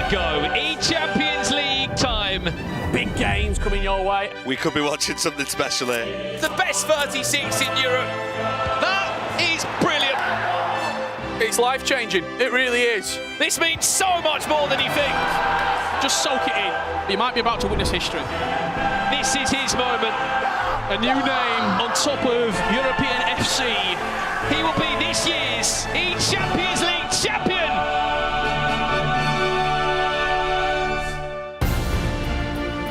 go. eChampions League time. Big games coming your way. We could be watching something special here. The best 36 in Europe. That is brilliant. It's life-changing. It really is. This means so much more than you think. Just soak it in. You might be about to witness history. This is his moment. A new name on top of European FC. He will be this year's eChampions League champion.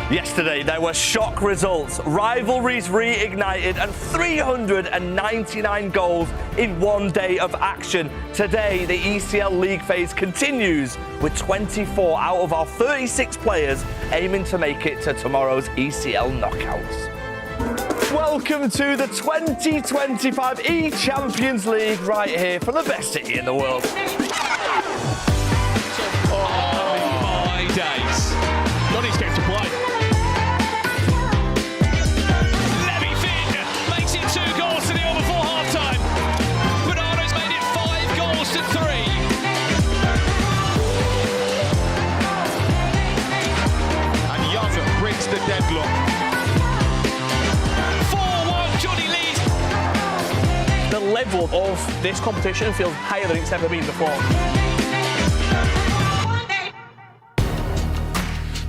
Yesterday, there were shock results, rivalries reignited, and 399 goals in one day of action. Today, the ECL League phase continues with 24 out of our 36 players aiming to make it to tomorrow's ECL knockouts. Welcome to the 2025 eChampions League right here from the best city in the world. Oh, my days. Johnny's getting to play. The deadlock. 4-1, Johnny leads. The level of this competition feels higher than it's ever been before.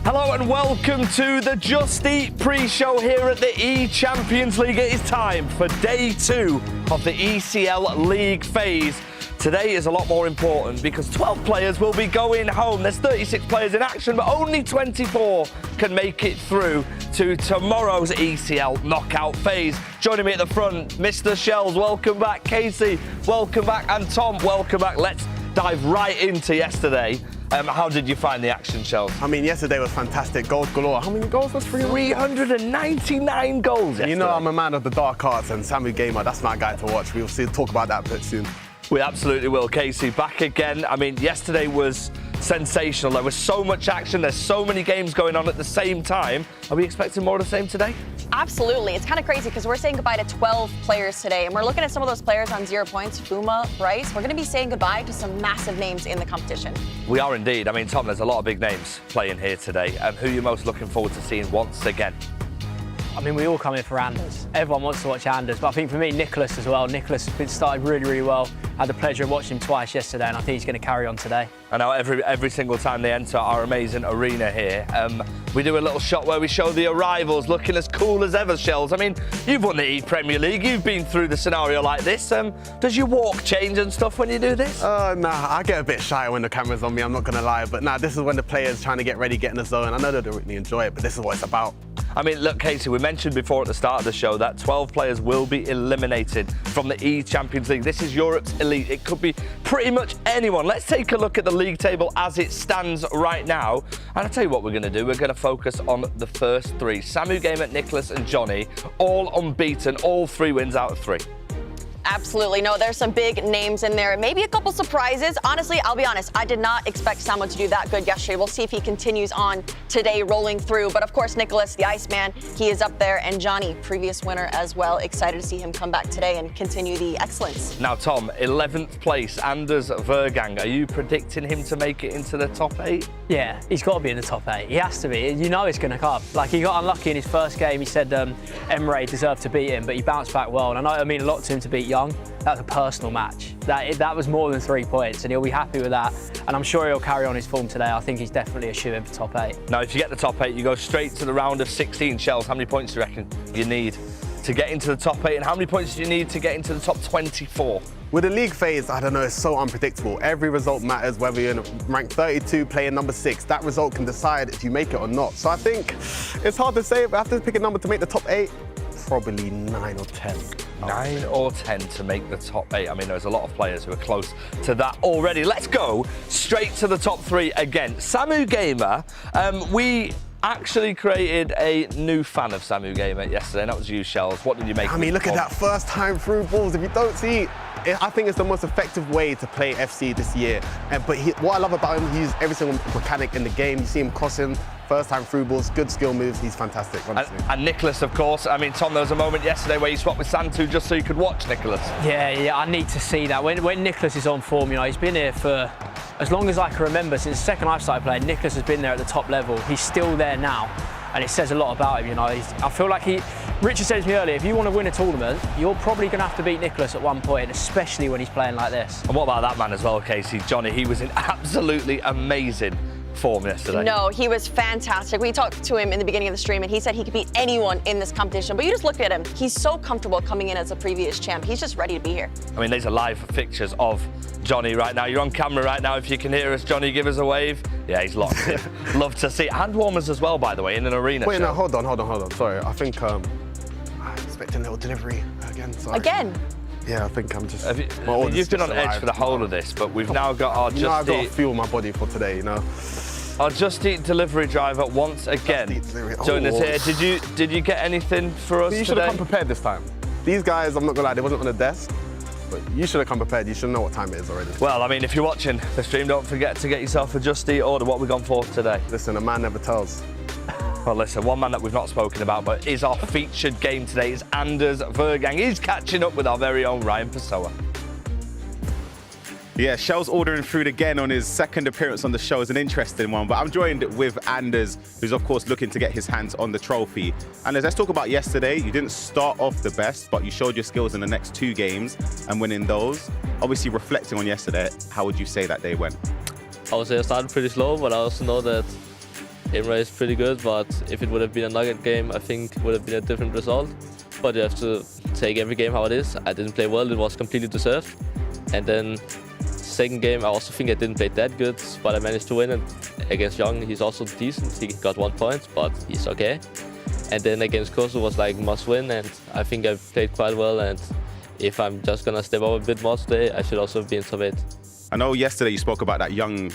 Hello and welcome to the Just Eat pre-show here at the eChampions League. It is time for day 2 of the ECL League phase. Today is a lot more important because 12 players will be going home. There's 36 players in action, but only 24 can make it through to tomorrow's ECL knockout phase. Joining me at the front, Mr. Shells, welcome back. Casey, welcome back. And Tom, welcome back. Let's dive right into yesterday. How did you find the action, Shells? I mean, yesterday was fantastic. Goals galore. How many goals was 399 goals yesterday. You know I'm a man of the dark arts, and Samu Gamer, that's my guy to watch. We'll talk about that a bit soon. We absolutely will. Casey, back again. I mean, yesterday was sensational. There was so much action. There's so many games going on at the same time. Are we expecting more of the same today? Absolutely. It's kind of crazy because we're saying goodbye to 12 players today, and we're looking at some of those players on 0 points. Fuma, Bryce. We're going to be saying goodbye to some massive names in the competition. We are indeed. I mean, Tom, there's a lot of big names playing here today. Who are you most looking forward to seeing once again? I mean, we all come in for Anders. Everyone wants to watch Anders, but I think for me, Nicholas as well. Nicholas has been started really, really well. I had the pleasure of watching him twice yesterday, and I think he's going to carry on today. I know every single time they enter our amazing arena here, we do a little shot where we show the arrivals looking as cool as ever, Shells. I mean, you've won the Premier League. You've been through the scenario like this. Does your walk change and stuff when you do this? Nah, I get a bit shy when the camera's on me, I'm not going to lie. But nah, this is when the players trying to get ready, get in the zone. I know they don't really enjoy it, but this is what it's about. I mean, look, Casey, we mentioned before at the start of the show that 12 players will be eliminated from the eChampions League. This is Europe's elite. It could be pretty much anyone. Let's take a look at the league table as it stands right now. And I'll tell you what we're going to do. We're going to focus on the first 3. Samu Gamer, Nicholas and Johnny, all unbeaten, all 3 wins out of 3. Absolutely. No, there's some big names in there. Maybe a couple surprises. Honestly, I'll be honest, I did not expect Samu to do that good yesterday. We'll see if he continues on today, rolling through. But of course, Nicholas, the Iceman, he is up there. And Johnny, previous winner as well. Excited to see him come back today and continue the excellence. Now, Tom, 11th place, Anders Vergang. Are you predicting him to make it into the top 8? Yeah, he's got to be in the top 8. He has to be. You know it's going to come. Like, he got unlucky in his first game. He said Emre deserved to beat him, but he bounced back well. And I know it mean a lot to him to beat Young. That was a personal match. That was more than 3 points, and he'll be happy with that. And I'm sure he'll carry on his form today. I think he's definitely a shoe-in for top 8. Now, if you get the top 8, you go straight to the round of 16. Shells, how many points do you reckon you need to get into the top 8? And how many points do you need to get into the top 24? With the league phase, I don't know, it's so unpredictable. Every result matters, whether you're in rank 32, playing number 6. That result can decide if you make it or not. So I think it's hard to say, but I have to pick a number to make the top 8. Probably 9 or 10. 9 or 10 to make the top 8. I mean, there's a lot of players who are close to that already. Let's go straight to the top 3 again. Samu Gamer, we actually created a new fan of Samu Gamer yesterday, and that was you, Shells. What did you make of it? I mean, look at that first time through balls. If you don't see it, I think it's the most effective way to play FC this year. But what I love about him, he uses every single mechanic in the game. You see him crossing, first time through balls, good skill moves. He's fantastic, honestly. And Nicholas, of course. I mean, Tom, there was a moment yesterday where you swapped with Santu just so you could watch Nicholas. Yeah, I need to see that. When Nicholas is on form, you know, he's been here for as long as I can remember, since the second I've started playing, Nicholas has been there at the top level. He's still there now, and it says a lot about him. You know, I feel like Richard said to me earlier, if you want to win a tournament, you're probably going to have to beat Nicholas at one point, especially when he's playing like this. And what about that man as well, Casey? Johnny, he was in absolutely amazing form yesterday. No, he was fantastic. We talked to him in the beginning of the stream and he said he could beat anyone in this competition. But you just look at him. He's so comfortable coming in as a previous champ. He's just ready to be here. I mean, these are live pictures of Johnny right now. You're on camera right now. If you can hear us, Johnny, give us a wave. Yeah, he's locked in. Love to see it. Hand warmers as well, by the way, in an arena. Wait, show. no, hold on. Sorry, I think I'm expecting a little delivery again. Sorry. Again? Yeah, I think I'm just. You've been on edge for the whole of this, but we've now got our I've got to fuel my body for today, you know. Our Just Eat delivery driver once again joined us here. Did you get anything for us You should have come prepared this time. These guys, I'm not gonna lie, they wasn't on the desk, but you should have come prepared. You should know what time it is already. Well, I mean, if you're watching the stream, don't forget to get yourself a Just Eat order. What have we gone for today? Listen, a man never tells. Well, listen, one man that we've not spoken about, but is our featured game today, is Anders Vergang. He's catching up with our very own Ryan Pessoa. Yeah, Shell's ordering food again on his second appearance on the show. Is an interesting one, but I'm joined with Anders, who's of course looking to get his hands on the trophy. Anders, let's talk about yesterday. You didn't start off the best, but you showed your skills in the next 2 games and winning those. Obviously, reflecting on yesterday, how would you say that day went? I would say I started pretty slow, but I also know that Emre is pretty good, but if it would have been a nugget game, I think it would have been a different result. But you have to take every game how it is. I didn't play well, it was completely deserved. And then second game, I also think I didn't play that good, but I managed to win. And against Young, he's also decent. He got 1 point, but he's okay. And then against Kosovo was like must win, and I think I played quite well. And if I'm just gonna step up a bit more today, I should also be in top 8. I know yesterday you spoke about that Young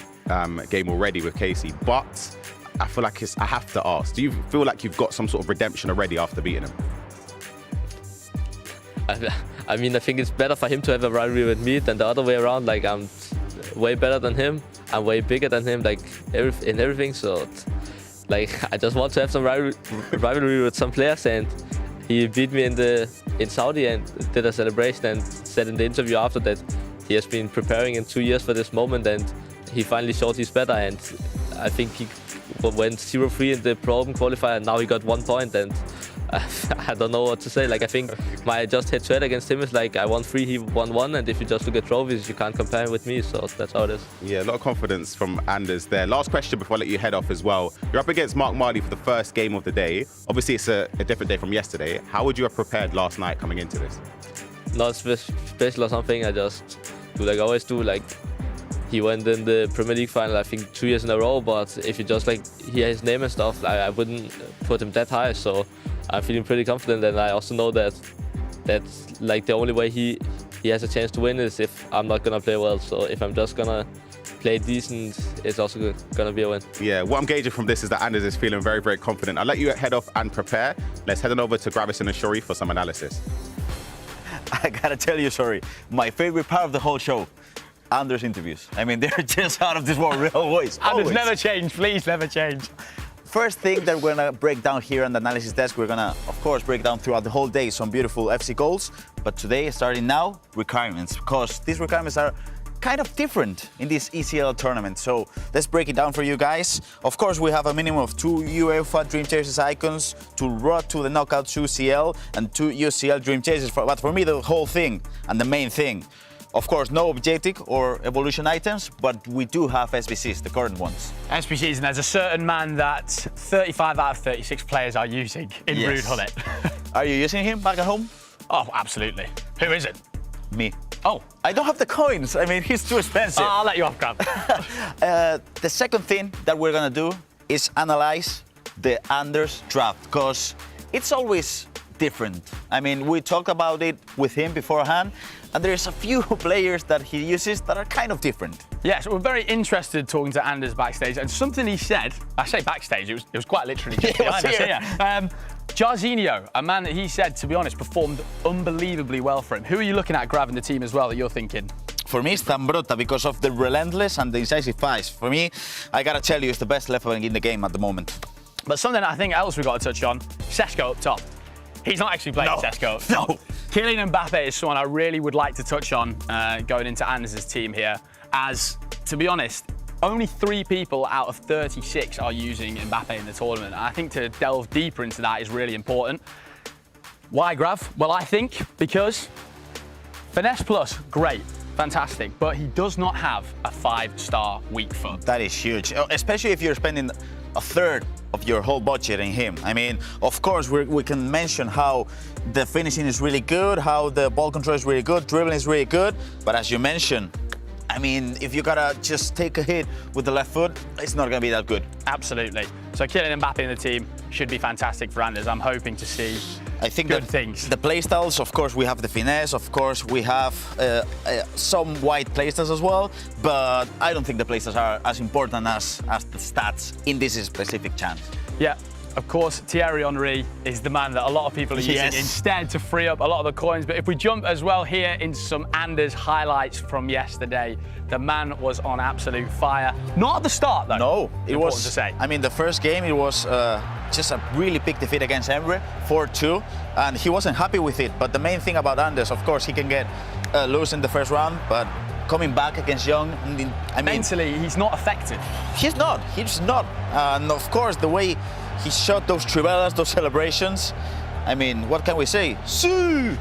game already with Casey, but I feel like I have to ask, do you feel like you've got some sort of redemption already after beating him? I mean, I think it's better for him to have a rivalry with me than the other way around. Like, I'm way better than him. I'm way bigger than him, like, in everything. So, like, I just want to have some rivalry with some players. And he beat me in Saudi and did a celebration and said in the interview after that he has been preparing in 2 years for this moment, and he finally showed he's better. And I think he went 0-3 in the Pro Open qualifier, and now he got 1 point. And I don't know what to say. Like, I think my just head-to-head against him is like I won 3, he won 1, and if you just look at trophies, you can't compare him with me. So that's how it is. Yeah, a lot of confidence from Anders there. Last question before I let you head off as well. You're up against Mark Marley for the first game of the day. Obviously, it's a different day from yesterday. How would you have prepared last night coming into this? Not special or something. I just do like I always do. Like, he went in the Premier League final, I think 2 years in a row. But if you just like hear his name and stuff, I wouldn't put him that high. So I'm feeling pretty confident, and I also know that that's like the only way he has a chance to win is if I'm not gonna play well. So if I'm just gonna play decent, it's also gonna be a win. Yeah, what I'm gauging from this is that Anders is feeling very, very confident. I'll let you head off and prepare. Let's head on over to Gravison and Shuri for some analysis. I gotta tell you, sorry, my favorite part of the whole show, Anders' interviews. I mean, they're just out of this world, real voice. Anders, never change, please, never change. First thing that we're gonna break down here on the analysis desk, we're gonna, of course, break down throughout the whole day some beautiful FC goals. But today, starting now, requirements, because these requirements are kind of different in this ECL tournament. So let's break it down for you guys. Of course, we have a minimum of 2 UEFA Dream Chasers icons, 2 Road to the Knockout 2 CL, and 2 UCL Dream Chasers. But for me, the whole thing and the main thing, of course, no objective or evolution items, but we do have SBCs, the current ones. SBCs, and there's a certain man that 35 out of 36 players are using in Ruud Gullit. Are you using him back at home? Oh, absolutely. Who isn't? Me. Oh. I don't have the coins. I mean, he's too expensive. I'll let you off, Grab. The second thing that we're gonna do is analyze the Anders draft, because it's always different. I mean, we talked about it with him beforehand, and there's a few players that he uses that are kind of different. Yeah, so we're very interested talking to Anders backstage, and something he said, I say backstage, it was quite literally just behind us here. Jarzinho, a man that he said, to be honest, performed unbelievably well for him. Who are you looking at grabbing the team as well that you're thinking? For me, it's Zambrotta because of the relentless and the incisive pass. For me, I gotta tell you, it's the best left wing in the game at the moment. But something I think else we've got to touch on, Sesko up top. He's not actually playing Sesko. No. Kylian Mbappe is someone I really would like to touch on going into Anders' team here, as to be honest, only 3 people out of 36 are using Mbappe in the tournament. And I think to delve deeper into that is really important. Why, Grav? Well, I think because Finesse Plus, great, fantastic, but he does not have a 5-star weak foot. That is huge, especially if you're spending a third of your whole budget in him. I mean, of course, we can mention how the finishing is really good, how the ball control is really good, dribbling is really good, but as you mentioned, I mean, if you gotta just take a hit with the left foot, it's not gonna be that good. Absolutely. So Kylian Mbappe in the team should be fantastic for Anders. I'm hoping to see good things. The playstyles, of course, we have the finesse, of course, we have some wide playstyles as well, but I don't think the playstyles are as important as the stats in this specific chance. Yeah. Of course, Thierry Henry is the man that a lot of people are using instead to free up a lot of the coins. But if we jump as well here into some Anders highlights from yesterday, the man was on absolute fire. Not at the start, though. No, it was. To say. I mean, the first game, it was just a really big defeat against Emre, 4-2, and he wasn't happy with it. But the main thing about Anders, of course, he can get loose in the first round, but coming back against Young, I mean, mentally, he's not effective. He's not. And of course, the way he shot those trivelas, those celebrations, I mean, what can we say? Sue!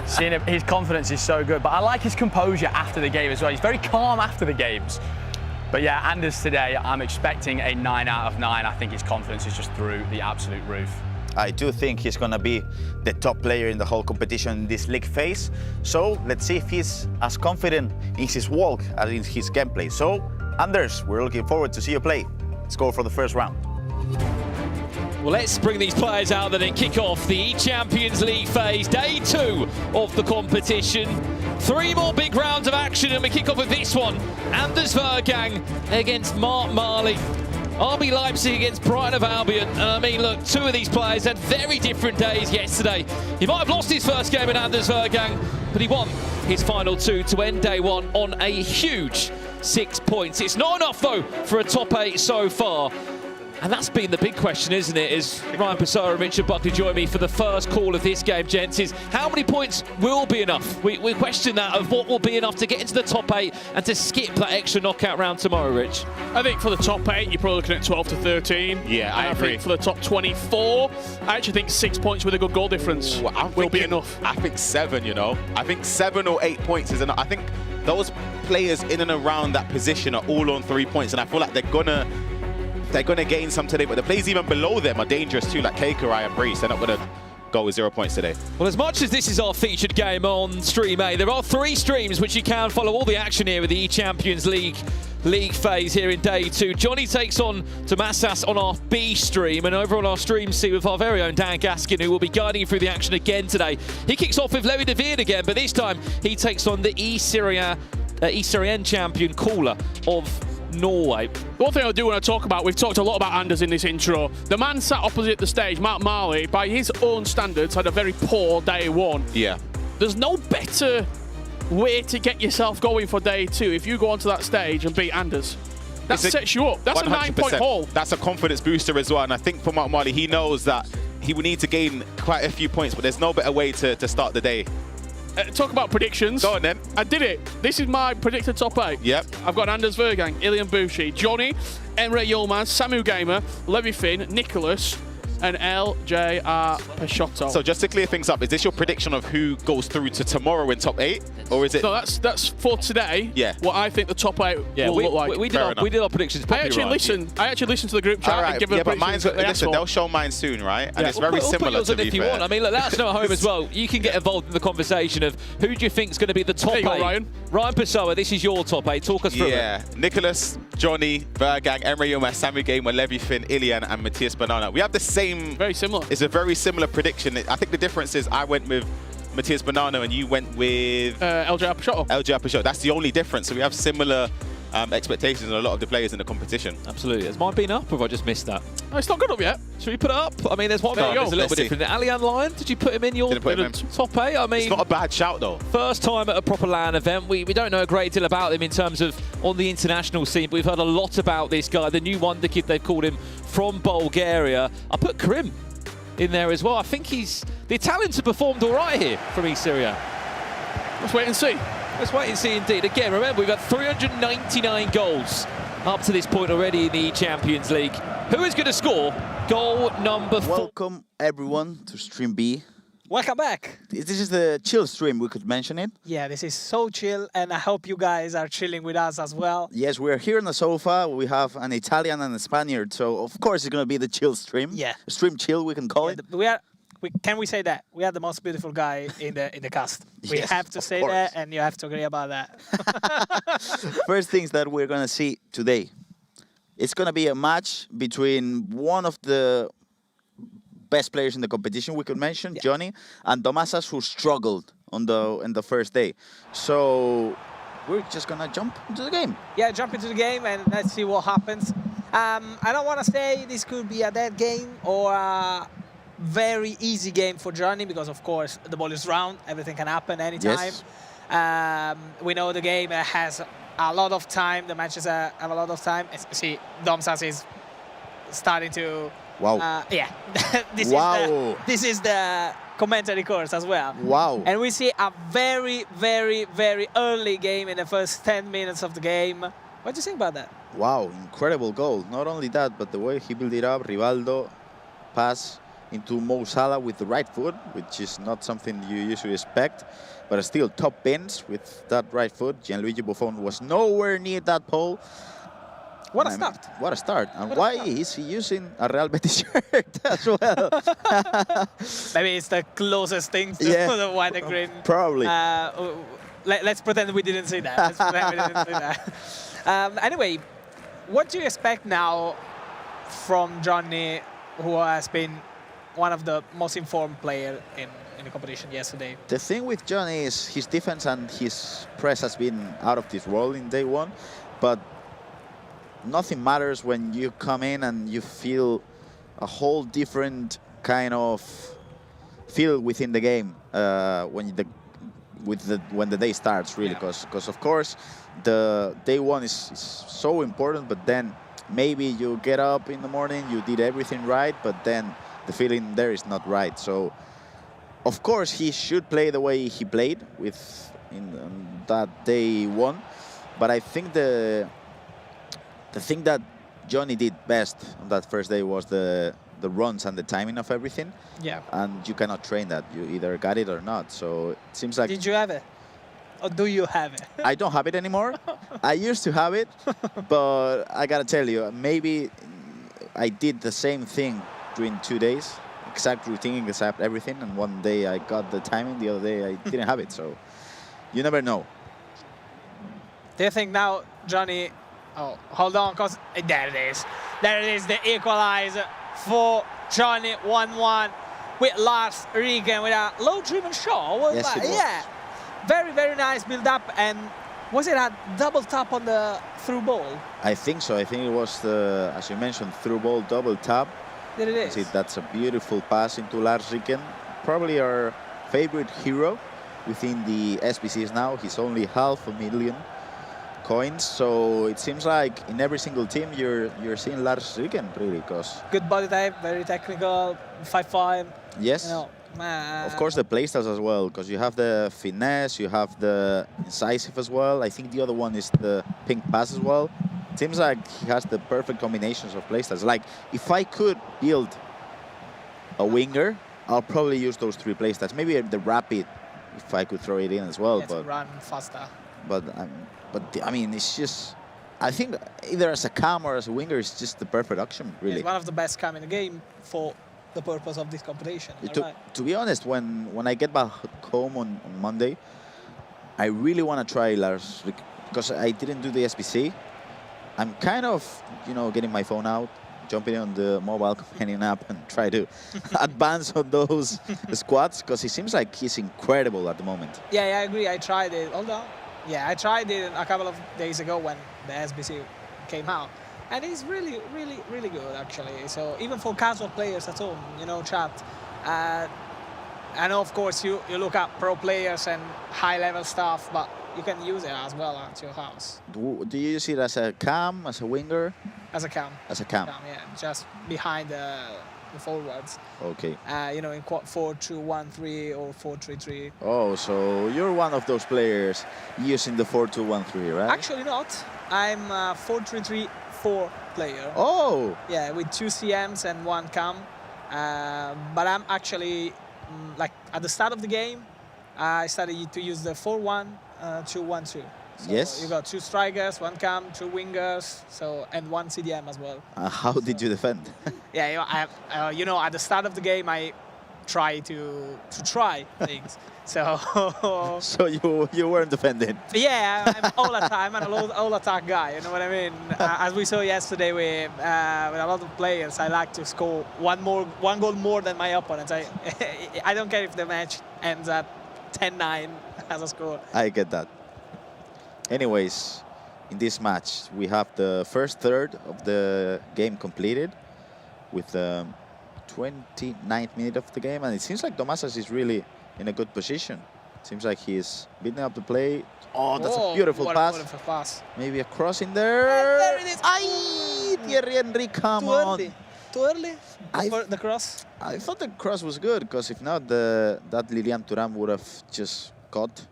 Seeing him, his confidence is so good, but I like his composure after the game as well. He's very calm after the games. But yeah, Anders today, I'm expecting a 9 out of 9. I think his confidence is just through the absolute roof. I do think he's going to be the top player in the whole competition in this league phase. So let's see if he's as confident in his walk as in his gameplay. So, Anders, we're looking forward to see you play. Let's go for the first round. Well, let's bring these players out and then kick off the eChampions League phase, day 2 of the competition. 3 more big rounds of action and we kick off with this one. Anders Vergang against Mark Marley. RB Leipzig against Brighton of Albion. And I mean, look, 2 of these players had very different days yesterday. He might have lost his first game in Anders Vergang, but he won his final 2 to end day 1 on a huge 6 points. It's not enough, though, for a top 8 so far. And that's been the big question, isn't it? As Ryan Passaro and Richard Buckley join me for the first call of this game, gents, is how many points will be enough? We question that, of what will be enough to get into the top 8 and to skip that extra knockout round tomorrow, Rich. I think for the top 8, you're probably looking at 12 to 13. Yeah, I agree. think for the top 24, I actually think 6 points with a good goal difference will be enough. I think 7, you know. I think 7 or 8 points is enough. I think those players in and around that position are all on 3 points, and I feel like they're gonna gain some today, but the players even below them are dangerous too, like Kakerai and Brees. They're not gonna go with 0 points today. Well, as much as this is our featured game on Stream A, there are 3 streams which you can follow all the action here with the eChampions League phase here in day 2. Johnny takes on Tomassas on our B stream, and over on our stream C with our very own Dan Gaskin, who will be guiding you through the action again today. He kicks off with Lewy de Veer again, but this time he takes on the eCyrien champion Kula of Norway. One thing I do want to talk about, we've talked a lot about Anders in this intro. The man sat opposite the stage, Mark Marley, by his own standards, had a very poor day 1. Yeah. There's no better way to get yourself going for day 2 if you go onto that stage and beat Anders. That sets you up. That's 100%. A 9-point haul. That's a confidence booster as well, and I think for Mark Marley, he knows that he will need to gain quite a few points, but there's no better way to start the day. Talk about predictions. Go on then. I did it. This is my predicted top 8. Yep. I've got Anders Vergang, Ilian Bushi, Johnny, Emre Yilmaz, Samu Gamer, Levi Finn, Nicholas, and LJR Peixoto. So just to clear things up, is this your prediction of who goes through to tomorrow in top 8? Or is it? No, that's for today. Yeah. What I think the top 8 will look like. We did our predictions. I actually listened to the group chat and give them predictions. But listen, they'll show mine soon, right? And it's very similar to be fair. I mean, look, let us know at home as well. You can get involved in the conversation of who do you think is going to be the top 8. Ryan Passaro, this is your top 8. Talk us through it. Yeah, Nicholas, Johnny, Vergang, Emre Yilmaz, Samu Gamer, Levi Finn, Ilian, and Matthias Banana. We have the same. Very similar. It's a very similar prediction. I think the difference is I went with Matthias Banana and you went with LJR Peixoto. LJR Peixoto. That's the only difference. So we have similar expectations on a lot of the players in the competition. Absolutely. Has mine been up or have I just missed that? No, it's not good up yet. Should we put it up? I mean, there's one that's a little bit different. Alian Lyon, did you put him in your top 8? I mean, it's not a bad shout though. First time at a proper LAN event. We don't know a great deal about him in terms of on the international scene, but we've heard a lot about this guy, the new wonder kid they've called him from Bulgaria. I put Karim in there as well. I think the Italians have performed all right here from eCyrien. Let's wait and see. Let's wait and see indeed. Again, remember, we've got 399 goals up to this point already in the Champions League. Who is going to score goal number 4? Welcome everyone to Stream B. Welcome back. This is the chill stream, we could mention it. Yeah, this is so chill, and I hope you guys are chilling with us as well. Yes, we're here on the sofa. We have an Italian and a Spaniard, so of course it's going to be the chill stream. Yeah. Stream chill, we can call it. Can we say that? We are the most beautiful guy in the cast. We Yes, have to of say course. that, and you have to agree about that. First things that we're going to see today. It's going to be a match between one of the best players in the competition, we could mention, Johnny, and Tomasas, who struggled in the first day. So we're just going to jump into the game. Yeah, jump into the game, and let's see what happens. I don't want to say this could be a dead game or a very easy game for Johnny, because, of course, the ball is round. Everything can happen anytime. Yes. We know the game has a lot of time. The matches have a lot of time. See, Domsas is starting to... Wow. Yeah, this is the commentary course as well. Wow. And we see a very, very, very early game in the first 10 minutes of the game. What do you think about that? Wow, incredible goal. Not only that, but the way he built it up, Rivaldo pass into Mo Salah with the right foot, which is not something you usually expect, but still top pins with that right foot. Gianluigi Buffon was nowhere near that pole. What a start. What a start. And why is he using a Real Betis shirt as well? Maybe it's the closest thing to the white and green. Probably. Let's pretend we didn't see that. Let's pretend we didn't see that. Anyway, what do you expect now from Johnny, who has been one of the most informed players in the competition yesterday? The thing with Johnny is his defense and his press has been out of this world in day one, but nothing matters when you come in and you feel a whole different kind of feel within the game when the day starts, really, because of course the day one is so important, but then maybe you get up in the morning, you did everything right, but then the feeling there is not right. So of course he should play the way he played in that day one, but I think the thing that Johnny did best on that first day was the runs and the timing of everything. Yeah. And you cannot train that. You either got it or not. So it seems like... Did you have it? Or do you have it? I don't have it anymore. I used to have it, but I gotta tell you, maybe I did the same thing during 2 days. Exact routine, exact everything. And one day I got the timing, the other day I didn't have it. So you never know. Do you think now, Johnny... Oh, hold on, because there it is. There it is, the equalizer for Johnny, 1-1 with Lars Rieken with a low-driven shot. Was yes, that? it was. Yeah, very, very nice build-up. And was it a double tap on the through ball? I think so. I think it was the, as you mentioned, through ball double tap. There it is. See, that's a beautiful pass into Lars Rieken. Probably our favorite hero within the SBCs now. He's only 500,000 coins, so it seems like in every single team you're seeing Lars Rieken, really, because good body type, very technical, 5'5". Yes. You know, of course the playstyles as well, because you have the finesse, you have the incisive as well. I think the other one is the pink pass as well. It seems like he has the perfect combinations of playstyles. Like, if I could build a winger, I'll probably use those 3 playstyles. Maybe the rapid, if I could throw it in as well. Yeah, but to run faster. But I mean, it's just, I think either as a cam or as a winger, it's just the perfect option, really. It's one of the best cam in the game for the purpose of this competition. To be honest, when I get back home on Monday, I really want to try Lars, because I didn't do the SBC. I'm kind of, getting my phone out, jumping on the mobile companion app and try to advance on those squats, because it seems like he's incredible at the moment. Yeah, I agree. I tried it. Hold on. Yeah, I tried it a couple of days ago when the SBC came out. And it's really, really, really good, actually. So even for casual players at home, chat. I know, of course, you look at pro players and high-level stuff, but you can use it as well at your house. Do you use it as a cam, as a winger? As a cam. As a cam. Yeah, just behind the forwards. Okay. You know, in 4-2-1-3 or 4-3-3. Oh, so you're one of those players using the 4-2-1-3, right? Actually not. I'm a 4-3-3-4 player. Oh! Yeah, with 2 CMs and 1 cam. But I'm actually, like, at the start of the game, I started to use the 4-1-2-1-2. So yes. you got 2 strikers, 1 cam, 2 wingers, and 1 CDM as well. How did you defend? Yeah, you know, at the start of the game, I try to try things. So. So you weren't defending. Yeah, I'm all attack. I'm an all attack guy. You know what I mean? As we saw yesterday with a lot of players, I like to score one goal more than my opponents. I don't care if the match ends at 10-9 as a score. I get that. Anyways, in this match, we have the first third of the game completed with the 29th minute of the game, and it seems like Domasas is really in a good position. Seems like he's beating up the play. Oh, that's a beautiful pass. Beautiful pass. Maybe a cross in there. And there it is. Ay, Thierry Henry, come on. Too early? The cross? I thought the cross was good, because if not, that Lilian Thuram would have just caught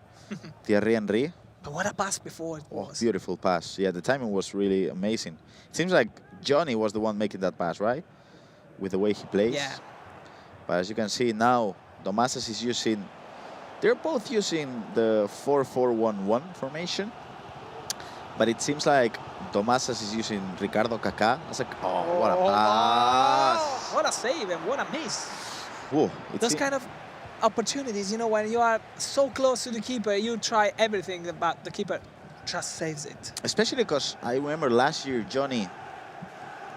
Thierry Henry. But what a pass before it was. Beautiful pass. Yeah, the timing was really amazing. It seems like Johnny was the one making that pass, right? With the way he plays. Yeah. But as you can see now, Domasas is using... They're both using the 4-4-1-1 formation. But it seems like Domasas is using Ricardo Kaká. It's like, oh, what a pass. What a save and what a miss. Whoa, Those kind of opportunities, you know, when you are so close to the keeper, you try everything, but the keeper just saves it. Especially because I remember last year, Johnny,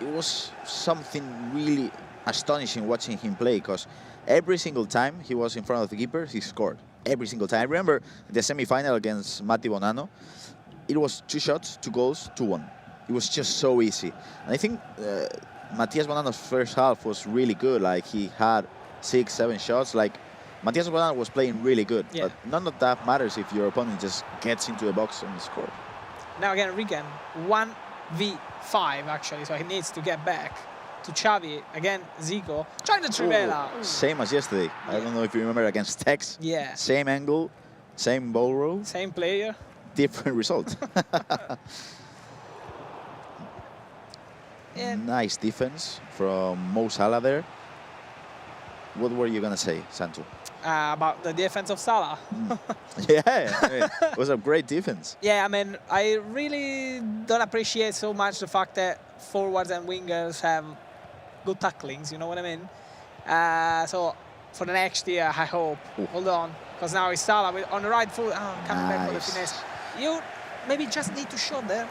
it was something really astonishing watching him play, because every single time he was in front of the keeper, he scored. Every single time. I remember the semi-final against Matti Bonanno, it was 2 shots, 2 goals, 2-1. It was just so easy. And I think Matias Bonanno's first half was really good. Like, he had 6, 7 shots. Like, Matias Bonanno was playing really good. Yeah. But none of that matters if your opponent just gets into the box and scores. Now again, Regan, 1v5 actually, so he needs to get back to Xavi. Again, Zico, trying to Trivela. Same as yesterday. I don't know if you remember against Tex. Yeah. Same angle, same ball roll. Same player. Different result. Nice defense from Mo Salah there. What were you going to say, Santu? About the defense of Salah. Yeah, I mean, it was a great defense. Yeah, I mean, I really don't appreciate so much the fact that forwards and wingers have good tacklings, you know what I mean? So for the next year, I hope. Hold on, because now it's Salah on the right foot. Oh, coming back for the finesse. You maybe just need to shoot there.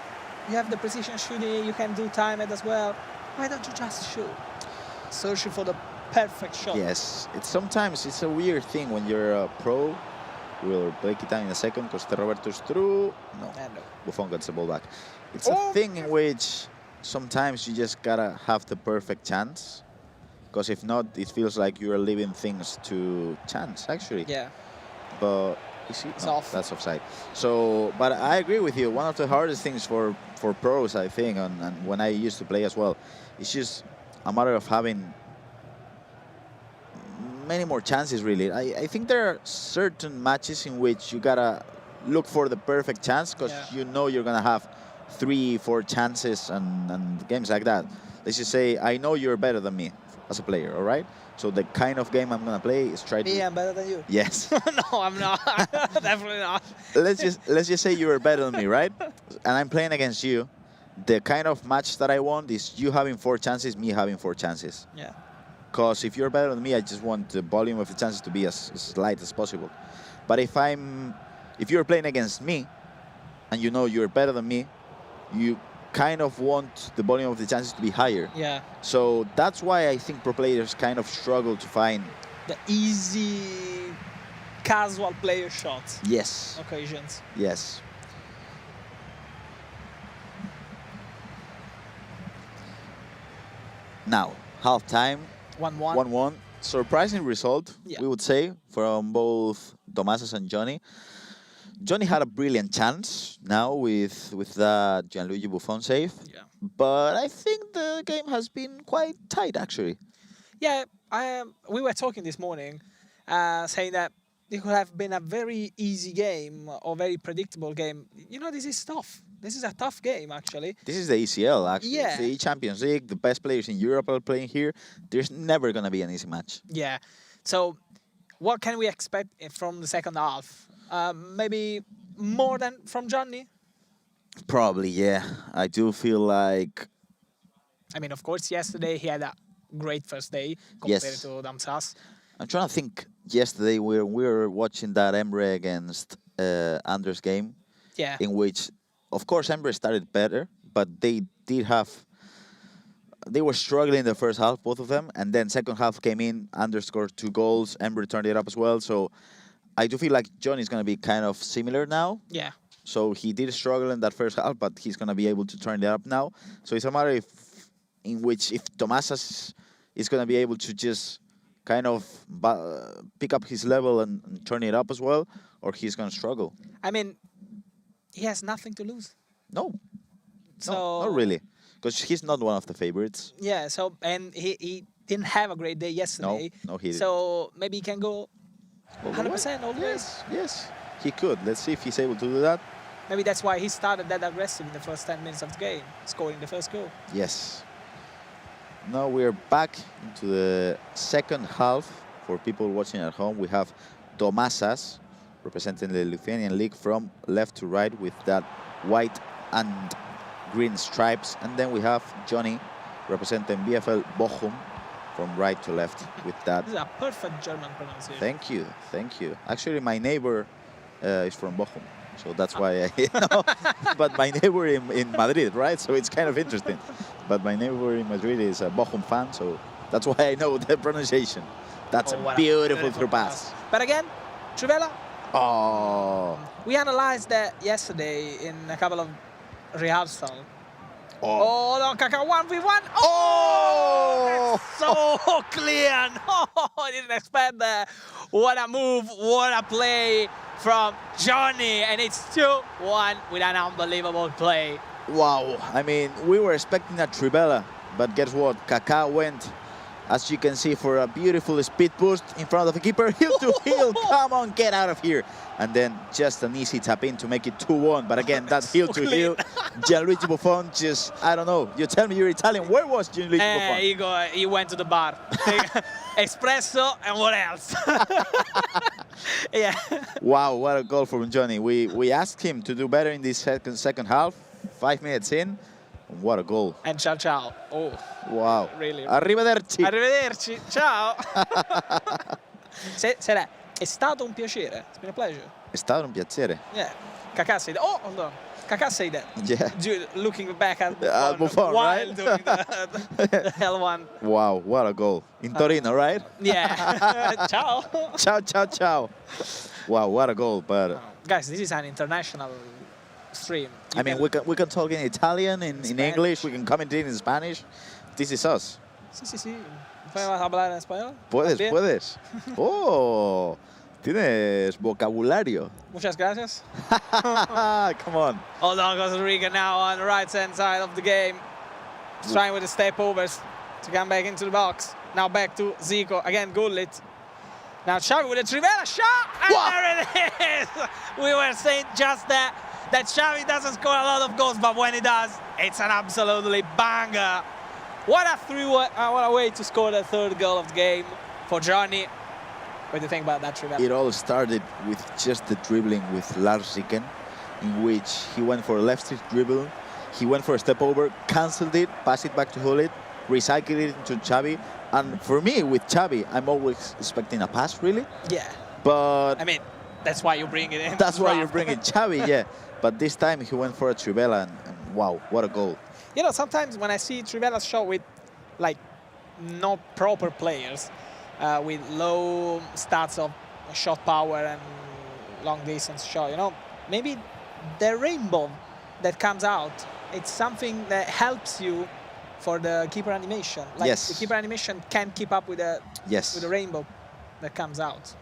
You have the precision shooting, you can do time it as well. Why don't you just shoot? Searching for the perfect shot. Yes, sometimes it's a weird thing when you're a pro. We'll break it down in a second because Roberto's through. No, Buffon gets the ball back. It's a thing in which sometimes you just gotta have the perfect chance, because if not, it feels like you're leaving things to chance, actually. Yeah. But you see, off. That's offside. So, but I agree with you. One of the hardest things for pros, I think, and when I used to play as well, it's just a matter of having many more chances, really. I think there are certain matches in which you gotta look for the perfect chance, because you know you're gonna have 3, 4 chances and games like that. Let's just say I know you're better than me as a player, all right? So the kind of game I'm gonna play is try to... Me, I'm better than you. Yes. No, I'm not. Definitely not. Let's just say you're better than me, right? And I'm playing against you. The kind of match that I want is you having 4 chances, me having 4 chances. Yeah. Because if you're better than me, I just want the volume of the chances to be as slight as possible. But if you're playing against me, and you know you're better than me, you kind of want the volume of the chances to be higher. Yeah. So that's why I think pro players kind of struggle to find the easy, casual player shots. Yes. Occasions. Yes. Now, half-time. 1-1. 1-1. Surprising result, we would say, from both Domasas and Johnny. Johnny had a brilliant chance now with that Gianluigi Buffon save. Yeah. But I think the game has been quite tight, actually. Yeah, we were talking this morning, saying that it could have been a very easy game or very predictable game. You know, this is tough. This is a tough game, actually. This is the ECL, actually. Yeah. It's the eChampions League. The best players in Europe are playing here. There's never going to be an easy match. Yeah. So, what can we expect from the second half? Maybe more than from Johnny? Probably, yeah. I do feel like... I mean, of course, yesterday he had a great first day compared Yes. to Damsas. I'm trying to think. Yesterday we were watching that Emre against Anders game, Yeah. in which, of course, Emre started better, but they were struggling in the first half, both of them, and then second half came in, Anders scored 2 goals, Emre turned it up as well. So I do feel like Johnny's going to be kind of similar now. Yeah. So he did struggle in that first half, but he's going to be able to turn it up now. So it's a matter in which if Tomasas is going to be able to just kind of pick up his level and turn it up as well, or he's going to struggle. I mean, he has nothing to lose. No. So, No, not really. Because he's not one of the favorites. Yeah, so, and he didn't have a great day yesterday. No, he didn't. So maybe he can go 100% all the way. Yes, he could. Let's see if he's able to do that. Maybe that's why he started that aggressive in the first 10 minutes of the game, scoring the first goal. Yes. Now we're back into the second half. For people watching at home, we have Tomasas representing the Lithuanian league from left to right with that white and green stripes. And then we have Johnny representing BFL Bochum from right to left with that. This is a perfect German pronunciation. Thank you, thank you. Actually, my neighbor is from Bochum, so that's why I know. But my neighbor in Madrid, right? So it's kind of interesting. But my neighbor in Madrid is a Bochum fan, so that's why I know the pronunciation. That's a beautiful through pass. But again, Trivela. Oh. We analyzed that yesterday in a couple of rehearsals. Oh, no, Kaká 1v1. Oh! So clear. No, I didn't expect that. What a move, what a play from Johnny. And it's 2-1 with an unbelievable play. Wow. I mean, we were expecting a Trivela, but guess what? Kaká went, as you can see, for a beautiful speed boost in front of the keeper. Heel to heel. Come on, get out of here. And then just an easy tap in to make it 2-1. But again, that heel to heel. Gianluigi Buffon just, I don't know. You tell me you're Italian. Where was Gianluigi Buffon? He went to the bar. Espresso and what else? Yeah. Wow, what a goal from Johnny. We asked him to do better in this second half. 5 minutes in. What a goal. And ciao, ciao. Oh. Wow. Really. Arrivederci. Arrivederci. Ciao. Sera, è stato un piacere. It's been a pleasure. È stato un piacere. Yeah. Kaká said, oh, hold on. Kaká said that. Yeah. Looking back at Buffon, while right? doing the L1. Wow, what a goal. In Torino, right? Yeah. Ciao. Ciao, ciao, ciao. Wow, what a goal. But guys, this is an international stream. I mean, we can talk in Italian, in English, we can comment in Spanish. This is us. Sí. ¿Podemos hablar en español? Puedes. Oh, tienes vocabulario. Muchas gracias. Come on. Hold on, Costa Rica now on the right-hand side of the game. Trying with the step overs to come back into the box. Now back to Zico. Again, Gullit. Now Xavi with a Trivela shot. And there it is. We were saying just that Xavi doesn't score a lot of goals, but when he does, it's an absolutely banger. What a way to score the third goal of the game for Johnny. What do you think about that, Trivela? It all started with just the dribbling with Lars Ricken, in which he went for a left stick dribble. He went for a step over, cancelled it, passed it back to Gullit, recycled it into Xavi. And for me, with Xavi, I'm always expecting a pass, really. Yeah. But I mean, that's why you bring it in. That's why you're bringing Xavi, yeah. But this time he went for a Trivela, and wow, what a goal. You know, sometimes when I see Trivela's shot with, like, not proper players, with low stats of shot power and long distance shot, you know, maybe the rainbow that comes out, it's something that helps you for the keeper animation. Like, yes. The keeper animation can't keep up with the rainbow that comes out.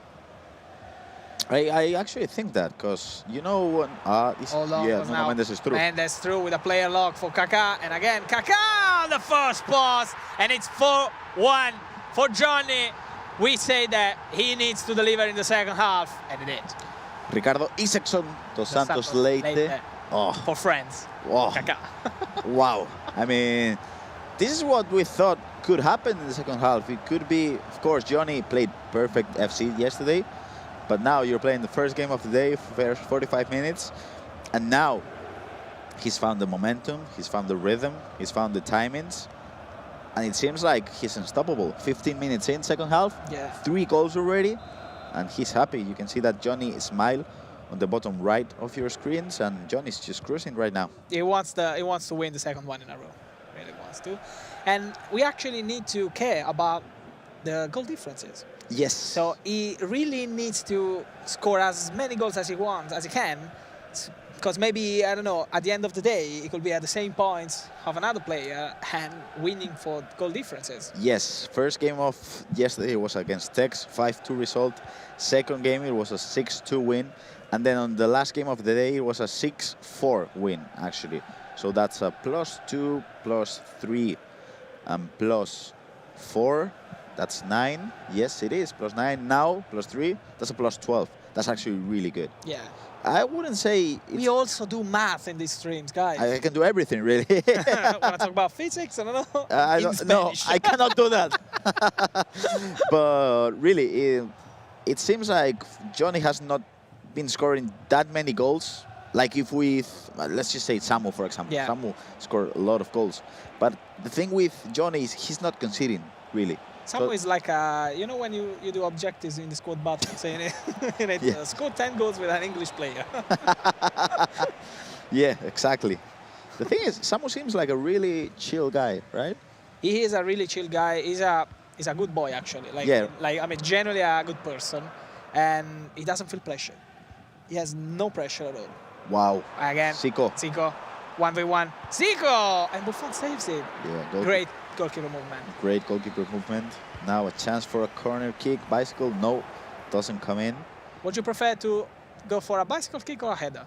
I actually think that, because, you know, when, now Mendes is through. Mendes through with a player lock for Kaká, and again, Kaká on the first pass, and it's 4-1 for Johnny, we say that he needs to deliver in the second half, and he did. Ricardo Isaacson, Dos Santos Leite. Oh. For friends. Wow. Wow. I mean, this is what we thought could happen in the second half. It could be, of course, Johnny played perfect FC yesterday, but now you're playing the first game of the day, first 45 minutes, and now he's found the momentum, he's found the rhythm, he's found the timings, and it seems like he's unstoppable. 15 minutes in, second half, 3 goals already, and he's happy. You can see that Johnny smile on the bottom right of your screens, and Johnny's just cruising right now. He wants to win the second one in a row. Really wants to. And we actually need to care about the goal differences. Yes. So he really needs to score as many goals as he wants, as he can, because maybe, I don't know, at the end of the day, he could be at the same points of another player and winning for goal differences. Yes, first game of yesterday was against Tex, 5-2 result. Second game, it was a 6-2 win. And then on the last game of the day, it was a 6-4 win, actually. So that's a +2, +3, and +4. That's 9. Yes, it is. +9 now, +3. That's a +12. That's actually really good. Yeah. I wouldn't say... We also do math in these streams, guys. I can do everything, really. Want to talk about physics? I don't know. No, I cannot do that. But really, it seems like Johnny has not been scoring that many goals. Like if we, let's just say Samu, for example. Yeah. Samu scored a lot of goals. But the thing with Johnny is he's not conceding, really. Samu is like, you know when you do objectives in the squad battle, saying score 10 goals with an English player. Yeah, exactly. The thing is, Samu seems like a really chill guy, right? He is a really chill guy. He's a good boy, actually. Like I mean, generally a good person, and he doesn't feel pressure. He has no pressure at all. Wow. Again, Zico. 1v1. Zico! And Buffon saves it. Yeah, great goalkeeper movement. Great goalkeeper movement. Now a chance for a corner kick. Bicycle, no, doesn't come in. Would you prefer to go for a bicycle kick or a header?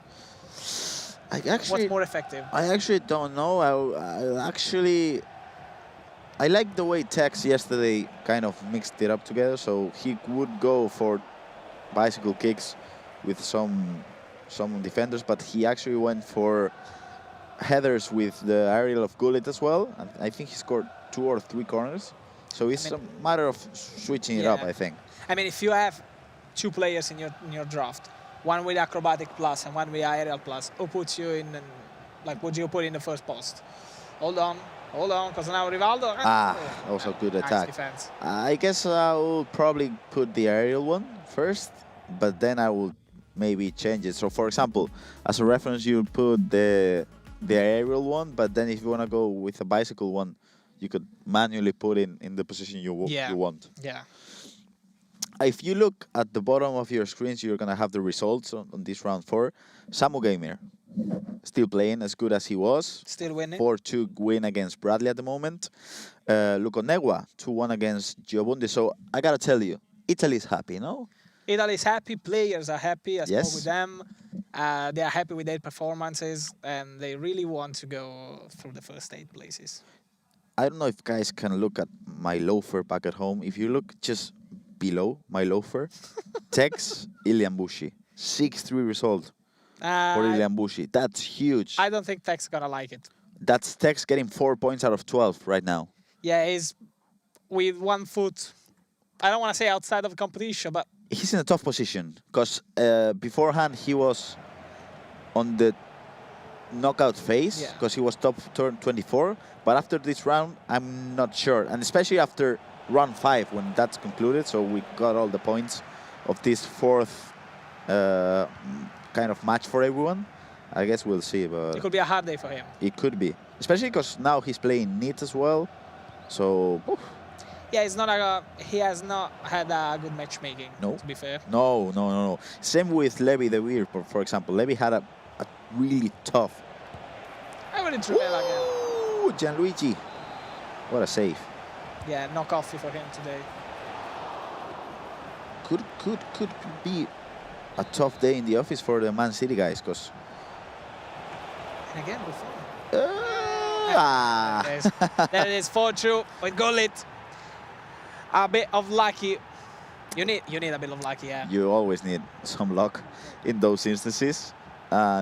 What's more effective? I actually don't know. I like the way Tex yesterday kind of mixed it up together. So he would go for bicycle kicks with some defenders, but he actually went for headers with the aerial of Gullit as well. And I think he scored 2 or 3 corners. So it's a matter of switching it up, I think. I mean, if you have 2 players in your draft, one with acrobatic plus and one with aerial plus, who puts you in, like, would you put in the first post? Hold on, because now Rivaldo... that was a good attack. Nice defense. I guess I will probably put the aerial one first, but then I will maybe change it. So, for example, as a reference, you put the aerial one, but then if you want to go with a bicycle one, you could manually put in the position you want. Yeah. If you look at the bottom of your screens, you're going to have the results on this round 4. Samu Gamer, still playing as good as he was. Still winning. 4-2 win against Bradley at the moment. Lukonegwa, 2-1 against Giobundi. So I got to tell you, Italy's happy, no? Italy's happy, players are happy. I spoke Yes. with them. They are happy with their performances, and they really want to go through the first 8 places. I don't know if guys can look at my loafer back at home. If you look just below my loafer, Tex Iliambushi, 6-3 result for Iliambushi. That's huge. I don't think Tech's gonna like it. That's Tex getting 4 points out of 12 right now. Yeah, he's with 1 foot, I don't want to say outside of the competition, but... He's in a tough position because beforehand he was on the knockout phase because he was top 24. But after this round, I'm not sure. And especially after round 5 when that's concluded. So we got all the points of this 4th kind of match for everyone. I guess we'll see. But it could be a hard day for him. It could be. Especially because now he's playing NIT as well. So... Oof. Yeah, he has not had a good matchmaking, to be fair. No. Same with Levi De Beer, for example. Levi had a really tough... I went into Trivella again. Ooh, Gianluigi. What a save. Yeah, no coffee for him today. Could be a tough day in the office for the Man City guys, because... And again, before. There There it is, 4-2 with Gullit. a bit of lucky. You need a bit of lucky, yeah. You always need some luck in those instances.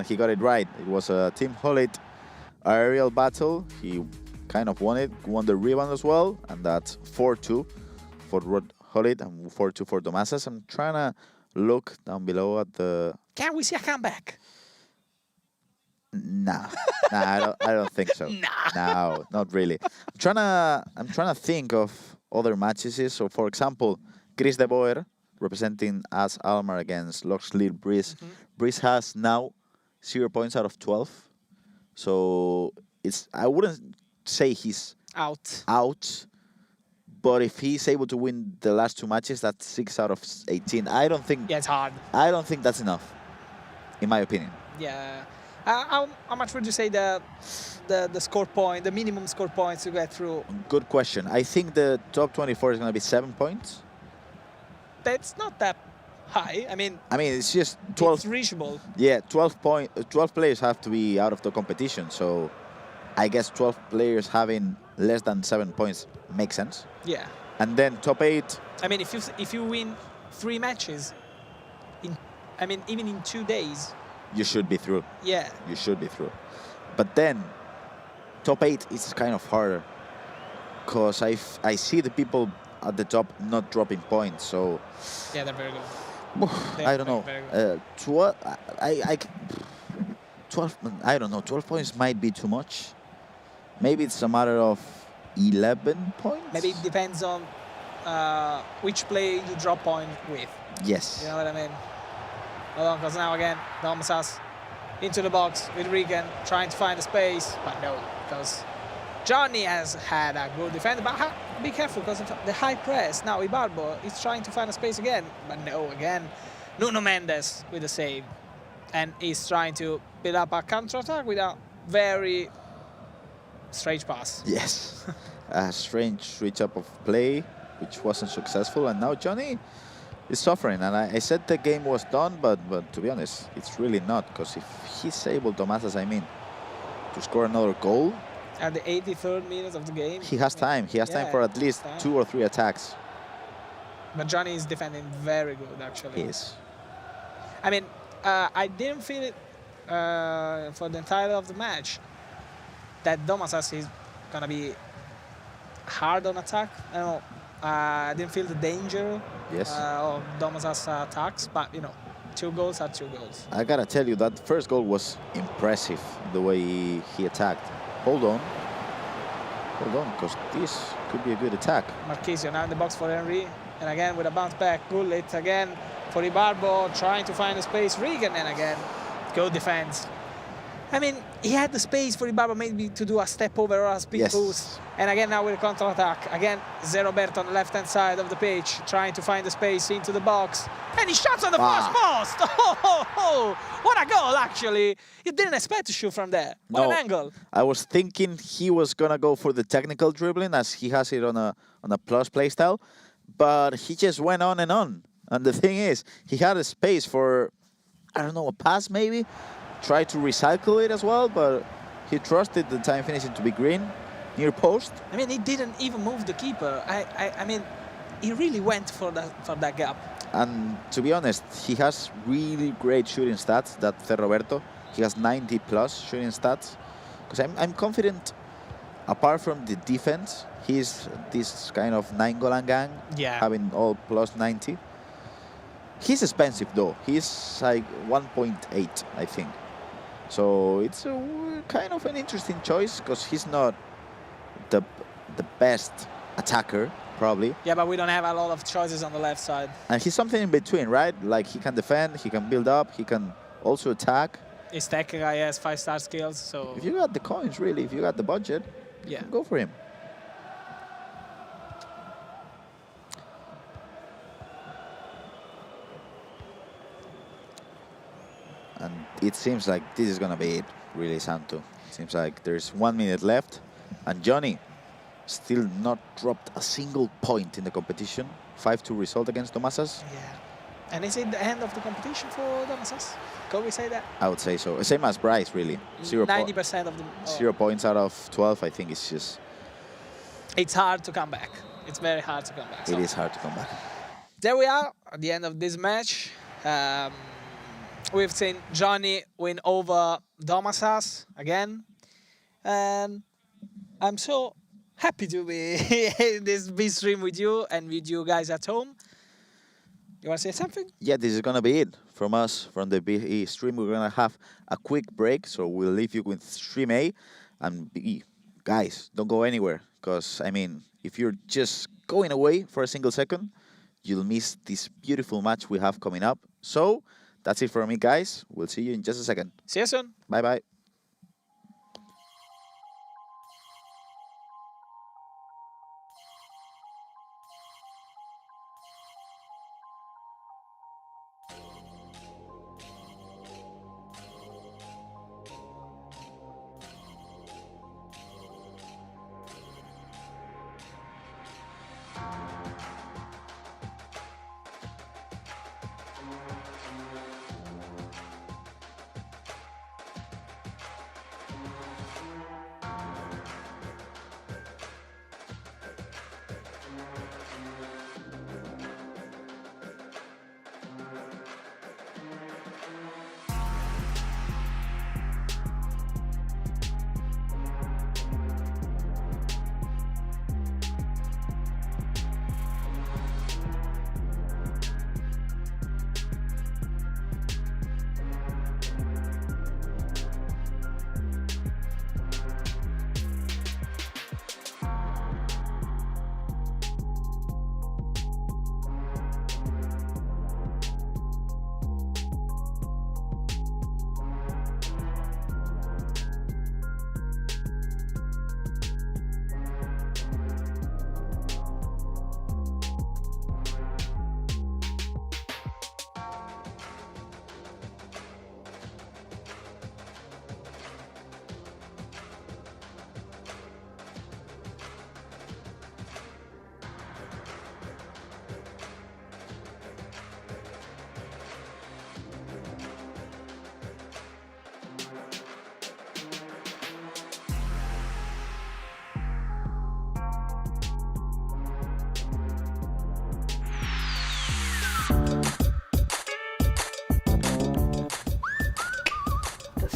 He got it right. It was a Team Hullet aerial battle. He kind of won it, won the rebound as well, and that's 4-2 for Hullet and 4-2 for Domasas. I'm trying to look down below at the... Can we see a comeback? Nah, I don't think so. No, not really. I'm trying to think of other matches. So, for example, Chris de Boer representing AS Almar against Loxley Breeze. Breeze has now 0 points out of 12. So I wouldn't say he's out. But if he's able to win the last 2 matches, that's 6 out of 18. I don't think. Yeah, it's hard. I don't think that's enough, in my opinion. Yeah. How much would you say the score point, the minimum score points to get through? Good question. I think the top 24 is going to be 7 points. That's not that high. I mean, it's just 12. It's reachable. Yeah, 12 players have to be out of the competition. So I guess 12 players having less than 7 points makes sense. Yeah. And then top 8. I mean, if you win 3 matches, even in 2 days, you should be through. Yeah. You should be through. But then top 8 is kind of harder because I see the people at the top not dropping points. So yeah, they're very good. I don't know. 12. I don't know. 12 points might be too much. Maybe it's a matter of 11 points. Maybe it depends on which play you drop point with. Yes. You know what I mean? Hold on, because now again, Domasas into the box with Regan trying to find a space, but no, because Johnny has had a good defender, but be careful because of the high press. Now Ibarbo is trying to find a space again, but no, again, Nuno Mendes with the save. And he's trying to build up a counter-attack with a very strange pass. Yes, a strange switch up of play, which wasn't successful, and now Johnny is suffering. And I said the game was done, but to be honest, it's really not, because if he's able, Domasas, to score another goal, at the 83rd minute of the game, he has time. He has time for at least 2 or 3 attacks. But Johnny is defending very good, actually. He is. I mean, I didn't feel it for the entirety of the match that Domasas is going to be hard on attack. I don't know. I didn't feel the danger of Domasas' attacks, but, 2 goals are 2 goals. I got to tell you, that first goal was impressive, the way he attacked. Hold on, because this could be a good attack. Marquisio now in the box for Henry, and again with a bounce back. Gullit again for Ibarbo, trying to find a space. Regan, and again, good defense. I mean, he had the space for Ibarbo maybe to do a step over or a speed boost. And again, now with a counter-attack. Again, Zé Roberto on the left-hand side of the pitch, trying to find the space into the box. And he shots on the first post! What a goal, actually. You didn't expect to shoot from there. What an angle. I was thinking he was going to go for the technical dribbling, as he has it on a plus play style. But he just went on and on. And the thing is, he had a space for, I don't know, a pass maybe? Tried to recycle it as well, but he trusted the time finishing to be green, near post. I mean, he didn't even move the keeper. I mean, he really went for that gap. And to be honest, he has really great shooting stats, that Zé Roberto. He has 90+ shooting stats. Because I'm confident, apart from the defense, he's this kind of 9-goal gang, having all plus 90. He's expensive though. He's like 1.8, I think. So it's a kind of an interesting choice, because he's not the best attacker, probably. Yeah, but we don't have a lot of choices on the left side. And he's something in between, right? Like, he can defend, he can build up, he can also attack. He's tech guy, has 5-star skills, so... If you got the coins, really, if you got the budget, go for him. And it seems like this is going to be it, really, Santo. It seems like there's 1 minute left. And Johnny still not dropped a single point in the competition. 5-2 result against Domasas. Yeah. And is it the end of the competition for Domasas? Can we say that? I would say so. Same as Bryce, really. 90% of them. 0 points out of 12, I think it's just... It's hard to come back. it's very hard to come back. It is hard to come back. There we are at the end of this match. We've seen Johnny win over Domasas again, and I'm so happy to be in this big stream with you and with you guys at home. You want to say something? Yeah, this is gonna be it from us, from the BE stream. We're gonna have a quick break, so we'll leave you with stream A. And B, guys, don't go anywhere, because I mean, if you're just going away for a single second, you'll miss this beautiful match we have coming up. So that's it from me, guys. We'll see you in just a second. See you soon. Bye-bye.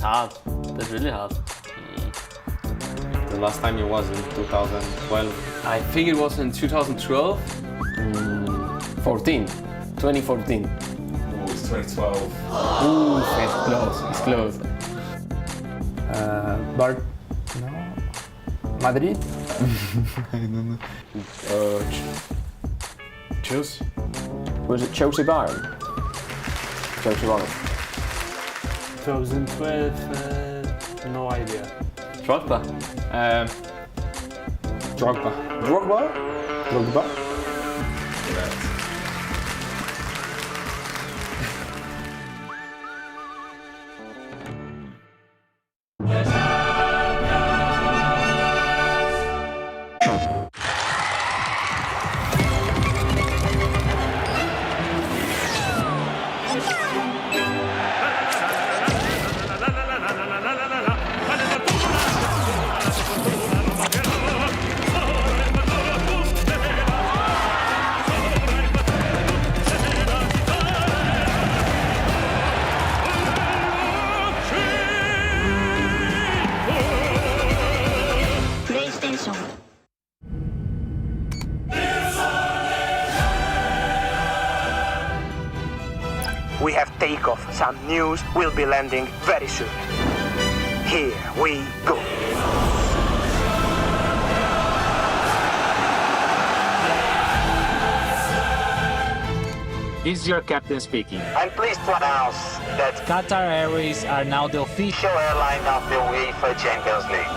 Hard. That's really hard. The last time it was in 2012. I think it was in 2012. 2014. Oh, it's 2012. Ooh, it's close. It's close. No. Madrid? I don't know. Chelsea? Was it Chelsea Bayern? Chelsea Bayern. 2012. No idea. Drogba? Drogba. Drogba? We have takeoff. Some news will be landing very soon. Here we go. This is your captain speaking. I'm pleased to announce that Qatar Airways are now the official airline of the UEFA Champions League.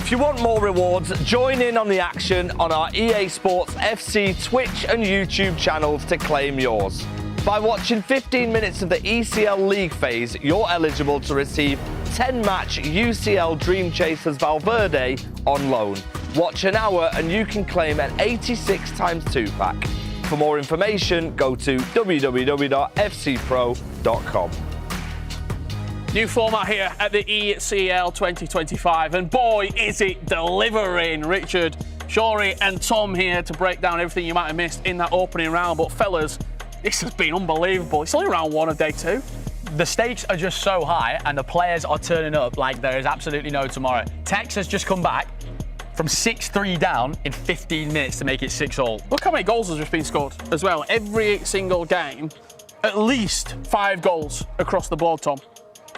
If you want more rewards, join in on the action on our EA Sports FC Twitch and YouTube channels to claim yours. By watching 15 minutes of the ECL League phase, you're eligible to receive 10-match UCL Dream Chasers Valverde on loan. Watch an hour and you can claim an 86x2 pack. For more information, go to www.fcpro.com. New format here at the ECL 2025, and boy, is it delivering. Richard, Shori and Tom here to break down everything you might have missed in that opening round. But fellas, this has been unbelievable. It's only round 1 of day 2. The stakes are just so high and the players are turning up like there is absolutely no tomorrow. Tex has just come back from 6-3 down in 15 minutes to make it 6-all. Look how many goals has just been scored as well. Every single game, at least 5 goals across the board, Tom.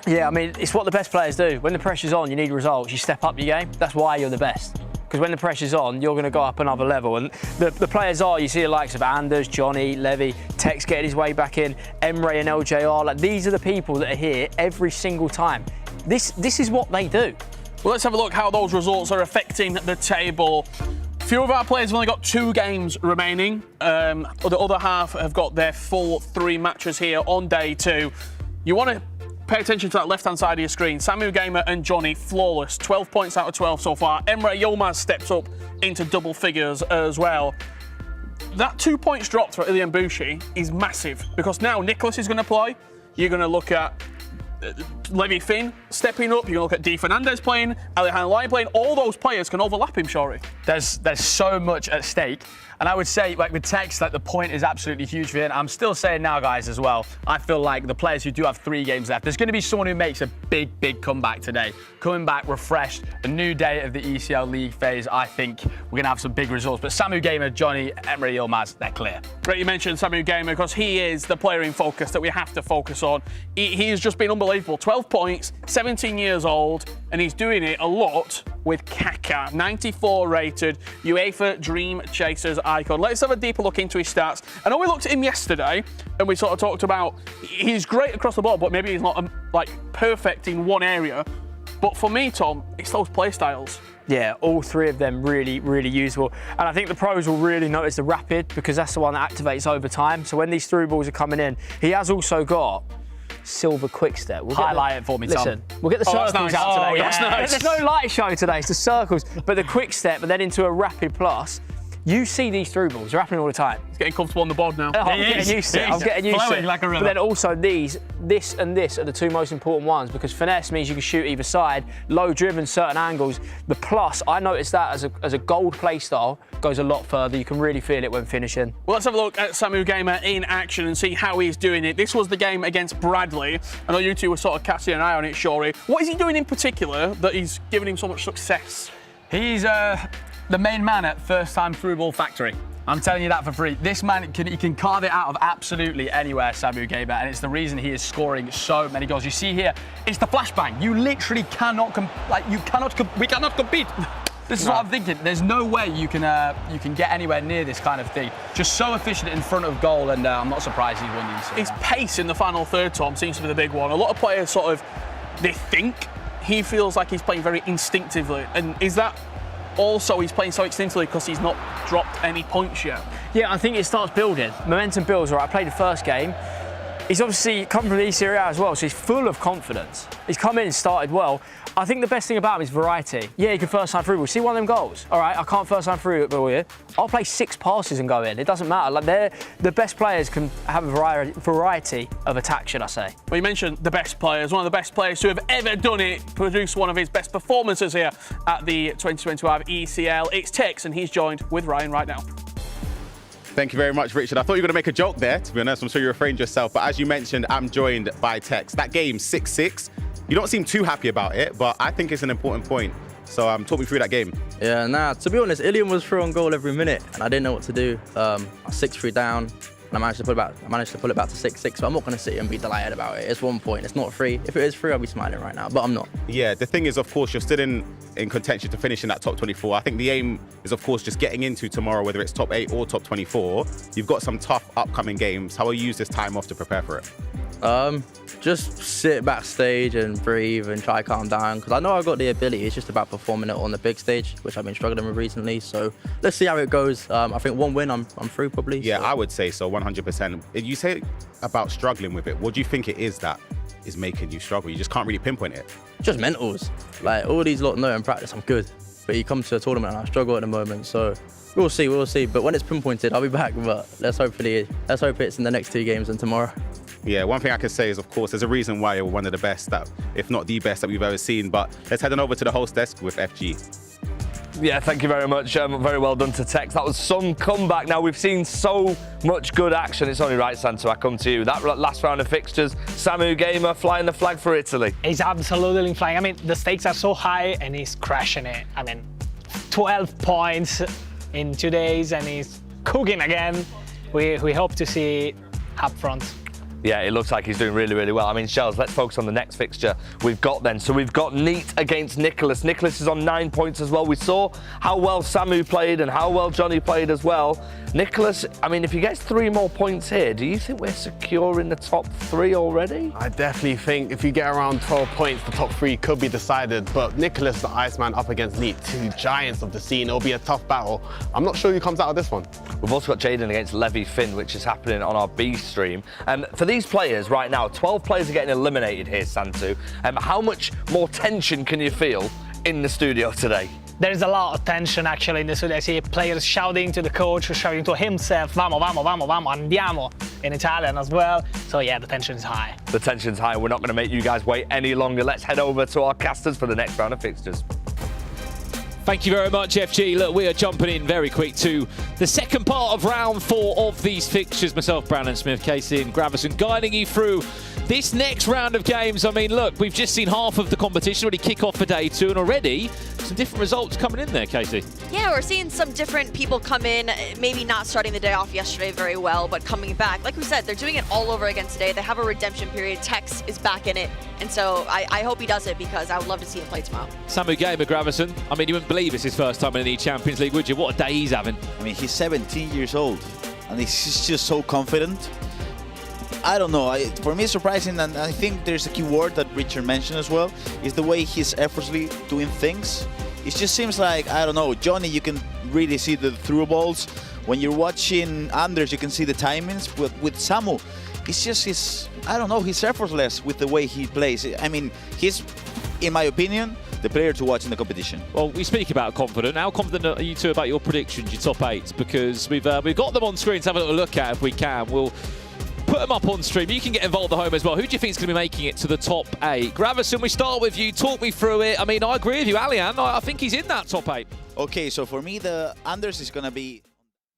Yeah, I mean, it's what the best players do. When the pressure's on, you need results. You step up your game. That's why you're the best. Because when the pressure's on, you're going to go up another level. And the players are, you see the likes of Anders, Johnny, Levy, Tex getting his way back in, Emre and LJR. Like, these are the people that are here every single time. This is what they do. Well, let's have a look how those results are affecting the table. Few of our players have only got 2 games remaining. The other half have got their full 3 matches here on day 2. You want to pay attention to that left-hand side of your screen. Samu Gamer and Johnny, flawless. 12 points out of 12 so far. Emre Yilmaz steps up into double figures as well. That 2 points dropped for Ilian Bushi is massive, because now Nicholas is going to play. You're going to look at Levy Finn stepping up. You're going to look at Di Fernandez playing, Alejandro Lyon playing. All those players can overlap him, Shori. There's so much at stake. And I would say, like with Tex, like the point is absolutely huge for him. I'm still saying now, guys, as well, I feel like the players who do have 3 games left, there's going to be someone who makes a big comeback today. Coming back refreshed, a new day of the ECL League phase. I think we're going to have some big results. But Samu Gamer, Johnny, Emre Yilmaz, they're clear. Great you mentioned Samu Gamer, because he is the player in focus that we have to focus on. He has just been unbelievable. 12 points, 17 years old, and he's doing it a lot with Kaka, 94 rated, UEFA Dream Chasers icon. Let's have a deeper look into his stats. I know we looked at him yesterday and we sort of talked about he's great across the board, but maybe he's not like perfect in one area. But for me, Tom, it's those play styles. Yeah, all 3 of them really useful. And I think the pros will really notice the rapid, because that's the one that activates over time. So when these through balls are coming in, he has also got silver quick step. Highlight it for me, Tom. Listen, we'll get the circles out today. That's nice. There's no light show today, it's the circles. But the quick step and then into a rapid plus, you see these through balls, they're happening all the time. He's getting comfortable on the board now. I'm getting used to it. I'm getting used to it. Like a river. But then also this and this are the 2 most important ones, because finesse means you can shoot either side, low driven certain angles. The plus, I noticed that as a gold play style, goes a lot further. You can really feel it when finishing. Well, let's have a look at Samu Gamer in action and see how he's doing it. This was the game against Bradley. I know you 2 were sort of casting an eye on it, Shori. What is he doing in particular that is giving him so much success? He's the main man at First Time Through Ball Factory. I'm telling you that for free. This man, he can carve it out of absolutely anywhere, Samu Gamer, and it's the reason he is scoring so many goals. You see here, it's the flashbang. You literally cannot, we cannot compete. This is what I'm thinking. There's no way you can get anywhere near this kind of thing. Just so efficient in front of goal, and I'm not surprised he's won these. His pace in the final third, Tom, seems to be the big one. A lot of players sort of, they think. He feels like he's playing very instinctively, and is that also he's playing so instinctively because he's not dropped any points yet? Yeah, I think it starts building. Momentum builds. All right, I played the first game. He's obviously come from the Serie A as well, so he's full of confidence. He's come in and started well. I think the best thing about him is variety. Yeah, he can first time through. We'll see one of them goals. All right, I can't first time through it, but I'll play 6 passes and go in. It doesn't matter. Like, the best players can have a variety of attack, should I say. Well, you mentioned the best players. One of the best players to have ever done it, produced one of his best performances here at the 2025 ECL. It's Tex, and he's joined with Ryan right now. Thank you very much, Richard. I thought you were going to make a joke there, to be honest. I'm sure you refrained yourself. But as you mentioned, I'm joined by Tex. That game, 6-6. You don't seem too happy about it, but I think it's an important point. So talk me through that game. Yeah, to be honest, Ilian was through on goal every minute, and I didn't know what to do. I was 6-3 down, and I managed to pull it back to 6-6. But I'm not going to sit here and be delighted about it. It's 1 point. It's not 3. If it is 3, I'll be smiling right now, but I'm not. Yeah, the thing is, of course, you're still in contention to finish in that top 24. I think the aim is, of course, just getting into tomorrow, whether it's top 8 or top 24. You've got some tough upcoming games. How will you use this time off to prepare for it? Just sit backstage and breathe and try to calm down, because I know I've got the ability. It's just about performing it on the big stage, which I've been struggling with recently. So let's see how it goes. I think one win, I'm through probably. Yeah, so. I would say so, 100%. If you say about struggling with it, what do you think it is that is making you struggle? You just can't really pinpoint it. Just mentals. Like all these lot know in practice I'm good, but you come to a tournament and I struggle at the moment. So we'll see. But when it's pinpointed, I'll be back. But let's hope it's in the next 2 games and tomorrow. Yeah, one thing I can say is, of course, there's a reason why you're one of the best, if not the best that we've ever seen. But let's head on over to the host desk with FG. Yeah, thank you very much. Very well done to Tex. That was some comeback. Now, we've seen so much good action. It's only right, Santo, I come to you. That last round of fixtures, Samu Gamer flying the flag for Italy. He's absolutely flying. I mean, the stakes are so high and he's crashing it. I mean, 12 points in 2 days and he's cooking again. We hope to see up front. Yeah, it looks like he's doing really, really well. I mean, Shells, let's focus on the next fixture we've got then. So we've got Neat against Nicholas. Nicholas is on 9 points as well. We saw how well Samu played and how well Johnny played as well. Nicholas, I mean, if he gets 3 more points here, do you think we're secure in the top 3 already? I definitely think if you get around 12 points, the top 3 could be decided. But Nicholas, the Iceman, up against Neat, 2 giants of the scene. It'll be a tough battle. I'm not sure who comes out of this one. We've also got Jaden against Levy Finn, which is happening on our B stream. For these players right now, 12 players are getting eliminated here, Santu. How much more tension can you feel in the studio today? There's a lot of tension actually in the studio. I see players shouting to the coach, shouting to himself, vamo, vamo, vamo, vamo, andiamo, in Italian as well. So yeah, the tension is high. The tension's high. We're not going to make you guys wait any longer. Let's head over to our casters for the next round of fixtures. Thank you very much, FG. Look, we are jumping in very quick to the second part of round 4 of these fixtures. Myself, Brandon Smith, Casey and Gravison guiding you through this next round of games. I mean, look, we've just seen half of the competition already kick off for day 2 and already some different results coming in there, Casey. Yeah, we're seeing some different people come in, maybe not starting the day off yesterday very well, but coming back. Like we said, they're doing it all over again today. They have a redemption period. Tex is back in it. And so I hope he does it because I would love to see him play tomorrow. Samu Gamer, Gravison. I mean, you wouldn't believe it's his first time in the eChampions League, would you? What a day he's having. I mean, he's 17 years old and he's just so confident. I don't know, for me it's surprising, and I think there's a key word that Richard mentioned as well, is the way he's effortlessly doing things. It just seems like, I don't know, Johnny, you can really see the through balls. When you're watching Anders, you can see the timings. With Samu, he's I don't know, he's effortless with the way he plays. I mean, he's, in my opinion, the player to watch in the competition. Well, we speak about confident. How confident are you two about your predictions, your top 8? Because we've got them on screen to have a little look at if we can. We'll put them up on stream. You can get involved at home as well. Who do you think is going to be making it to the top 8? Gravison, we start with you. Talk me through it. I mean, I agree with you, Alian. I think he's in that top 8. Okay, so for me, the Anders is going to be...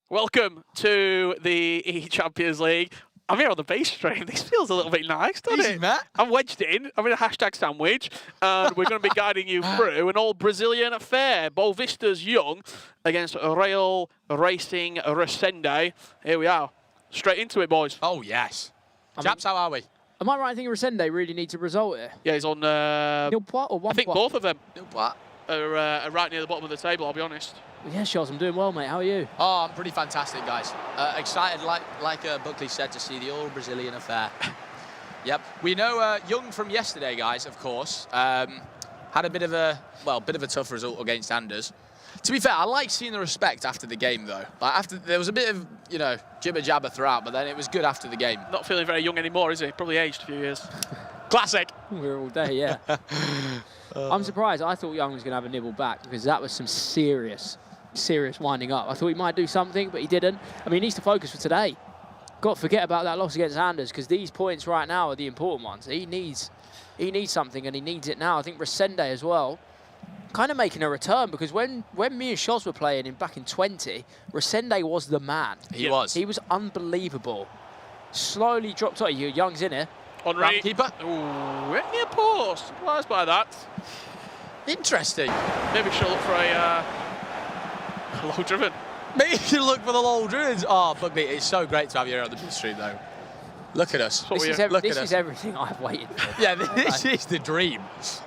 Welcome to the eChampions League. I'm here on the base stream. This feels a little bit nice, doesn't it? Matt. I'm wedged in. I'm in a hashtag sandwich. And we're going to be guiding you through an old Brazilian affair. Boavista's Young against Real Racing Resende. Here we are. Straight into it, boys. Oh, yes. Chaps, how are we? Am I right in thinking Resende really needs a result here? Yeah, he's on... Nil point or 1 I think point? both of them Nil point. are right near the bottom of the table, I'll be honest. Yeah, Charles, I'm doing well, mate. How are you? Oh, I'm pretty fantastic, guys. Excited, like Buckley said, to see the old Brazilian affair. Yep. We know Young from yesterday, guys, of course. Had a bit of a tough result against Anders. To be fair, I like seeing the respect after the game, though. Like there was a bit of, jibber jabber throughout, but then it was good after the game. Not feeling very young anymore, is he? Probably aged a few years. Classic. We're all day, yeah. I'm surprised. I thought Young was going to have a nibble back because that was some serious winding up. I thought he might do something, but he didn't. I mean, he needs to focus for today. Got to forget about that loss against Anders because these points right now are the important ones. He needs something, and he needs it now. I think Resende as well, kind of making a return because when me and Shoz were playing back in 20, Resende was the man. He was. He was unbelievable. Slowly dropped off. Young's in here. Henri. Keeper. Ooh, in near post. Surprised by that. Interesting. Maybe she'll look for a low driven. Maybe you look for the low drivens. Oh, Buckley, it's so great to have you here on the big stream, though. Look at us. This is everything I've waited for. Yeah, this is the dream.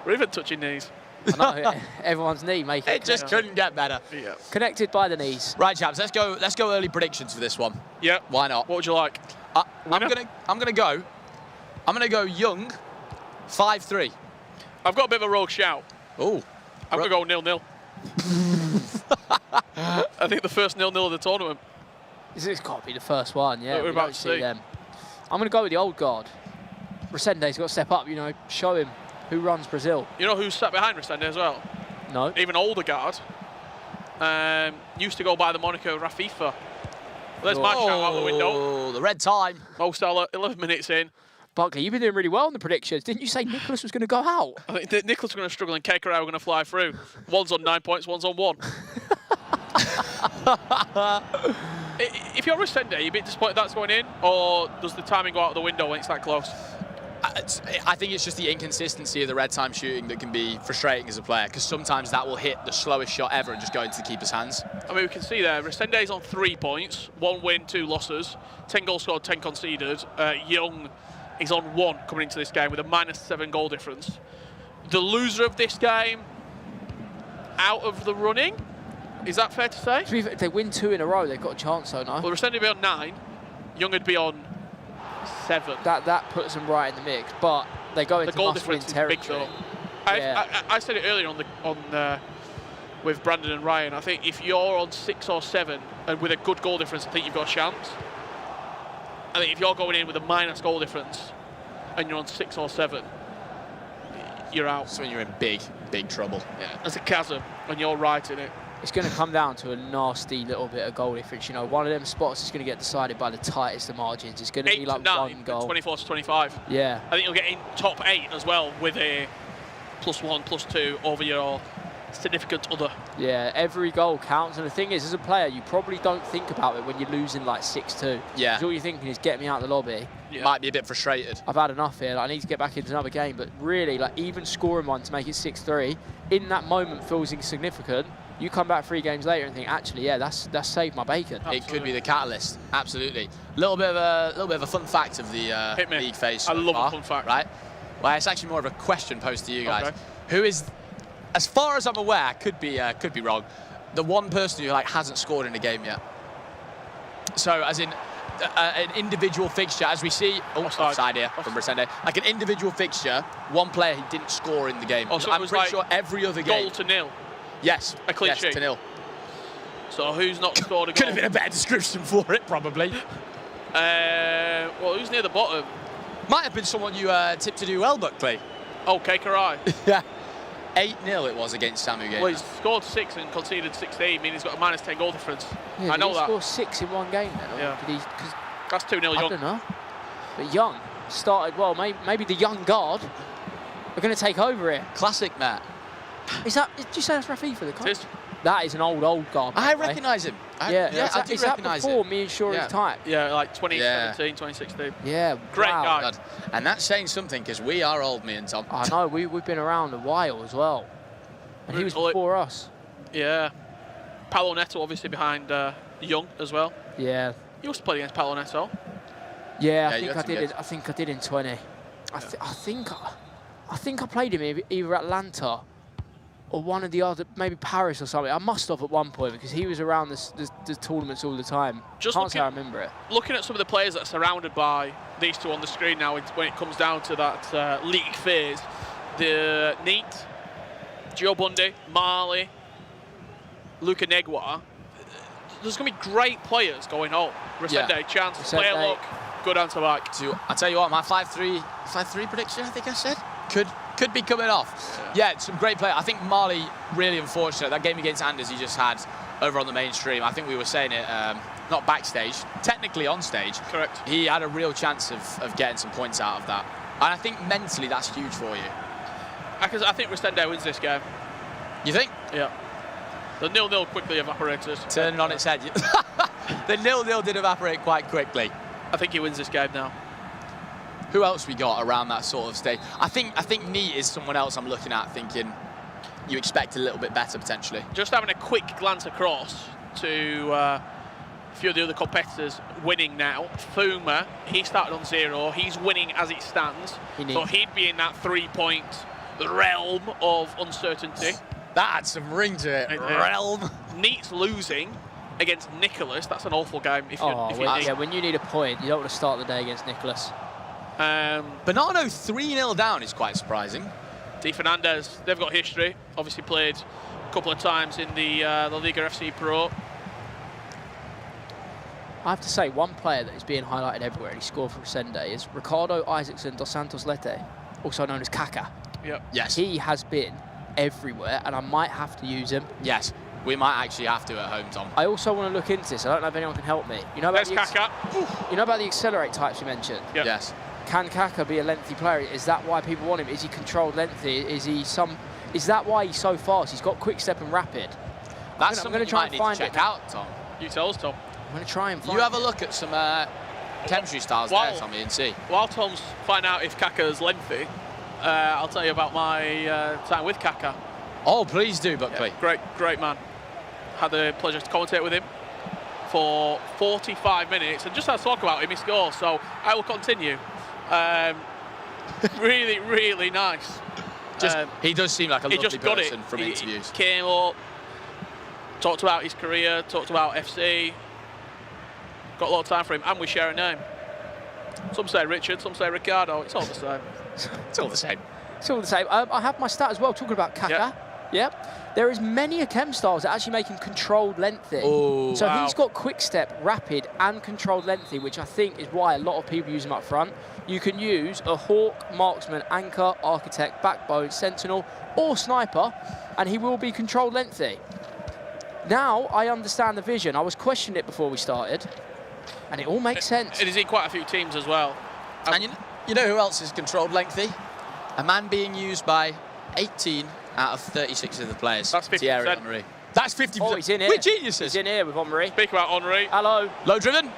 We're even touching knees. I know, everyone's knee making it just couldn't get better. Yeah. Connected by the knees. Right, chaps, let's go early predictions for this one. Yeah. Why not? What would you like? I'm gonna go I'm going to go Young, 5-3. I've got a bit of a rogue shout. Oh. I'm going to go 0-0. I think the first 0-0 of the tournament. It's got to be the first one, yeah. We're about to see. Them. I'm going to go with the old guard. Resende's got to step up, show him who runs Brazil. You know who's sat behind Resende as well? No. Even older guard. Used to go by the moniker Rafifa. There's my shout out the window. Oh, the red time. Mo Salah, 11 minutes in. Buckley, you've been doing really well in the predictions. Didn't you say Nicholas was going to go out? I think Nicholas is going to struggle and Kekarau are going to fly through. One's on 9 points, one's on 1. If you're Resende, are you a bit disappointed that's going in? Or does the timing go out the window when it's that close? I think it's just the inconsistency of the red time shooting that can be frustrating as a player, because sometimes that will hit the slowest shot ever and just go into the keeper's hands. I mean, we can see there, Resende's on 3 points, 1 win, 2 losses, 10 goals scored, 10 conceded. Young is on 1 coming into this game with a -7 goal difference. The loser of this game, out of the running, is that fair to say? If they win 2 in a row, they've got a chance, though, no? Well, Resende would be on 9, Young would be on 7. That puts them right in the mix, but they go into must-win territory. I said it earlier with Brandon and Ryan. I think if you're on 6 or 7 and with a good goal difference, I think you've got a chance. I think if you're going in with a minus goal difference and you're on 6 or 7, you're out. So you're in big trouble. Yeah, there's a chasm and you're right in it. It's going to come down to a nasty little bit of goal difference. One of them spots is going to get decided by the tightest of margins. It's going to be like 1 goal. 24 to 25. Yeah. I think you'll get in top 8 as well with a +1, +2 over your significant other. Yeah, every goal counts. And the thing is, as a player, you probably don't think about it when you're losing like 6-2. Yeah. All you're thinking is get me out of the lobby. Yeah. Might be a bit frustrated. I've had enough here. I need to get back into another game. But really, even scoring one to make it 6-3, in that moment feels insignificant. You come back 3 games later and think, actually, yeah, that's saved my bacon. Absolutely. It could be the catalyst. Absolutely. Little bit of a fun fact of the league phase. I love a fun fact. Right. Well, it's actually more of a question posed to you guys. Okay. Who is, as far as I'm aware, could be wrong, the one person who hasn't scored in a game yet? So, as in an individual fixture, as we see, offside here from Resende, like an individual fixture, one player who didn't score in the game. Oh, so I'm pretty sure every other game. Goal to nil. Yes, a clean sheet to nil. So who's not scored a goal? Could have been a better description for it, probably. Well, who's near the bottom? Might have been someone you tipped to do well, Buckley. Oh, Kekarau. Yeah. 8-0 it was against Samu game. Well, he's scored 6 and conceded 16. I mean, he's got a -10 goal difference. Yeah, I know did he that. score 6 in one game then? Yeah. Cause that's 2-0 Young. I don't know. But Young started well. Maybe the young guard are going to take over here. Classic, Matt. Did you say that's Rafi for the club? It is. That is an old guard. I recognise him. I do recognise that before me and Shorey's time? Yeah, like 2017, 2016. Yeah, great wow. guy. God. And that's saying something, because we are old, me and Tom. I know, we've been around a while as well. And he was before us. Yeah. Paolo Neto obviously behind Young as well. Yeah. You used to play against Paolo Neto. Yeah, I think I did in 20. I think I played him either Atlanta or one of the other, maybe Paris or something. I must have at one point, because he was around the tournaments all the time. Can't say I remember it. Looking at some of the players that are surrounded by these two on the screen now, when it comes down to that league phase, the Neat, Gio Bundy, Marley, Luka Negua, there's going to be great players going home. Resende, chance, player look, good answer back. I'll tell you what, my 5-3 prediction, I think I said, could be coming off. Yeah, some great play. I think Marley, really unfortunate. That game against Anders he just had over on the mainstream, I think we were saying it, not backstage, technically on stage. Correct. He had a real chance of getting some points out of that. And I think mentally that's huge for you. Because I think Resende wins this game. You think? Yeah. The 0-0 quickly evaporated. Turning on its head. The 0-0 did evaporate quite quickly. I think he wins this game now. Who else we got around that sort of stage? I think Neat is someone else I'm looking at thinking you expect a little bit better potentially. Just having a quick glance across to a few of the other competitors winning now. Fuma, he started on 0. He's winning as it stands. So he'd be in that 3-point realm of uncertainty. That had some ring to it. Realm. Neat's losing against Nicholas. That's an awful game. If you yeah, when you need a point, you don't want to start the day against Nicholas. Bernardo 3-0 down is quite surprising. Di Fernandez, they've got history. Obviously played a couple of times in the La Liga FC Pro. I have to say, one player that is being highlighted everywhere, and he scored for Resende, is Ricardo Isaacson dos Santos Lete, also known as Kaka. Yep. Yes. He has been everywhere, and I might have to use him. Yes, we might actually have to at home, Tom. I also want to look into this. I don't know if anyone can help me. You know about you know about the accelerate types you mentioned? Yep. Yes. Can Kaka be a lengthy player? Is that why people want him? Is he controlled lengthy? Is that why he's so fast? He's got quick step and rapid. That's I'm something going to try you and might need find to check it. out, Tom. You tell us, Tom. I'm going to try and find You have a look at some chemistry styles there, Tommy, and see. While Tom's find out if Kaka's lengthy, I'll tell you about my time with Kaka. Oh, please do, Buckley. Yeah, great man. Had the pleasure to commentate with him for 45 minutes, and just as I talk about him, he scores. So I will continue. Really, really nice. He does seem like a lovely just got person it. from interviews. He came up, talked about his career, talked about FC. Got a lot of time for him, and we share a name. Some say Richard, some say Ricardo. It's all the same. It's all the same. It's all the same. I have my stat as well, talking about Kaka. Yep. There is many chem styles that actually make him controlled lengthy. Oh, so wow. he's got quick step, rapid, and controlled lengthy, which I think is why a lot of people use him up front. You can use a hawk, marksman, anchor, architect, backbone, sentinel, or sniper, and he will be controlled lengthy. Now I understand the vision. I was questioning it before we started, and it all makes sense. It is in quite a few teams as well. And you know who else is controlled lengthy? A man being used by 18 out of 36 of the players. That's 50%. Thierry Henry. That's 50%. Oh, he's in here. We're geniuses. He's in here with Henry. Speak about Henry. Hello. Low driven.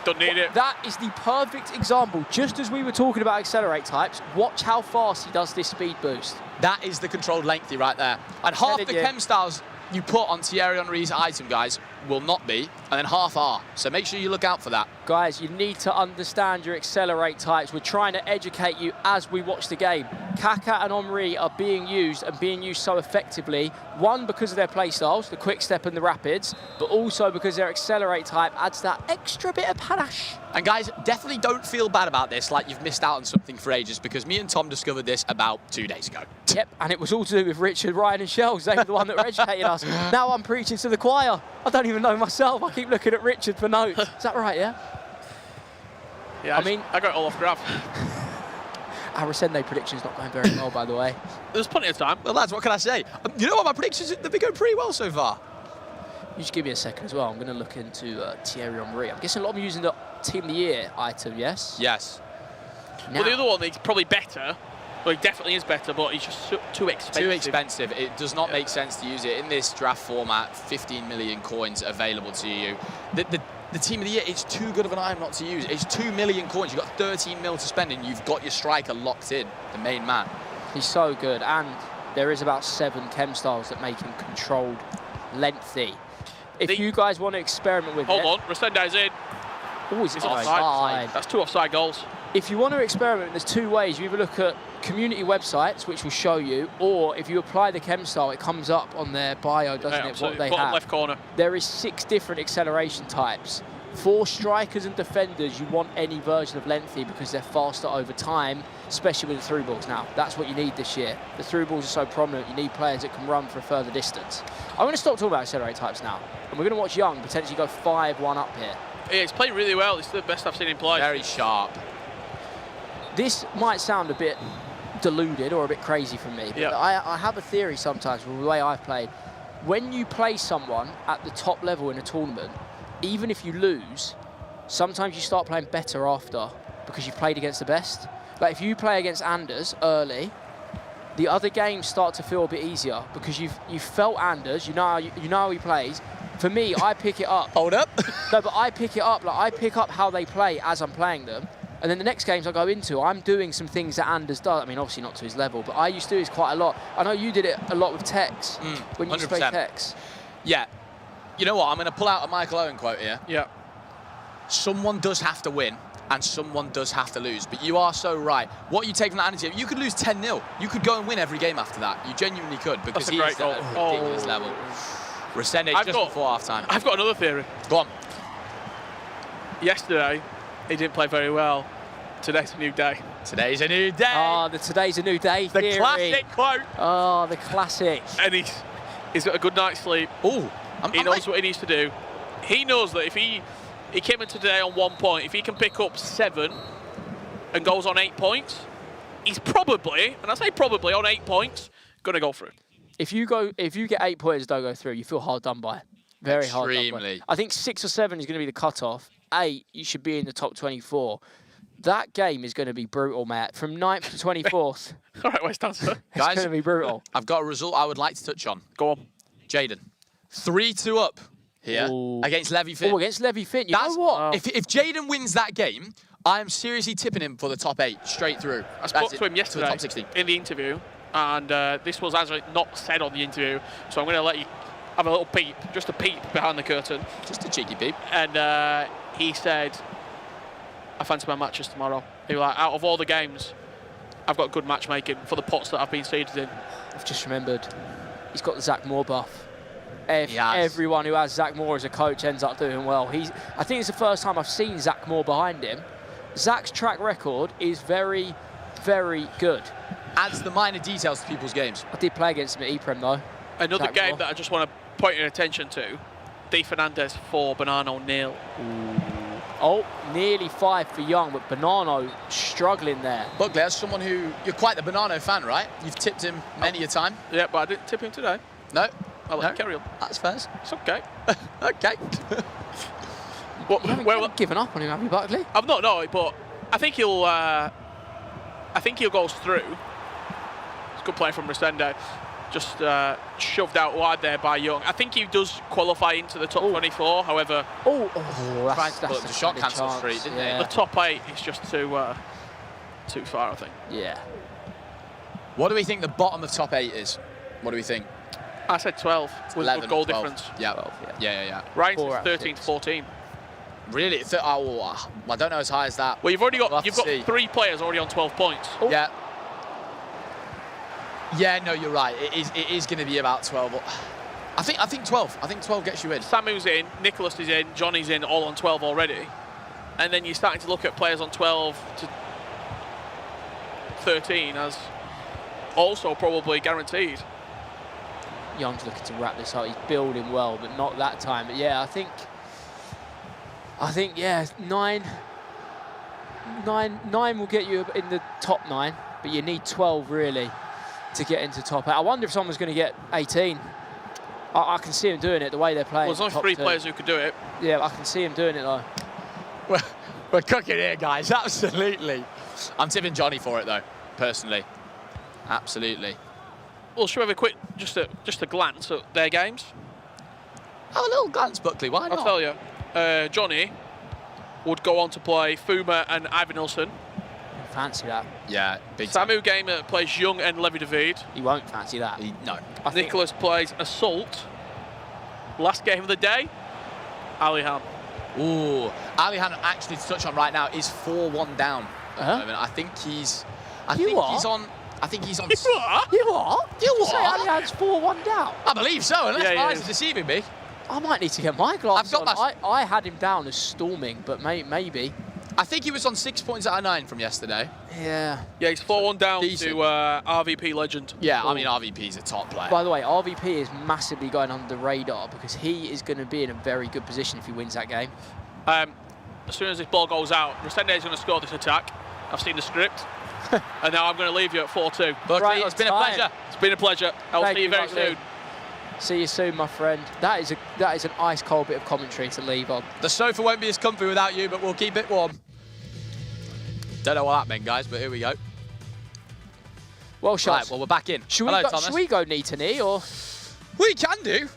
Don't need it. That is the perfect example. Just as we were talking about accelerate types, watch how fast he does this speed boost. That is the controlled lengthy right there. And half the chem styles you put on Thierry Henry's item, guys, will not be, and then half are. So make sure you look out for that. Guys, you need to understand your accelerate types. We're trying to educate you as we watch the game. Kaka and Henry are being used and being used so effectively. One, because of their play styles, the quick step and the rapids, but also because their accelerate type adds that extra bit of panache. And guys, definitely don't feel bad about this, like you've missed out on something for ages, because me and Tom discovered this about 2 days ago. Yep, and it was all to do with Richard, Ryan and Shells. They were the one that were educating us. Now I'm preaching to the choir. I don't even know myself. I keep looking at Richard for notes. Is that right, yeah? Yeah, I got it all off Grav. Our Resende prediction's not going very well, by the way. There's plenty of time. Well, lads, what can I say? You know what, my predictions, they've been going pretty well so far. You just give me a second as well. I'm going to look into Thierry Henry. I'm guessing a lot of them using the Team of the Year item, yes? Yes. Well, the other one, he's probably better. Well, he definitely is better, but he's just too expensive. Too expensive. It does not make sense to use it in this draft format. 15 million coins available to you. The Team of the Year, it's too good of an item not to use. It's 2 million coins. You've got 13 mil to spend, and you've got your striker locked in, the main man. He's so good, and there is about 7 chem styles that make him controlled lengthy. If you guys want to experiment with it... Hold on, Resende's in. Oh, he's offside. That's 2 offside goals. If you want to experiment, there's 2 ways. You either look at community websites, which will show you, or if you apply the chem style, it comes up on their bio, doesn't it, what they bottom have. left corner. There is 6 different acceleration types. For strikers and defenders, you want any version of lengthy because they're faster over time, especially with the through balls now. That's what you need this year. The through balls are so prominent, you need players that can run for a further distance. I'm going to stop talking about accelerate types now, and we're going to watch Young potentially go 5-1 up here. Yeah, he's played really well. It's the best I've seen him play. Very sharp. This might sound a bit deluded or a bit crazy from me, but I have a theory sometimes with the way I've played. When you play someone at the top level in a tournament, even if you lose, sometimes you start playing better after because you've played against the best. Like if you play against Anders early, the other games start to feel a bit easier because you've felt Anders, you know how he plays. For me, I pick it up. Hold up. No, but I pick it up. Like I pick up how they play as I'm playing them. And then the next games I go into, I'm doing some things that Anders does. I mean, obviously not to his level, but I used to do this quite a lot. I know you did it a lot with Tex, when you used to play Tex. Yeah. You know what? I'm going to pull out a Michael Owen quote here. Yeah. Someone does have to win, and someone does have to lose. But you are so right. What you take from that energy, you could lose 10-0. You could go and win every game after that. You genuinely could, because he's at a ridiculous level. Resende just before half-time. I've got another theory. Go on. Yesterday, he didn't play very well. Today's a new day. Today's a new day. Oh, today's a new day The theory. classic quote. Oh, the classic. And he's got a good night's sleep. Oh, he knows what he needs to do. He knows that if he came in today on 1 point, if he can pick up 7 and goes on 8 points, he's probably, and I say probably on 8 points, gonna go through. If you get 8 points, don't go through. You feel hard done by. Very hard done by. I think 6 or 7 is going to be the cutoff. 8, you should be in the top 24. That game is going to be brutal, Matt. From 9th to 24th. All right, West Answer. It's going to be brutal. I've got a result I would like to touch on. Go on. Jaden, 3-2 up here against Levy Finn. Oh, against Levy Finn. You know what? If Jaden wins that game, I am seriously tipping him for the top 8 straight through. I spoke to him yesterday the top 16. in the interview, and this was actually not said on the interview, so I'm going to let you have a little peep, just a peep behind the curtain. Just a cheeky peep. And he said, I fancy my matches tomorrow. He was like, out of all the games, I've got good matchmaking for the pots that I've been seeded in. I've just remembered, he's got the Zach Moore buff. Everyone who has Zach Moore as a coach ends up doing well. I think it's the first time I've seen Zach Moore behind him. Zach's track record is very, very good. Adds the minor details to people's games. I did play against him at ePrem though. Another Zach game Moore. that I just want to point your attention to, D. Fernandez 4, Bonanno 0. Oh, nearly 5 for Young, but Bonanno struggling there. Buckley, as someone who, you're quite the Bonanno fan, right? You've tipped him many a time. Yeah, but I didn't tip him today. No. I'll let you carry on. That's fair. It's okay. Okay. You haven't given up on him, have you, Buckley? I've not, no, but I think he'll go through. It's a good play from Resende. Just shoved out wide there by Young. I think he does qualify into the top 24, however. That's the shot cancel street, didn't The top 8 is just too far, I think. Yeah. What do we think the bottom of top 8 is? What do we think? I said 12 with 11, good goal 12. difference. Yeah. 12, yeah. Ryan's 13 to 14. Really? I don't know as high as that. Well, you've got to see. 3 players already on 12 points. Yeah. Yeah, no, you're right. It is going to be about 12. I think 12. I think 12 gets you in. Samu's in, Nicholas is in, Johnny's in, all on 12 already. And then you're starting to look at players on 12 to 13 as also probably guaranteed. Young's looking to wrap this up. He's building well, but not that time. But yeah, I think 9 will get you in the top 9, but you need 12 really to get into top 8. I wonder if someone's going to get 18. I can see him doing it the way they're playing. Well, there's only 3 players who could do it. Yeah, I can see him doing it though. We're cooking here, guys. Absolutely. I'm tipping Johnny for it though, personally. Absolutely. Well, should we have a quick, just a glance at their games? Have a little glance, Buckley. Why not? I'll tell you. Johnny would go on to play Fuma and Ivan Nilsson. Fancy that. Yeah, big Samu Gamer plays Young and Levy David. He won't fancy that. No. Nicholas plays Assault. Last game of the day, Alihan. Ooh, Alihan actually to touch on right now is 4-1 down at the moment. I think he's on. You what? You say Alihan's 4-1 down? I believe so, unless my eyes are deceiving me. I might need to get my glasses on. I had him down as storming, but maybe. I think he was on 6 points out of 9 from yesterday. Yeah. Yeah, he's 4-1 down to RVP legend. Yeah, I mean, RVP's a top player. By the way, RVP is massively going under the radar because he is going to be in a very good position if he wins that game. As soon as this ball goes out, Resende is going to score this attack. I've seen the script. And now I'm going to leave you at 4-2. Buckley, it's been a pleasure. It's been a pleasure. I'll see you very soon. See you soon, my friend. That is an ice cold bit of commentary to leave on. The sofa won't be as comfy without you, but we'll keep it warm. Don't know what that meant, guys, but here we go. Well, Shots. Right, well, we're back in. Should Thomas. we go knee to knee, or? We can do.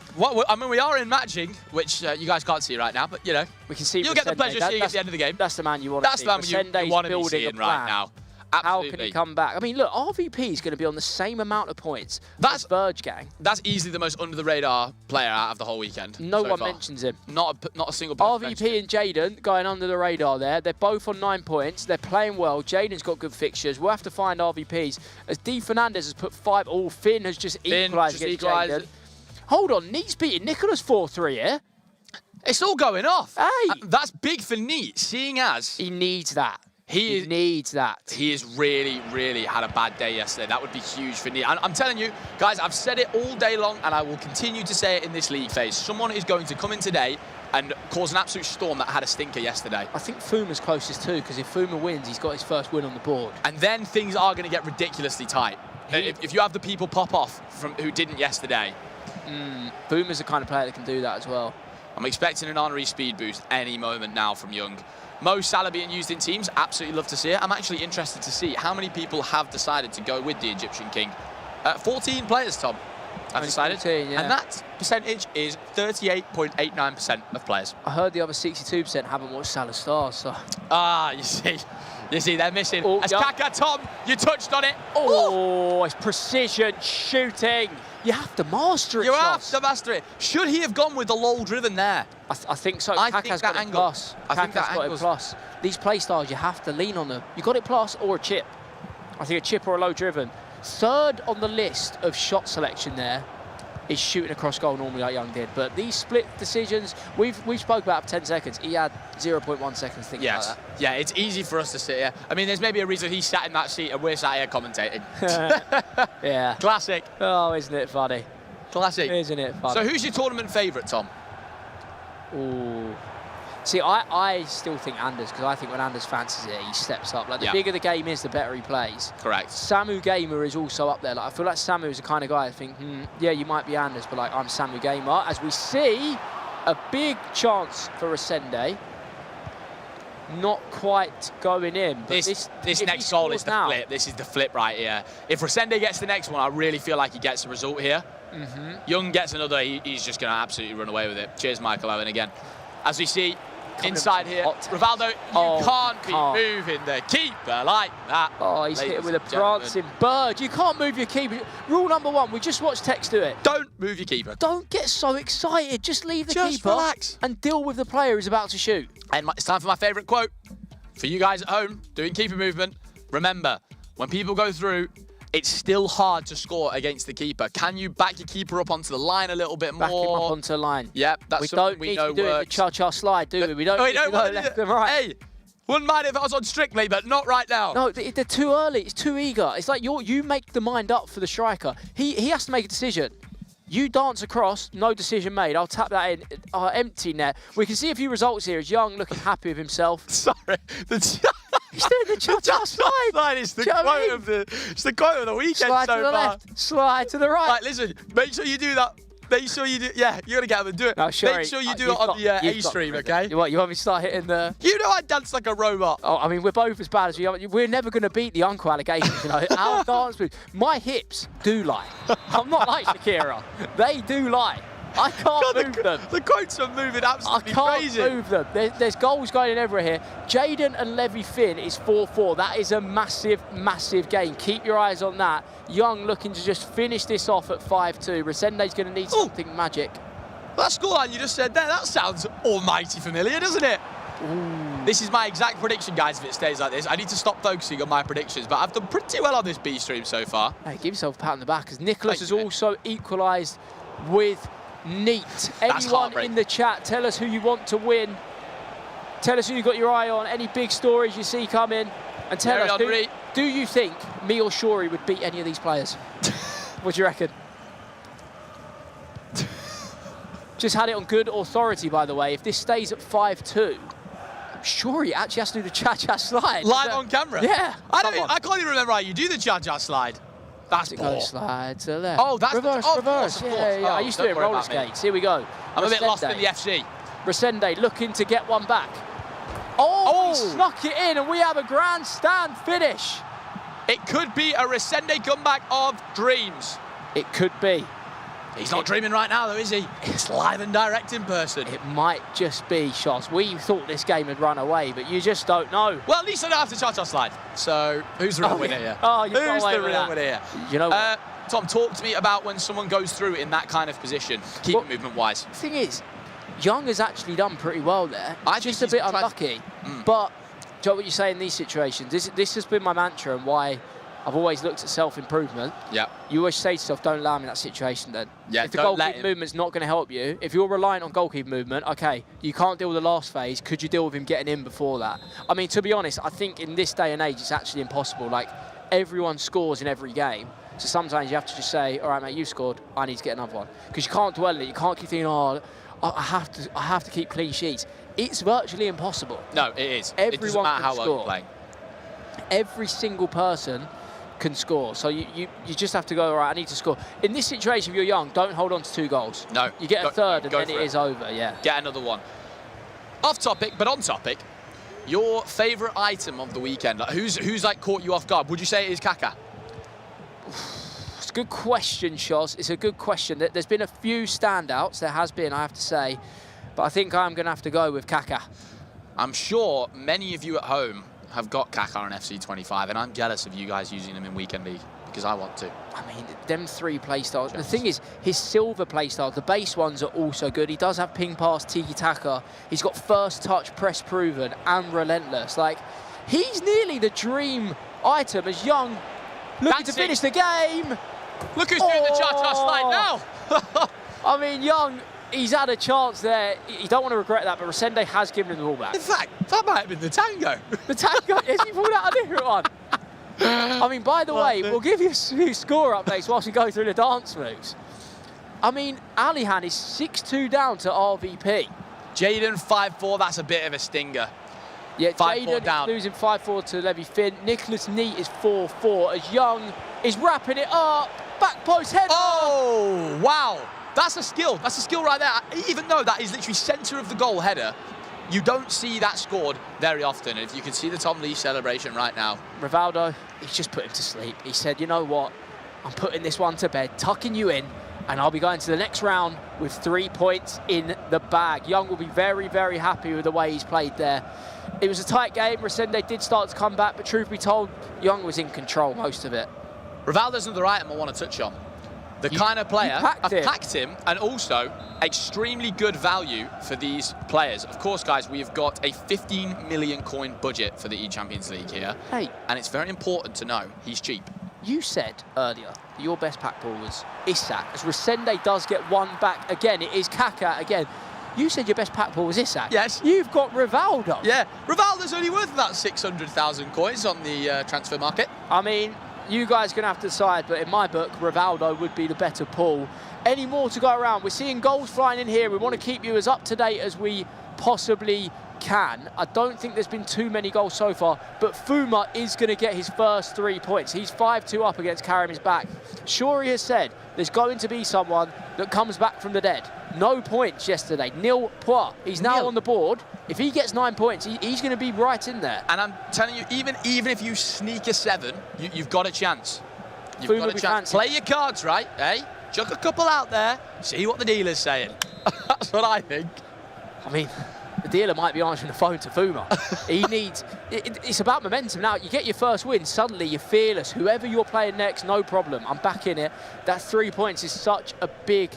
I mean, we are in matching, which you guys can't see right now, but, you know. We can see. You'll get the pleasure of seeing at the end of the game. That's the man you want to see. That's the man you want to be seeing right now. Absolutely. How can he come back? I mean, look, RVP is going to be on the same amount of points as Verge Gang. That's easily the most under-the-radar player out of the whole weekend. No one far. mentions him. Not a single person. RVP and Jaden going under the radar there. They're both on 9 points. They're playing well. Jaden's got good fixtures. We'll have to find RVPs. As D. Fernandez has put 5. Oh, Finn has just equalised against Jaden. Hold on, Neat's beating Nicholas 4-3 here. It's all going off. Hey. That's big for Neat, seeing as... He needs that. He needs that. He has really, really had a bad day yesterday. That would be huge for Neil. And I'm telling you, guys, I've said it all day long, and I will continue to say it in this league phase. Someone is going to come in today and cause an absolute storm that had a stinker yesterday. I think Fuma's closest too, because if Fuma wins, he's got his first win on the board. And then things are going to get ridiculously tight. If you have the people pop off from who didn't yesterday. Fuma's the kind of player that can do that as well. I'm expecting an honorary speed boost any moment now from Young. Mo Salah being used in teams, absolutely love to see it. I'm actually interested to see how many people have decided to go with the Egyptian King. 14 players, Tom, have decided. 14, yeah. And that percentage is 38.89% of players. I heard the other 62% haven't watched Salah Stars, so... Ah, you see, they're missing. As Kaka, Tom, you touched on it. Oh, it's precision shooting. You have to master it, You have to master it. Should he have gone with the lull driven there? I think so. I Kaka's think that got angle. it plus. I think that Kaka's got it angle's- plus. These play styles, you have to lean on them. You got it plus or a chip. I think a chip or a low driven. Third on the list of shot selection there is shooting across goal normally like Young did. But these split decisions, we've spoke about 10 seconds. He had 0.1 seconds thinking about that. Yeah, it's easy for us to sit here. I mean, there's maybe a reason he sat in that seat and we're sat here commentating. Yeah. Classic. Oh, isn't it funny? Classic. Isn't it funny? So who's your tournament favourite, Tom? Ooh. See, I still think Anders, because I think when Anders fancies it, he steps up. Like, the bigger the game is, the better he plays. Correct. Samu Gamer is also up there. Like, I feel like Samu is the kind of guy I think, yeah, you might be Anders, but like, I'm Samu Gamer. As we see, a big chance for Resende. Not quite going in. But this next goal is the flip. This is the flip right here. If Resende gets the next one, I really feel like he gets a result here. Young gets another, he's just going to absolutely run away with it. Cheers, Michael Owen again. As we see, inside here, Rivaldo, you can't be moving the keeper like that. Oh, he's hit it with a prancing bird. You can't move your keeper. Rule number 1, we just watched Tex do it. Don't move your keeper. Don't get so excited. Just leave the Just keeper relax. and deal with the player who's about to shoot. And it's time for my favourite quote. For you guys at home doing keeper movement, remember, when people go through, it's still hard to score against the keeper. Can you back your keeper up onto the line a little bit more? Back him up onto the line. Yep, that's something we know We don't need to do it the cha-cha slide, do we? We don't need to go left and right. Hey, wouldn't mind if I was on Strictly, but not right now. No, they're too early. It's too eager. It's like you make the mind up for the striker. He has to make a decision. You dance across, no decision made. I'll tap that in. Empty net. We can see a few results here. As Young looking happy with himself. Sorry. He's doing the cha-cha slide. It's the quote of the quote of the weekend Slide so to the far. left, slide to the right. Right, listen, make sure you do that. Make sure you do. Yeah, you got to get up and do it. No, sure, make sure you do it on the A stream, okay? You want me to start hitting the... You know I dance like a robot. Oh, I mean, we're both as bad as you are. We're never going to beat the uncle allegations, you know. Our dance moves. My hips do lie. I'm not like Shakira. They do lie. I can't move them. The quotes are moving absolutely crazy. I can't move them. There's goals going in everywhere here. Jaden and Levy Finn is 4-4. That is a massive, massive game. Keep your eyes on that. Young looking to just finish this off at 5-2. Resende's going to need something magic. That scoreline you just said there, that sounds almighty familiar, doesn't it? Ooh. This is my exact prediction, guys, if it stays like this. I need to stop focusing on my predictions, but I've done pretty well on this B stream so far. Hey, give yourself a pat on the back, as Nicholas has also equalised with Neat. Anyone in the chat, tell us who you want to win. Tell us who you got your eye on. Any big stories you see coming. And tell us, do you think me or Shuri would beat any of these players? What do you reckon? Just had it on good authority, by the way. If this stays at 5-2, Shuri actually has to do the cha-cha slide. Live on camera? Yeah. I can't even remember how you do the cha-cha slide. That's poor. Slide to the left. Oh, that's reverse. Of course. Yeah. I used to do it in roller skates. Here we go. I'm a bit lost in the FC. Resende looking to get one back. Oh, he snuck it in, and we have a grandstand finish. It could be a Resende comeback of dreams. It could be. He's not dreaming right now, though, is he? It's live and direct in person. It might just be shots. We thought this game had run away, but you just don't know. Well, at least I don't have to cha-cha slide. So, who's the real winner here? Oh, you've got who's away the with real that. winner here? You know what? Tom, talk to me about when someone goes through in that kind of position, keeper movement-wise. The thing is, Young has actually done pretty well there. Just a bit unlucky. Mm. But, do you know what you say in these situations? This has been my mantra and why I've always looked at self-improvement. Yeah. You always say to yourself, don't allow him in that situation then. Yeah, if the don't let goalkeeper him. movement's not going to help you, if you're reliant on goalkeeper movement, okay, you can't deal with the last phase. Could you deal with him getting in before that? I mean, to be honest, I think in this day and age, it's actually impossible. Like, everyone scores in every game. So sometimes you have to just say, all right, mate, you scored. I need to get another one. Because you can't dwell in it. You can't keep thinking, oh, I have to keep clean sheets. It's virtually impossible. No, it is. Everyone it doesn't matter can how well score. you're playing. Every single person can score. So you just have to go, all right, I need to score. In this situation, if you're young, don't hold on to 2 goals. No. You get a third and go then for it is over, yeah. Get another one. Off topic, but on topic, your favourite item of the weekend? Like, who's like caught you off guard? Would you say it is Kaka? It's a good question, Shoz. It's a good question. There's been a few standouts. There has been, I have to say. But I think I'm going to have to go with Kaka. I'm sure many of you at home have got Kaka on FC25, and I'm jealous of you guys using him in Weekend League because I want to. I mean, them 3 play styles. The thing is, his silver play style, the base ones are also good. He does have ping pass, tiki-taka. He's got first touch, press proven, and relentless. Like, he's nearly the dream item as Young looking to finish the game. Look who's doing the cha-cha slide now. I mean, Young, he's had a chance there. You don't want to regret that, but Resende has given him the ball back. In fact, that might have been the tango. The tango? Yes, he pulled out a different one. I mean, by the way, we'll give you a few score updates whilst we go through the dance moves. I mean, Alihan is 6-2 down to RVP. Jaden 5-4, that's a bit of a stinger. Yeah, 5-4 down. Jaden losing 5-4 to Levy Finn. Nicholas Neat is 4-4 as Young is wrapping it up. Back post header. Oh, wow. That's a skill. That's a skill right there. Even though that is literally centre of the goal header, you don't see that scored very often. If you can see the Tom Lee celebration right now. Rivaldo, he's just put him to sleep. He said, you know what? I'm putting this one to bed, tucking you in, and I'll be going to the next round with 3 points in the bag. Young will be very, very happy with the way he's played there. It was a tight game. Resende did start to come back, but truth be told, Young was in control most of it. Rivaldo's another item I want to touch on. The kind of player, I've packed him, and also extremely good value for these players. Of course, guys, we've got a 15 million coin budget for the eChampions League here. Hey. And it's very important to know he's cheap. You said earlier that your best pack ball was Isak. As Resende does get one back again, it is Kaka again. You said your best pack ball was Isak. Yes. You've got Rivaldo. Yeah, Rivaldo's only worth about 600,000 coins on the transfer market. I mean, you guys are going to have to decide, but in my book, Rivaldo would be the better pull. Any more to go around? We're seeing goals flying in here. We want to keep you as up-to-date as we possibly can. I don't think there's been too many goals so far, but Fuma is going to get his first 3 points. He's 5-2 up against Karim is back. Shuri has said there's going to be someone that comes back from the dead. No points yesterday. Nil point. He's now on the board. If he gets 9 points, he's going to be right in there. And I'm telling you, even if you sneak a 7, you've got a chance. You've got a chance. Play your cards right, eh? Chuck a couple out there, see what the dealer's saying. That's what I think. I mean, the dealer might be answering the phone to Fuma. He needs... It's about momentum now. You get your first win, suddenly you're fearless. Whoever you're playing next, no problem. I'm back in it. That 3 points is such a big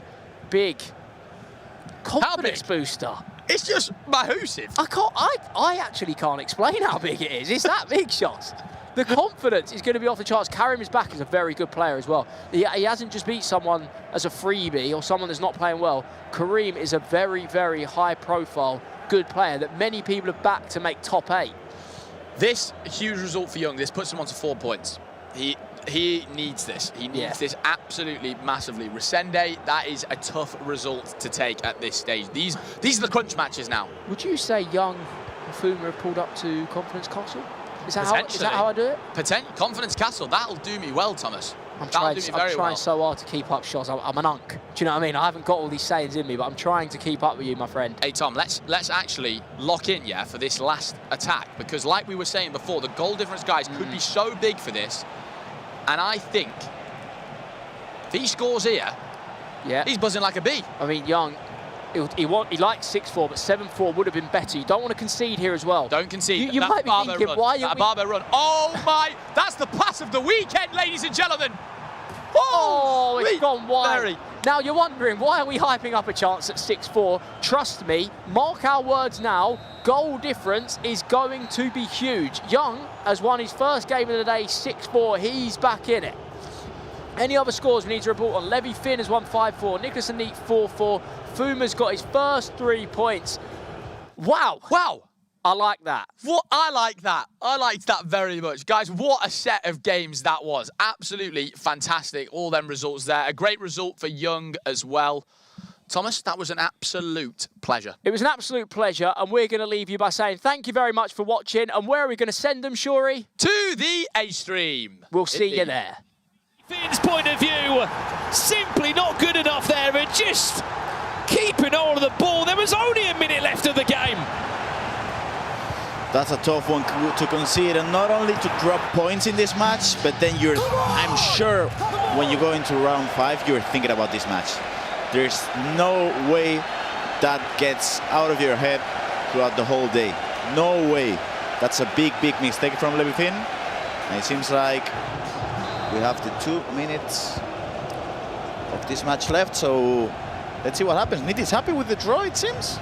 confidence booster. It's just massive. I actually can't explain how big it is. It's that big, Shots. The confidence is going to be off the charts. Karim is back as a very good player as well. He hasn't just beat someone as a freebie or someone that's not playing well. Karim is a very, very high-profile, good player that many people have backed to make top 8. This huge result for Young. This puts him on to 4 points. He needs this. He needs this absolutely massively. Resende, that is a tough result to take at this stage. These are the crunch matches now. Would you say Young and Fuma have pulled up to Confidence Castle? Is that how I do it? Confidence Castle, that'll do me well, Thomas. I'm trying so hard to keep up, Shots. I'm an unk. Do you know what I mean? I haven't got all these sayings in me, but I'm trying to keep up with you, my friend. Hey, Tom, let's actually lock in, for this last attack, because like we were saying before, the goal difference, guys, could be so big for this. And I think if he scores here, he's buzzing like a bee. I mean, Young, he likes 6-4, but 7-4 would have been better. You don't want to concede here as well. Don't concede. You might be thinking, why are we... Barber run. Oh, my. That's the pass of the weekend, ladies and gentlemen. Oh, it's gone wide. Now, you're wondering, why are we hyping up a chance at 6-4? Trust me, mark our words now, goal difference is going to be huge. Young has won his first game of the day, 6-4. He's back in it. Any other scores we need to report on? Levy Finn has won 5-4. Nicholas and Neat 4-4. Fuma's got his first 3 points. Wow. Wow. I like that. What? I like that. I liked that very much. Guys, what a set of games that was. Absolutely fantastic. All them results there. A great result for Young as well. Thomas, that was an absolute pleasure. It was an absolute pleasure, and we're going to leave you by saying thank you very much for watching. And where are we going to send them, Shuri? To the A-Stream. We'll see you there. Finn's point of view, simply not good enough there, and just keeping hold of the ball. There was only a minute left of the game. That's a tough one to concede, and not only to drop points in this match, but then I'm sure when you go into round 5, you're thinking about this match. There's no way that gets out of your head throughout the whole day. No way. That's a big, big mistake from Levy Finn. And it seems like we have the 2 minutes of this match left, so let's see what happens. Nit is happy with the draw, it seems.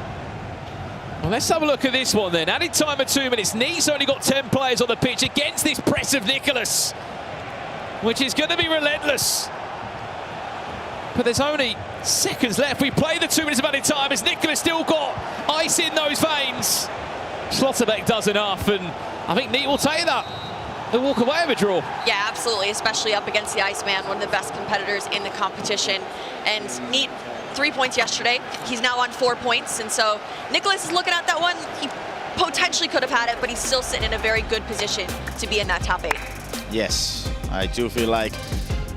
Well, let's have a look at this one then. Added time of 2 minutes. Neat's only got 10 players on the pitch against this press of Nicholas, which is going to be relentless. But there's only seconds left. We play the 2 minutes of added time. Has Nicholas still got ice in those veins? Schlotterbeck does enough, and I think Neat will take that. They'll walk away with a draw. Yeah, absolutely, especially up against the Iceman, one of the best competitors in the competition. And Neat, 3 points yesterday. He's now on 4 points, and so Nicholas is looking at that one. He potentially could have had it, but he's still sitting in a very good position to be in that top 8. Yes, I do feel like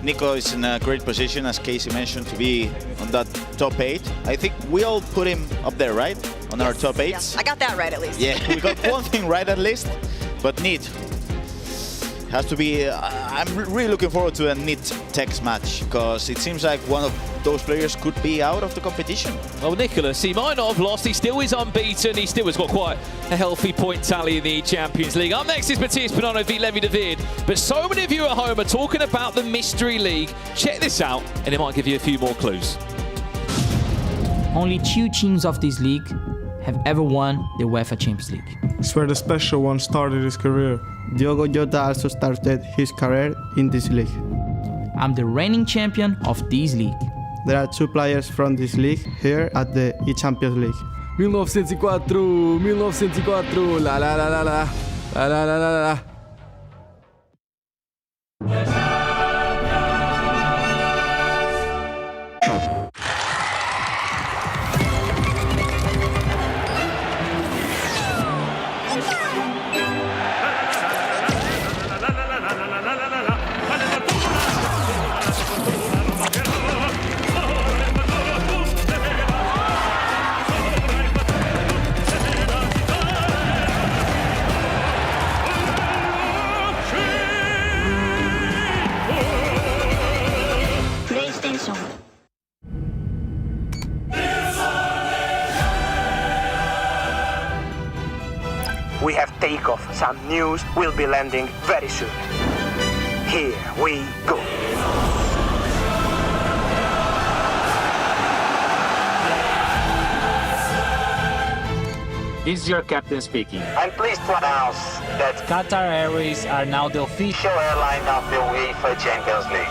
Nico is in a great position, as Casey mentioned, to be on that top 8. I think we all put him up there, right? On our top 8s. Yes, I got that right at least. Yeah, we got one thing right at least, but Neat has to be. I'm really looking forward to a Neat Tex match, because it seems like one of those players could be out of the competition. Well, Nicholas, he might not have lost. He still is unbeaten. He still has got quite a healthy point tally in the Champions League. Up next is Matthias Pinano v Levy David. But so many of you at home are talking about the Mystery League. Check this out, and it might give you a few more clues. Only 2 teams of this league have ever won the UEFA Champions League. It's where the special one started his career. Diogo Jota also started his career in this league. I'm the reigning champion of this league. There are 2 players from this league here at the eChampions League. 1904, la la la la la, la la la la la. We have takeoff. Some news will be landing very soon. Here we go. This is your captain speaking. I'm pleased to announce that Qatar Airways are now the official airline of the UEFA Champions League.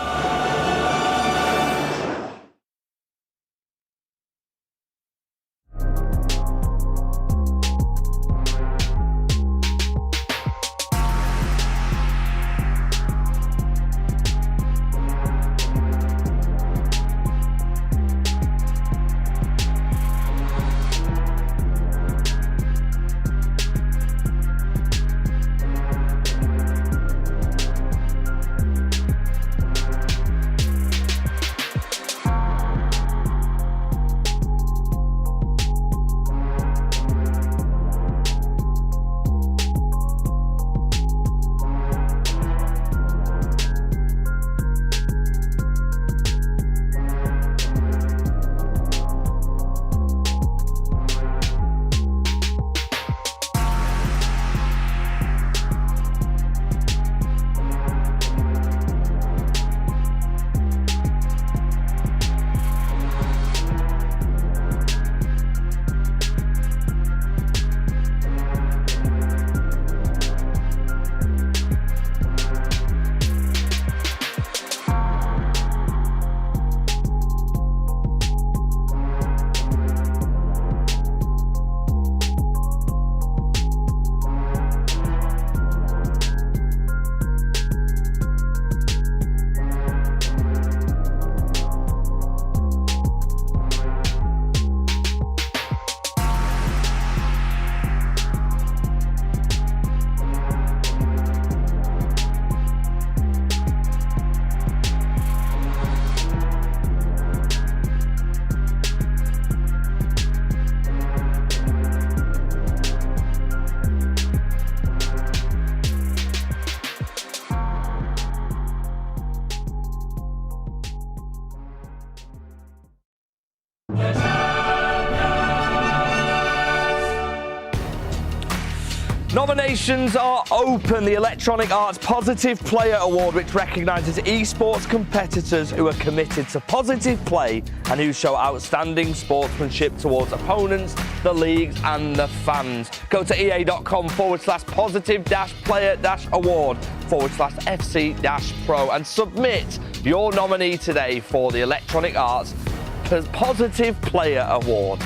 Nominations are open. The Electronic Arts Positive Player Award, which recognises esports competitors who are committed to positive play and who show outstanding sportsmanship towards opponents, the leagues and the fans. Go to ea.com/positive-player-award/FC-pro and submit your nominee today for the Electronic Arts Positive Player Award.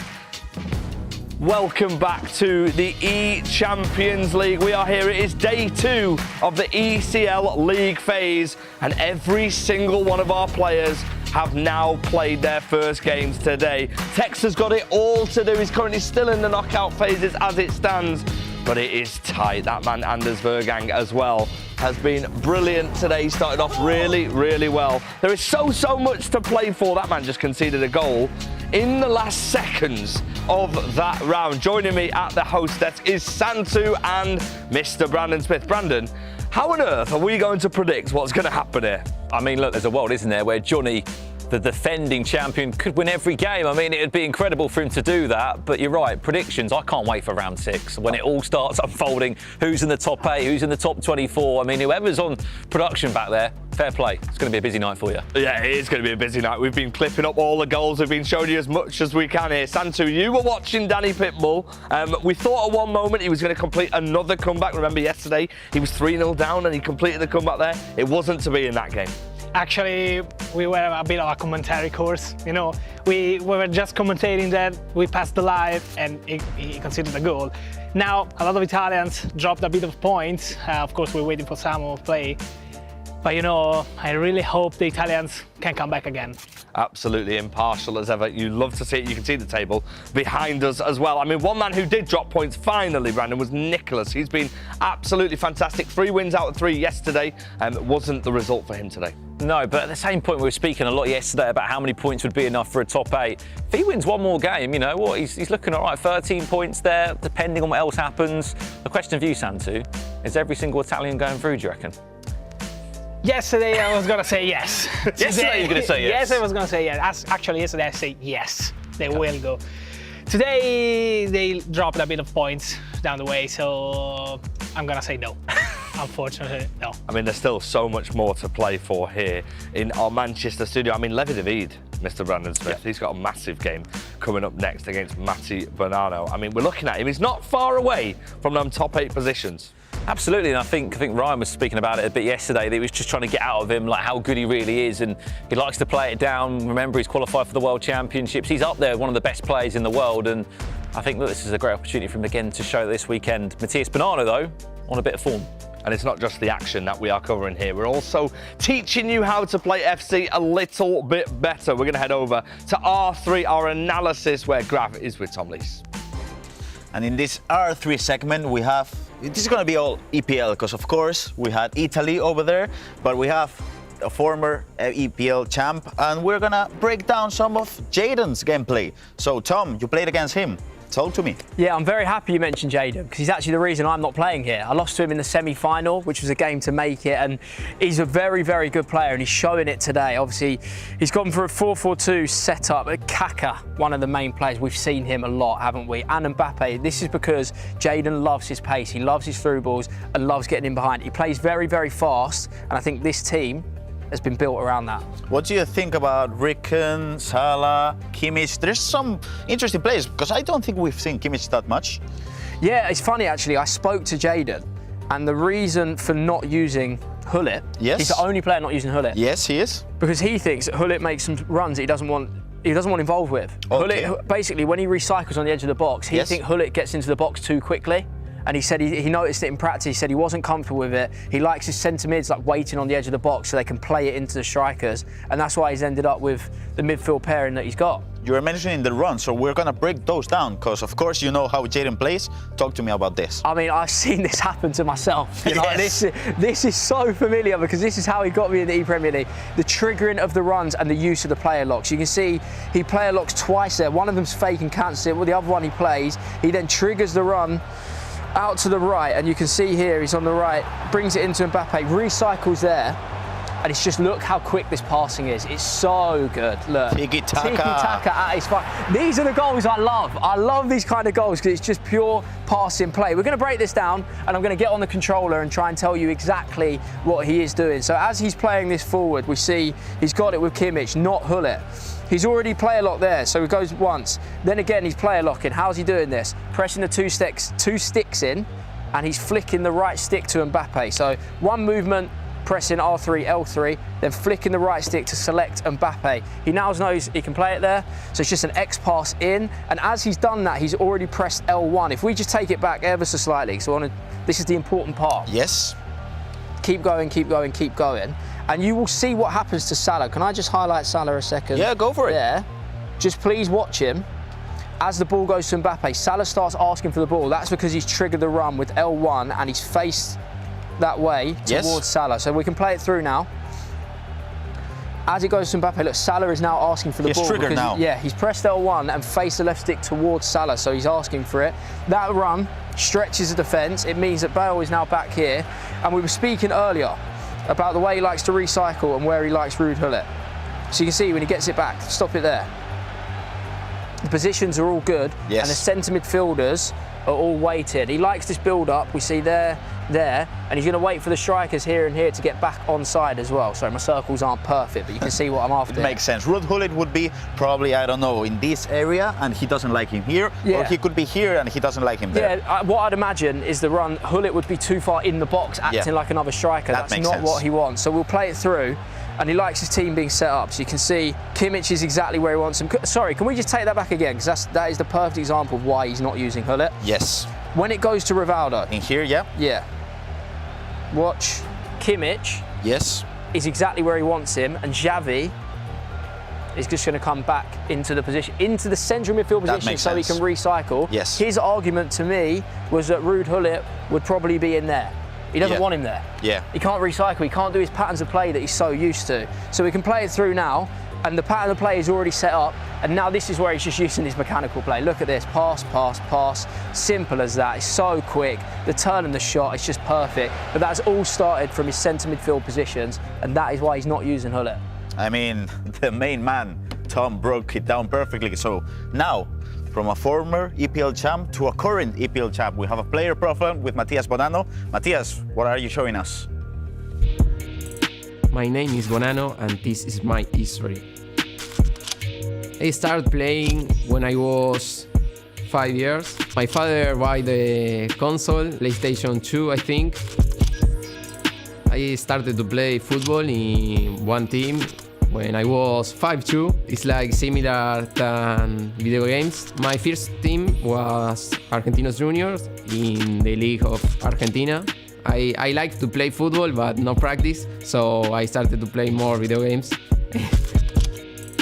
Welcome back to the eChampions League. We are here. It is day 2 of the ECL League phase, and every single one of our players have now played their first games today. Tex has got it all to do. He's currently still in the knockout phases as it stands, but it is tight. That man, Anders Vergang, as well, has been brilliant today. He started off really, really well. There is so much to play for. That man just conceded a goal in the last seconds of that round. Joining me at the host desk is Santu and Mr. Brandon Smith. Brandon, how on earth are we going to predict what's going to happen here? I mean, look, there's a world, isn't there, where Johnny, the defending champion, could win every game. I mean, it'd be incredible for him to do that. But you're right, predictions, I can't wait for round 6 when it all starts unfolding. Who's in the top 8, who's in the top 24. I mean, whoever's on production back there, fair play. It's going to be a busy night for you. Yeah, it is going to be a busy night. We've been clipping up all the goals. We've been showing you as much as we can here. Santu, you were watching Danny Pitbull. We thought at one moment he was going to complete another comeback. Remember yesterday, he was 3-0 down and he completed the comeback there. It wasn't to be in that game. Actually, we were a bit of a commentary course. You know, we were just commentating that we passed the line and he conceded a goal. Now, a lot of Italians dropped a bit of points. Of course, we're waiting for Samu to play. But, you know, I really hope the Italians can come back again. Absolutely impartial as ever. You love to see it. You can see the table behind us as well. I mean, one man who did drop points finally, Brandon, was Nicholas. He's been absolutely fantastic. 3 wins out of 3 yesterday. Wasn't the result for him today. No, but at the same point, we were speaking a lot yesterday about how many points would be enough for a top 8. If he wins one more game, you know what, he's looking all right. 13 points there, depending on what else happens. The question for you, Santu, is every single Italian going through, do you reckon? Yesterday, I was going to say yes. Yesterday, you were going to say yes? Yes, I was going to say yes. Actually, yesterday, I said yes, they will go. Today, they dropped a bit of points down the way, so I'm going to say no. Unfortunately, no. I mean, there's still so much more to play for here in our Manchester studio. I mean, Levi David, Mr. Brandon Smith, he's got a massive game coming up next against Matti Bonanno. I mean, we're looking at him. He's not far away from them top 8 positions. Absolutely, and I think Ryan was speaking about it a bit yesterday, that he was just trying to get out of him like how good he really is, and he likes to play it down. Remember, he's qualified for the World Championships. He's up there, one of the best players in the world, and I think that this is a great opportunity for him again to show this weekend. Matthias Bonanno, though, on a bit of form. And it's not just the action that we are covering here. We're also teaching you how to play FC a little bit better. We're going to head over to R3, our analysis, where Grav is with Tom Lees. And in this R3 segment, we have, this is going to be all EPL, because of course we had Italy over there, but we have a former EPL champ, and we're going to break down some of Jaden's gameplay. So Tom, you played against him. Talk to me. Yeah, I'm very happy you mentioned Jaden, because he's actually the reason I'm not playing here. I lost to him in the semi-final, which was a game to make it, and he's a very, very good player, and he's showing it today. Obviously, he's gone for a 4-4-2 setup. Kaka, one of the main players, we've seen him a lot, haven't we? And Mbappe. This is because Jaden loves his pace, he loves his through balls, and loves getting in behind. He plays very, very fast, and I think this team has been built around that. What do you think about Ricken, Salah, Kimmich? There's some interesting players, because I don't think we've seen Kimmich that much. Yeah, it's funny actually. I spoke to Jaden, and the reason for not using Hullet, yes, he's the only player not using Hullet. Yes, he is. Because he thinks that Hullet makes some runs that he doesn't want involved with. Okay. Hullet, basically, when he recycles on the edge of the box, he thinks Hullet gets into the box too quickly. And he said he noticed it in practice. He said he wasn't comfortable with it. He likes his centre mids like waiting on the edge of the box so they can play it into the strikers. And that's why he's ended up with the midfield pairing that he's got. You were mentioning the run, so we're going to break those down, because of course you know how Jaden plays. Talk to me about this. I mean, I've seen this happen to myself. You know, this is so familiar, because this is how he got me in the E-Premier League. The triggering of the runs and the use of the player locks. You can see he player locks twice there. One of them's fake and cancels it. Well, the other one he plays. He then triggers the run out to the right, and you can see here he's on the right, brings it into Mbappe, recycles there, And it's just, look how quick this passing is. It's so good. Look. Tiki-taka. Tiki-taka at its fine. These are the goals I love. I love these kind of goals because it's just pure passing play. We're going to break this down, and I'm going to get on the controller and try and tell you exactly what he is doing. So as he's playing this forward, we see he's got it with Kimmich, not Hullet. He's already player locked there, so he goes once. Then again, he's player locking. How's he doing this? Pressing the two sticks in, and he's flicking the right stick to Mbappe. So one movement, pressing R3, L3, then flicking the right stick to select Mbappe. He now knows he can play it there, so it's just an X pass in, and as he's done that, he's already pressed L1. If we just take it back ever so slightly, so this is the important part. Yes. Keep going, keep going, keep going, and you will see what happens to Salah. Can I just highlight Salah a second? Yeah, go for it. Yeah. Just please watch him. As the ball goes to Mbappe, Salah starts asking for the ball. That's because he's triggered the run with L1 and he's faced that way towards Salah. So we can play it through now. As it goes to Mbappe, look, Salah is now asking for the ball. He's triggered now. Yeah, he's pressed L1 and faced the left stick towards Salah, so he's asking for it. That run stretches the defence. It means that Bale is now back here. And we were speaking earlier about the way he likes to recycle and where he likes Ruud Gullit. So you can see when he gets it back, stop it there. The positions are all good, and the centre midfielders are all waiting. He likes this build-up. We see there, and he's going to wait for the strikers here and here to get back onside as well. Sorry, my circles aren't perfect, but you can see what I'm after. It makes sense. Ruud Gullit would be probably, I don't know, in this area, and he doesn't like him here, or he could be here and he doesn't like him there. Yeah, what I'd imagine is the run, Gullit would be too far in the box, acting like another striker. That's not what he wants. So we'll play it through. And he likes his team being set up. So you can see Kimmich is exactly where he wants him. Sorry, can we just take that back again? Because that is the perfect example of why he's not using Gullit. Yes. When it goes to Rivaldo. In here, yeah? Yeah. Watch Kimmich. Yes. Is exactly where he wants him. And Xavi is just going to come back into the position, into the central midfield position so he can recycle. Yes. His argument to me was that Ruud Gullit would probably be in there. He doesn't want him there. Yeah. He can't recycle, he can't do his patterns of play that he's so used to. So we can play it through now, and the pattern of play is already set up, and now this is where he's just using his mechanical play. Look at this, pass, pass, pass. Simple as that, it's so quick. The turn and the shot, it's just perfect. But that's all started from his centre midfield positions, and that is why he's not using Gullit. I mean, the main man, Tom, broke it down perfectly. So now, from a former EPL champ to a current EPL champ, we have a player profile with Matias Bonanno. Matias, what are you showing us? My name is Bonanno and this is my history. I started playing when I was 5 years. My father bought the console, PlayStation 2, I think. I started to play football in one team when I was 5'2". It's like similar than video games. My first team was Argentinos Juniors in the League of Argentina. I like to play football but no practice, so I started to play more video games.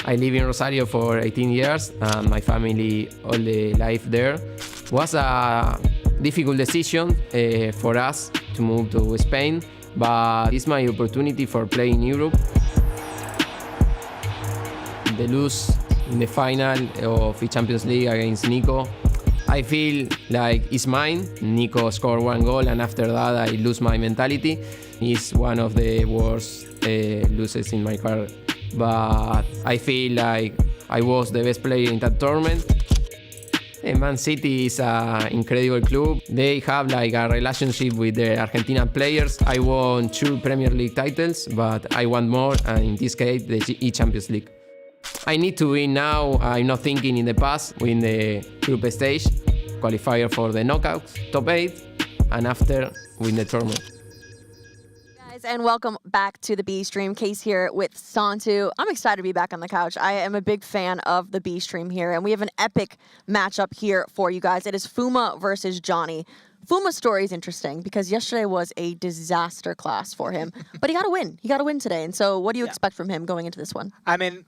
I live in Rosario for 18 years and my family all the life there. It was a difficult decision for us to move to Spain, but it's my opportunity for playing in Europe. The lose in the final of the Champions League against Nico, I feel like it's mine. Nico scored one goal and after that I lose my mentality. It's one of the worst losses in my career. But I feel like I was the best player in that tournament. Man City is an incredible club. They have like a relationship with the Argentinian players. I won 2 Premier League titles, but I want more, and in this case, the eChampions League. I need to win now. I'm not thinking in the past. Win the group stage, qualifier for the knockouts, top 8, and after win the tournament. Guys, and welcome back to the B Stream. Case here with Santu. I'm excited to be back on the couch. I am a big fan of the B Stream here, and we have an epic matchup here for you guys. It is Fuma versus Johnny. Fuma's story is interesting because yesterday was a disaster class for him, but he got to win. He got to win today. And so what do you expect from him going into this one? I mean,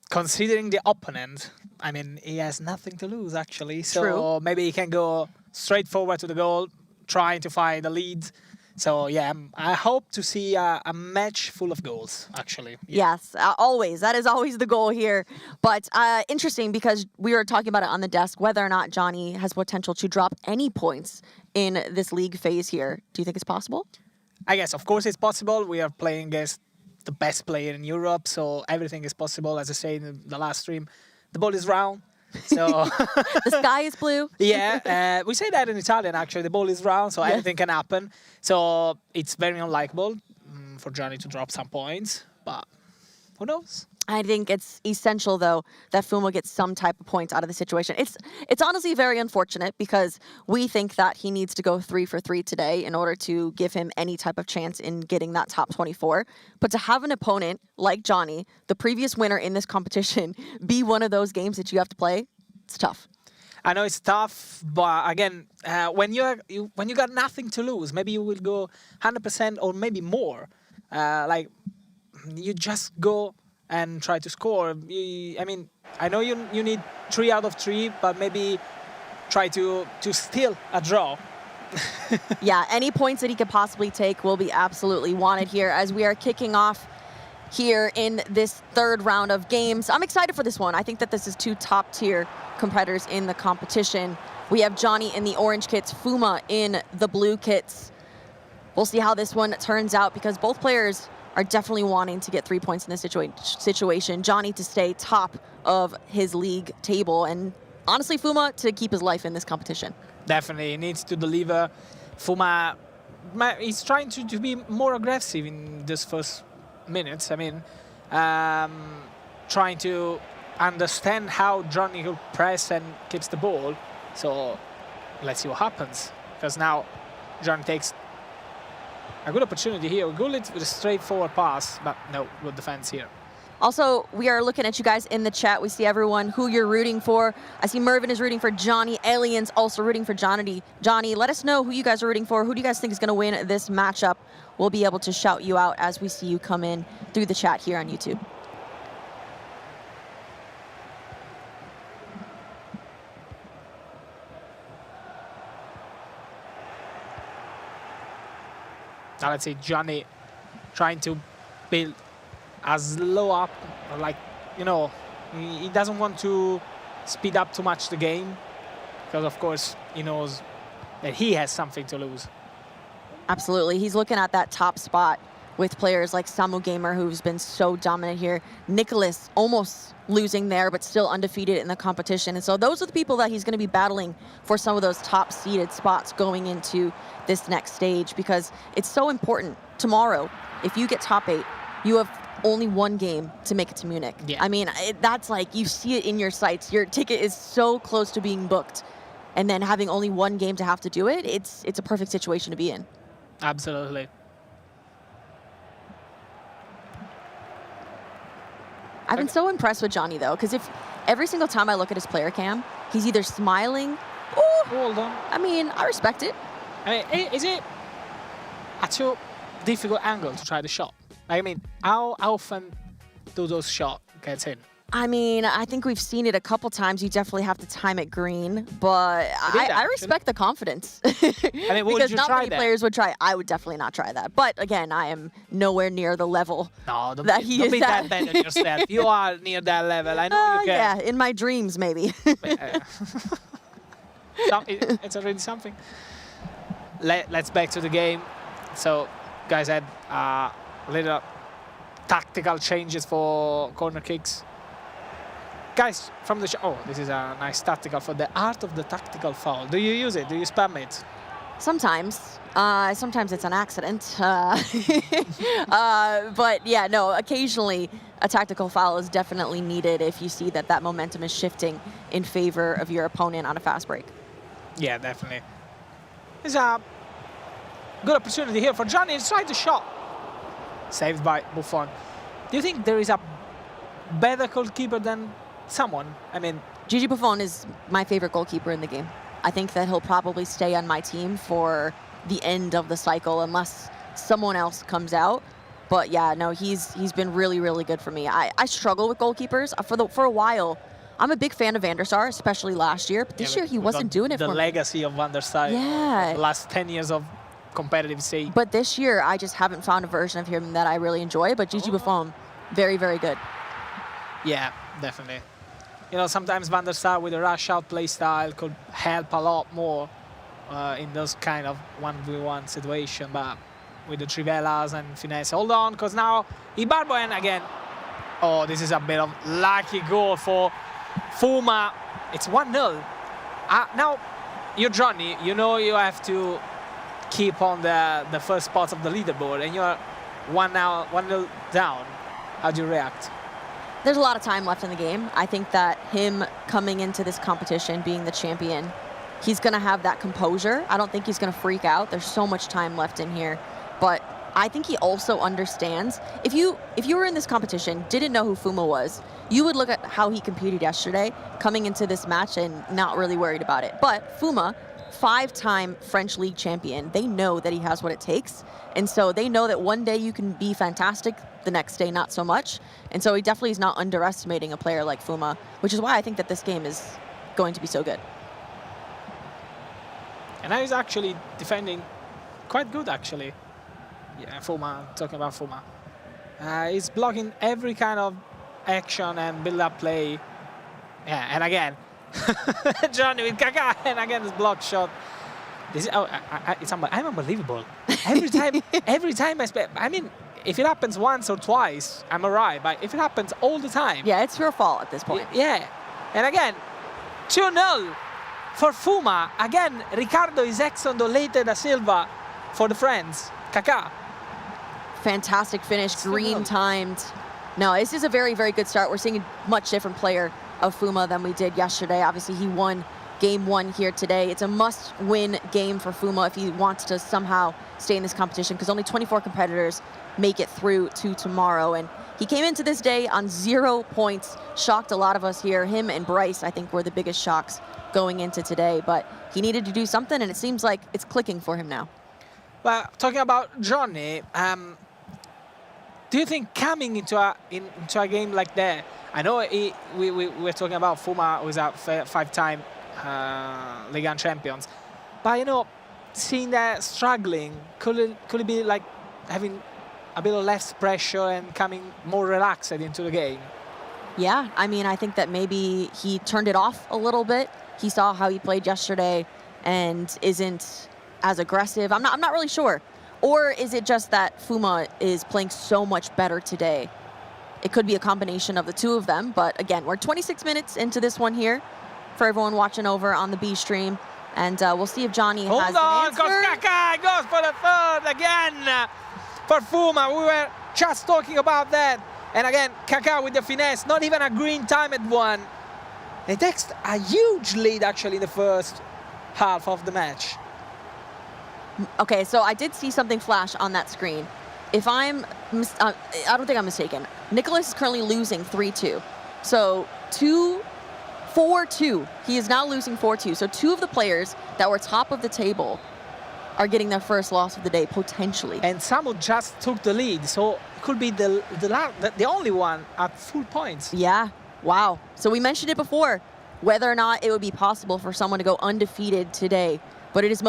considering the opponent, I mean, he has nothing to lose, actually. So maybe he can go straight forward to the goal, trying to find the lead. So, yeah, I hope to see a match full of goals, actually. Yes, always. That is always the goal here. But interesting because we were talking about it on the desk, whether or not Johnny has potential to drop any points in this league phase here. Do you think it's possible? I guess, of course, it's possible. We are playing against the best player in Europe, so everything is possible. As I said in the last stream, the ball is round. So the sky is blue. Yeah, we say that in Italian actually. The ball is round, so anything can happen. So it's very unlikable for Johnny to drop some points, but who knows? I think it's essential, though, that Fuma gets some type of points out of the situation. It's honestly very unfortunate because we think that he needs to go 3 for 3 today in order to give him any type of chance in getting that top 24. But to have an opponent like Johnny, the previous winner in this competition, be one of those games that you have to play, it's tough. I know it's tough, but again, when you got nothing to lose, maybe you will go 100% or maybe more. Like you just go and try to score. I mean, I know you need 3 out of 3, but maybe try to steal a draw. Yeah, any points that he could possibly take will be absolutely wanted here as we are kicking off here in this third round of games. I'm excited for this one. I think that this is 2 top-tier competitors in the competition. We have Johnny in the orange kits, Fuma in the blue kits. We'll see how this one turns out because both players are definitely wanting to get 3 points in this situation. Johnny to stay top of his league table, and honestly, Fuma to keep his life in this competition. Definitely, he needs to deliver. Fuma is trying to be more aggressive in this first minutes. I mean, trying to understand how Johnny will press and keeps the ball. So let's see what happens. Because now Johnny takes a good opportunity here. Good with a straightforward pass, but no, good defense here. Also, we are looking at you guys in the chat. We see everyone who you're rooting for. I see Mervin is rooting for Johnny. Alien's also rooting for Johnny. Johnny, let us know who you guys are rooting for. Who do you guys think is going to win this matchup? We'll be able to shout you out as we see you come in through the chat here on YouTube. Now let's see Johnny trying to build as low up, like, you know, he doesn't want to speed up too much the game because, of course, he knows that he has something to lose. Absolutely. He's looking at that top spot with players like Samu Gamer, who's been so dominant here. Nicholas almost losing there, but still undefeated in the competition. And so those are the people that he's going to be battling for some of those top-seeded spots going into this next stage, because it's so important. Tomorrow, if you get top 8, you have only 1 game to make it to Munich. Yeah. I mean, that's like, you see it in your sights. Your ticket is so close to being booked. And then having only 1 game to have to do it, it's a perfect situation to be in. Absolutely. I've been so impressed with Johnny, though, because if every single time I look at his player cam, he's either smiling. Oh, hold on. I mean, I respect it. I mean, is it a too difficult angle to try the shot? I mean, how often do those shots get in? I mean, I think we've seen it a couple times. You definitely have to time it green, but I respect the confidence. I mean, because not try many that? players would try. I would definitely not try that. But again, I am nowhere near the level that he don't is be at. that bad on yourself. You are near that level. I know you can. Yeah, in my dreams, maybe. It's already something. Let's back to the game. So, guys had little tactical changes for corner kicks. Guys, from the oh, this is a nice tactical for the art of the tactical foul. Do you use it? Do you spam it? Sometimes. Sometimes it's an accident. But yeah, no, occasionally a tactical foul is definitely needed if you see that that momentum is shifting in favor of your opponent on a fast break. Yeah, definitely. It's a good opportunity here for Johnny. He's trying to shot. Saved by Buffon. Do you think there is a better goalkeeper than someone? I mean, Gigi Buffon is my favorite goalkeeper in the game. I think that he'll probably stay on my team for the end of the cycle unless someone else comes out. But yeah, no, he's been really, really good for me. I struggle with goalkeepers for a while. I'm a big fan of Van der Sar, especially last year. But this year he wasn't doing it for me. The legacy of Van der Sar. Yeah. The last 10 years of competitive sea. But this year I just haven't found a version of him that I really enjoy. But Gigi Buffon, very, very good. Yeah, definitely. You know, sometimes Van der Sar with a rush out play style could help a lot more in those kind of 1v1 situation. But with the trivelas and finesse. Hold on, because now Ibarbo and again. Oh, this is a bit of lucky goal for Fuma. It's 1-0. Now, you're Johnny. You know you have to keep on the first spots of the leaderboard, and you're 1-0 down. How do you react? There's a lot of time left in the game. I think that him coming into this competition, being the champion, he's going to have that composure. I don't think he's going to freak out. There's so much time left in here. But I think he also understands. If you were in this competition, didn't know who Fuma was, you would look at how he competed yesterday, coming into this match and not really worried about it. But Fuma, 5-time French league champion, they know that he has what it takes. And so they know that one day you can be fantastic, the next day not so much. And so he definitely is not underestimating a player like Fuma, which is why I think that this game is going to be so good. And now he's actually defending quite good, actually. Yeah, Fuma, talking about Fuma. He's blocking every kind of action and build-up play. Yeah, and again, Johnny with Kaká, and again this block shot. This is, I'm unbelievable. Every time I mean, if it happens once or twice, I'm alright. But if it happens all the time, yeah, it's your fault at this point. Yeah, and again, 2-0 for Fuma. Again, Ricardo is Exondo later da Silva for the friends. Kaká. Fantastic finish, green timed. No, this is a very, very good start. We're seeing a much different player of Fuma than we did yesterday. Obviously, he won game 1 here today. It's a must-win game for Fuma if he wants to somehow stay in this competition, because only 24 competitors make it through to tomorrow. And he came into this day on 0 points, shocked a lot of us here. Him and Bryce, I think, were the biggest shocks going into today. But he needed to do something, and it seems like it's clicking for him now. Well, talking about Johnny, do you think coming into a game like that, I know we're talking about Fuma, who's a 5-time Ligue 1 champions, but you know, seeing that struggling, could it be like having a bit of less pressure and coming more relaxed into the game? Yeah, I mean, I think that maybe he turned it off a little bit. He saw how he played yesterday and isn't as aggressive. I'm not really sure. Or is it just that Fuma is playing so much better today? It could be a combination of the two of them. But again, we're 26 minutes into this one here for everyone watching over on the B stream. And we'll see if Johnny has an answer. Hold on, because Kaká goes for the third again for Fuma. We were just talking about that. And again, Kaká with the finesse, not even a green timed one. It takes a huge lead actually in the first half of the match. Okay, so I did see something flash on that screen. If I don't think I'm mistaken. Nicholas is currently losing 3-2. So 4-2. He is now losing 4-2. So 2 of the players that were top of the table are getting their first loss of the day, potentially. And Samu just took the lead, so it could be the only one at full points. Yeah, wow. So we mentioned it before, whether or not it would be possible for someone to go undefeated today. But it is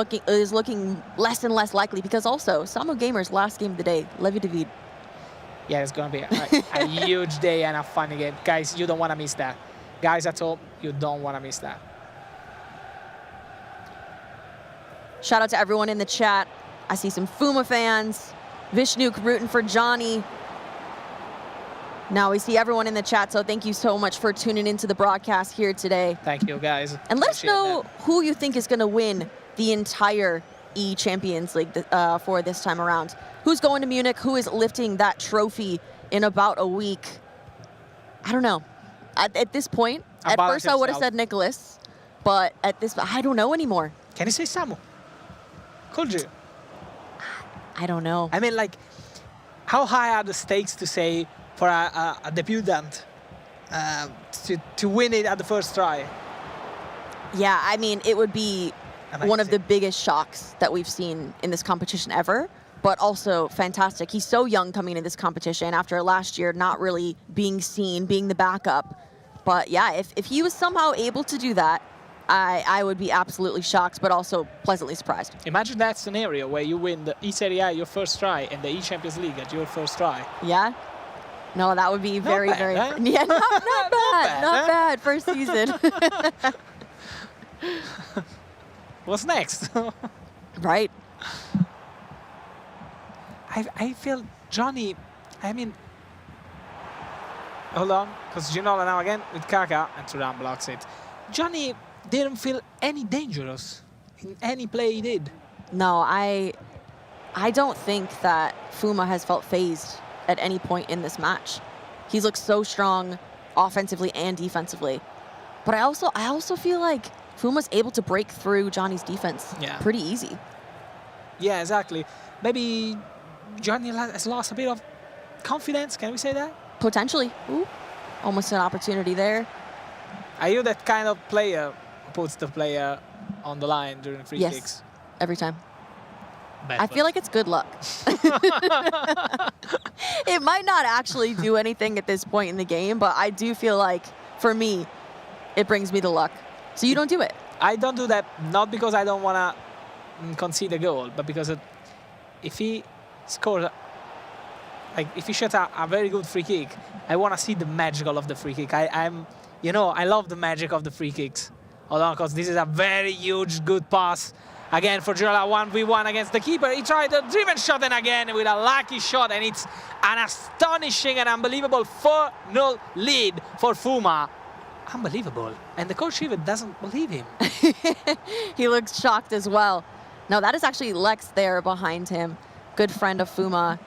looking less and less likely, because also Samu Gamer's last game of the day, Levi David. Yeah, it's going to be a huge day and a funny game. Guys, you don't want to miss that. Guys at home, you don't want to miss that. Shout out to everyone in the chat. I see some Fuma fans. Vishnuk rooting for Johnny. Now we see everyone in the chat, so thank you so much for tuning into the broadcast here today. Thank you, guys. And let us know who you think is going to win the entire eChampions League for this time around. Who's going to Munich? Who is lifting that trophy in about a week? I don't know. At this point, at first I would have said Nicholas, but at this, I don't know anymore. Can you say Samu? Could you? I don't know. I mean, like, how high are the stakes to say for a debutant to win it at the first try? Yeah, I mean, it would be one of the biggest shocks that we've seen in this competition ever, but also fantastic. He's so young coming into this competition after last year not really being seen, being the backup. But yeah, if he was somehow able to do that, I would be absolutely shocked, but also pleasantly surprised. Imagine that scenario where you win the E-Serie A your first try and the eChampions League at your first try. Yeah? No, that would be very, very... Huh? Yeah, not bad. Not bad. First season. What's next? Right. I feel Johnny, I mean, hold on, because Ginola now again with Kaka, and Thuram blocks it. Johnny didn't feel any dangerous in any play he did. No, I don't think that Fuma has felt phased at any point in this match. He's looked so strong offensively and defensively. But I also feel like Fuma's able to break through Johnny's defense pretty easy. Yeah, exactly. Maybe Johnny has lost a bit of confidence, can we say that? Potentially. Ooh, almost an opportunity there. Are you that kind of player who puts the player on the line during free yes, kicks? Every time. Bad I feel like it's good luck. It might not actually do anything at this point in the game, but I do feel like, for me, it brings me the luck. So you don't do it? I don't do that, not because I don't want to concede a goal, but because if he scores, like if he shoots a very good free kick, I want to see the magical of the free kick. I love the magic of the free kicks. Hold on, because this is a very huge, good pass. Again, for Ginola, 1v1 against the keeper. He tried a driven shot, and again with a lucky shot, and it's an astonishing and unbelievable 4-0 lead for Fuma. Unbelievable. And the coach even doesn't believe him. He looks shocked as well. No, that is actually Lex there behind him. Good friend of Fuma,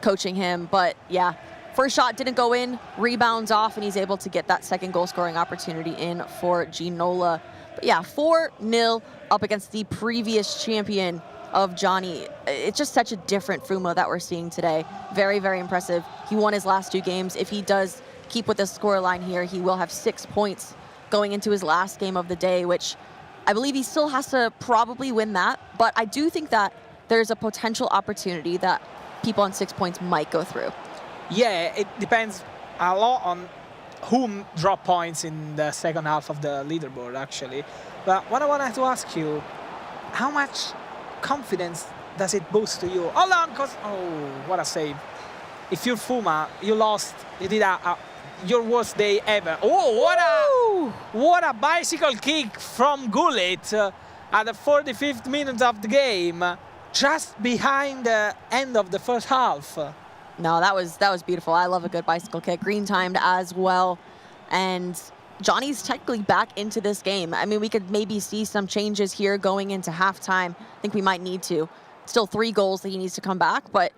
coaching him. But yeah, first shot didn't go in, rebounds off, and he's able to get that second goal scoring opportunity in for Ginola. But yeah, 4-0 up against the previous champion of Johnny. It's just such a different Fuma that we're seeing today. Very, very impressive. He won his last 2 games. If he does keep with the scoreline here, he will have 6 points going into his last game of the day, which I believe he still has to probably win that. But I do think that there's a potential opportunity that people on 6 points might go through. Yeah, it depends a lot on whom drop points in the second half of the leaderboard, actually. But what I wanted to ask you, how much confidence does it boost to you? Hold on, because, oh, what a save. If you're Fuma, you lost, you did your worst day ever. Oh, what a bicycle kick from Gullit at the 45th minute of the game, just behind the end of the first half. No, that was beautiful. I love a good bicycle kick. Green timed as well. And Johnny's technically back into this game. I mean, we could maybe see some changes here going into halftime. I think we might need to. Still 3 goals that he needs to come back, but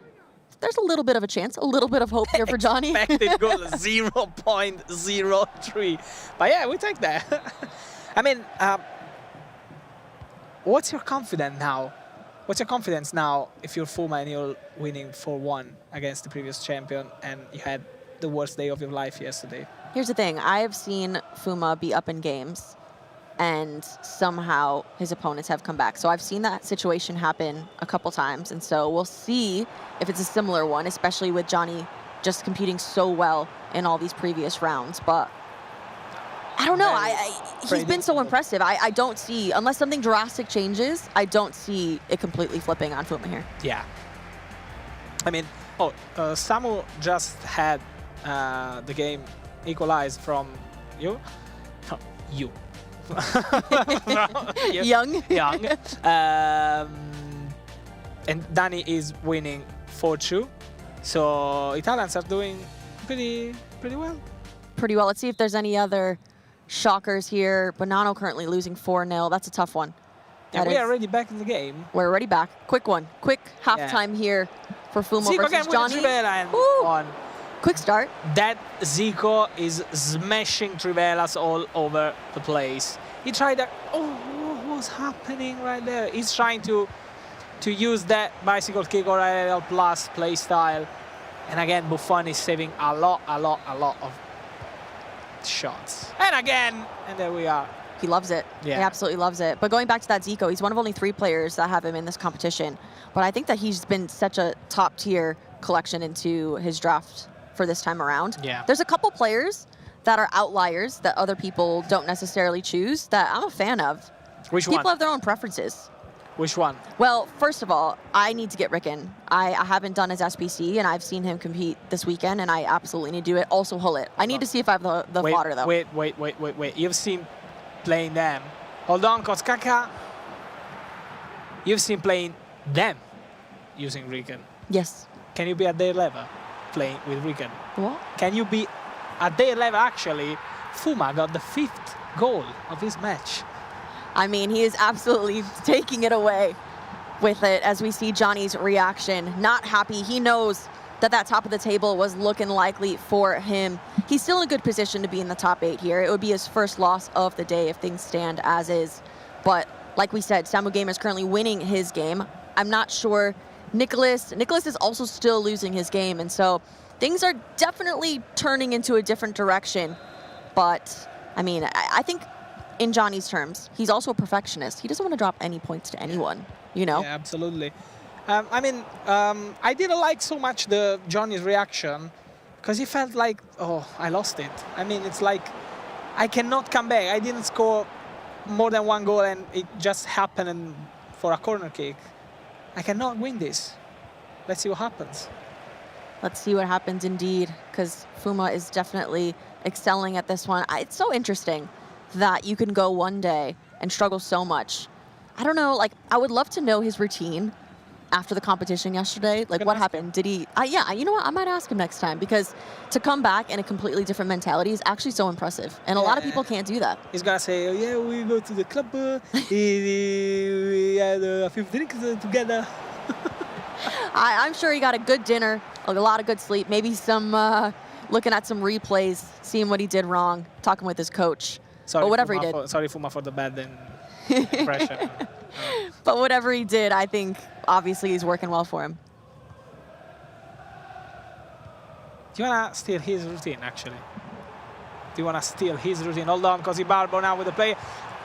there's a little bit of a chance, a little bit of hope here for Johnny. Expected goal 0.03. But yeah, we take that. I mean, what's your confidence now? What's your confidence now if you're Fuma and you're winning 4-1 against the previous champion and you had the worst day of your life yesterday? Here's the thing. I have seen Fuma be up in games and somehow his opponents have come back. So I've seen that situation happen a couple times. And so we'll see if it's a similar one, especially with Johnny just competing so well in all these previous rounds. But I don't know. He's been so impressive. I don't see, unless something drastic changes, I don't see it completely flipping on Fuma here. Yeah. I mean, Samu just had the game equalized from you. No, you. Young. Young. And Danny is winning 4-2. So Italians are doing pretty well. Pretty well. Let's see if there's any other shockers here. Bonanno currently losing 4-0. That's a tough one. And we are already back in the game. We're already back. Quick one. Quick halftime here for Fuma versus Johnny. On. Quick start. That Zico is smashing Trivelas all over the place. He tried that. Oh, what was happening right there? He's trying to use that bicycle kick or aerial plus play style. And again, Buffon is saving a lot of shots. And again, and there we are. He loves it. Yeah. He absolutely loves it. But going back to that Zico, he's one of only 3 players that have him in this competition. But I think that he's been such a top-tier collection into his draft for this time around. Yeah. There's a couple players that are outliers that other people don't necessarily choose that I'm a fan of. Which one? People have their own preferences. Which one? Well, first of all, I need to get Ricken. I haven't done his SPC, and I've seen him compete this weekend, and I absolutely need to do it. Also, Hullet. I need to see if I have the fodder, though. Wait. You've seen playing them. Hold on, because Kaka, you've seen playing them using Ricken. Yes. can you be at their level playing with Ricken? What? Can you be at their level? Actually, Fuma got the 5th goal of his match. I mean, he is absolutely taking it away with it as we see Johnny's reaction. Not happy. He knows that top of the table was looking likely for him. He's still in a good position to be in the top 8 here. It would be his first loss of the day if things stand as is. But like we said, Samu Gamer is currently winning his game. I'm not sure. Nicholas is also still losing his game, and so things are definitely turning into a different direction. But I mean, I think in Johnny's terms, he's also a perfectionist. He doesn't want to drop any points to anyone, you know? Yeah, absolutely. I mean, I didn't like so much Johnny's reaction because he felt like, oh, I lost it. I mean, it's like I cannot come back. I didn't score more than 1 goal and it just happened for a corner kick. I cannot win this. Let's see what happens. Let's see what happens indeed, because Fuma is definitely excelling at this one. It's so interesting that you can go one day and struggle so much. I don't know, like, I would love to know his routine after the competition yesterday. Like, what happened? Did he, yeah, you know what? I might ask him next time, because to come back in a completely different mentality is actually so impressive. And a lot of people can't do that. He's gonna say, oh, yeah, we go to the club, we had a few drinks together. I'm sure he got a good dinner, a lot of good sleep, maybe some looking at some replays, seeing what he did wrong, talking with his coach. Sorry, but whatever Fuma he did. Sorry, Fuma, for the bad impression. But whatever he did, I think obviously he's working well for him. Do you want to steal his routine, actually? Do you want to steal his routine? Hold on, because Ibarbo now with the player.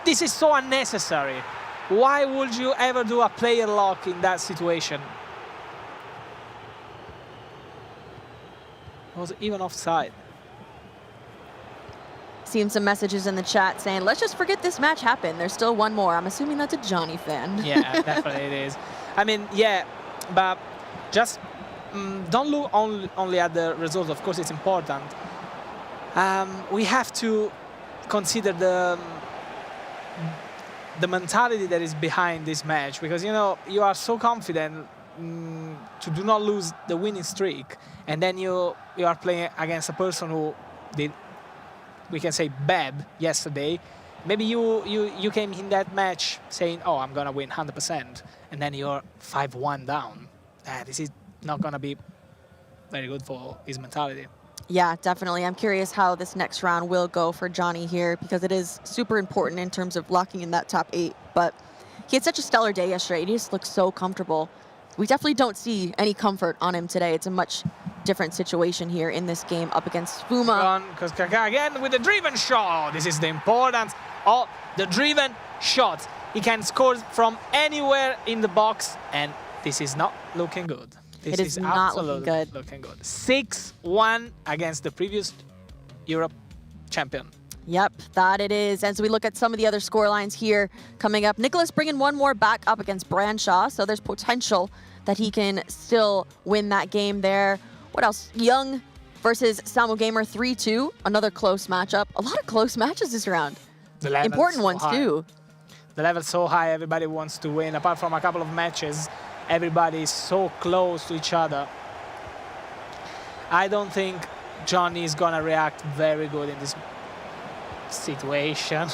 This is so unnecessary. Why would you ever do a player lock in that situation? It was even offside. Seeing some messages in the chat saying, let's just forget this match happened. There's still one more. I'm assuming that's a Johnny fan. Yeah, definitely it is. I mean, yeah, but just don't look only at the results. Of course, it's important. We have to consider the mentality that is behind this match, because, you know, you are so confident to do not lose the winning streak, and then you are playing against a person who did, we can say, bad yesterday. Maybe you came in that match saying, oh, I'm gonna win 100%, and then you're 5-1 down. This is not gonna be very good for his mentality. Yeah, definitely. I'm curious how this next round will go for Johnny here, because it is super important in terms of locking in that top 8. But he had such a stellar day yesterday. He just looks so comfortable. We definitely don't see any comfort on him today. It's a much different situation here in this game up against Fuma. Because Kaká again with the driven shot. This is the importance of the driven shot. He can score from anywhere in the box, and this is not looking good. This It is not looking good. Looking good. 6-1 against the previous Europe champion. Yep, that it is. As we look at some of the other scorelines here coming up, Nicholas bringing one more back up against Branshaw, so there's potential that he can still win that game there. What else? Young versus Samu Gamer 3-2, another close matchup. A lot of close matches this round. Important ones too. The level's so high, everybody wants to win. Apart from a couple of matches, everybody is so close to each other. I don't think Johnny is gonna react very good in this situation.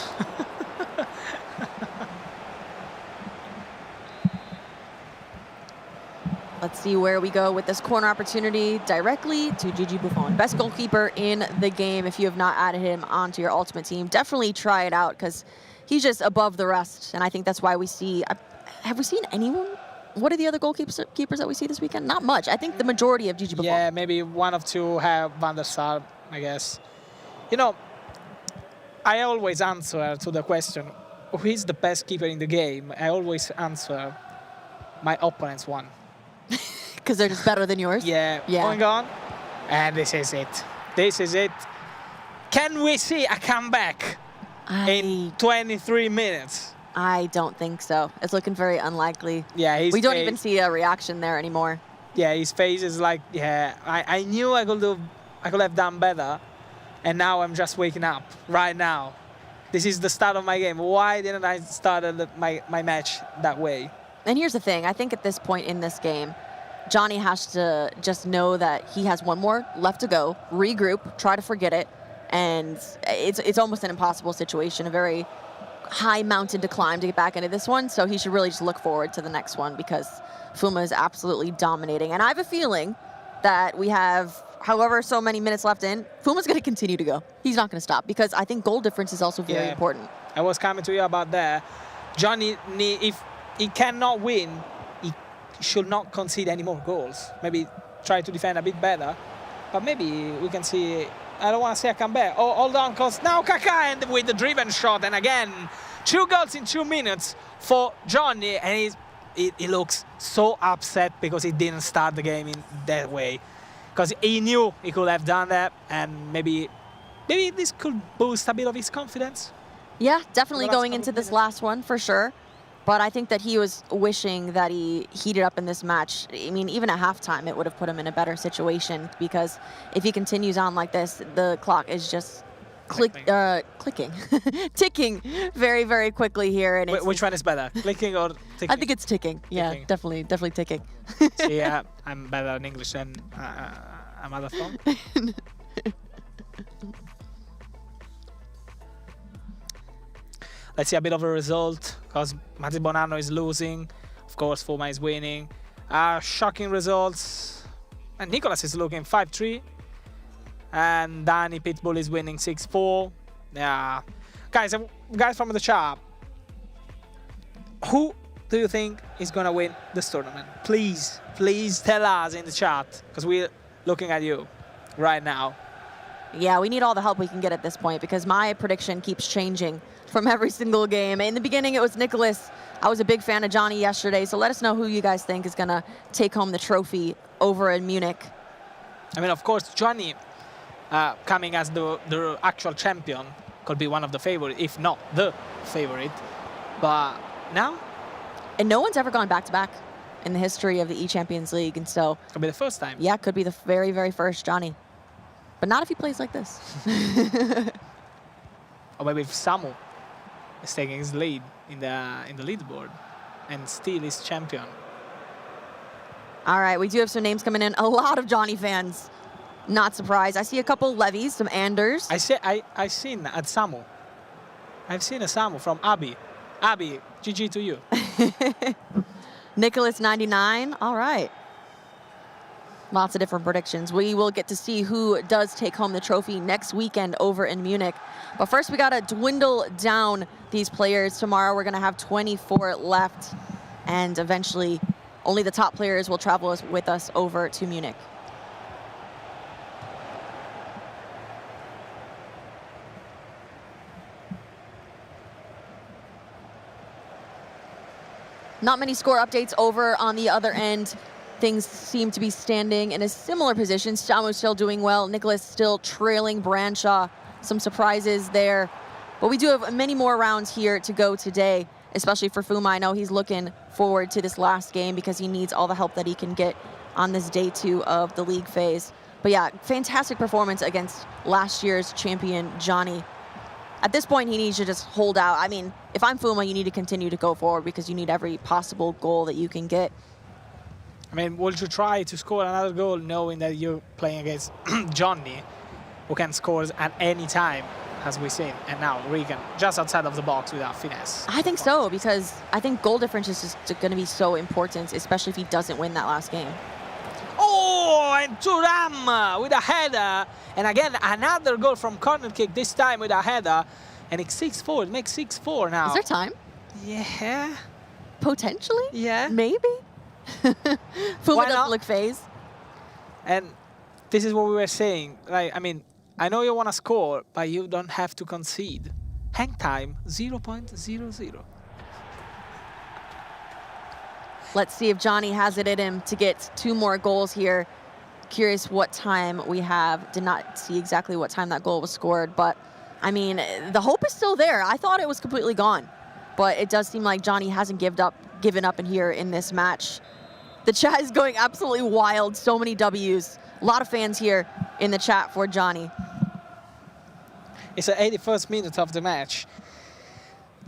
Let's see where we go with this corner opportunity directly to Gigi Buffon. Best goalkeeper in the game. If you have not added him onto your ultimate team, definitely try it out, because he's just above the rest. And I think that's why we see, have we seen anyone? What are the other goalkeepers that we see this weekend? Not much. I think the majority of Gigi Buffon. Yeah, maybe one of two have Van der Sar, I guess. You know, I always answer to the question, who is the best keeper in the game? I always answer my opponent's one. Because they're just better than yours? Yeah. Going on. And this is it. This is it. Can we see a comeback in 23 minutes? I don't think so. It's looking very unlikely. Yeah, we don't even see a reaction there anymore. Yeah, his face is like, yeah, I knew I could have done better, and now I'm just waking up right now. This is the start of my game. Why didn't I start my match that way? And here's the thing. I think at this point in this game, Johnny has to just know that he has one more left to go, regroup, try to forget it, and it's almost an impossible situation, a very high mountain to climb to get back into this one, so he should really just look forward to the next one because Fuma is absolutely dominating. And I have a feeling that we have however so many minutes left in, Fuma's going to continue to go. He's not going to stop because I think goal difference is also very important. I was coming to you about that. Johnny, if he cannot win, he should not concede any more goals. Maybe try to defend a bit better, but maybe we can see, I don't want to say a comeback. Oh, hold on, because now Kaká and with the driven shot, and again, 2 goals in 2 minutes for Johnny, and he looks so upset because he didn't start the game in that way. Because he knew he could have done that, and maybe this could boost a bit of his confidence. Yeah, definitely going into this last one for sure. But I think that he was wishing that he heated up in this match. I mean, even at halftime, it would have put him in a better situation because if he continues on like this, the clock is just clicking, ticking very, very quickly here. And which one is better, clicking or ticking? I think it's ticking. Yeah, definitely ticking. See, I'm better in English than I'm other phone. Let's see a bit of a result because Mati Bonanno is losing. Of course, Fuma is winning. Shocking results. And Nicolas is looking 5-3. And Danny Pitbull is winning 6-4. Yeah. Guys from the chat, who do you think is going to win this tournament? Please tell us in the chat because we're looking at you right now. Yeah, we need all the help we can get at this point because my prediction keeps changing from every single game. In the beginning, it was Nicolas. I was a big fan of Johnny yesterday, so let us know who you guys think is going to take home the trophy over in Munich. I mean, of course, Johnny coming as the actual champion could be one of the favorites, if not the favorite. But now? And no one's ever gone back-to-back in the history of the eChampions League, and so... Could be the first time. Yeah, could be the very, very first Johnny. But not if he plays like this. Or maybe if Samu is taking his lead in the leaderboard and still is champion. All right, we do have some names coming in. A lot of Johnny fans. Not surprised. I see a couple Levies, some Anders. I've seen at Samu. I've seen a Samu from Abby. Abby, GG to you. Nicholas 99. All right. Lots of different predictions. We will get to see who does take home the trophy next weekend over in Munich. But first, we got to dwindle down these players. Tomorrow, we're going to have 24 left. And eventually, only the top players will travel with us over to Munich. Not many score updates over on the other end. Things seem to be standing in a similar position. Samu still doing well. Nicholas still trailing Branshaw. Some surprises there. But we do have many more rounds here to go today, especially for Fuma. I know he's looking forward to this last game because he needs all the help that he can get on this day 2 of the league phase. But yeah, fantastic performance against last year's champion, Johnny. At this point, he needs to just hold out. I mean, if I'm Fuma, you need to continue to go forward because you need every possible goal that you can get. I mean, would you try to score another goal knowing that you're playing against Johnny, who can score at any time, as we've seen, and now Regan just outside of the box without finesse? I think so, because I think goal difference is just going to be so important, especially if he doesn't win that last game. Oh, and Thuram with a header. And again, another goal from corner kick, this time with a header. And it's 6-4, it makes 6-4 now. Is there time? Yeah. Potentially? Yeah. Maybe? Fuma doesn't look phased. And this is what we were saying. Like, I mean, I know you want to score, but you don't have to concede. Hang time, 0.00. Let's see if Johnny has it in him to get 2 more goals here. Curious what time we have. Did not see exactly what time that goal was scored, but I mean, the hope is still there. I thought it was completely gone, but it does seem like Johnny hasn't given up in here in this match. The chat is going absolutely wild. So many W's. A lot of fans here in the chat for Johnny. It's the 81st minute of the match.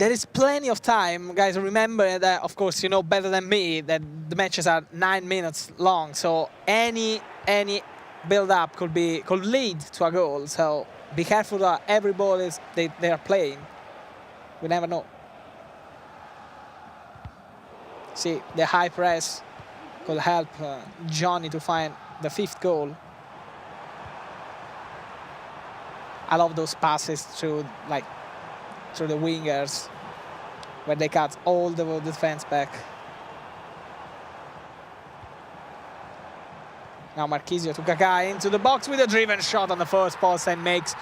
there is plenty of time. Guys, remember that, of course, you know better than me that the matches are 9 minutes long. So any build-up could lead to a goal. So be careful that every ball they are playing. We never know. See, the high press could help Johnny to find the 5th goal. I love those passes through the wingers, where they cut all the defense back. Now Marchisio to Kaká into the box with a driven shot on the first post and makes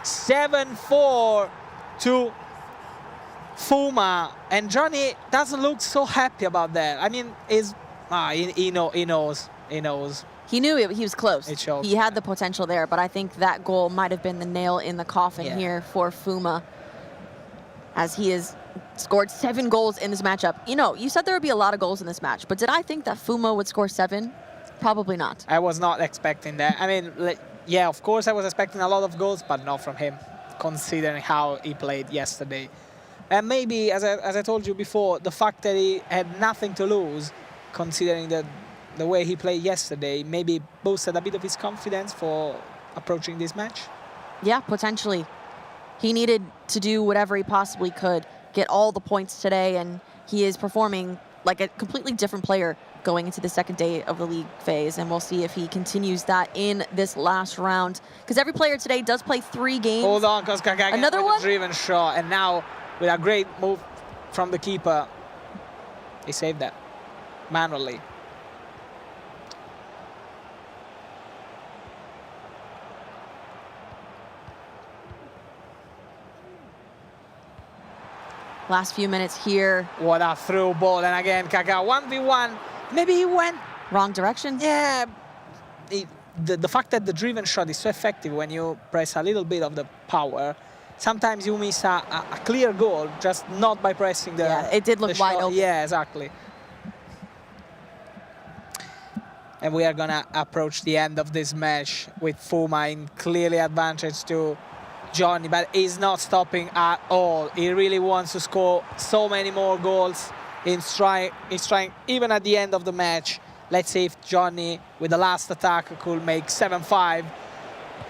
7-4 to Fuma. And Johnny doesn't look so happy about that. I mean, he knows. He knew he was close. It shows. He had the potential there, but I think that goal might have been the nail in the coffin here for Fuma, as he has scored 7 goals in this matchup. You know, you said there would be a lot of goals in this match, but did I think that Fuma would score 7? Probably not. I was not expecting that. I mean, yeah, of course I was expecting a lot of goals, but not from him, considering how he played yesterday. And maybe, as I told you before, the fact that he had nothing to lose, considering the way he played yesterday, maybe boosted a bit of his confidence for approaching this match. Yeah, potentially. He needed to do whatever he possibly could, get all the points today, and he is performing like a completely different player going into the second day of the league phase, and we'll see if he continues that in this last round. Because every player today does play 3 games. Hold on, because Kaká another one driven shot, and now with a great move from the keeper, he saved that manually. Last few minutes here. What a through ball, and again Kaká 1v1. Maybe he went wrong direction. Yeah, the fact that the driven shot is so effective when you press a little bit of the power, sometimes you miss a clear goal just not by pressing the. Yeah, it did look wide open. Yeah, exactly. And we are gonna approach the end of this match with Fuma in clearly advantage to Johnny, but he's not stopping at all. He really wants to score so many more goals. He's trying even at the end of the match. Let's see if Johnny, with the last attack, could make 7-5.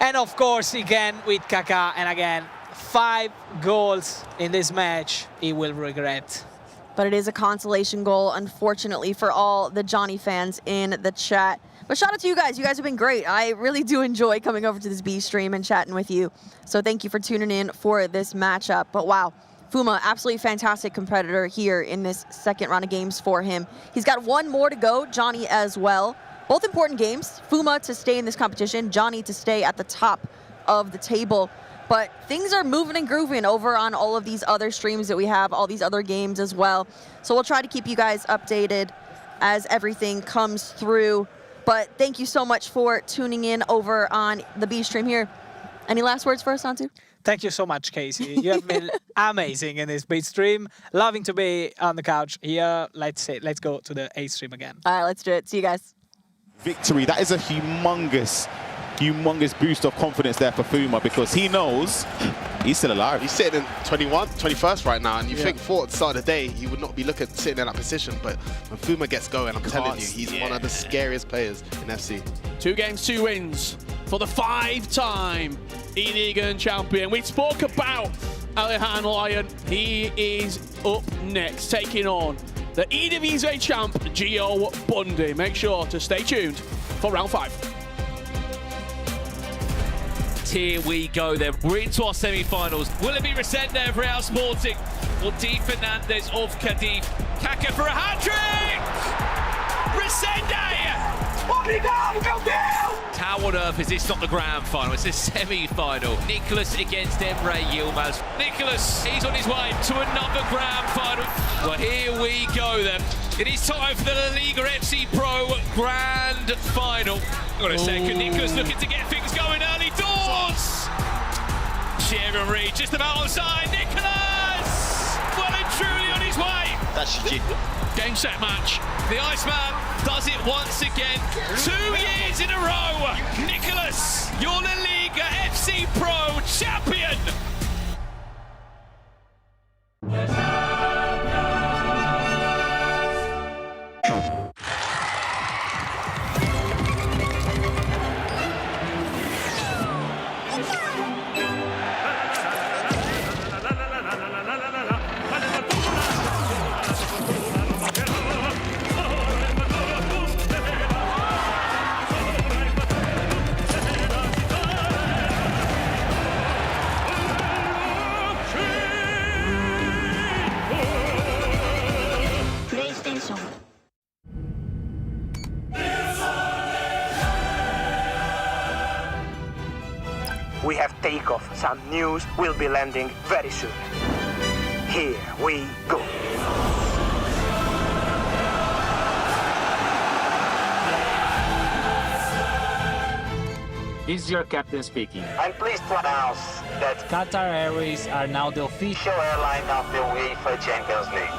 And of course, again with Kaká, and again, 5 goals in this match he will regret. But it is a consolation goal, unfortunately, for all the Johnny fans in the chat. But shout out to you guys. You guys have been great. I really do enjoy coming over to this B stream and chatting with you. So thank you for tuning in for this matchup. But wow, Fuma, absolutely fantastic competitor here in this second round of games for him. He's got 1 more to go, Johnny as well. Both important games. Fuma to stay in this competition, Johnny to stay at the top of the table. But things are moving and grooving over on all of these other streams that we have, all these other games as well. So we'll try to keep you guys updated as everything comes through. But thank you so much for tuning in over on the B stream here. Any last words for us, Santu? Thank you so much, Casey. You have been amazing in this B stream. Loving to be on the couch here. Let's go to the A stream again. All right, let's do it. See you guys. Victory. That is a humongous boost of confidence there for Fuma, because he knows he's still alive. He's sitting in 21st right now, and you think at the start of the day he would not be sitting in that position, but when Fuma gets going, I'm telling you, he's one of the scariest players in FC. 2 games, 2 wins for the 5-time E-League champion. We spoke about Alihan Lyon. He is up next, taking on the EWZ champ, Gio Bundy. Make sure to stay tuned for round 5. Here we go then. We're into our semi-finals. Will it be Resende of Real Sporting or Di Fernandez of Cadiz? Kaká for a hat-trick! Resende! How on earth is this not the grand final? It's the semi-final. Nicholas against Emre Yilmaz. Nicholas, he's on his way to another grand final. Well, here we go then. It is time for the La Liga FC Pro Grand Final. Got a second. Nicholas looking to get things going early doors. Sharon Reed just about onside. Nicholas! Well and truly on his way. That's GG. Game, set, match. The Iceman does it once again. 2 years in a row. Nicholas, your La Liga FC Pro champion. we have takeoff. Some news will be landing very soon. Here we go. This is your captain speaking. I'm pleased to announce that Qatar Airways are now the official airline of the UEFA Champions League.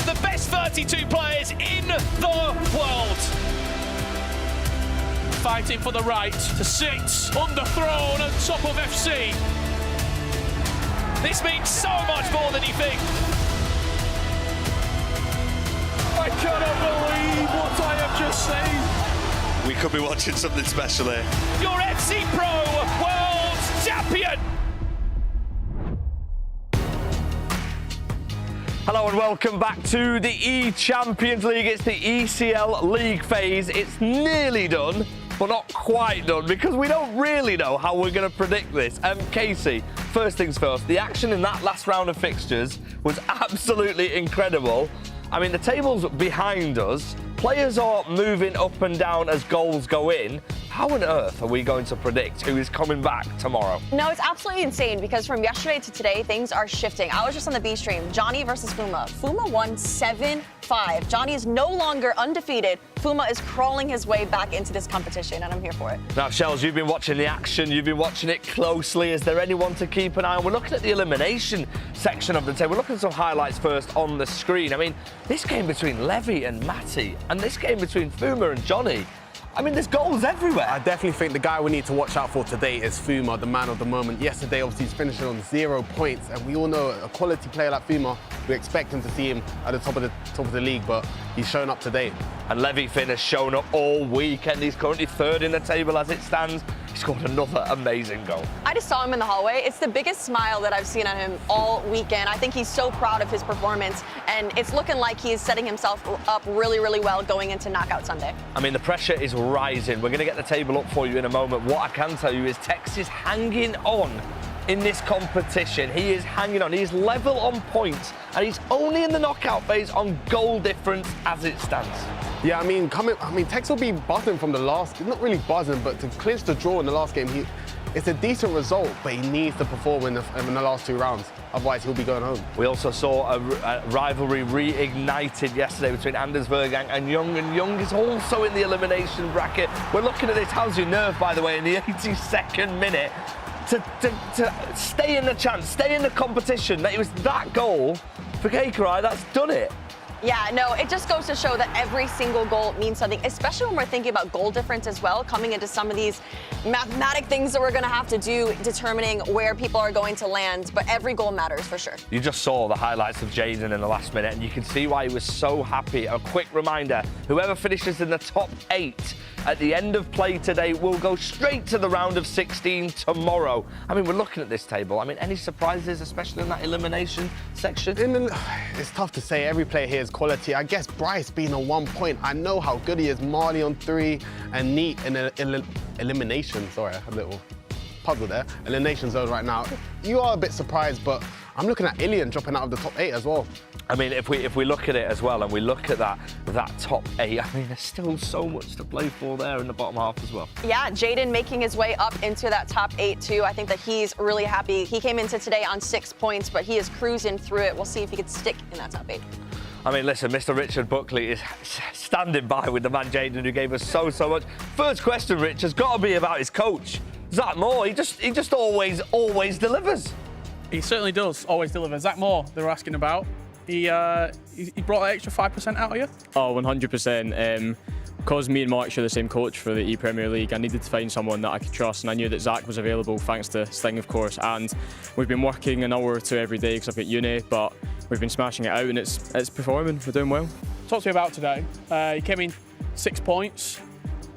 The best 32 players in the world. Fighting for the right to sit on the throne at top of FC. This means so much more than you think. I cannot believe what I have just seen. We could be watching something special here. Your FC Pro World Champion. Hello and welcome back to the eChampions League. It's the ECL League phase. It's nearly done, but not quite done because we don't really know how we're going to predict this. Casey, first things first, the action in that last round of fixtures was absolutely incredible. I mean, the table's behind us. Players are moving up and down as goals go in. How on earth are we going to predict who is coming back tomorrow? No, it's absolutely insane because from yesterday to today, things are shifting. I was just on the B stream. Johnny versus Fuma. Fuma won 7-5. Johnny is no longer undefeated. Fuma is crawling his way back into this competition, and I'm here for it. Now, Shells, you've been watching the action. You've been watching it closely. Is there anyone to keep an eye on? We're looking at the elimination section of the table. We're looking at some highlights first on the screen. I mean, this game between Levy and Matty, and this game between Fuma and Johnny. I mean, there's goals everywhere. I definitely think the guy we need to watch out for today is Fuma, the man of the moment. Yesterday, obviously, he's finishing on 0 points, and we all know a quality player like Fuma, we expect him to see him at the top of the league, but he's shown up today. And Levy Finn has shown up all weekend. He's currently third in the table as it stands. He scored another amazing goal. I just saw him in the hallway. It's the biggest smile that I've seen on him all weekend. I think he's so proud of his performance, and it's looking like he's setting himself up really, really well going into Knockout Sunday. I mean, the pressure is rising. We're going to get the table up for you in a moment. What I can tell you is Tex is hanging on in this competition. He is hanging on. He's level on points, and he's only in the knockout phase on goal difference as it stands. Yeah, I mean, Tex will be buzzing from the last, not really buzzing, but to clinch the draw in the last game, it's a decent result, but he needs to perform in the last 2 rounds. Otherwise, he'll be going home. We also saw a rivalry reignited yesterday between Anders Vergang and Young is also in the elimination bracket. We're looking at this. How's your nerve, by the way, in the 82nd minute? to stay in the chance, stay in the competition. That it was that goal for Kekerai that's done it. Yeah, no, it just goes to show that every single goal means something, especially when we're thinking about goal difference as well, coming into some of these mathematic things that we're going to have to do, determining where people are going to land. But every goal matters for sure. You just saw the highlights of Jaden in the last minute, and you can see why he was so happy. A quick reminder, whoever finishes in the top 8 at the end of play today will go straight to the round of 16 tomorrow. I mean, we're looking at this table. I mean, any surprises, especially in that elimination section? It's tough to say. Every player here is quality. I guess Bryce being on 1 point. I know how good he is. Marley on 3 and Neat in elimination. Sorry, a little puzzle there. Elimination zone right now. You are a bit surprised, but I'm looking at Ilian dropping out of the top 8 as well. I mean, if we look at it as well, and we look at that top 8, I mean, there's still so much to play for there in the bottom half as well. Yeah, Jaden making his way up into that top 8 too. I think that he's really happy. He came into today on 6 points, but he is cruising through it. We'll see if he can stick in that top 8. I mean, listen, Mr. Richard Buckley is standing by with the man Jaden who gave us so much. First question, Rich, has got to be about his coach, Zach Moore. He just always delivers. He certainly does always deliver. Zach Moore, they were asking about. He brought that extra 5% out of you? Oh, 100%. Because me and Mark share the same coach for the E-Premier League, I needed to find someone that I could trust, and I knew that Zach was available, thanks to Sting, of course. And we've been working an hour or two every day because I've got uni, but we've been smashing it out, and it's performing. We're doing well. Talk to me about today. You came in 6 points,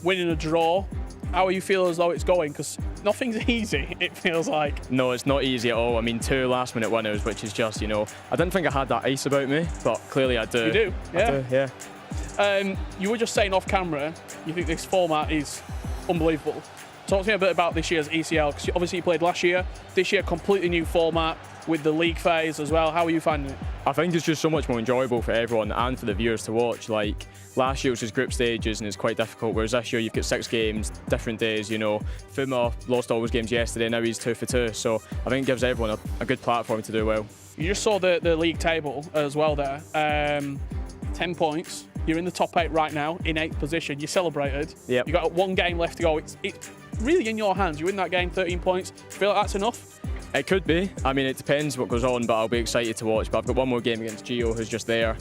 winning a draw. How are you feel as though it's going? Because nothing's easy, it feels like. No, it's not easy at all. I mean, 2 last-minute winners, which is just, you know, I didn't think I had that ace about me, but clearly I do. You do? Yeah. I do, yeah. You were just saying off camera, you think this format is unbelievable. Talk to me a bit about this year's ECL, because obviously you played last year. This year, completely new format with the league phase as well. How are you finding it? I think it's just so much more enjoyable for everyone and for the viewers to watch. Like, last year it was just group stages and it's quite difficult, whereas this year you've got 6 games, different days, you know. Fuma lost all his games yesterday, now he's 2 for 2, so I think it gives everyone a good platform to do well. You just saw the league table as well there. 10 points. You're in the top 8 right now, in 8th position. You celebrated. Yep. You've got 1 game left to go. It's really in your hands. You win that game, 13 points. Feel like that's enough? It could be. I mean, it depends what goes on, but I'll be excited to watch. But I've got 1 more game against Gio, who's just there.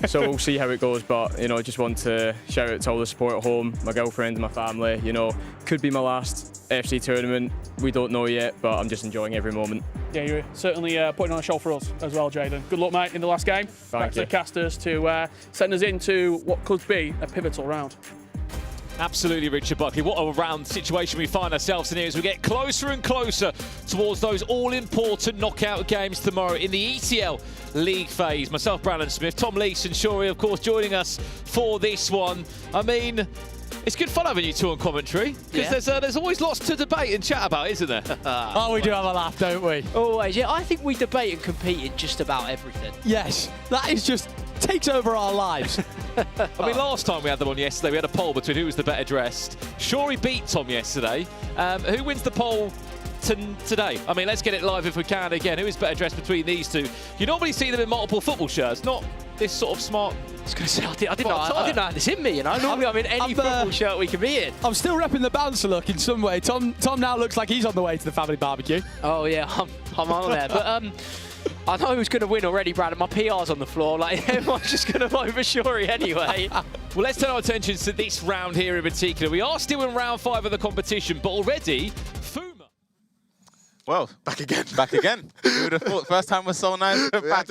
So we'll see how it goes. But, you know, I just want to shout out to all the support at home, my girlfriend and my family. You know, could be my last FC tournament. We don't know yet, but I'm just enjoying every moment. Yeah, you're certainly putting on a show for us as well, Jaden. Good luck, mate, in the last game. Back to the casters to send us into what could be a pivotal round. Absolutely, Richard Buckley. What a round situation we find ourselves in here as we get closer and closer towards those all-important knockout games tomorrow in the ECL League phase. Myself, Brandon Smith, Tom Lees and Shuri, of course, joining us for this one. I mean, it's good fun having you two on commentary, because there's always lots to debate and chat about, isn't there? Oh, we do have a laugh, don't we? Always, yeah. I think we debate and compete in just about everything. Yes, that is just takes over our lives. I mean, last time we had them on yesterday, we had a poll between who was the better dressed. Shuri beat Tom yesterday. Who wins the poll today? I mean, let's get it live if we can again. Who is better dressed between these two? You normally see them in multiple football shirts, not this sort of smart. I was going to say, I didn't know I had this in me, you know. Normally I'm in any football shirt we can be in. I'm still repping the bouncer look in some way. Tom now looks like he's on the way to the family barbecue. Oh yeah, I'm on there. But I know who's going to win already, Brandon. My PR's on the floor. Like, everyone's just going to vote for Shuri anyway. Well, let's turn our attention to this round here in particular. We are still in round 5 of the competition, but already Fuma. Well, back again. Back again. Who would have thought? First time was so nice. Back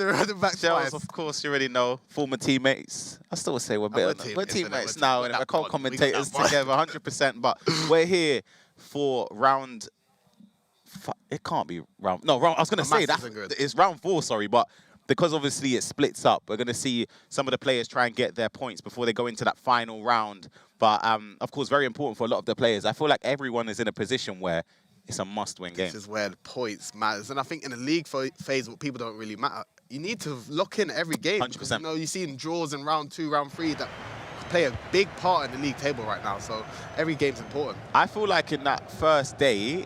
Shells, of course, you already know. Former teammates. I still would say we're better. We're teammates now, and we're co-commentators together, 100%. But we're here for round. It can't be round. No, round. I was going to say that it's round 4. Sorry, but because obviously it splits up, we're going to see some of the players try and get their points before they go into that final round. But of course, very important for a lot of the players. I feel like everyone is in a position where it's a must-win game. This is where the points matters. And I think in the league phase, what people don't really matter, you need to lock in every game. 100%. You know, you see in draws in round 2, round 3 that play a big part in the league table right now. So every game's important. I feel like in that first day,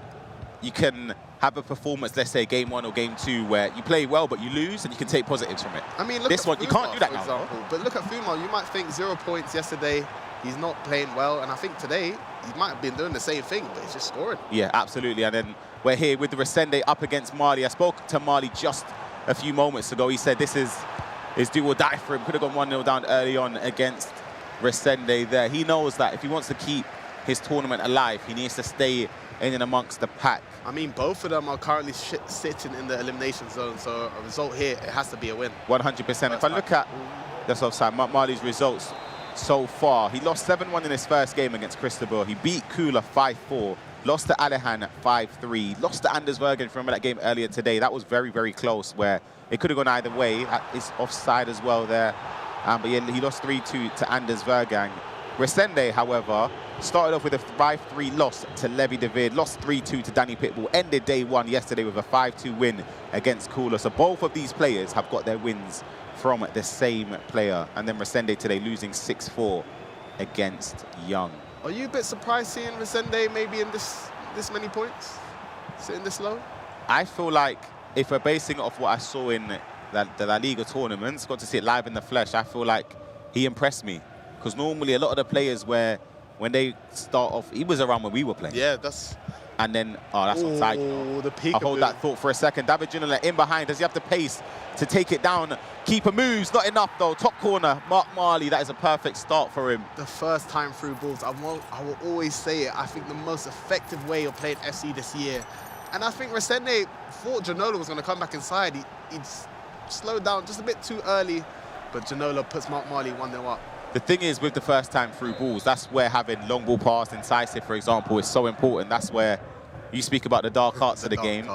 you can have a performance, let's say game 1 or game 2, where you play well, but you lose, and you can take positives from it. I mean, look this at one, Fuma, you can't do that for now. example. But look at Fuma. You might think 0 points yesterday. He's not playing well, and I think today he might have been doing the same thing, but he's just scoring. Yeah, absolutely. And then we're here with the Resende up against Mali. I spoke to Mali just a few moments ago. He said this is do or die for him. Could have gone 1-0 down early on against Resende there. He knows that if he wants to keep his tournament alive, he needs to stay in and amongst the pack. I mean, both of them are currently sitting in the elimination zone, so a result here, it has to be a win. 100%. If I look at, that's offside, Mali's results so far, he lost 7-1 in his first game against Cristobal. He beat Kula 5-4, lost to Alehan 5-3, lost to Anders Bergen. If you remember that game earlier today, that was very, very close, where it could have gone either way. It's offside as well there. But yeah, he lost 3-2 to Anders Bergen. Resende, however, started off with a 5-3 loss to Levi David, lost 3-2 to Danny Pitbull, ended day one yesterday with a 5-2 win against Kula. So both of these players have got their wins from the same player. And then Resende today losing 6-4 against Young. Are you a bit surprised seeing Resende maybe in this many points? Sitting this low? I feel like if we're basing it off what I saw in the La Liga tournaments, got to see it live in the flesh, I feel like he impressed me. Because normally a lot of the players when they start off, he was around when we were playing. Yeah, that's... And then, oh, that's onside. Oh, the peak. I'll hold that thought for a second. David Ginola in behind. Does he have the pace to take it down? Keeper moves, not enough though. Top corner, Mark Marley. That is a perfect start for him. The first time through balls, I will always say it, I think the most effective way of playing FC this year. And I think Resende thought Ginola was going to come back inside. He'd slowed down just a bit too early, but Ginola puts Mark Marley 1-0 up. The thing is, with the first time through balls, that's where having long ball pass, incisive, for example, is so important. That's where you speak about the dark arts of the game.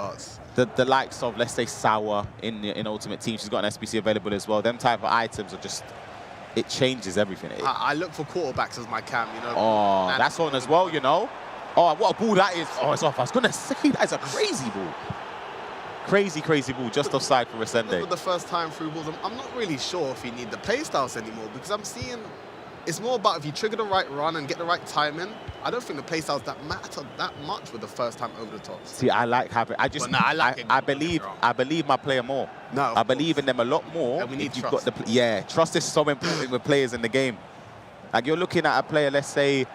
The likes of, let's say, Sauer in Ultimate Team. She's got an SBC available as well. Them type of items are just, it changes everything. I look for quarterbacks as my cam, you know. Oh, that's on as well, you know. Oh, what a ball that is. Oh, it's off. I was going to say, that is a crazy ball. Crazy, crazy ball, just offside for Resende. For the first time through balls, I'm not really sure if you need the play styles anymore, because I'm seeing it's more about if you trigger the right run and get the right timing. I don't think the play styles that matter that much with the first time over the top. See, I like having. I believe my player more. No, I believe in them a lot more. And we need trust. trust. Got the, trust is so important with players in the game. Like you're looking at a player, let's say,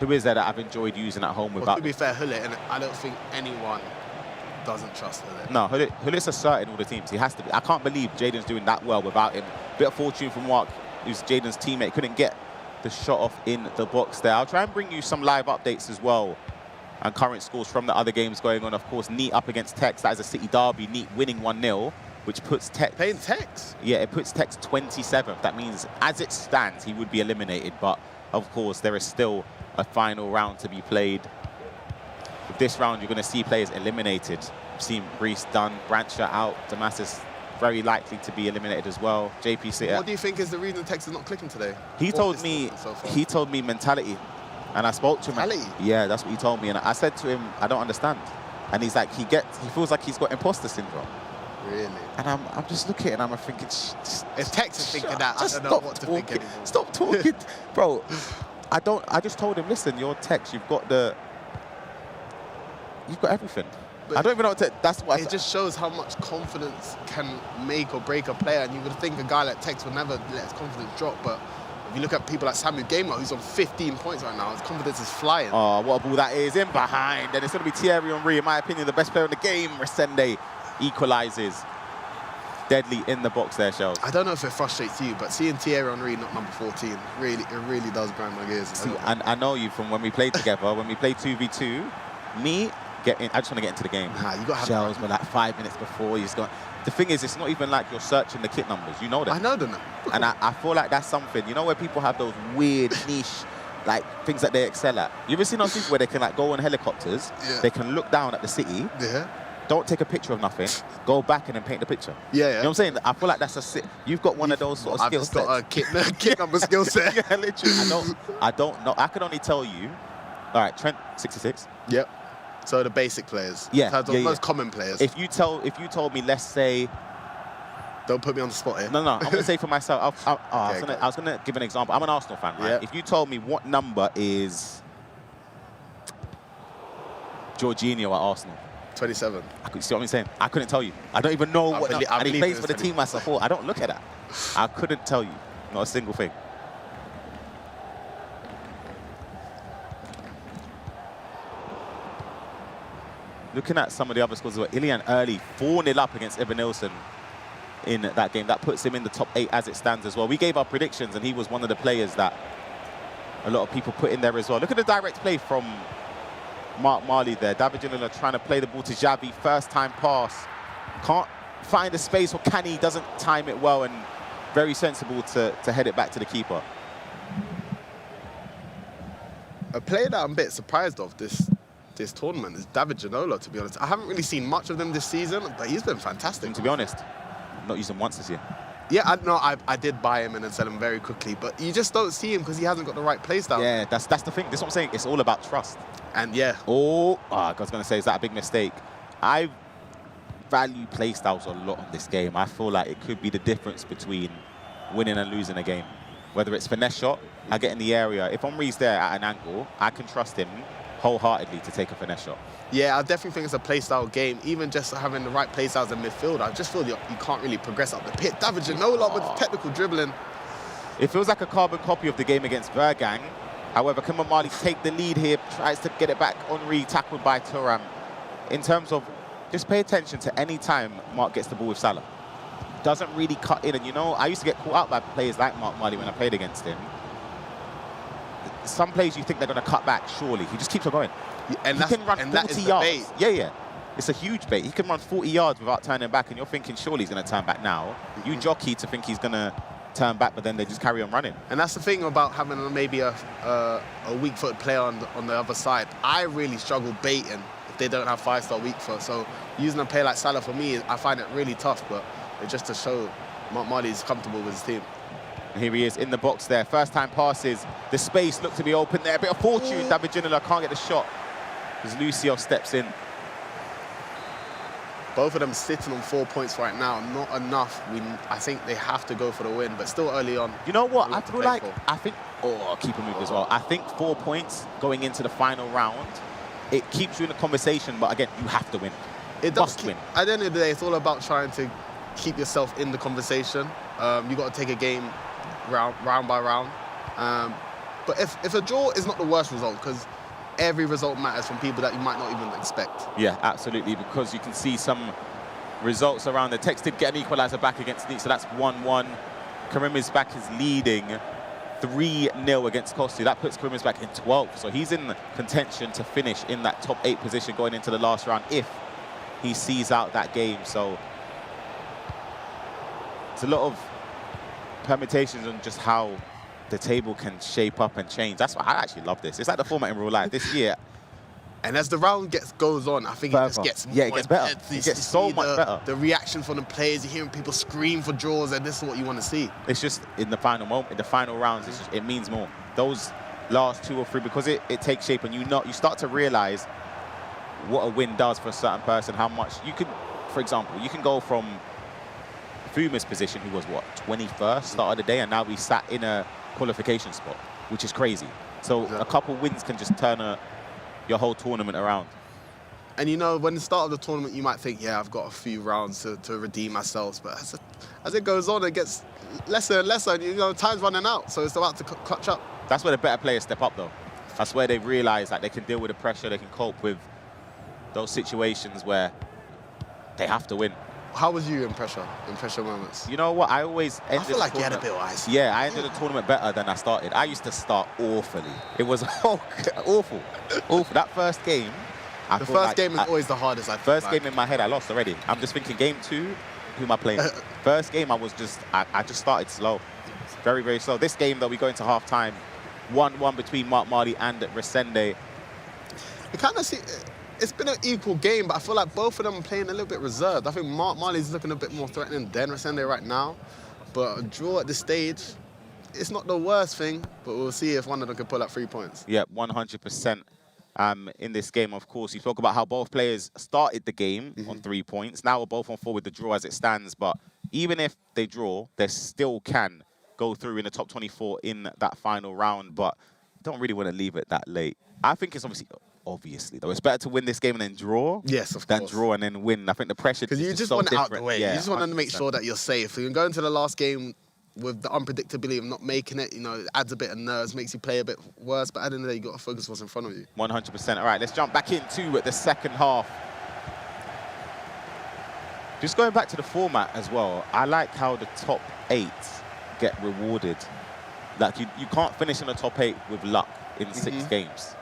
who is that I've enjoyed using at home without. To be fair, Hullet, and I don't think anyone doesn't trust Hullet. No, Hullet's asserting all the teams. He has to be. I can't believe Jaden's doing that well without him. Bit of fortune from Mark, who's Jaden's teammate. Couldn't get the shot off in the box there. I'll try and bring you some live updates as well and current scores from the other games going on. Of course, Neat up against Tex. That is a City derby. Neat winning 1-0, which puts Tex... Playing Tex? Yeah, it puts Tex 27th. That means, as it stands, he would be eliminated. But, of course, there is still a final round to be played. With this round, you're going to see players eliminated. We've seen Brees done, Brancher out, Damascus very likely to be eliminated as well. JP City. What do you think is the reason Tex is not clicking today? He told me mentality, and I spoke to him. Mentality? Yeah, that's what he told me, and I said to him, I don't understand. And he's like, he feels like he's got imposter syndrome. Really? And I'm just looking and I'm thinking, if Tex is thinking that, I don't know what to think anymore. Stop talking, bro. I just told him, listen, you're Tex, you've got everything. But I don't even know what to... That's what it just shows how much confidence can make or break a player. And you would think a guy like Tex would never let his confidence drop. But if you look at people like Samu Gamer, who's on 15 points right now, his confidence is flying. Oh, what a ball that is. In behind. And it's going to be Thierry Henry, in my opinion, the best player in the game. Resende equalises. Deadly in the box there, Shells. I don't know if it frustrates you, but seeing Thierry Henry not number 14, it really does grind my gears. See, I know you from when we played together, when we played 2v2, I just want to get into the game. Nah, you got to have Shells were like 5 minutes before. The thing is, it's not even like you're searching the kit numbers. You know that. I know them. And I feel like that's something, you know, where people have those weird niche, like things that they excel at. You ever seen those people where they can like go on helicopters, they can look down at the city, don't take a picture of nothing, go back and then paint the picture. Yeah. You know what I'm saying? I feel like that's you've got one of those sort of skill sets. I've just got a kit number skill set. Yeah, literally. I don't know. I can only tell you. All right, Trent 66. Yep. So the basic players. Yeah. The most common players. If you told me, let's say. Don't put me on the spot here. No, I'm going to say for myself. I was going to give an example. I'm an Arsenal fan, right? Yep. If you told me what number is Jorginho at Arsenal. 27. See what I'm saying? I couldn't tell you. I don't even know what number. And he plays for the team I support. I don't look at that. I couldn't tell you. Not a single thing. looking at some of the other scores, Ilian early 4-0 up against Evan Nilsson in that game. That puts him in the top 8 as it stands as well. We gave our predictions, and he was one of the players that a lot of people put in there as well. Look at the direct play from Mark Marley there. David Ginola trying to play the ball to Xavi. First time pass. Can't find a space, or can he? Doesn't time it well, and very sensible to head it back to the keeper. A player that I'm a bit surprised of this tournament is David Ginola, to be honest. I haven't really seen much of him this season, but he's been fantastic. And to be honest, not used him once this year. Yeah, I did buy him and then sell him very quickly, but you just don't see him because he hasn't got the right play style. Yeah, that's the thing. That's what I'm saying. It's all about trust. And yeah. I was going to say, is that a big mistake? I value play styles a lot on this game. I feel like it could be the difference between winning and losing a game. Whether it's finesse shot, I get in the area. If Henry's there at an angle, I can trust him wholeheartedly to take a finesse shot. Yeah, I definitely think it's a playstyle game. Even just having the right playstyles in midfield, I just feel you can't really progress up the pitch. David Ginola with technical dribbling. It feels like a carbon copy of the game against Vergang. However, can Mali take the lead here, tries to get it back. Henry tackled by Thuram. In terms of, just pay attention to any time Mark gets the ball with Salah. Doesn't really cut in. And you know, I used to get caught out by players like Mark Marley when I played against him. Some players you think they're going to cut back, surely. He just keeps on going. And he can run 40 yards. Yeah. It's a huge bait. He can run 40 yards without turning back, and you're thinking, surely he's going to turn back now. You jockey to think he's going to turn back, but then they just carry on running. And that's the thing about having maybe a weak-footed player on the other side. I really struggle baiting if they don't have 5-star weak foot. So using a player like Salah, for me, I find it really tough, but it's just to show Mark Marley is comfortable with his team. Here he is in the box there. First time passes. The space looked to be open there. A bit of fortune. David Ginola can't get the shot as Lucio steps in. Both of them sitting on 4 points right now. Not enough. I think they have to go for the win, but still early on. You know what? I feel like, keeper move as well. I think 4 points going into the final round, it keeps you in the conversation, but again, you have to win. It does win. At the end of the day, it's all about trying to keep yourself in the conversation. You've got to take a game round by round. But if a draw is not the worst result, because every result matters from people that you might not even expect. Yeah, absolutely, because you can see some results around. The Tex did get an equaliser back against Neat, so that's 1-1. Karim Isbak is leading 3-0 against Kostu. That puts Karim Isbak in 12th, so he's in contention to finish in that top 8 position going into the last round if he sees out that game. So it's a lot of permutations on just how the table can shape up and change. That's why I actually love this. It's like the format in real life this year. And as the round goes on, I think it just gets more it gets better. It gets so much better. The reaction from the players, you're hearing people scream for draws, and this is what you want to see. It's just in the final moment, in the final rounds, it means more. Those last 2 or 3, because it takes shape, and you start to realize what a win does for a certain person, how much you can, for example, you can go from Fuma's position, who was, 21st start of the day, and now we sat in a qualification spot, which is crazy. So a couple wins can just turn your whole tournament around. And you know, when the start of the tournament, you might think, yeah, I've got a few rounds to redeem myself. But as it goes on, it gets lesser and lesser, and you know, time's running out. So it's about to clutch up. That's where the better players step up, though. That's where they realize that they can deal with the pressure, they can cope with those situations where they have to win. How was you in pressure moments? You know what? I always ended. I feel like you had a bit of ice. Yeah, I ended the tournament better than I started. I used to start awfully. It was awful. That first game. The first game is always the hardest. First game in my head, I lost already. I'm just thinking, game 2, who am I playing? First game, I just started slow, very, very slow. This game, though, we go into half time, 1-1 between Mark Marley and Resende. You kind of see. It's been an equal game, but I feel like both of them are playing a little bit reserved. I think Mark Marley's looking a bit more threatening than Resende right now. But a draw at this stage, it's not the worst thing, but we'll see if one of them can pull out 3 points. Yeah, 100% in this game, of course. You talk about how both players started the game on 3 points. Now we're both on 4 with the draw as it stands. But even if they draw, they still can go through in the top 24 in that final round. But don't really want to leave it that late. I think it's obviously, though, it's better to win this game and then draw. Yes, of course. Than course. draw and then win. I think the pressure because you just want it out the way. Yeah, you just want to make sure that you're safe. You can go into the last game with the unpredictability of not making it. You know, it adds a bit of nerves, makes you play a bit worse. But at the end of the day, you got to focus what's in front of you. 100%. All right, let's jump back into the second half Just going back to the format as well, I like how the top 8 get rewarded. Like, you can't finish in the top 8 with luck in 6 games.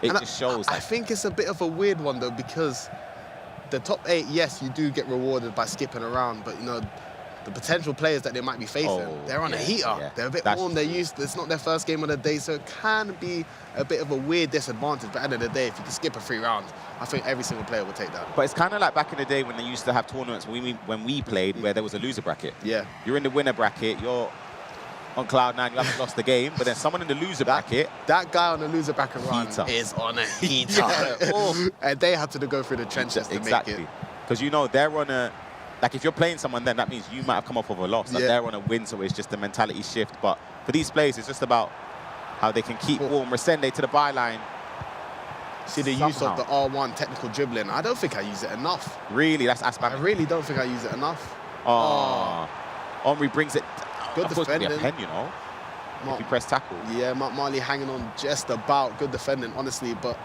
It just shows. I think it's a bit of a weird one, though, because the top 8, yes, you do get rewarded by skipping around, but, you know, the potential players that they might be facing, they're on a heater. Yeah. They're a bit warm. They're used. It's not their first game of the day, so it can be a bit of a weird disadvantage. But at the end of the day, if you can skip a 3 rounds, I think every single player will take that. But it's kind of like back in the day when they used to have tournaments when we played where there was a loser bracket. Yeah. You're in the winner bracket. You're on cloud 9. You haven't lost the game, but then someone in the loser bracket. That guy on the loser bracket run is on a heater. And they had to go through the trenches to make it. Because you know they're on a. Like, if you're playing someone then, that means you might have come off of a loss. Like, they're on a win, so it's just a mentality shift. But for these players, it's just about how they can keep warm. Resende to the byline. See the use of the R1 technical dribbling. I don't think I use it enough. Really? That's Aspan. I really don't think I use it enough. Omri brings it. Good defending. Of course, a pen, you know. If you press tackle. Yeah, Marley hanging on just about. Good defending, honestly, but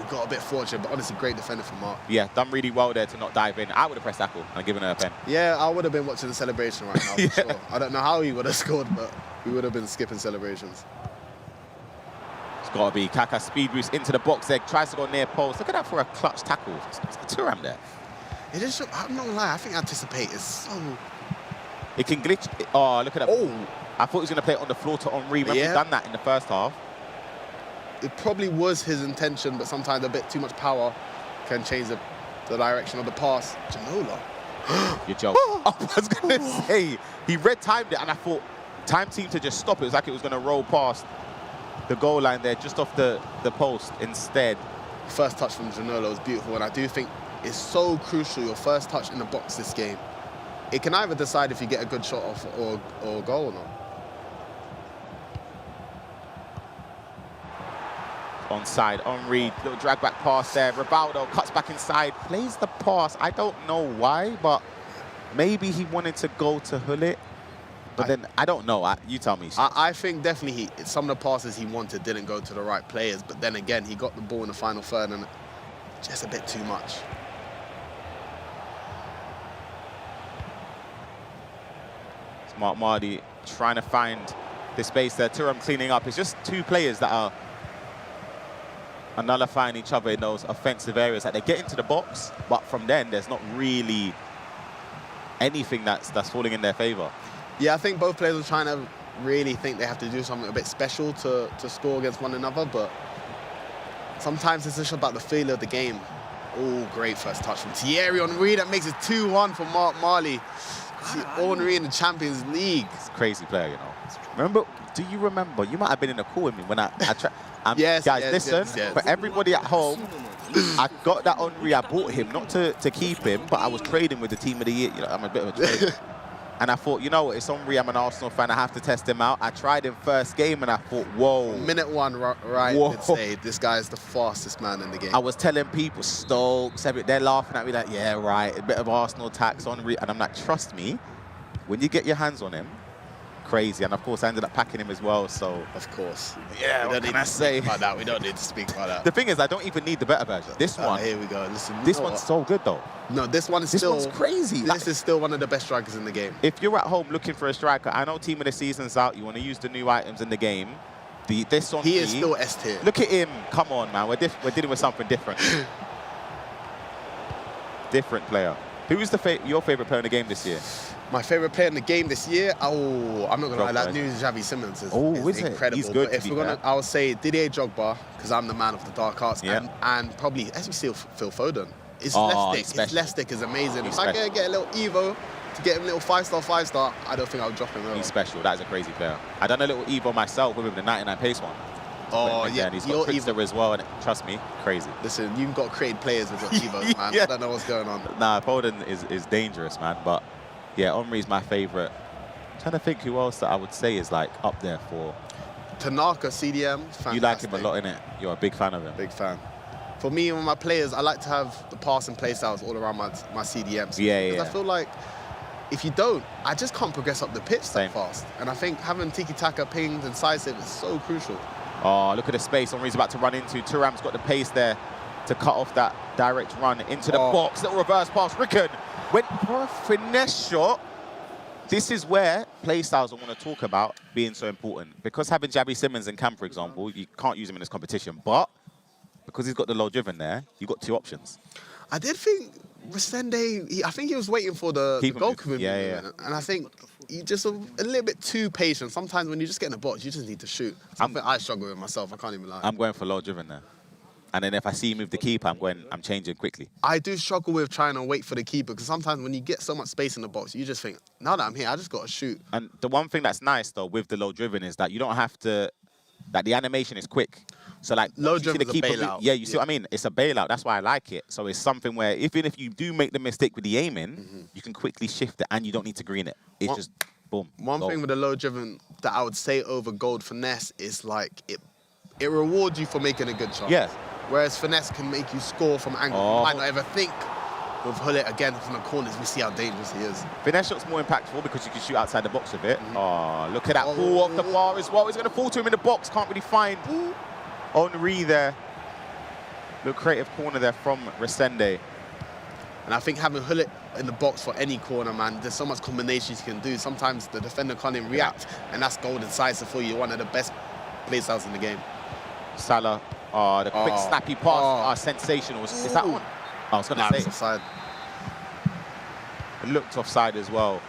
got a bit fortunate, but honestly, great defender from Mark. Yeah, done really well there to not dive in. I would have pressed tackle and given her a pen. Yeah, I would have been watching the celebration right now, for sure. I don't know how he would have scored, but we would have been skipping celebrations. It's got to be Kaka speed boost into the box there, tries to go near post. Look at that for a clutch tackle. It's Thuram there. It is, I'm not gonna lie, I think Anticipate is so... It can glitch. Oh, look at that. Oh! I thought he was going to play it on the floor to Henri. Remember, he's done that in the first half. It probably was his intention, but sometimes a bit too much power can change the direction of the pass. Janola. You're joking. I was going to say, he red-timed it, and I thought time seemed to just stop. It was like it was going to roll past the goal line there, just off the post instead. First touch from Janola was beautiful, and I do think it's so crucial, your first touch in the box this game. It can either decide if you get a good shot off or goal or not. Onside, Henri, little drag back pass there. Rivaldo cuts back inside, plays the pass. I don't know why, but maybe he wanted to go to Hullet. But then, I don't know. You tell me. I think definitely some of the passes he wanted didn't go to the right players. But then again, he got the ball in the final third and just a bit too much. Smart Mardi trying to find the space there. Thuram cleaning up. It's just 2 players that are nullifying each other in those offensive areas. Like, they get into the box, but from then there's not really anything that's falling in their favor. Yeah, I think both players are trying to really think they have to do something a bit special to score against one another, but sometimes it's just about the feel of the game. Oh, great first touch from Thierry Henry. That makes it 2-1 for Mark Marley. Henry in the Champions League. It's a crazy player, you know. Do you remember? You might have been in the call with me when I tried. Yes, guys, yes, listen, yes. for everybody at home, I got that Henry. I bought him, not to keep him, but I was trading with the team of the year. You know, I'm a bit of a trader. And I thought, you know what, it's Henry, I'm an Arsenal fan, I have to test him out. I tried him first game and I thought, whoa. Minute 1, Ryan did say, this guy is the fastest man in the game. I was telling people, Stokes, they're laughing at me like, yeah, right, a bit of Arsenal tax, Henry. And I'm like, trust me, when you get your hands on him, crazy. And of course, I ended up packing him as well, so. Of course. Yeah, we what can I say? About that. We don't need to speak about that. The thing is, I don't even need the better version. This one. Here we go. Listen, this one's so good, though. No, this one's crazy. This is still one of the best strikers in the game. If you're at home looking for a striker, I know team of the season's out. You want to use the new items in the game. This one. He is still S tier. Look at him. Come on, man. We're dealing with something different. Different player. Who is your favorite player in the game this year? My favorite player in the game this year? Oh, I'm not going to lie, that news Xavi Simons is incredible. He's good, but if we're gonna, I'll say Didier Drogba, because I'm the man of the dark arts, and probably, as we see, Phil Foden. His left stick is amazing. If I can get a little Evo to get him a little 5-star, I don't think I'll drop him. He's special. That is a crazy player. I done a little Evo myself with him, the 99 pace one. Oh, yeah. And he's got Trickster as well, and trust me, crazy. Listen, you've got created players with your Evos, man. I don't know what's going on. Nah, Foden is dangerous, man, but yeah, Henry's my favorite. I'm trying to think who else that I would say is like up there for. Tanaka, CDM, fantastic. You like him a lot, innit? You're a big fan of him. Big fan. For me and my players, I like to have the pass and play styles all around my CDMs. Yeah. I feel like if you don't, I just can't progress up the pitch that fast. And I think having tiki-taka, pings, and side save is so crucial. Oh, look at the space Henry's about to run into. Thuram's got the pace there. to cut off that direct run into the box. Little reverse pass. Rickon went for a finesse shot. This is where play styles I want to talk about being so important. Because having Javi Simmons in camp, for example, you can't use him in this competition. But because he's got the low driven there, you've got two options. I did think Resende, I think he was waiting for the goal commitment. And I think he just a little bit too patient. Sometimes when you just get in the box, you just need to shoot. Something I struggle with myself, I can't even lie. I'm going for low driven there. And then if I see him move the keeper, I'm changing quickly. I do struggle with trying to wait for the keeper because sometimes when you get so much space in the box, you just think, now that I'm here, I just got to shoot. And the one thing that's nice, though, with the low driven is that you don't have to, that the animation is quick. So, like, low driven is a bailout. Yeah, you see what I mean? It's a bailout. That's why I like it. So it's something where even if you do make the mistake with the aiming, you can quickly shift it and you don't need to green it. It's just, boom. One thing with the low driven that I would say over gold finesse is, like, it rewards you for making a good shot. Yeah. Whereas finesse can make you score from angles you might not ever think. With Hullet, again, from the corners, we see how dangerous he is. Finesse shot's more impactful because you can shoot outside the box with it. Oh, look at that pull off the bar as well. He's going to fall to him in the box. Can't really find Henri there. Little creative corner there from Resende. And I think having Hullet in the box for any corner, man, there's so much combinations you can do. Sometimes the defender can't even react, and that's golden decisive for you. One of the best play styles in the game. Salah. Oh, the quick snappy pass. Sensational. Is that one? I was going to say. It's offside. It looked offside as well.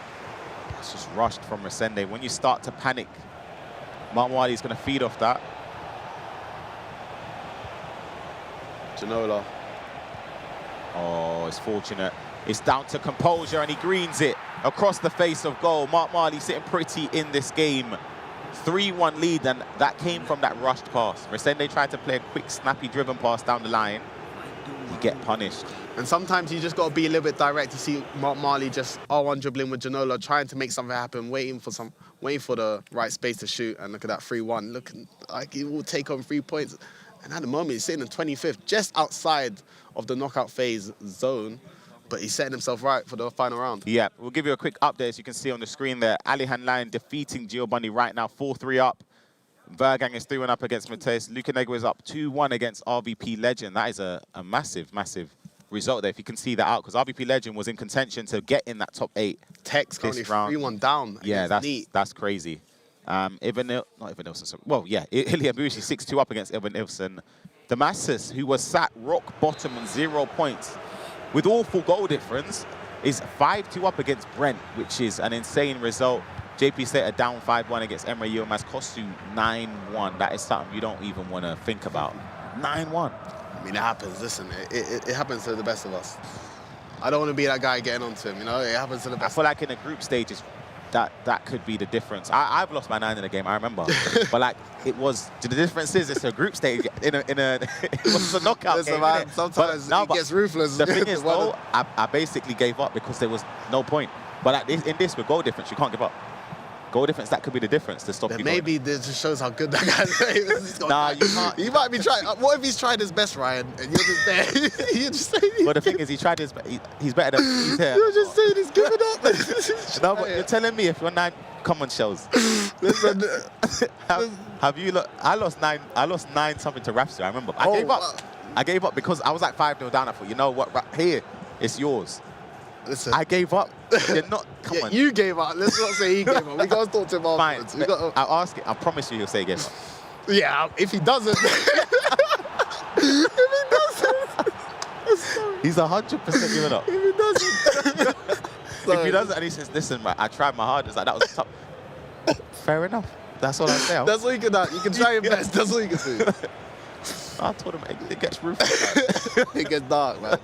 It's just rushed from Resende. When you start to panic, Marwali's going to feed off that. Ginola. Oh, it's fortunate. It's down to composure, and he greens it across the face of goal. Mark Marley sitting pretty in this game. 3-1 lead, and that came from that rushed pass. Resende tried to play a quick, snappy, driven pass down the line. You get punished. And sometimes you just got to be a little bit direct. You see Mark Marley just R1 dribbling with Ginola, trying to make something happen, waiting for the right space to shoot. And look at that 3-1. Looking like he will take on 3 points. And at the moment, he's sitting in 25th, just outside of the knockout phase zone. But he's setting himself right for the final round. Yeah, we'll give you a quick update, as you can see on the screen there. Alihan Line defeating Giovanni right now, 4-3 up. Vergang is 3-1 up against Mateus. Lucanego is up 2-1 against RVP Legend. That is a massive, massive result there, if you can see that out, because RVP Legend was in contention to get in that top 8. Tech's currently 3-1 down. Yeah, that's crazy. Ilya Bushi 6-2 up against Ivan Nilsson. Damascus, who was sat rock bottom on 0 points, with awful goal difference, is 5-2 up against Brent, which is an insane result. JP Slater down 5-1 against Emre Yilmaz, cost you 9-1. That is something you don't even want to think about. 9-1. I mean, it happens. Listen, it happens to the best of us. I don't want to be that guy getting onto him, you know? It happens to the best. I feel like in the group stages, that could be the difference. I've lost my 9 in the game, I remember. But like, it was, the difference is it's a group stage it was a knockout Listen, game, man, sometimes it gets ruthless. The thing is, though, I basically gave up because there was no point. But in this, with goal difference, you can't give up. Goal difference, that could be the difference to stop you. Maybe this just shows how good that guy's is. Nah, you can't. He might be trying. What if he's tried his best, Ryan, and you're just there? You're just saying. Well, the thing is, he tried his best. He's better than he's here. You're just saying he's giving up. No, but you're telling me if you're 9 common shells. Listen, have you look? I lost 9 something to Rafster. I remember. I gave up. I gave up because I was like 5-0 down. I thought, you know what? Here, it's yours. Listen, I gave up. You're not. Come on. You gave up. Let's not say he gave up. We gotta talk to him afterwards. Fine. I'll ask it. I promise you, he'll say he gave up. Yeah, if he doesn't. He's 100% giving up. If he doesn't. If he doesn't, and he says, "Listen, man, I tried my hardest. Like, that was tough." Fair enough. That's all I say. That's all you can do. You can try your best. That's all you can do. I told him it gets ruthless. It gets dark, man.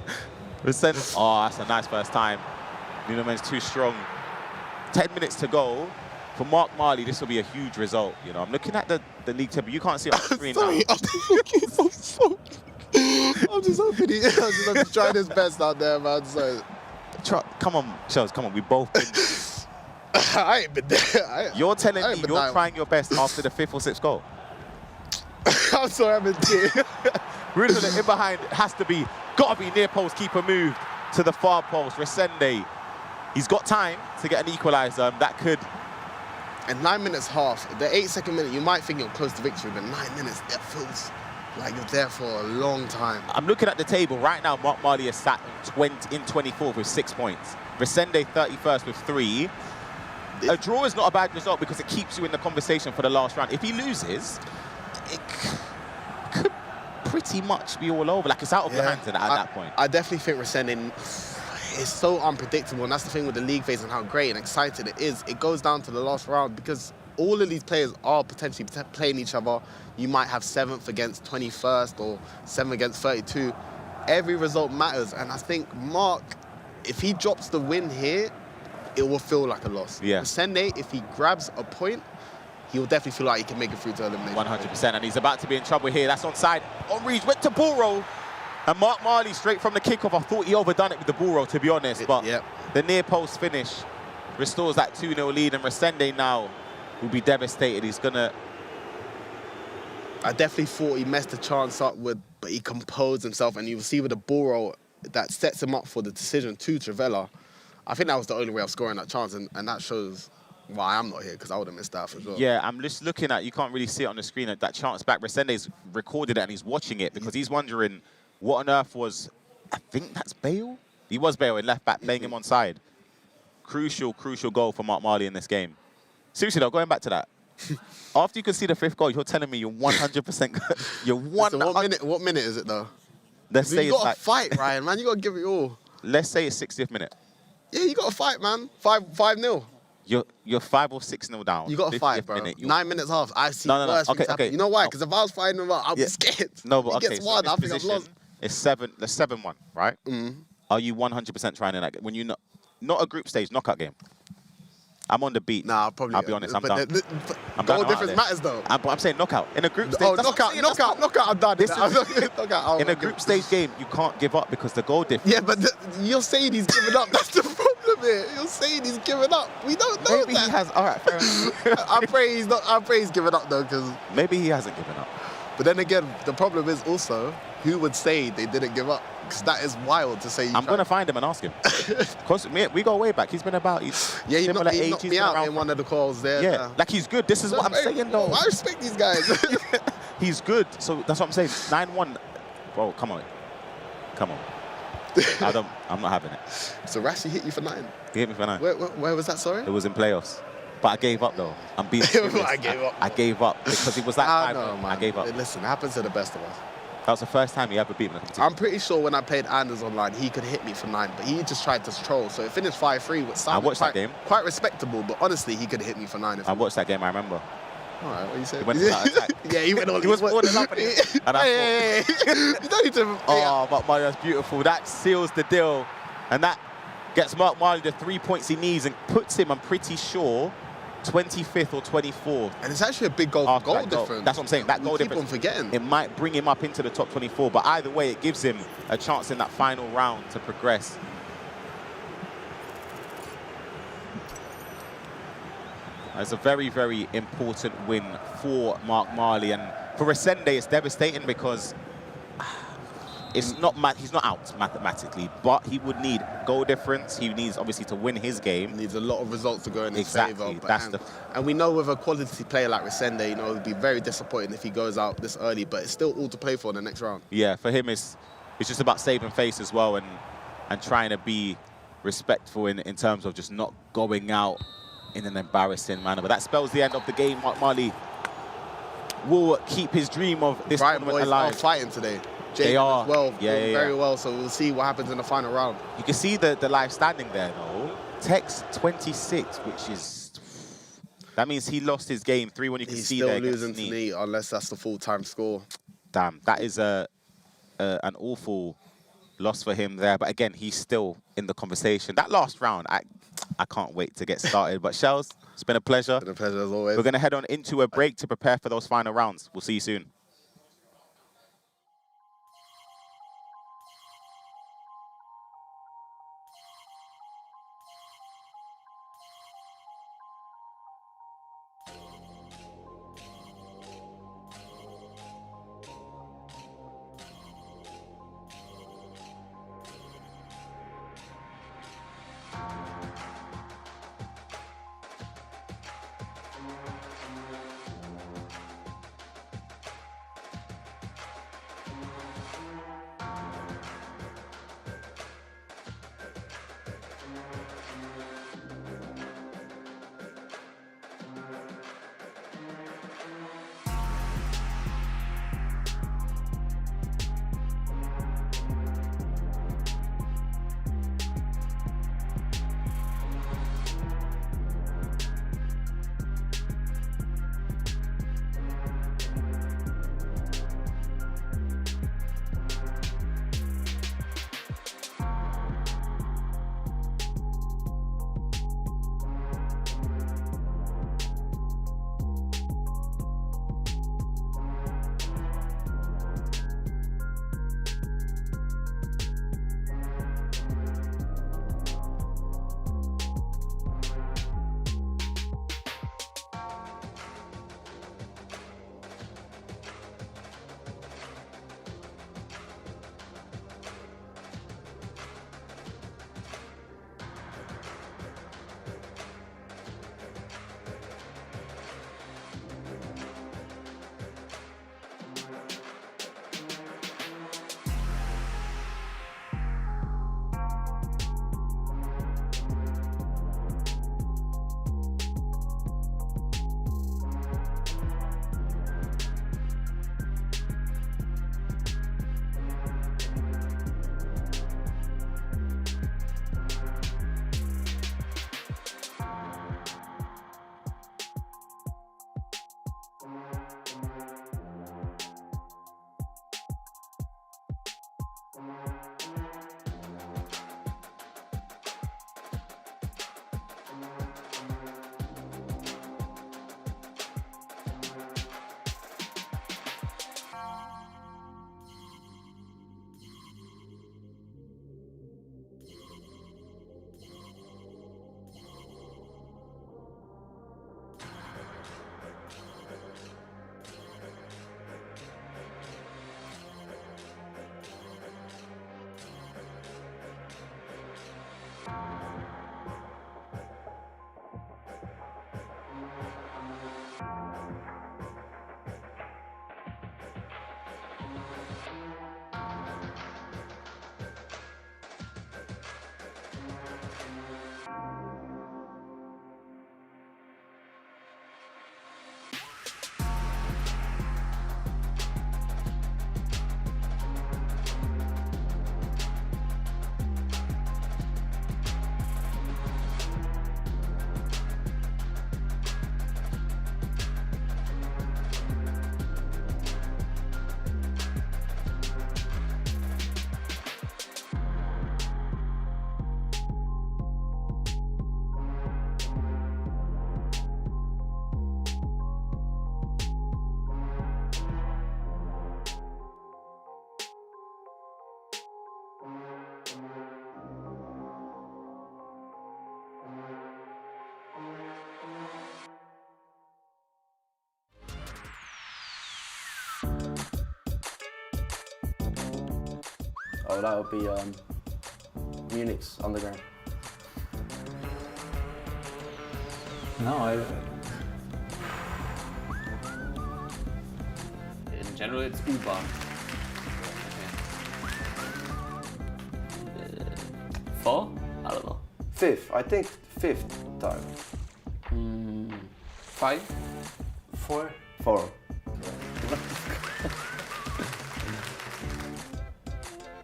Oh, that's a nice first time. Nuno Mendes too strong. 10 minutes to go. For Mark Marley, this will be a huge result. You know, I'm looking at the league table. You can't see it on the screen now. I'm just hoping he's trying his best out there, man. So. Come on, Shells, come on. We've both been... I ain't been there. You're telling me you're trying your best after the 5th or 6th goal? I'm sorry, I'm in tears. Rudiger in behind has to be, gotta be near post, keeper moved to the far post. Resende, he's got time to get an equaliser. That could. And 9 minutes half, the 8-second minute, you might think you're close to victory, but 9 minutes, it feels Like, you're there for a long time. I'm looking at the table right now. Mark Marley is sat in 24th with 6 points. Resende 31st with 3. A draw is not a bad result because it keeps you in the conversation for the last round. If he loses, it could pretty much be all over. Like, it's out of your hands at that point. I definitely think Resende is so unpredictable, and that's the thing with the league phase and how great and exciting it is. It goes down to the last round because all of these players are potentially playing each other. You might have 7th against 21st or 7th against 32. Every result matters, and I think Mark, if he drops the win here, it will feel like a loss. Yeah. Resende, if he grabs a point, he will definitely feel like he can make it through to elimination. 100%, and he's about to be in trouble here. That's onside. Henry went to ball roll, and Mark Marley straight from the kickoff. I thought he overdone it with the ball roll, to be honest, but the near post finish restores that 2-0 lead, and Resende now will be devastated. He's gonna... I definitely thought he messed the chance up but he composed himself, and you will see with the ball roll that sets him up for the decision to Trivella. I think that was the only way of scoring that chance, and that shows why I'm not here, because I would have missed that as well. Yeah, I'm just looking at, you can't really see it on the screen, that chance back. Resende's recorded it and he's watching it because he's wondering what on earth was, I think that's Bale? He was Bale in left back, playing him on side. Crucial, crucial goal for Mark Marley in this game. Seriously though, going back to that, after you can see the 5th goal, you're telling me you're 100% good. You're 100%. What minute is it though? Let's say you got to fight, Ryan, man. You got to give it all. Let's say it's 60th minute. Yeah, you got to fight, man. 5-0. You're 5 or 6-0 down. You got to fight, bro. 9 minutes half. I've seen worse things happen. You know why? Because if I was fighting him, I'll be scared. No, but he gets one. I think I've lost. It's 7-1, right? Are you 100% trying in that game? When you not a group stage knockout game? I'm on the beat. Nah, probably. I'll be honest, I'm done. Goal difference matters though. I'm saying knockout. In a group stage. Oh, knockout, I'm done. In a group stage game, you can't give up because the goal difference. Yeah, but you're saying he's given up. That's the problem here. You're saying he's given up. We don't know Maybe he has. All right, fair enough. I pray he's given up though, because maybe he hasn't given up. But then again, the problem is also, who would say they didn't give up? Because that is wild to say. I'm going to find him and ask him. Because we go way back. He's been about. He knocked me out in one of the calls there. Yeah, like he's good. This is what I'm saying though. I respect these guys. He's good. So that's what I'm saying. 9-1. Bro, come on. I'm not having it. So Rashi hit you for 9? He hit me for 9. Where was that, sorry? It was in playoffs. But I gave up though. I'm being serious. I gave up because it was that time. I gave up. Listen, it happens to the best of us. That was the first time he ever beat me. I'm pretty sure when I played Anders online, he could hit me for 9, but he just tried to troll. So it finished 5-3, which sounded that game. Quite respectable, but honestly, he could hit me for 9. I watched that game, I remember. All right, what you said? He went to that attack. Yeah, he went on. He was boarding up and I thought, you don't need to. Oh, Mark Marley, that's beautiful. That seals the deal. And that gets Mark Marley the 3 points he needs and puts him, I'm pretty sure, 25th or 24th. And it's actually a big goal difference. That's what I'm saying. That goal difference. Keep on forgetting. It might bring him up into the top 24, but either way, it gives him a chance in that final round to progress. It's a very, very important win for Mark Marley. And for Resende, it's devastating because he's not out mathematically, but he would need goal difference. He needs, obviously, to win his game. He needs a lot of results to go in his favour. Exactly. And we know with a quality player like Resende, it would be very disappointing if he goes out this early, but it's still all to play for in the next round. Yeah, for him, it's just about saving face as well and trying to be respectful in terms of just not going out in an embarrassing manner. But that spells the end of the game. Mark Marley will keep his dream of this tournament alive. Are fighting today. They are. As well, very well, so we'll see what happens in the final round. You can see the live standing there, though. Tex 26, which is... That means he lost his game 3-1. You can see there. He's still losing to me, unless that's the full-time score. Damn, that is an awful loss for him there. But again, he's still in the conversation. That last round, I can't wait to get started. But Shells, it's been a pleasure. It's been a pleasure as always. We're going to head on into a break to prepare for those final rounds. We'll see you soon. Oh, that would be Munich's Underground. No, in general it's U-Bahn. Four? I don't know. Fifth, I think fifth time. 5? 4? 4.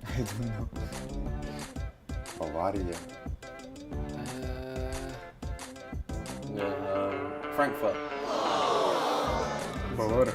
I don't know. Bavaria. Frankfurt. Bavaria.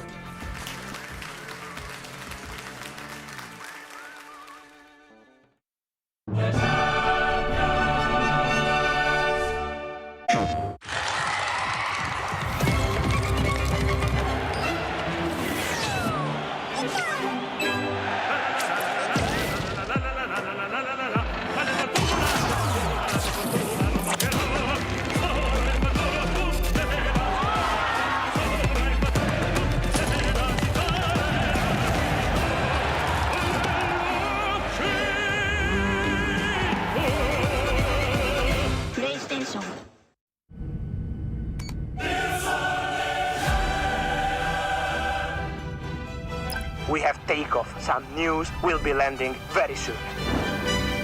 We have takeoff. Some news will be landing very soon.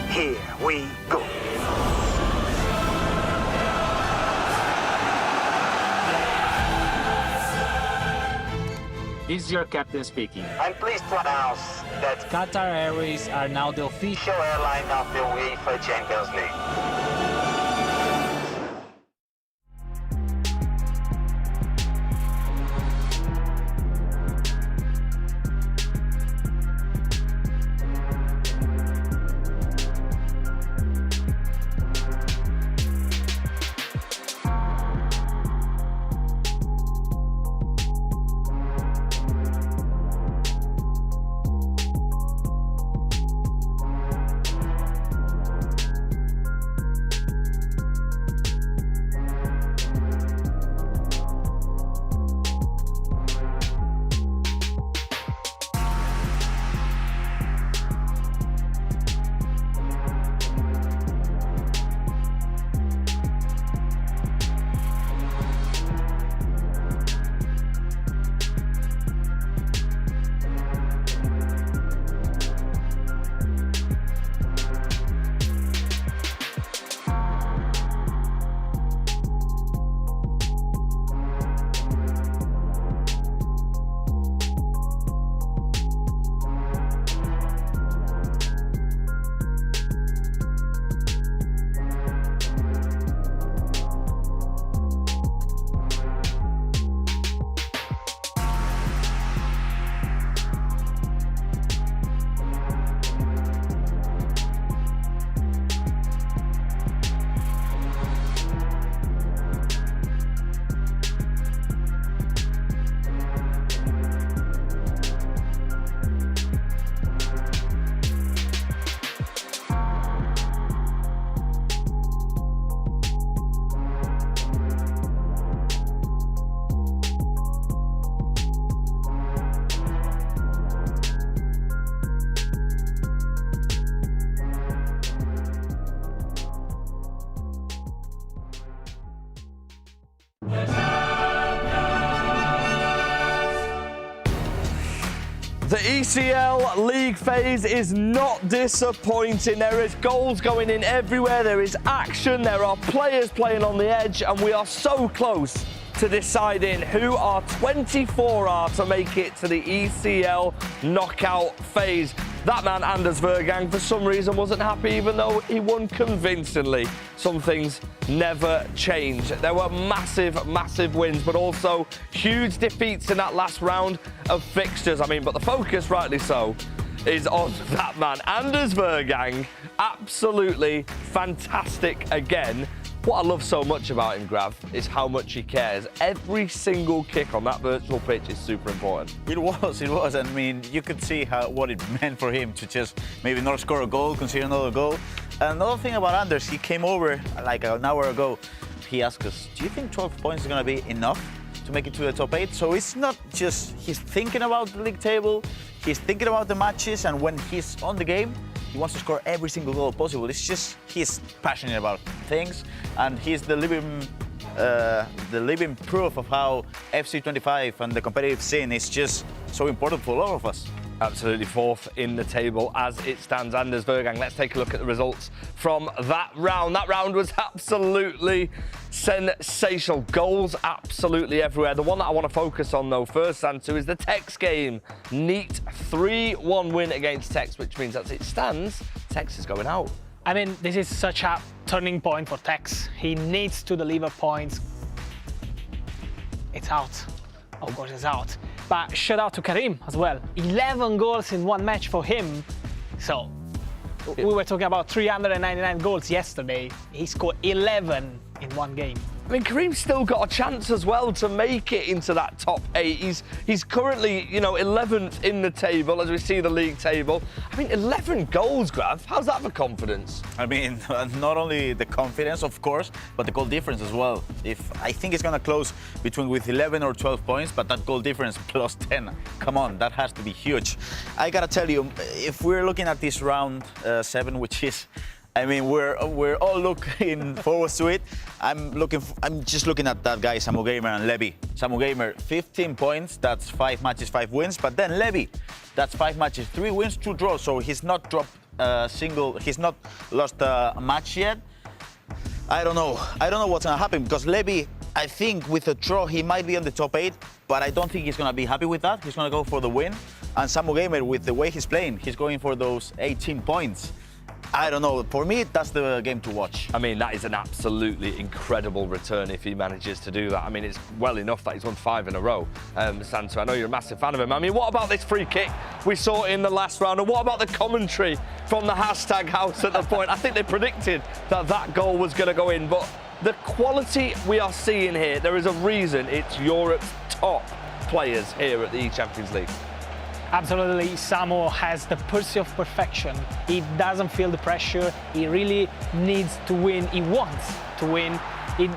Here we go. This is your captain speaking. I'm pleased to announce that Qatar Airways are now the official airline of the UEFA Champions League. The ECL league phase is not disappointing. There is goals going in everywhere. There is action. There are players playing on the edge, and we are so close to deciding who our 24 are to make it to the ECL knockout phase. That man, Anders Vergang, for some reason wasn't happy even though he won convincingly. Some things never change. There were massive, massive wins, but also huge defeats in that last round of fixtures. I mean, but the focus, rightly so, is on that man, Anders Vergang. Absolutely fantastic again. What I love so much about him, Grav, is how much he cares. Every single kick on that virtual pitch is super important. It was. I mean, you could see what it meant for him to just maybe not score a goal, concede another goal. Another thing about Anders, he came over like an hour ago. He asked us, do you think 12 points is going to be enough to make it to the top 8? So it's not just he's thinking about the league table, he's thinking about the matches, and when he's on the game, he wants to score every single goal possible. It's just he's passionate about things, and he's the living proof of how FC25 and the competitive scene is just so important for all of us. Absolutely fourth in the table as it stands, Anders Vergang. Let's take a look at the results from that round. That round was absolutely sensational. Goals absolutely everywhere. The one that I want to focus on though first, Santu, is the Tex game. Neat 3-1 win against Tex, which means as it stands, Tex is going out. I mean, this is such a turning point for Tex. He needs to deliver points. It's out. Of course, it's out. But shout out to Karim as well. 11 goals in one match for him. So, we were talking about 399 goals yesterday. He scored 11 in one game. I mean, Karim's still got a chance as well to make it into that top 8. He's currently, 11th in the table as we see the league table. I mean, 11 goals, Grav. How's that for confidence? I mean, not only the confidence, of course, but the goal difference as well. I think it's going to close with 11 or 12 points, but that goal difference plus 10, come on, that has to be huge. I got to tell you, if we're looking at this round 7, which is, I mean, we're all looking forward to it. I'm just looking at that guy, Samu Gamer and Levy. Samu Gamer, 15 points. That's 5 matches, 5 wins. But then Levy, that's 5 matches, 3 wins, 2 draws. So he's not dropped a single. He's not lost a match yet. I don't know what's gonna happen because Levy, I think with a draw he might be on the top 8, but I don't think he's gonna be happy with that. He's gonna go for the win. And Samu Gamer, with the way he's playing, he's going for those 18 points. I don't know. For me, that's the game to watch. I mean, that is an absolutely incredible return if he manages to do that. I mean, it's well enough that he's won 5 in a row. Santo, I know you're a massive fan of him. I mean, what about this free kick we saw in the last round? And what about the commentary from the hashtag house at the point? I think they predicted that goal was going to go in. But the quality we are seeing here, there is a reason it's Europe's top players here at the eChampions League. Absolutely, Samu has the pursuit of perfection. He doesn't feel the pressure. He really needs to win. He wants to win. He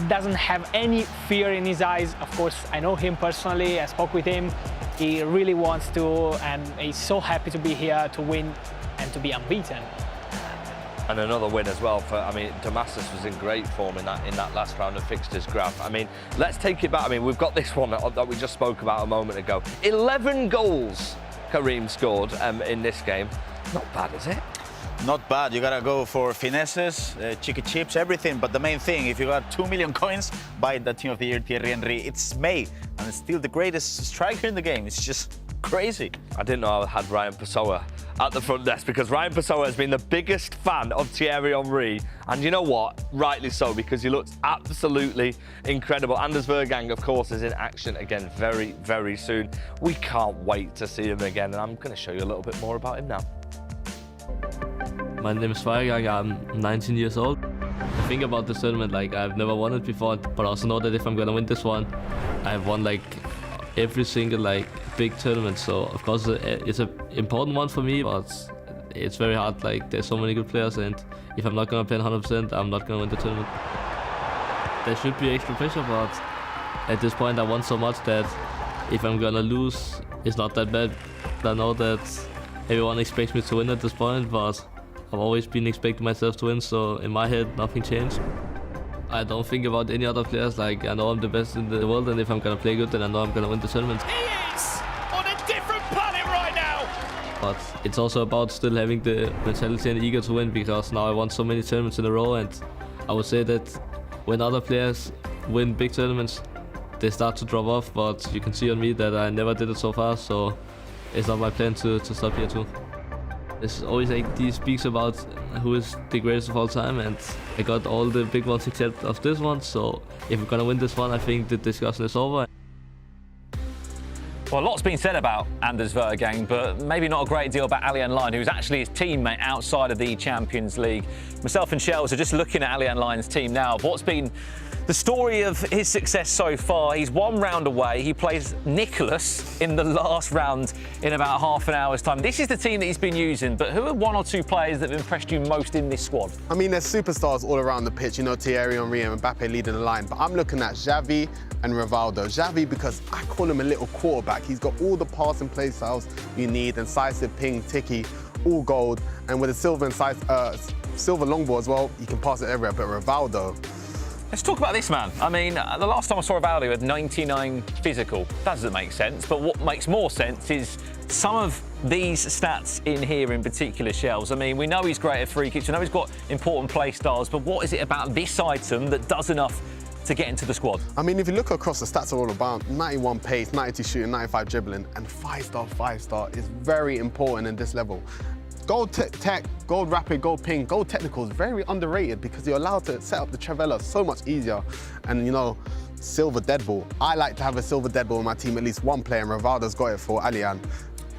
doesn't have any fear in his eyes. Of course, I know him personally. I spoke with him. He really wants to, and he's so happy to be here to win and to be unbeaten. And another win as well for, I mean, Damascus was in great form in that last round of fixtures, Graf. I mean, let's take it back. I mean, we've got this one that we just spoke about a moment ago. 11 goals Karim scored in this game. Not bad, is it? Not bad. You gotta go for finesses, cheeky chips, everything. But the main thing, if you got 2 million coins, buy the Team of the Year Thierry Henry. It's May, and it's still the greatest striker in the game. It's just crazy. I didn't know I had Ryan Pessoa at the front desk because Ryan Pessoa has been the biggest fan of Thierry Henry, and you know what? Rightly so, because he looks absolutely incredible. Anders Vergang, of course, is in action again very, very soon. We can't wait to see him again, and I'm going to show you a little bit more about him now. My name is Vergang. I'm 19 years old. I think about this tournament like I've never won it before, but I also know that if I'm gonna win this one, I've won like every single like big tournament. So of course it's an important one for me, but it's very hard. Like there's so many good players, and if I'm not gonna play 100%, I'm not gonna win the tournament. There should be extra pressure, but at this point I won so much that if I'm gonna lose, it's not that bad. I know that everyone expects me to win at this point, but I've always been expecting myself to win, so in my head, nothing changed. I don't think about any other players. Like, I know I'm the best in the world, and if I'm gonna play good, then I know I'm gonna win the tournament. He is on a different planet right But it's also about still having the mentality and eager to win, because now I won so many tournaments in a row, and I would say that when other players win big tournaments, they start to drop off, but you can see on me that I never did it so far, so it's not my plan to stop here too. It's always like he speaks about who is the greatest of all time, and I got all the big ones except of this one, so if we're gonna win this one, I think the discussion is over. Well, a lot's been said about Anders Vergang, but maybe not a great deal about Allian Line, who's actually his teammate outside of the Champions League. Myself and Shells are just looking at Allian Line's team now. What's been the story of his success so far? He's 1 round away. He plays Nicholas in the last round in about half an hour's time. This is the team that he's been using, but who are 1 or 2 players that have impressed you most in this squad? I mean, there's superstars all around the pitch. You know, Thierry Henry and Mbappe leading the line, but I'm looking at Xavi and Rivaldo. Xavi, because I call him a little quarterback. He's got all the passing play styles you need, incisive, ping, ticky, all gold, and with a silver long ball as well, you can pass it everywhere. But Rivaldo, let's talk about this man. I mean, the last time I saw Rivaldo, he had 99 physical. That doesn't make sense, but what makes more sense is some of these stats in here in particular, Shells. I mean, we know he's great at free kicks, we know he's got important play styles, but what is it about this item that does enough to get into the squad? I mean, if you look across, the stats are all about 91 pace, 92 shooting, 95 dribbling, and 5-star is very important in this level. Gold tech, gold rapid, gold ping, gold technical is very underrated because you're allowed to set up the Trivela so much easier. And you know, silver dead ball. I like to have a silver dead ball in my team, at least one player, and Rivaldo's got it for Allian.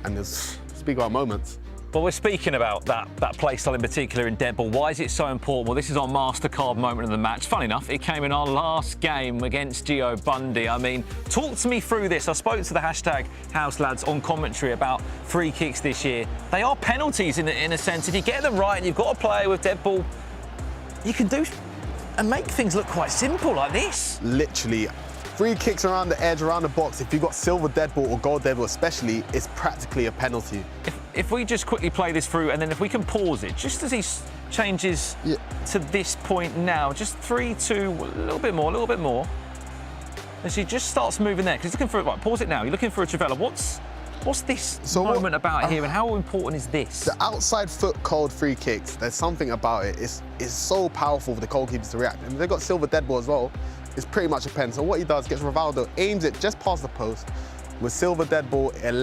And there's, speak about moments. Well, we're speaking about that play style in particular in dead ball. Why is it so important? Well, this is our MasterCard moment of the match. Funny enough, it came in our last game against Gio Bundy. I mean, talk to me through this. I spoke to the hashtag House Lads on commentary about free kicks this year. They are penalties in a sense. If you get them right and you've got a player with dead ball, you can do and make things look quite simple like this. Literally. Free kicks around the edge, around the box, if you've got silver dead ball or gold dead ball especially, it's practically a penalty. If we just quickly play this through and then if we can pause it, just as he changes to this point now, just 3-2, a little bit more. As he just starts moving there, because he's looking for, right, pause it now, you're looking for a Trivela. What's this moment about here and how important is this? The outside foot cold free kicks, there's something about it. It's so powerful for the goalkeepers to react. And they've got silver dead ball as well. It's pretty much a pen. So what he does, gets Rivaldo, aims it just past the post. With silver dead ball, it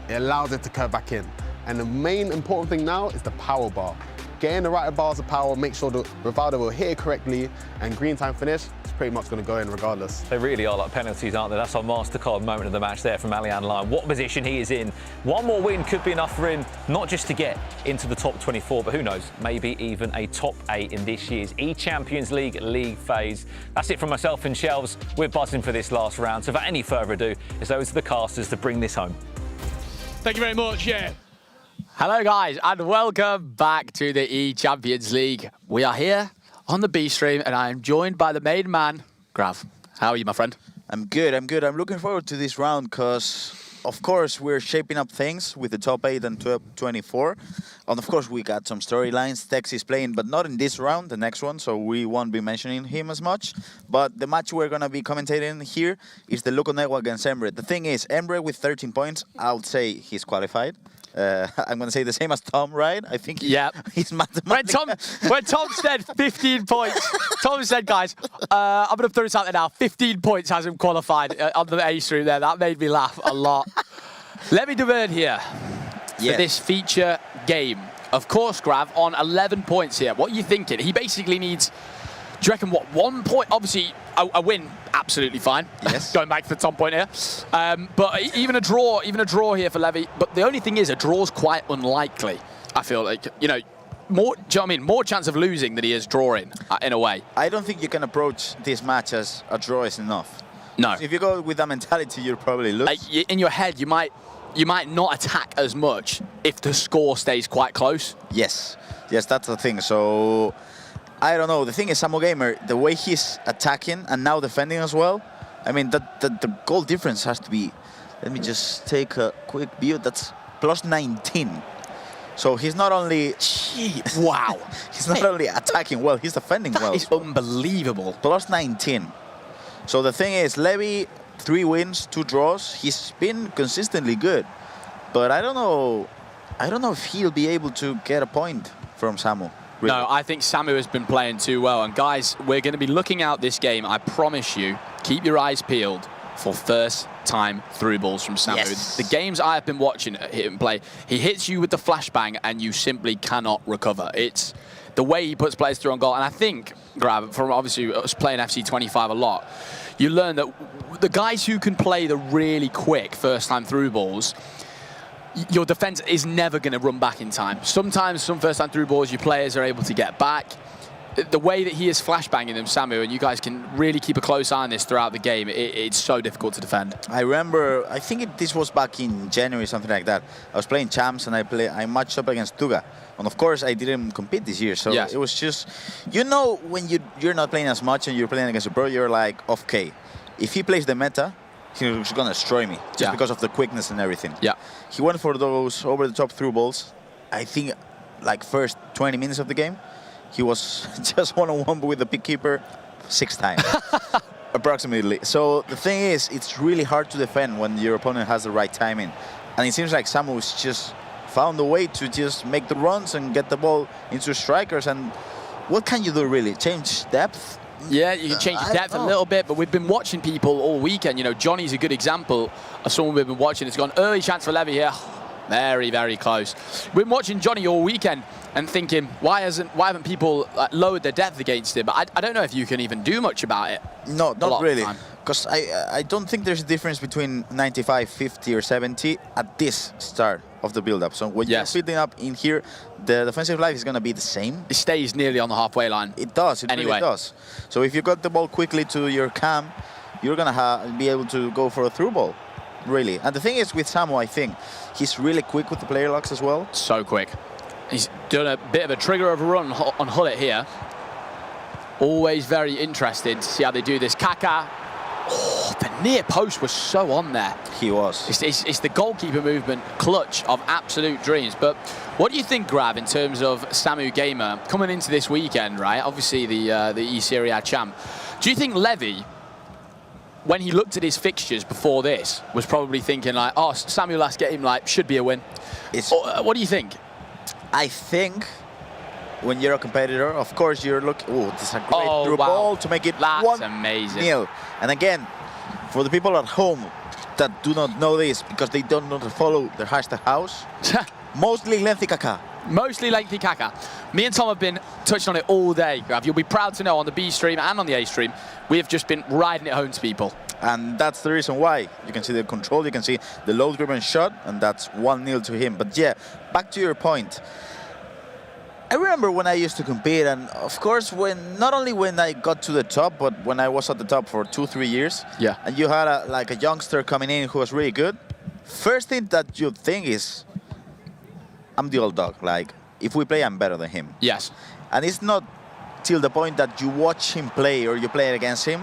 allows it to curve back in. And the main important thing now is the power bar. Getting the right bars of power, make sure that Rivaldo will hit it correctly, and green time finish, it's pretty much going to go in regardless. They really are like penalties, aren't they? That's our MasterCard moment of the match there from Allian Line. What position he is in. One more win could be enough for him, not just to get into the top 24, but who knows, maybe even a top 8 in this year's eChampions League phase. That's it from myself and Shelves. We're buzzing for this last round. So without any further ado, it's over to the casters to bring this home. Thank you very much, yeah. Hello, guys, and welcome back to the eChampions League. We are here on the B stream, and I am joined by the main man, Grav. How are you, my friend? I'm good. I'm looking forward to this round because, of course, we're shaping up things with the top 8 and top 24. And, of course, we got some storylines. Tex is playing, but not in this round, the next one, so we won't be mentioning him as much. But the match we're going to be commentating here is the Lukonegwa against Emre. The thing is, Emre with 13 points, I would say he's qualified. I'm going to say the same as Tom, right? I think he's mathematically... When Tom said 15 points, Tom said, guys, I'm going to throw this out there now. 15 points has him qualified on the A stream there. That made me laugh a lot. Let me divert here for this feature game. Of course, Grav, on 11 points here. What are you thinking? He basically needs, do you reckon, what, 1 point? Obviously, a win, absolutely fine. Yes. Going back to the Tom point here. But even a draw here for Levy. But the only thing is, a draw's quite unlikely. I feel like, you know, more, do you know what I mean? More chance of losing than he is drawing, in a way. I don't think you can approach this match as a draw is enough. No. If you go with that mentality, you'll probably lose. Like, in your head, you might not attack as much if the score stays quite close. Yes, that's the thing. So, I don't know. The thing is, Samo Gamer, the way he's attacking and now defending as well, I mean, the goal difference has to be, let me just take a quick view, that's plus 19. So he's not only... Wow. He's not only attacking well, he's defending well. That is unbelievable. Plus 19. So the thing is, Levy, 3 wins, 2 draws. He's been consistently good. But I don't know I don't know if he'll be able to get a point from Samu. Really. No, I think Samu has been playing too well. And guys, we're going to be looking out this game. I promise you, keep your eyes peeled for first-time through balls from Samu. Yes. The games I have been watching him play, he hits you with the flashbang and you simply cannot recover. It's the way he puts players through on goal. And I think, Grab, from obviously us playing FC 25 a lot, you learn that the guys who can play the really quick first-time through balls, your defense is never going to run back in time. Sometimes some first-time through balls, your players are able to get back. The way that he is flashbanging them, Samu, and you guys can really keep a close eye on this throughout the game, it's so difficult to defend. I remember, I think this was back in January, something like that. I was playing Champs and I matched up against Tuga. And of course, I didn't compete this year, so yes. It was just, you know, when you're not playing as much and you're playing against a pro, you're like, okay, if he plays the meta, he's gonna destroy me just because of the quickness and everything. Yeah. He went for those over-the-top through balls. I think, like first 20 minutes of the game, he was just one-on-one with the pick keeper 6 times, approximately. So the thing is, it's really hard to defend when your opponent has the right timing. And it seems like Samu's just found a way to just make the runs and get the ball into strikers. And what can you do, really? Change depth? Yeah, you can change your depth a little bit, but we've been watching people all weekend. You know, Johnny's a good example of someone we've been watching. It's gone early chance for Levy here. Very, very close. We've been watching Johnny all weekend and thinking, why haven't people lowered their depth against him? But I don't know if you can even do much about it. No, not really. Because I don't think there's a difference between 95, 50 or 70 at this start of the build-up. So when you're building up in here, the defensive life is going to be the same. It stays nearly on the halfway line. It does. It really does. So if you got the ball quickly to your cam, you're going to be able to go for a through ball, really. And the thing is with Samu, I think, he's really quick with the player locks as well. So quick. He's done a bit of a trigger overrun on Hullet here. Always very interested to see how they do this. Kaka. Oh, the near post was so on there. He was. It's the goalkeeper movement clutch of absolute dreams. But what do you think, Grav, in terms of Samu Gamer coming into this weekend, right? Obviously the E-Serie A champ. Do you think Levy, when he looked at his fixtures before this, was probably thinking like, oh, Samu last game should be a win? What do you think? I think when you're a competitor, of course you're looking. Oh, this is a great through ball to make it 1-0. And again, for the people at home that do not know this because they don't know to follow their hashtag house, mostly lengthy Kaka. Mostly lengthy Kaka. Me and Tom have been touching on it all day, Grav. You'll be proud to know on the B stream and on the A stream, we have just been riding it home to people. And that's the reason why. You can see the control, you can see the low-driven shot, and that's 1-0 to him. But yeah, back to your point. I remember when I used to compete, and of course, not only when I got to the top, but when I was at the top for 2-3 years. Yeah. And you had a youngster coming in who was really good. First thing that you think is, I'm the old dog. Like, if we play, I'm better than him. Yes. And it's not till the point that you watch him play or you play against him,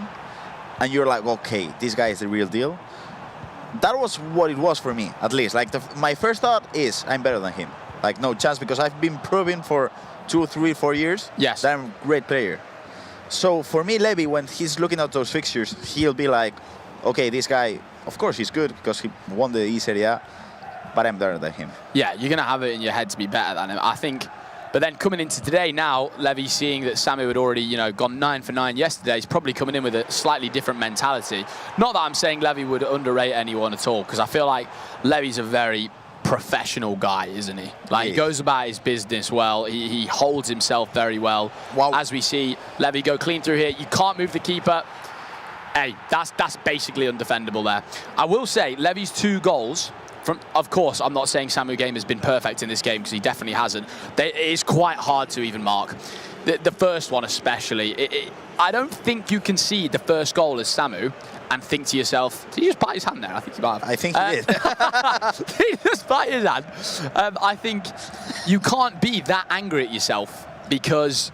and you're like, okay, this guy is the real deal. That was what it was for me, at least. Like, my first thought is, I'm better than him. Like, no chance, because I've been proving for 2, 3, 4 years that I'm a great player. So for me, Levy, when he's looking at those fixtures, he'll be like, okay, this guy, of course he's good because he won the E-Serie A, but I'm better than him. Yeah, you're going to have it in your head to be better than him, I think. But then coming into today now, Levy seeing that Samu had already, gone 9 for 9 yesterday, he's probably coming in with a slightly different mentality. Not that I'm saying Levy would underrate anyone at all, because I feel like Levy's a very professional guy, isn't he? Like, he goes about his business well. He holds himself very well. Wow. As we see Levy go clean through here, you can't move the keeper. Hey, that's basically undefendable there. I will say, Levy's 2 goals. Of course, I'm not saying Samu Game has been perfect in this game, because he definitely hasn't. It is quite hard to even mark. The first one especially. I don't think you can see the first goal as Samu and think to yourself, did he just bite his hand there? I think he might have. I think he did. He just bite his hand. I think you can't be that angry at yourself, because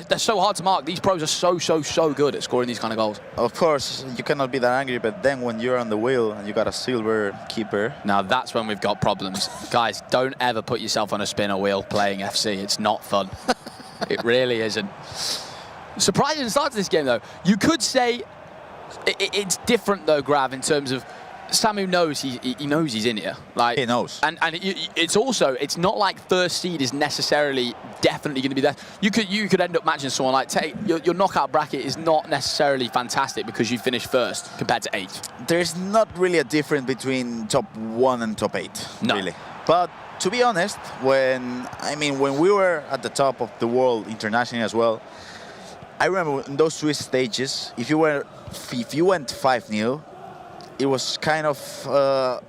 they're so hard to mark. These pros are so good at scoring these kind of goals. Of course, you cannot be that angry, but then when you're on the wheel and you got a silver keeper. Now that's when we've got problems. Guys, don't ever put yourself on a spinner wheel playing FC. It's not fun. It really isn't. Surprising start to this game, though. You could say it's different, though, Grav, in terms of Samu knows he knows he's in here. Like he knows. And it's also, it's not like first seed is necessarily definitely going to be there. You could end up matching someone like your knockout bracket is not necessarily fantastic because you finished first compared to 8. There's not really a difference between top 1 and top 8, really. But to be honest, when we were at the top of the world internationally as well, I remember in those Swiss stages, if you went 5-0, it was kind of a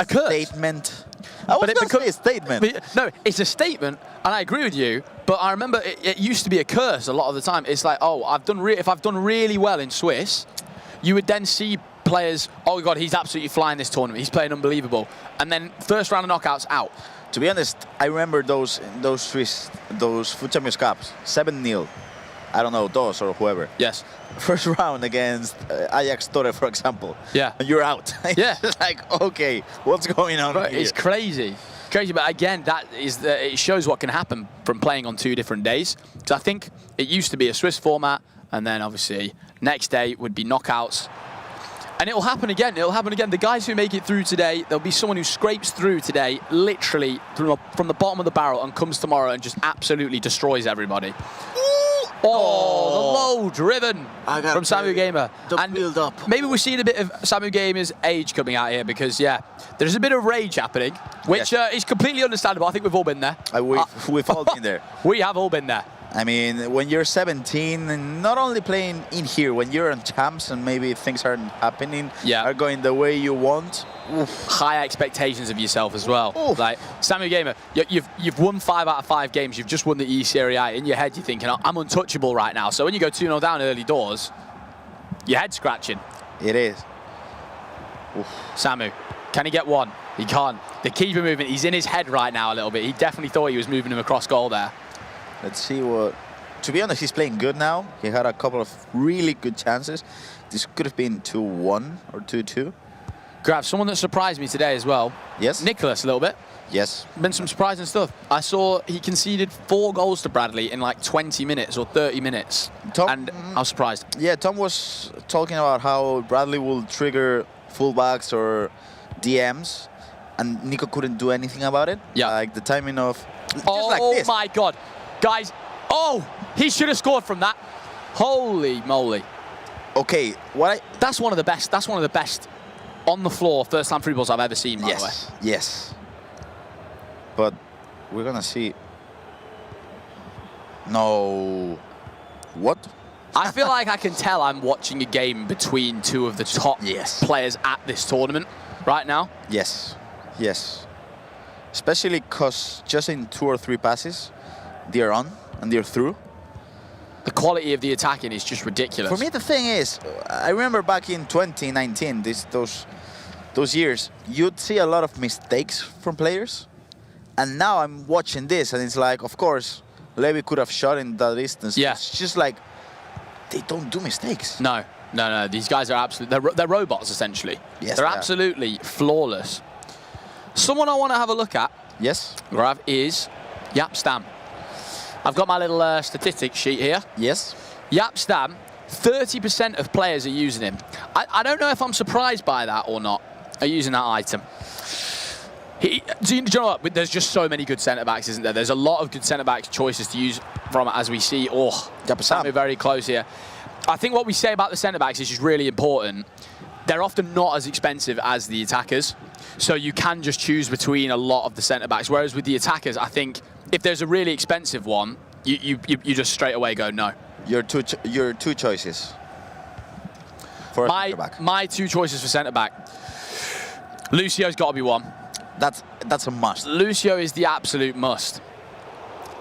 statement. I was going to say a statement. No, it's a statement, and I agree with you. But I remember it used to be a curse a lot of the time. It's like, oh, if I've done really well in Swiss, you would then see players, oh God, he's absolutely flying this tournament. He's playing unbelievable. And then first round of knockouts out. To be honest, I remember those Food Champions Cups, 7-0. I don't know, DOS or whoever. Yes. First round against Ajax Torre, for example. Yeah. And you're out. Yeah. It's like, okay, what's going on here? It's crazy. Crazy, but again, it shows what can happen from playing on 2 different days. Because I think it used to be a Swiss format, and then obviously next day would be knockouts. And it'll happen again. It'll happen again. The guys who make it through today, there'll be someone who scrapes through today, literally from the bottom of the barrel, and comes tomorrow and just absolutely destroys everybody. Oh, the low driven from Samu Gamer. And build up. Maybe we're seeing a bit of Samu Gamer's age coming out here because, yeah, there's a bit of rage happening, which is completely understandable. I think we've all been there. We've all been there. We have all been there. I mean, when you're 17, and not only playing in here, when you're on champs and maybe things aren't happening, are going the way you want. High expectations of yourself as well. Like Samu Gamer, you've won 5 out of 5 games. You've just won the E Serie A. In your head, you're thinking, I'm untouchable right now. So when you go 2-0 down early doors, your head's scratching. It is. Samu, can he get one? He can't. The keeper movement, he's in his head right now a little bit. He definitely thought he was moving him across goal there. Let's see what... To be honest, he's playing good now. He had a couple of really good chances. This could have been 2-1 or 2-2. Grav, someone that surprised me today as well. Yes. Nicholas, a little bit. Yes. Been some surprising stuff. I saw he conceded 4 goals to Bradley in like 20 minutes or 30 minutes. And I was surprised. Yeah, Tom was talking about how Bradley will trigger fullbacks or DMs, and Nico couldn't do anything about it. Yeah. Like the timing of... Oh like this. My God. Guys, he should have scored from that. Holy moly. Okay, that's one of the best. That's one of the best on the floor first time free balls I've ever seen, by the way. Yes. But we're gonna see. No. What? I feel like I can tell I'm watching a game between 2 of the top players at this tournament right now. Yes. Especially because just in 2 or 3 passes, they're on and they're through. The quality of the attacking is just ridiculous. For me, the thing is, I remember back in 2019, those years, you'd see a lot of mistakes from players. And now I'm watching this, and it's like, of course, Levy could have shot in that distance. Yeah. It's just like, they don't do mistakes. No. These guys are absolutely, they're robots, essentially. Yes, they're absolutely flawless. Someone I want to have a look at, Grav, is Jaap Stam. I've got my little statistics sheet here. Yes. Jaap Stam, 30% of players are using him. I don't know if I'm surprised by that or not, are using that item. Do you know what? There's just so many good centre-backs, isn't there? There's a lot of good centre-back choices to use from, as we see. Jaap Stam very close here. I think what we say about the centre-backs is just really important. They're often not as expensive as the attackers, so you can just choose between a lot of the centre-backs. Whereas with the attackers, I think if there's a really expensive one, you just straight away go no. Your two choices for centre-back. My 2 choices for centre-back. Lucio's got to be one. That's a must. Lucio is the absolute must.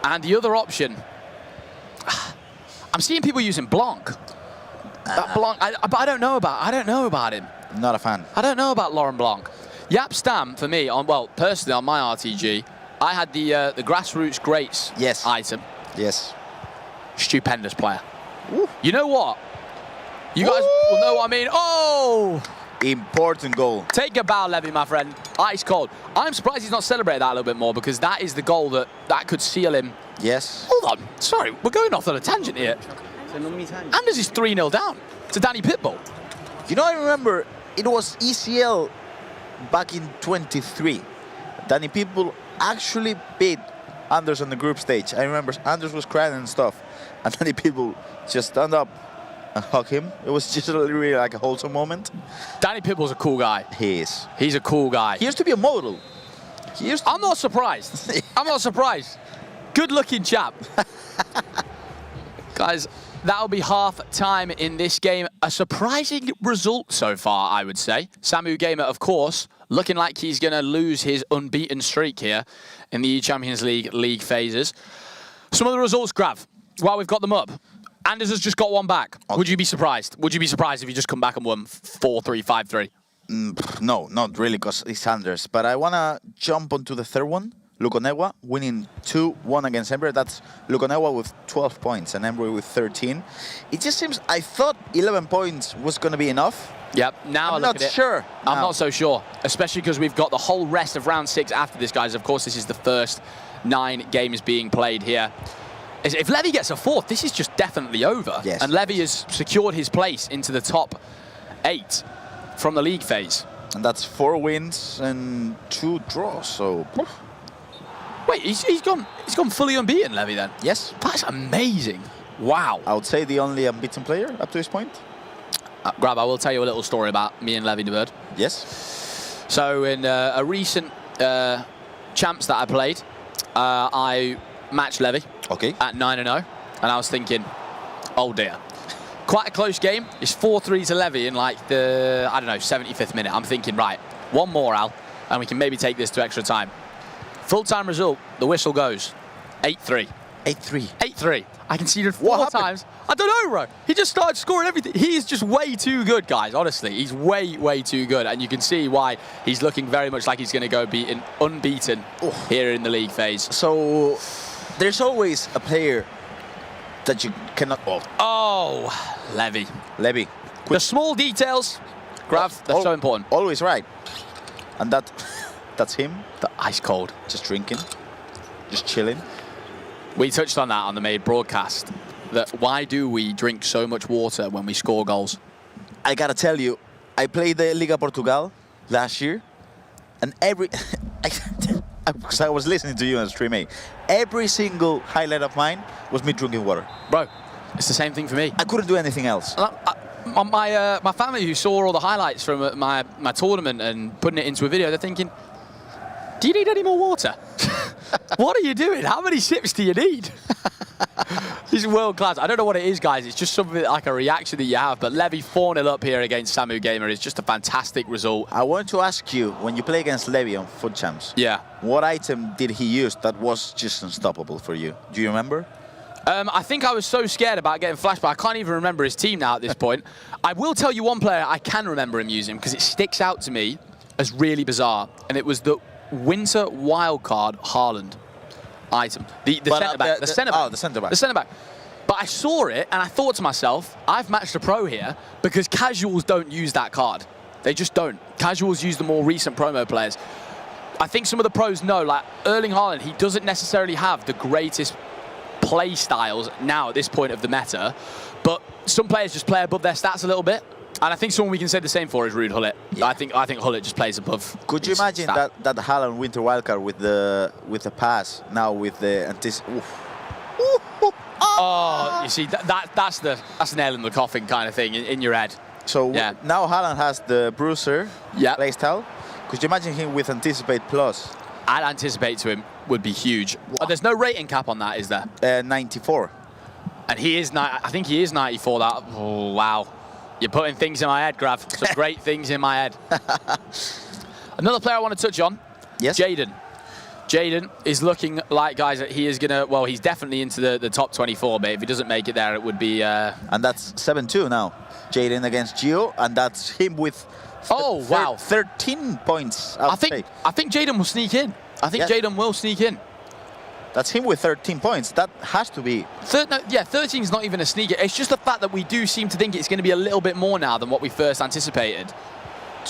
And the other option, I'm seeing people using Blanc. Blanc, but I don't know about him. Not a fan. I don't know about Laurent Blanc. Jaap Stam, for me, personally on my RTG, I had the Grassroots Greats item. Yes. Stupendous player. Ooh. You know what? You guys will know what I mean. Oh! Important goal. Take a bow, Levy, my friend. Ice cold. I'm surprised he's not celebrated that a little bit more, because that is the goal that could seal him. Yes. Hold on. Sorry, we're going off on a tangent here. Anders is 3-0 down to Danny Pitbull. You know, I remember it was ECL back in 23. Danny Pitbull actually beat Anders on the group stage. I remember Anders was crying and stuff, and Danny Pitbull just stand up and hug him. It was just really like a wholesome moment. Danny Pitbull's a cool guy. He is. He's a cool guy. He used to be a model. I'm not surprised. I'm not surprised. Good-looking chap. Guys, that'll be half time in this game. A surprising result so far, I would say. Samu Gamer, of course, looking like he's going to lose his unbeaten streak here in the Champions League phases. Some of the results, Grav, while we've got them up. Anders has just got one back. Okay. Would you be surprised? Would you be surprised if you just come back and won 4-3, 5-3? No, not really, because it's Anders. But I want to jump onto the third one. Lukonewa winning 2-1 against Embry. That's Lukonewa with 12 points and Embry with 13. It just seems, I thought 11 points was going to be enough. Yep, now I'm not sure. I'm not so sure, especially because we've got the whole rest of round 6 after this, guys. Of course, this is the first 9 games being played here. If Levy gets a 4th, this is just definitely over. Yes. And Levy has secured his place into the top 8 from the league phase. And that's 4 wins and 2 draws, so... Wait, he's gone fully unbeaten, Levy, then? Yes. That's amazing. Wow. I would say the only unbeaten player up to this point. Grab, I will tell you a little story about me and Levy de Bird. Yes. So in a recent champs that I played, I matched Levy at 9-0, and I was thinking, oh dear. Quite a close game. It's 4-3 to Levy in like the, I don't know, 75th minute. I'm thinking, right, one more, Al, and we can maybe take this to extra time. Full-time result, the whistle goes. 8-3. 8-3. 8-3. I conceded 4 times. I don't know, bro. He just started scoring everything. He's just way too good, guys, honestly. He's way, way too good. And you can see why he's looking very much like he's going to go unbeaten here in the league phase. So there's always a player that you cannot... Oh, Levy. Levy. The small details, Grav, they're so important. Always right. And that's him. The ice cold. Just drinking. Just chilling. We touched on that on the main broadcast. That why do we drink so much water when we score goals? I gotta tell you, I played the Liga Portugal last year, and because I was listening to you on stream A, every single highlight of mine was me drinking water. Bro, it's the same thing for me. I couldn't do anything else. My family who saw all the highlights from my tournament and putting it into a video, they're thinking, do you need any more water? What are you doing? How many sips do you need? This is world class. I don't know what it is, guys. It's just something like a reaction that you have. But Levy 4-0 up here against Samu Gamer is just a fantastic result. I want to ask you, when you play against Levy on Foot Champs, what item did he use that was just unstoppable for you? Do you remember? I think I was so scared about getting flashed, but I can't even remember his team now at this point. I will tell you one player I can remember him using because it sticks out to me as really bizarre, and it was the Winter Wildcard Haaland item. The centre-back. The centre-back. Oh, the centre-back. The centre-back. But I saw it, and I thought to myself, I've matched a pro here because casuals don't use that card. They just don't. Casuals use the more recent promo players. I think some of the pros know, like Erling Haaland, he doesn't necessarily have the greatest play styles now at this point of the meta, but some players just play above their stats a little bit. And I think someone we can say the same for is Ruud Gullit. Yeah. I think Gullit just plays above. Could you imagine that Haaland Winter Wildcard with the pass now with the anticipation? Oh, you see, that's the nail in the coffin kind of thing in your head. So now Haaland has the Bruiser play style. Could you imagine him with Anticipate Plus? I'd anticipate to him would be huge. There's no rating cap on that, is there? 94. And he is, I think he is 94. That. Oh, wow. You're putting things in my head, Grav. Some great things in my head. Another player I want to touch on. Yes. Jaden. Jaden is looking like, guys, that he is going to, well, he's definitely into the top 24, but if he doesn't make it there, it would be... And that's 7-2 now. Jaden against Gio, and that's him with 13 points. I think Jaden will sneak in. I think Jaden will sneak in. That's him with 13 points. That has to be... 13 is not even a sneaker. It's just the fact that we do seem to think it's going to be a little bit more now than what we first anticipated.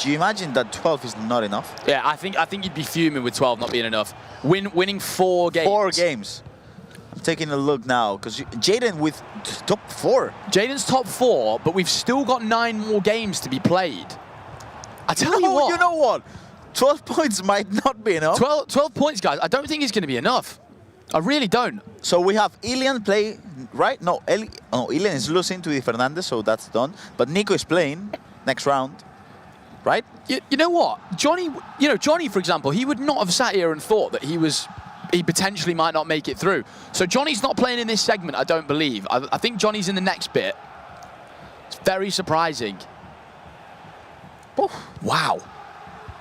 Do you imagine that 12 is not enough? Yeah, I think you'd be fuming with 12 not being enough. Winning 4 games. 4 games. I'm taking a look now, because Jaden with top 4. Jaden's top 4, but we've still got 9 more games to be played. I tell you what. You know what? 12 points might not be enough. 12 points, guys. I don't think it's going to be enough. I really don't. So we have Ilian play, right? No, Ilian is losing to Di Fernandez, so that's done. But Nico is playing next round, right? You know what? Johnny, for example, he would not have sat here and thought that he potentially might not make it through. So Johnny's not playing in this segment, I don't believe. I think Johnny's in the next bit. It's very surprising. Wow.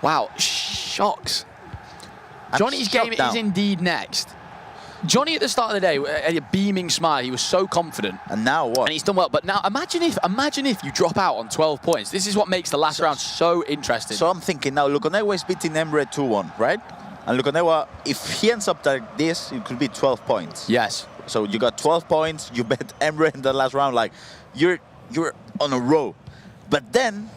Wow, shocks. Johnny's game is indeed next. Johnny at the start of the day, a beaming smile, he was so confident. And now what? And he's done well. But now imagine if you drop out on 12 points. This is what makes the last round so interesting. So I'm thinking now, Lukonewa is beating Emre 2-1, right? And Lukonewa, if he ends up like this, it could be 12 points. Yes. So you got 12 points, you bet Emre in the last round, like you're on a row. But then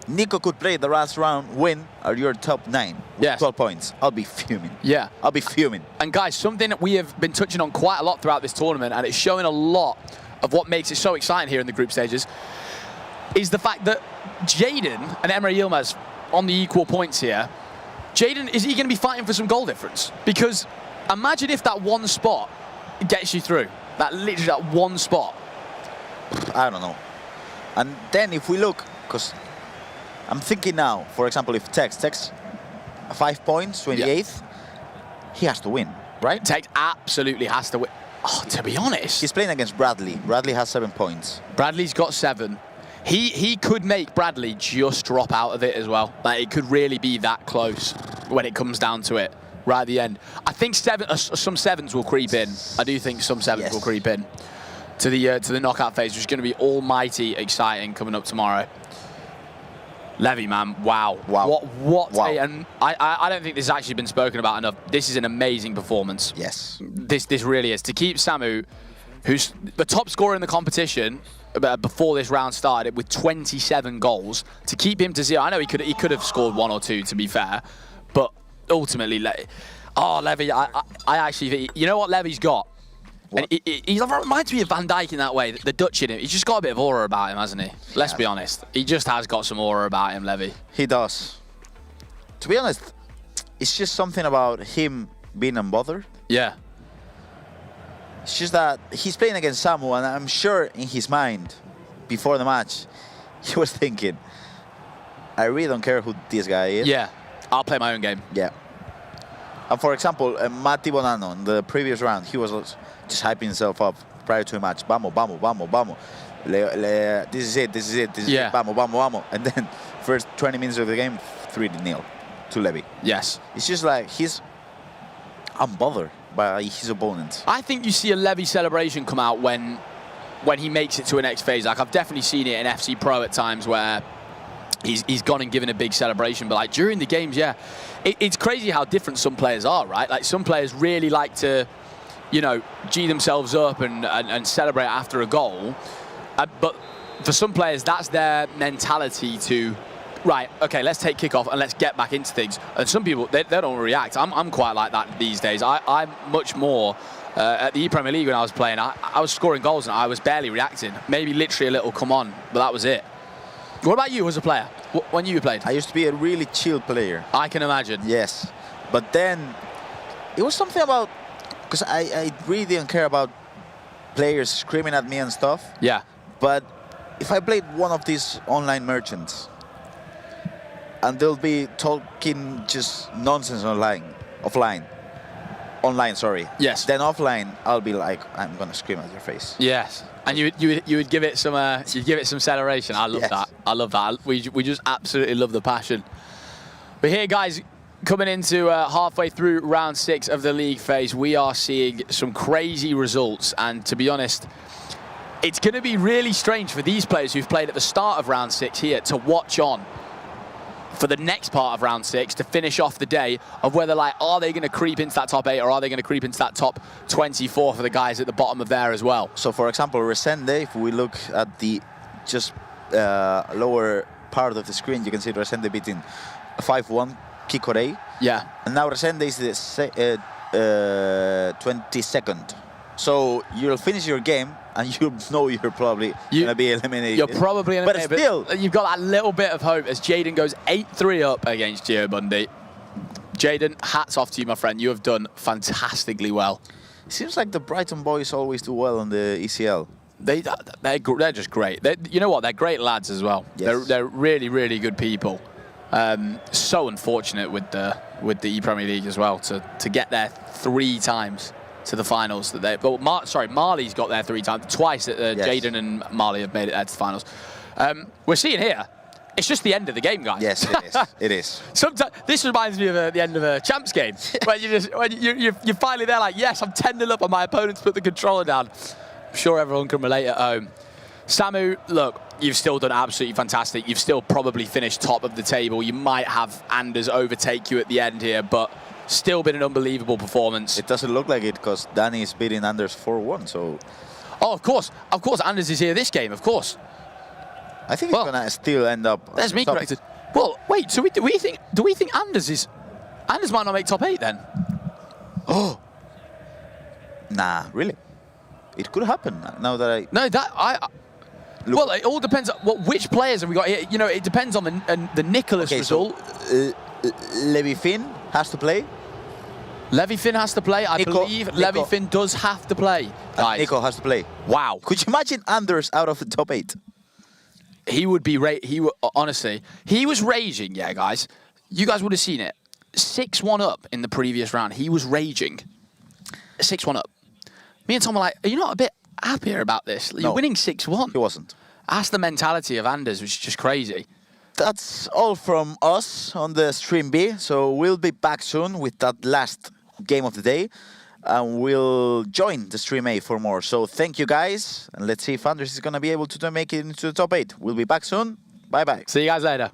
Nico could play the last round, win, or you're top 9 with 12 points. I'll be fuming. Yeah. I'll be fuming. And guys, something that we have been touching on quite a lot throughout this tournament, and it's showing a lot of what makes it so exciting here in the group stages, is the fact that Jaden and Emre Yilmaz on the equal points here. Jaden, is he going to be fighting for some goal difference? Because imagine if that one spot gets you through. Literally that one spot. I don't know. And then if we look, because I'm thinking now, for example, if Tex 5 points, 28th, he has to win, right? Tex absolutely has to win. Oh, to be honest. He's playing against Bradley. Bradley has 7 points. Bradley's got 7. He could make Bradley just drop out of it as well. Like, it could really be that close when it comes down to it, right at the end. I think some 7s will creep in. I do think some 7s will creep in to the knockout phase, which is going to be almighty exciting coming up tomorrow. Levy, man, wow. What and I don't think this has actually been spoken about enough. This is an amazing performance. Yes. This really is. To keep Samu, who's the top scorer in the competition before this round started with 27 goals, to keep him to 0. I know he could have scored 1 or 2, to be fair, but ultimately, Levy, I actually think, you know what Levy's got? And he reminds me of Van Dijk in that way, the Dutch in him. He's just got a bit of aura about him, hasn't he? Let's be honest. He just has got some aura about him, Levy. He does. To be honest, it's just something about him being unbothered. Yeah. It's just that he's playing against Samu, and I'm sure in his mind, before the match, he was thinking, I really don't care who this guy is. Yeah, I'll play my own game. Yeah. And for example, Matti Bonanno, in the previous round, he was just hyping himself up prior to the match. Vamos, vamos, vamos, vamos. This is it, this is it, this is it. Vamos, vamos, vamos. And then first 20 minutes of the game, 3-0 to Levy. Yes. It's just like he's unbothered by his opponents. I think you see a Levy celebration come out when he makes it to a next phase. Like, I've definitely seen it in FC Pro at times where he's gone and given a big celebration. But like during the games, yeah, it's crazy how different some players are, right? Like some players really like to, G themselves up and celebrate after a goal. But for some players, that's their mentality to, right, okay, let's take kickoff and let's get back into things. And some people, they don't react. I'm quite like that these days. I'm much more, at the E-Premier League when I was playing, I was scoring goals and I was barely reacting. Maybe literally a little come on, but that was it. What about you as a player, when you played? I used to be a really chill player. I can imagine. Yes. But then, it was something about, because I really didn't care about players screaming at me and stuff. Yeah. But if I played one of these online merchants, and they'll be talking just nonsense online, sorry. Yes. Then offline, I'll be like, I'm gonna scream at your face. Yes. And you would give it some celebration. I love that. I love that. We just absolutely love the passion. But here, guys, coming into halfway through round 6 of the league phase, we are seeing some crazy results. And to be honest, it's going to be really strange for these players who've played at the start of round 6 here to watch on for the next part of round 6 to finish off the day of whether, like, are they going to creep into that top 8 or are they going to creep into that top 24 for the guys at the bottom of there as well? So, for example, Resende, if we look at the just lower part of the screen, you can see Resende beating 5-1 Kikore. Yeah. And now Resende is the 22nd. So you'll finish your game and you know you're probably going to be eliminated. You're probably eliminated, but still, you've got that little bit of hope as Jaden goes 8-3 up against Gio Bundy. Jaden, hats off to you, my friend. You have done fantastically well. It seems like the Brighton boys always do well on the ECL. They're just great. You know what? They're great lads as well. Yes. They're really, really good people. So unfortunate with the E-Premier League as well to get there 3 times to the finals. Marley's got there 3 times. Twice that Yes. Jaden and Marley have made it there to the finals. We're seeing here, it's just the end of the game, guys. Yes, it is. It is. Sometimes this reminds me of the end of a champs game, when you're finally there, like, yes, I'm 10-0 up, and my opponent's put the controller down. I'm sure everyone can relate at home. Samu, look, you've still done absolutely fantastic. You've still probably finished top of the table. You might have Anders overtake you at the end here, but still been an unbelievable performance. It doesn't look like it because Danny is beating Anders 4-1. So. Oh, of course, Anders is here this game, of course. I think he's gonna still end up. There's me corrected. Well, wait. So do we think Anders might not make top 8 then? Oh. Nah, really. It could happen now that Well, it all depends on which players have we got here. You know, it depends on the Nicholas result. So, Levi Finn has to play. Levi Finn has to play. I believe Levi Finn does have to play. Guys. Nico has to play. Wow. Could you imagine Anders out of the top 8? He would be honestly, he was raging, yeah, guys. You guys would have seen it. 6-1 up in the previous round. He was raging. 6-1 up. Me and Tom were like, are you not a bit happier about this? You're winning 6-1. He wasn't. That's the mentality of Anders, which is just crazy. That's all from us on the Stream B. So we'll be back soon with that last game of the day. And we'll join the Stream A for more. So thank you, guys. And let's see if Anders is going to be able to make it into the top 8. We'll be back soon. Bye-bye. See you guys later.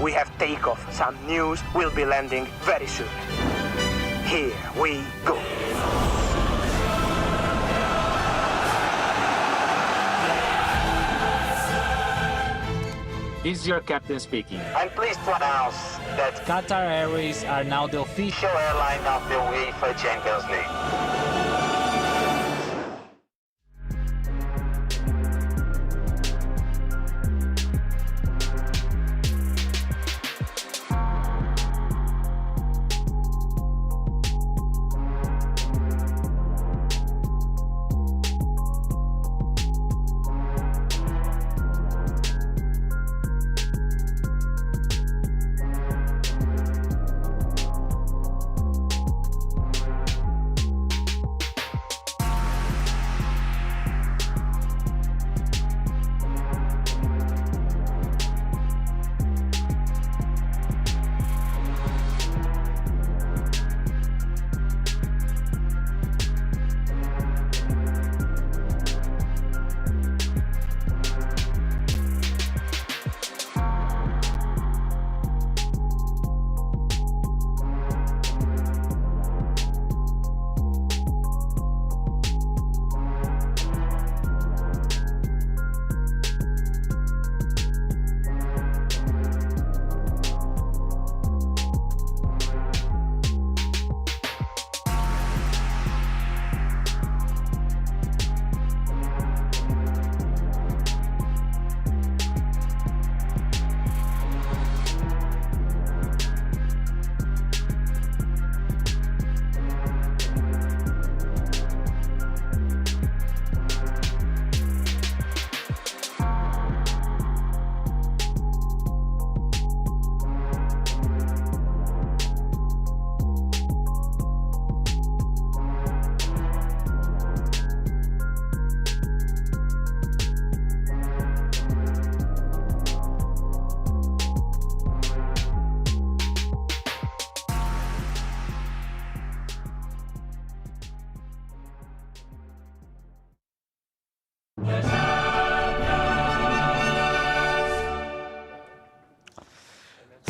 we have takeoff. Some news will be landing very soon. Here we go. This is your captain speaking. I'm pleased to announce that Qatar Airways are now the official airline of the UEFA Champions League.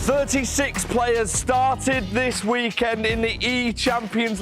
"36 players started this weekend in the eChampions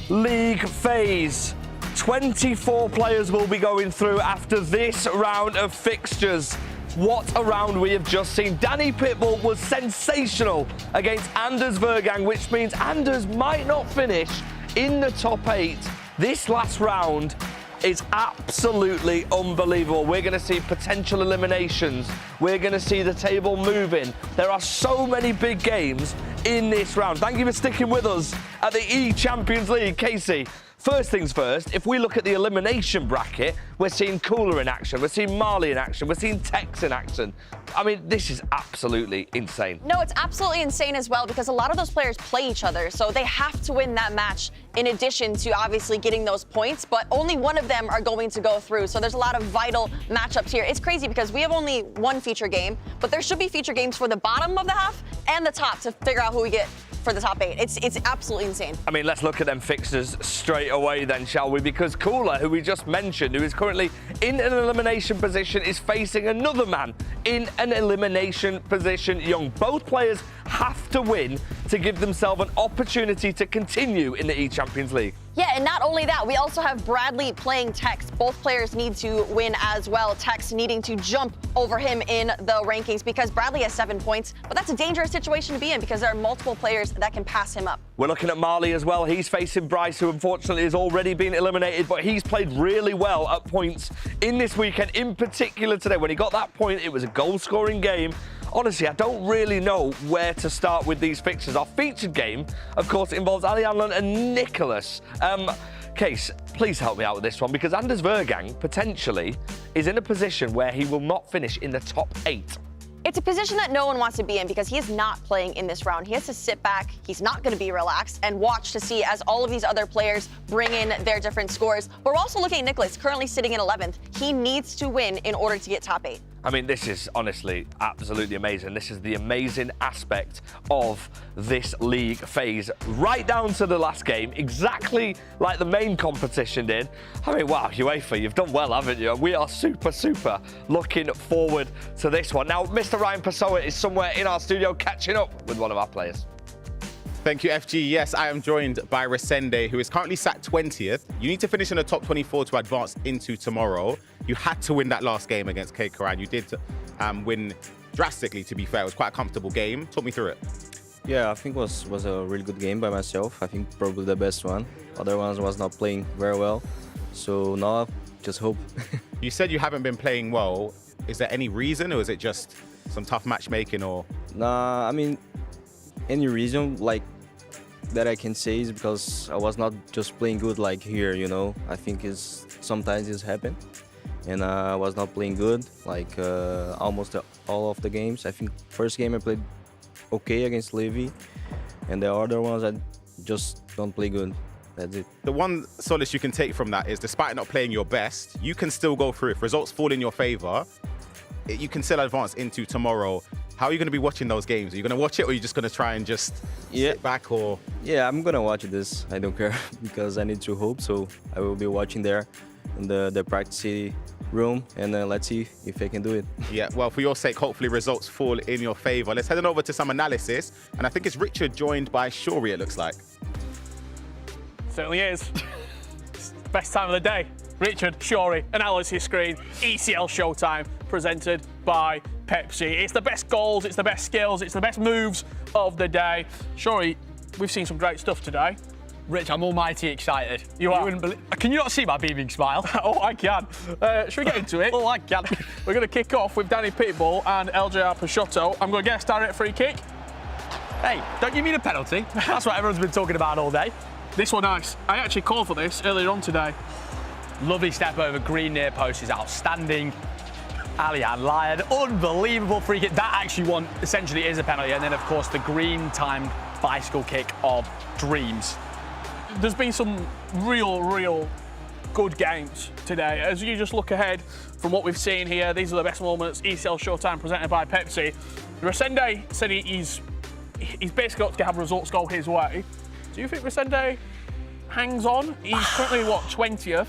League phase. 24 players will be going through after this round of fixtures. What a round we have just seen. Danny Pitbull was sensational against Anders Vergang, which means Anders might not finish in the top 8. This last round is absolutely unbelievable. We're going to see potential eliminations. We're going to see the table moving. There are so many big games in this round. Thank you for sticking with us at the eChampions League. Casey, first things first, if we look at the elimination bracket, we're seeing Cooler in action, we're seeing Marley in action, we're seeing Tex in action. I mean, this is absolutely insane. No, it's absolutely insane as well because a lot of those players play each other, so they have to win that match in addition to obviously getting those points, but only one of them are going to go through, so there's a lot of vital matchups here. It's crazy because we have only one feature game, but there should be feature games for the bottom of the half and the top to figure out who we get for the top 8. It's absolutely insane. I mean, let's look at them fixtures straight away then, shall we? Because Cooler, who we just mentioned, who is currently in an elimination position, is facing another man in an elimination position, Young. Both players have to win to give themselves an opportunity to continue in the eChampions League. Yeah, and not only that, we also have Bradley playing Tex. Both players need to win as well. Tex needing to jump over him in the rankings because Bradley has 7 points, but that's a dangerous situation to be in because there are multiple players that can pass him up. We're looking at Marley as well. He's facing Bryce, who unfortunately has already been eliminated, but he's played really well at points in this weekend, in particular today. When he got that point, it was a goal-scoring game. Honestly, I don't really know where to start with these fixtures. Our featured game, of course, involves Ali Anlon and Nicholas. Case, please help me out with this one, because Anders Vergang potentially is in a position where he will not finish in the top 8. It's a position that no one wants to be in because he is not playing in this round. He has to sit back, he's not going to be relaxed, and watch to see as all of these other players bring in their different scores. But we're also looking at Nicholas, currently sitting in 11th. He needs to win in order to get top 8. I mean, this is honestly absolutely amazing. This is the amazing aspect of this league phase, right down to the last game, exactly like the main competition did. I mean, wow, UEFA, you've done well, haven't you? We are super, super looking forward to this one. Now, Mr. Ryan Pessoa is somewhere in our studio catching up with one of our players. Thank you, FG. Yes, I am joined by Resende, who is currently sat 20th. You need to finish in the top 24 to advance into tomorrow. You had to win that last game against K Karan. You did win drastically, to be fair. It was quite a comfortable game. Talk me through it. Yeah, I think was a really good game by myself. I think probably the best one. Other ones was not playing very well. So now, just hope. You said you haven't been playing well. Is there any reason, or is it just some tough matchmaking, or? Nah, I mean, any reason like that I can say is because I was not just playing good like here, you know. I think sometimes it's happened, and I was not playing good like almost all of the games. I think first game I played okay against Levy, and the other ones I just don't play good. That's it. The one solace you can take from that is, despite not playing your best, you can still go through. If results fall in your favor, you can still advance into tomorrow. How are you going to be watching those games? Are you going to watch it, or are you just going to try and just sit back? Or yeah, I'm going to watch this. I don't care because I need to hope. So I will be watching there in the practice room, and let's see if I can do it. Yeah, well, for your sake, hopefully results fall in your favor. Let's head on over to some analysis. And I think it's Richard joined by Shori, it looks like. Certainly is. Best time of the day. Richard, Shori, analysis screen, ECL Showtime, presented by Pepsi. It's the best goals, it's the best skills, it's the best moves of the day. Shori, we've seen some great stuff today. Rich, I'm almighty excited. You are. Can you not see my beaming smile? Oh, I can. Should we get into it? Oh, I can. We're going to kick off with Danny Pitbull and LJR Peixoto. I'm going to guess direct free kick. Hey, don't you mean a penalty? That's what everyone's been talking about all day. This one nice. I actually called for this earlier on today. Lovely step over, green near post is outstanding. Alian Lyon, unbelievable free kick. That actually one essentially is a penalty. And then, of course, the green timed bicycle kick of dreams. There's been some real good games today. As you just look ahead from what we've seen here, these are the best moments. ECL Showtime presented by Pepsi. Resende said he's basically got to have results go his way. Do you think Resende hangs on? He's currently, what, 20th?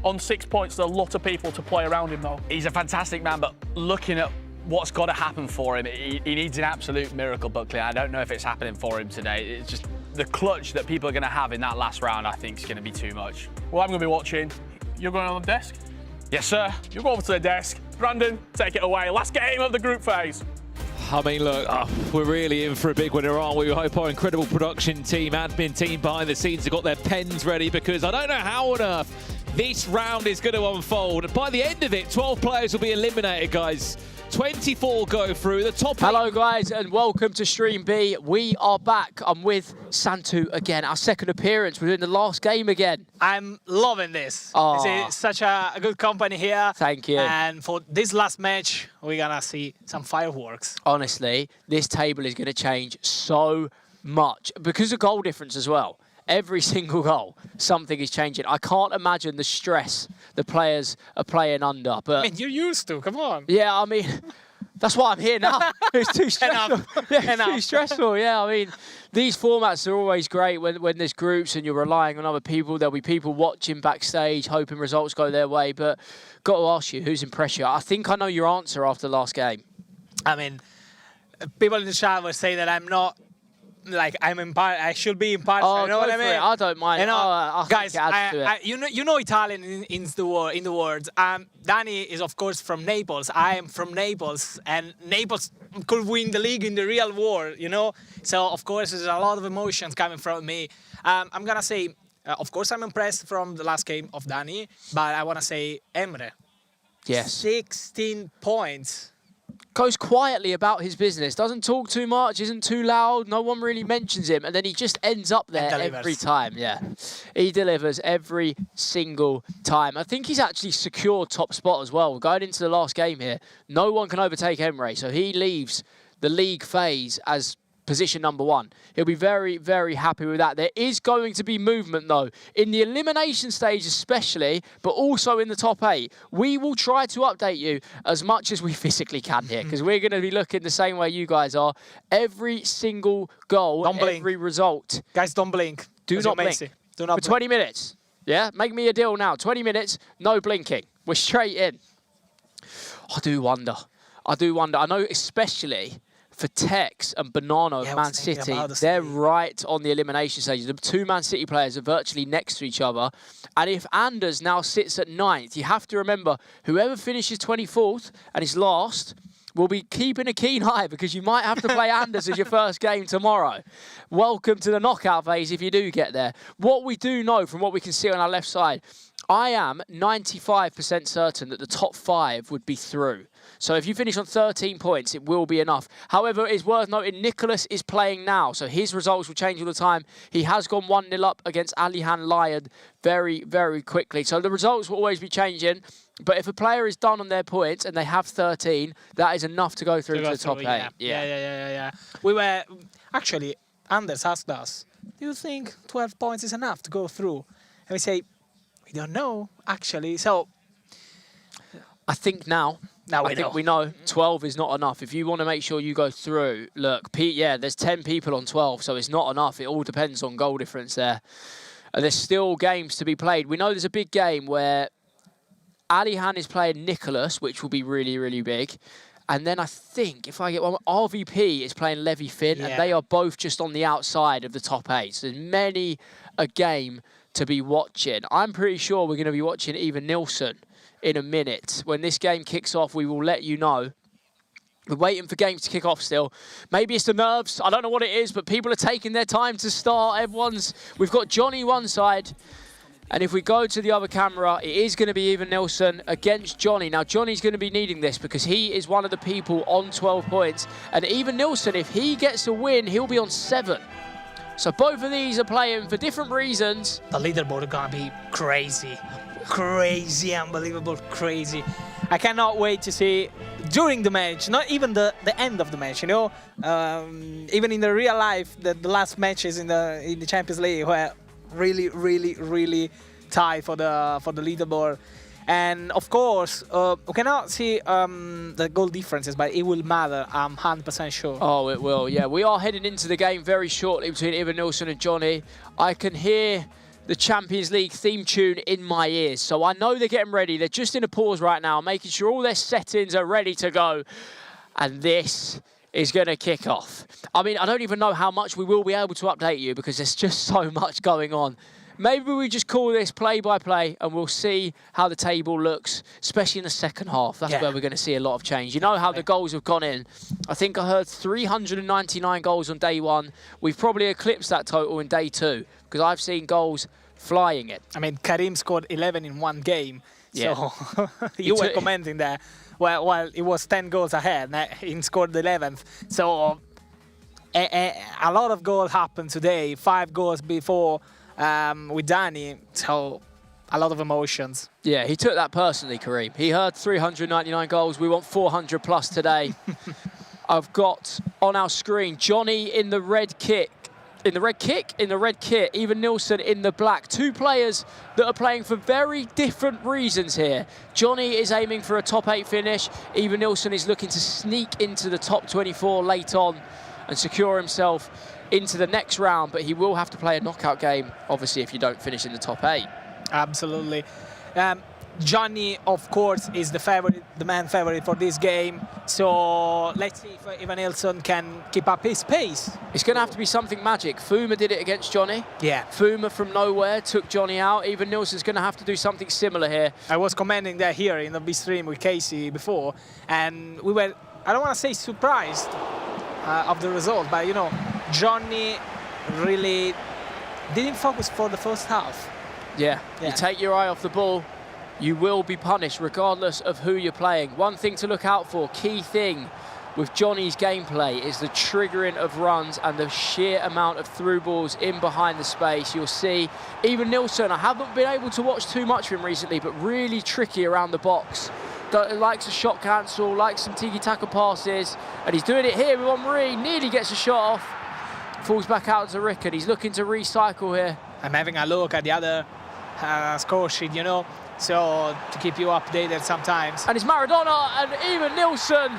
On 6 points. There's a lot of people to play around him, though. He's a fantastic man, but looking at what's got to happen for him, he needs an absolute miracle, Buckley. I don't know if it's happening for him today. It's just the clutch that people are going to have in that last round, I think, is going to be too much. Well, I'm going to be watching. You're going on the desk? Yes, sir. You go over to the desk. Brandon, take it away. Last game of the group phase. I mean, look, we're really in for a big winner, aren't we? We hope our incredible production team, admin team behind the scenes have got their pens ready, because I don't know how on earth this round is going to unfold. By the end of it, 12 players will be eliminated, guys. 24 go through. The top. Hello, guys, and welcome to Stream B. We are back. I'm with Santu again. Our second appearance. We're doing the last game again. I'm loving this. It's such a good company here. Thank you. And for this last match, we're going to see some fireworks. Honestly, this table is going to change so much because of goal difference as well. Every single goal, something is changing. I can't imagine the stress the players are playing under. But I mean, you're used to, come on. Yeah, I mean, that's why I'm here now. It's too stressful. It's too stressful, yeah. I mean, these formats are always great when there's groups and you're relying on other people. There'll be people watching backstage, hoping results go their way. But got to ask you, who's impressed you? I think I know your answer after the last game. I mean, people in the chat will say that I'm not, like, I should be impartial. Oh, you know what I mean? I don't mind. You know, guys, you know Italian in the words. Danny is of course from Naples. I am from Naples, and Naples could win the league in the real world. You know, so of course there's a lot of emotions coming from me. I'm gonna say, of course, I'm impressed from the last game of Danny, but I wanna say Emre. Yes. 16 points. goes quietly about his business, doesn't talk too much, isn't too loud, no one really mentions him, and then he just ends up there every time. Yeah, he delivers every single time. I think he's actually secured top spot as well. Going into the last game here, no one can overtake Emre, so he leaves the league phase as position number 1. He'll be very, very happy with that. There is going to be movement, though, in the elimination stage especially, but also in the top 8. We will try to update you as much as we physically can here, because we're going to be looking the same way you guys are. Every single goal, every result. Guys, don't blink. Do not blink. Do not for 20 minutes. Yeah, make me a deal now. 20 minutes, no blinking. We're straight in. I do wonder. I know especially for Tex and Banana of Man City, they're right on the elimination stage. The 2 Man City players are virtually next to each other. And if Anders now sits at 9th, you have to remember, whoever finishes 24th and is last will be keeping a keen eye, because you might have to play Anders as your first game tomorrow. Welcome to the knockout phase if you do get there. What we do know from what we can see on our left side, I am 95% certain that the top 5 would be through. So if you finish on 13 points, it will be enough. However, it's worth noting Nicholas is playing now, so his results will change all the time. He has gone 1-0 up against Alihan Lion very, very quickly. So the results will always be changing. But if a player is done on their points and they have 13, that is enough to go through to the top 8. Yeah. We were... Actually, Anders asked us, do you think 12 points is enough to go through? And we say, we don't know, actually. So... I think now we know 12 is not enough. If you want to make sure you go through, look, there's 10 people on 12, so it's not enough. It all depends on goal difference there. And there's still games to be played. We know there's a big game where Alihan is playing Nicholas, which will be really, really big. And then I think, if I get one, RVP is playing Levy Finn, and they are both just on the outside of the top 8. So there's many a game to be watching. I'm pretty sure we're going to be watching Ivan Nilsson in a minute. When this game kicks off, we will let you know. We're waiting for games to kick off still. Maybe it's the nerves. I don't know what it is, but people are taking their time to start. We've got Johnny one side. And if we go to the other camera, it is going to be Ivan Nilsson against Johnny. Now, Johnny's going to be needing this because he is one of the people on 12 points. And Ivan Nilsson, if he gets a win, he'll be on 7. So both of these are playing for different reasons. The leaderboard is going to be crazy. Crazy, unbelievable, crazy. I cannot wait to see during the match, not even the end of the match, you know. Even in the real life, the last matches in the Champions League were really, really, really tight for the leaderboard. And of course, we cannot see the goal differences, but it will matter, I'm 100% sure. Oh, it will, yeah. We are heading into the game very shortly between Ivan Nilsson and Johnny. I can hear the Champions League theme tune in my ears, so I know they're getting ready. They're just in a pause right now, making sure all their settings are ready to go. And this is going to kick off. I mean, I don't even know how much we will be able to update you because there's just so much going on. Maybe we just call this play-by-play and we'll see how the table looks, especially in the second half. That's where we're going to see a lot of change. You know how the goals have gone in. I think I heard 399 goals on day 1. We've probably eclipsed that total in day 2 because I've seen goals flying it. I mean, Karim scored 11 in one game. Yeah. So you were commenting there. Well, it was 10 goals ahead. He scored the 11th. So a lot of goals happened today. 5 goals before with Danny. So a lot of emotions. Yeah, he took that personally, Karim. He heard 399 goals. We want 400 plus today. I've got on our screen Johnny in the red kit. In the red kit, Ivan Nilsson in the black. 2 players that are playing for very different reasons here. Johnny is aiming for a top 8 finish. Ivan Nilsson is looking to sneak into the top 24 late on and secure himself into the next round, but he will have to play a knockout game, obviously, if you don't finish in the top 8. Absolutely. Johnny, of course, is the man favorite for this game. So let's see if Ivan Nilsson can keep up his pace. It's going to have to be something magic. Fuma did it against Johnny. Yeah. Fuma from nowhere took Johnny out. Ivan Nilsson's going to have to do something similar here. I was commenting that here in the big stream with Casey before, and we were, I don't want to say surprised of the result, but you know, Johnny really didn't focus for the first half. Yeah. You take your eye off the ball, you will be punished regardless of who you're playing. One thing to look out for, key thing with Johnny's gameplay is the triggering of runs and the sheer amount of through balls in behind the space. You'll see even Nilsson, I haven't been able to watch too much of him recently, but really tricky around the box. Likes a shot cancel, likes some tiki-taka passes, and he's doing it here with Henri. Nearly gets a shot off. Falls back out to Rickard. He's looking to recycle here. I'm having a look at the other score sheet, you know, so to keep you updated sometimes. And it's Maradona and even Nilsson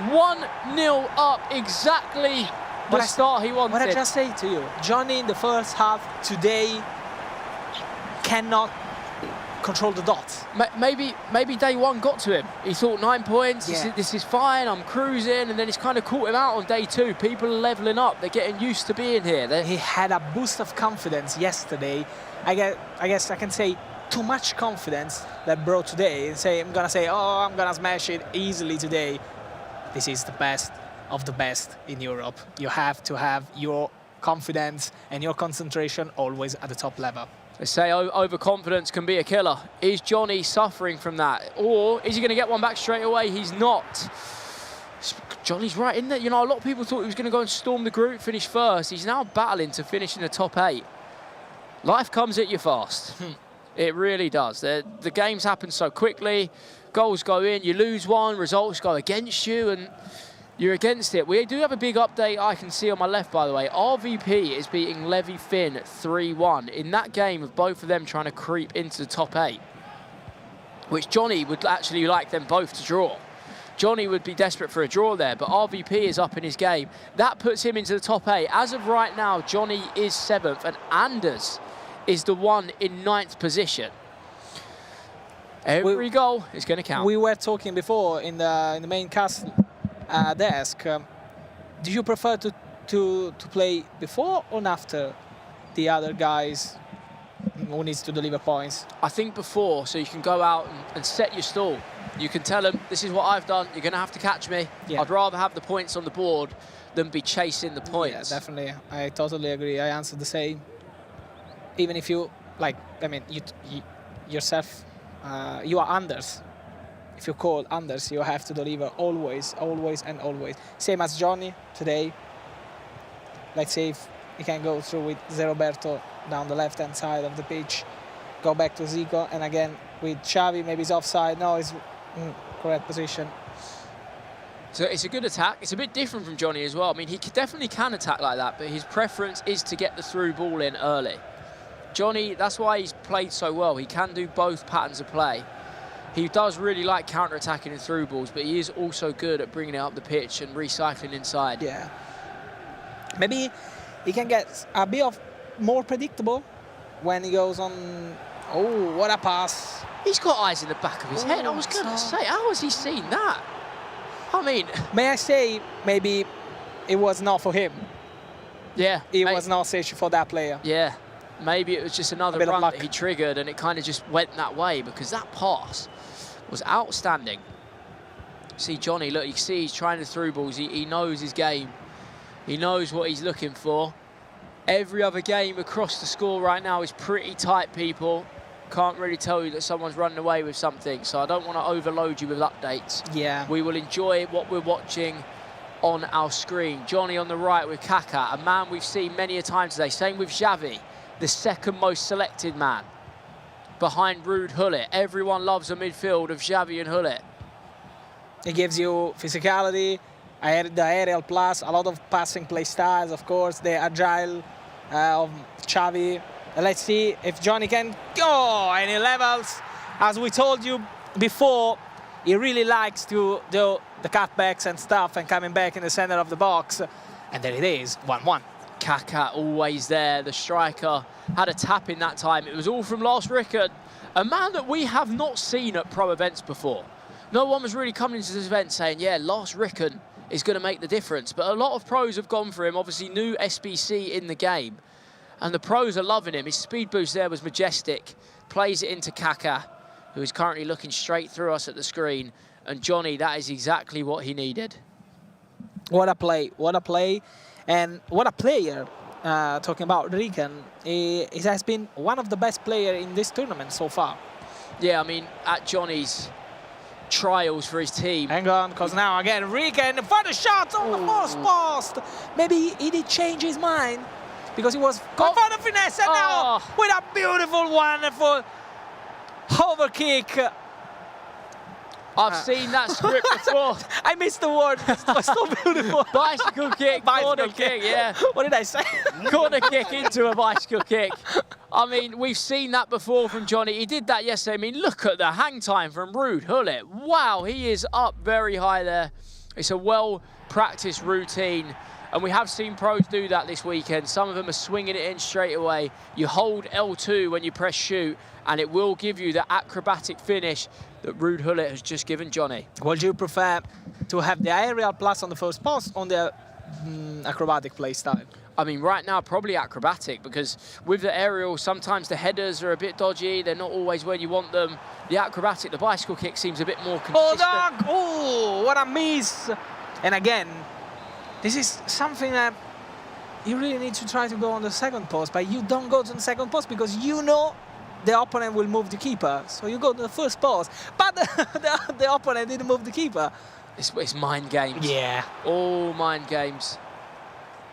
1-0 up, exactly the start he wanted. What I just say to you, Johnny in the first half today cannot control the dots. Maybe day one got to him. He thought 9 points, Yeah. this is fine, I'm cruising, and then it's kind of caught him out on day two. People are leveling up, they're getting used to being here. He had a boost of confidence yesterday. I guess I can say too much confidence that brought today. I'm gonna say, oh, I'm gonna smash it easily today. This is the best of the best in Europe. You have to have your confidence and your concentration always at the top level. They say overconfidence can be a killer. Is Johnny suffering from that? Or is he going to get one back straight away? He's not. Johnny's right in there. You know, a lot of people thought he was going to go and storm the group, finish first. He's now battling to finish in the top 8. Life comes at you fast. It really does. The games happen so quickly. Goals go in, you lose one, results go against you, and you're against it. We do have a big update I can see on my left, by the way. RVP is beating Levy Finn 3-1 in that game of both of them trying to creep into the top 8, which Johnny would actually like them both to draw. Johnny would be desperate for a draw there, but RVP is up in his game. That puts him into the top 8. As of right now, Johnny is 7th, and Anders is the one in 9th position. Every goal is going to count. We were talking before in the main cast desk. Do you prefer to play before or after the other guys who needs to deliver points? I think before, so you can go out and set your stall. You can tell them, this is what I've done, you're going to have to catch me. Yeah. I'd rather have the points on the board than be chasing the points. Yeah, definitely. I totally agree. I answered the same. Even if you, like, I mean, you yourself, you are unders. If you call unders, you have to deliver always, always, and always. Same as Johnny today. Let's say if he can go through with Zeroberto down the left-hand side of the pitch, go back to Zico, and again with Xavi, maybe he's offside. No, he's correct position. So it's a good attack. It's a bit different from Johnny as well. I mean, he definitely can attack like that, but his preference is to get the through ball in early. Johnny, that's why he's played so well. He can do both patterns of play. He does really like counter-attacking and through balls, but he is also good at bringing it up the pitch and recycling inside. Yeah. Maybe he can get a bit of more predictable when he goes on. Oh, what a pass. He's got eyes in the back of his head. I was going to say, how has he seen that? I mean... May I say, maybe it was not for him. Yeah. It was not safe for that player. Yeah. Maybe it was just another run that he triggered and it kind of just went that way, because that pass was outstanding. See Johnny, look, you can see he's trying the through balls. He knows his game. He knows what he's looking for. Every other game across the score right now is pretty tight, people. Can't really tell you that someone's running away with something, so I don't want to overload you with updates. Yeah. We will enjoy what we're watching on our screen. Johnny on the right with Kaká, a man we've seen many a time today. Same with Xavi, the second most selected man behind Ruud Gullit. Everyone loves a midfield of Xavi and Gullit. It gives you physicality, the aerial plus, a lot of passing play styles, of course, the agile of Xavi. Let's see if Johnny can go any levels. As we told you before, he really likes to do the cutbacks and stuff and coming back in the center of the box. And there it is, 1-1. Kaká always there. The striker had a tap in that time. It was all from Lars Rickard, a man that we have not seen at pro events before. No one was really coming into this event saying, yeah, Lars Rickard is going to make the difference. But a lot of pros have gone for him. Obviously, new SBC in the game. And the pros are loving him. His speed boost there was majestic. Plays it into Kaká, who is currently looking straight through us at the screen. And Johnny, that is exactly what he needed. What a play, what a play. And what a player, talking about Rican, he has been one of the best players in this tournament so far. Yeah, I mean, at Johnny's trials for his team. Hang on, because now again, Rican for the shot on the first post. Maybe he did change his mind because he was going for the finesse, and now with a beautiful, wonderful overkick. I've seen that script before. I missed the word. It's so beautiful. Bicycle kick, corner kick, yeah. What did I say? Corner kick into a bicycle kick. I mean, we've seen that before from Johnny. He did that yesterday. I mean, look at the hang time from Ruud Gullit. Wow, he is up very high there. It's a well-practiced routine. And we have seen pros do that this weekend. Some of them are swinging it in straight away. You hold L2 when you press shoot, and it will give you the acrobatic finish that Ruud Gullit has just given Johnny. Would you prefer to have the aerial plus on the first pass on the acrobatic play style? I mean, right now, probably acrobatic, because with the aerial, sometimes the headers are a bit dodgy. They're not always where you want them. The acrobatic, the bicycle kick seems a bit more consistent. Hold on! Oh, what a miss! And again, this is something that you really need to try to go on the second post, but you don't go to the second post because you know the opponent will move the keeper. So you go to the first post, but the opponent didn't move the keeper. It's mind games. Yeah. All mind games.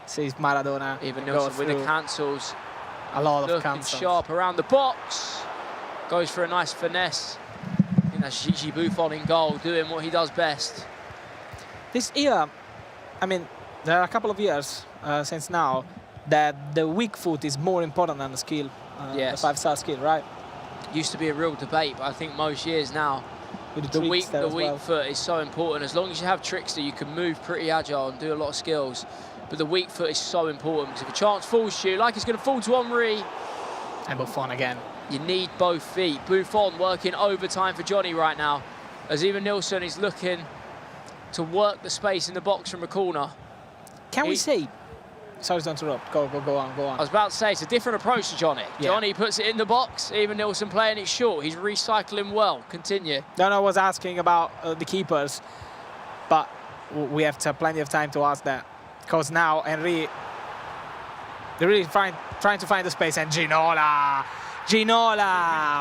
Sees Maradona. Even Nilsson with the cancels. A lot of looking cancels. Sharp around the box. Goes for a nice finesse. I think that's Gigi Buffon in goal, doing what he does best. This year, I mean, there are a couple of years since now that the weak foot is more important than the skill, yes. the 5-star skill, right? Used to be a real debate, but I think most years now, With the weak well. foot is so important. As long as you have Trickster, you can move pretty agile and do a lot of skills. But the weak foot is so important because if a chance falls to you, like it's going to fall to Henry. And Buffon again. You need both feet. Buffon working overtime for Johnny right now, as even Nilsson is looking to work the space in the box from a corner. Can we see? Sorry to interrupt. Go on. I was about to say, it's a different approach to Johnny. Yeah. Johnny puts it in the box, even Nilsson playing it short. He's recycling well. Continue. No, I was asking about the keepers, but we have plenty of time to ask that. Because now Henry, they're really trying to find the space, and Ginola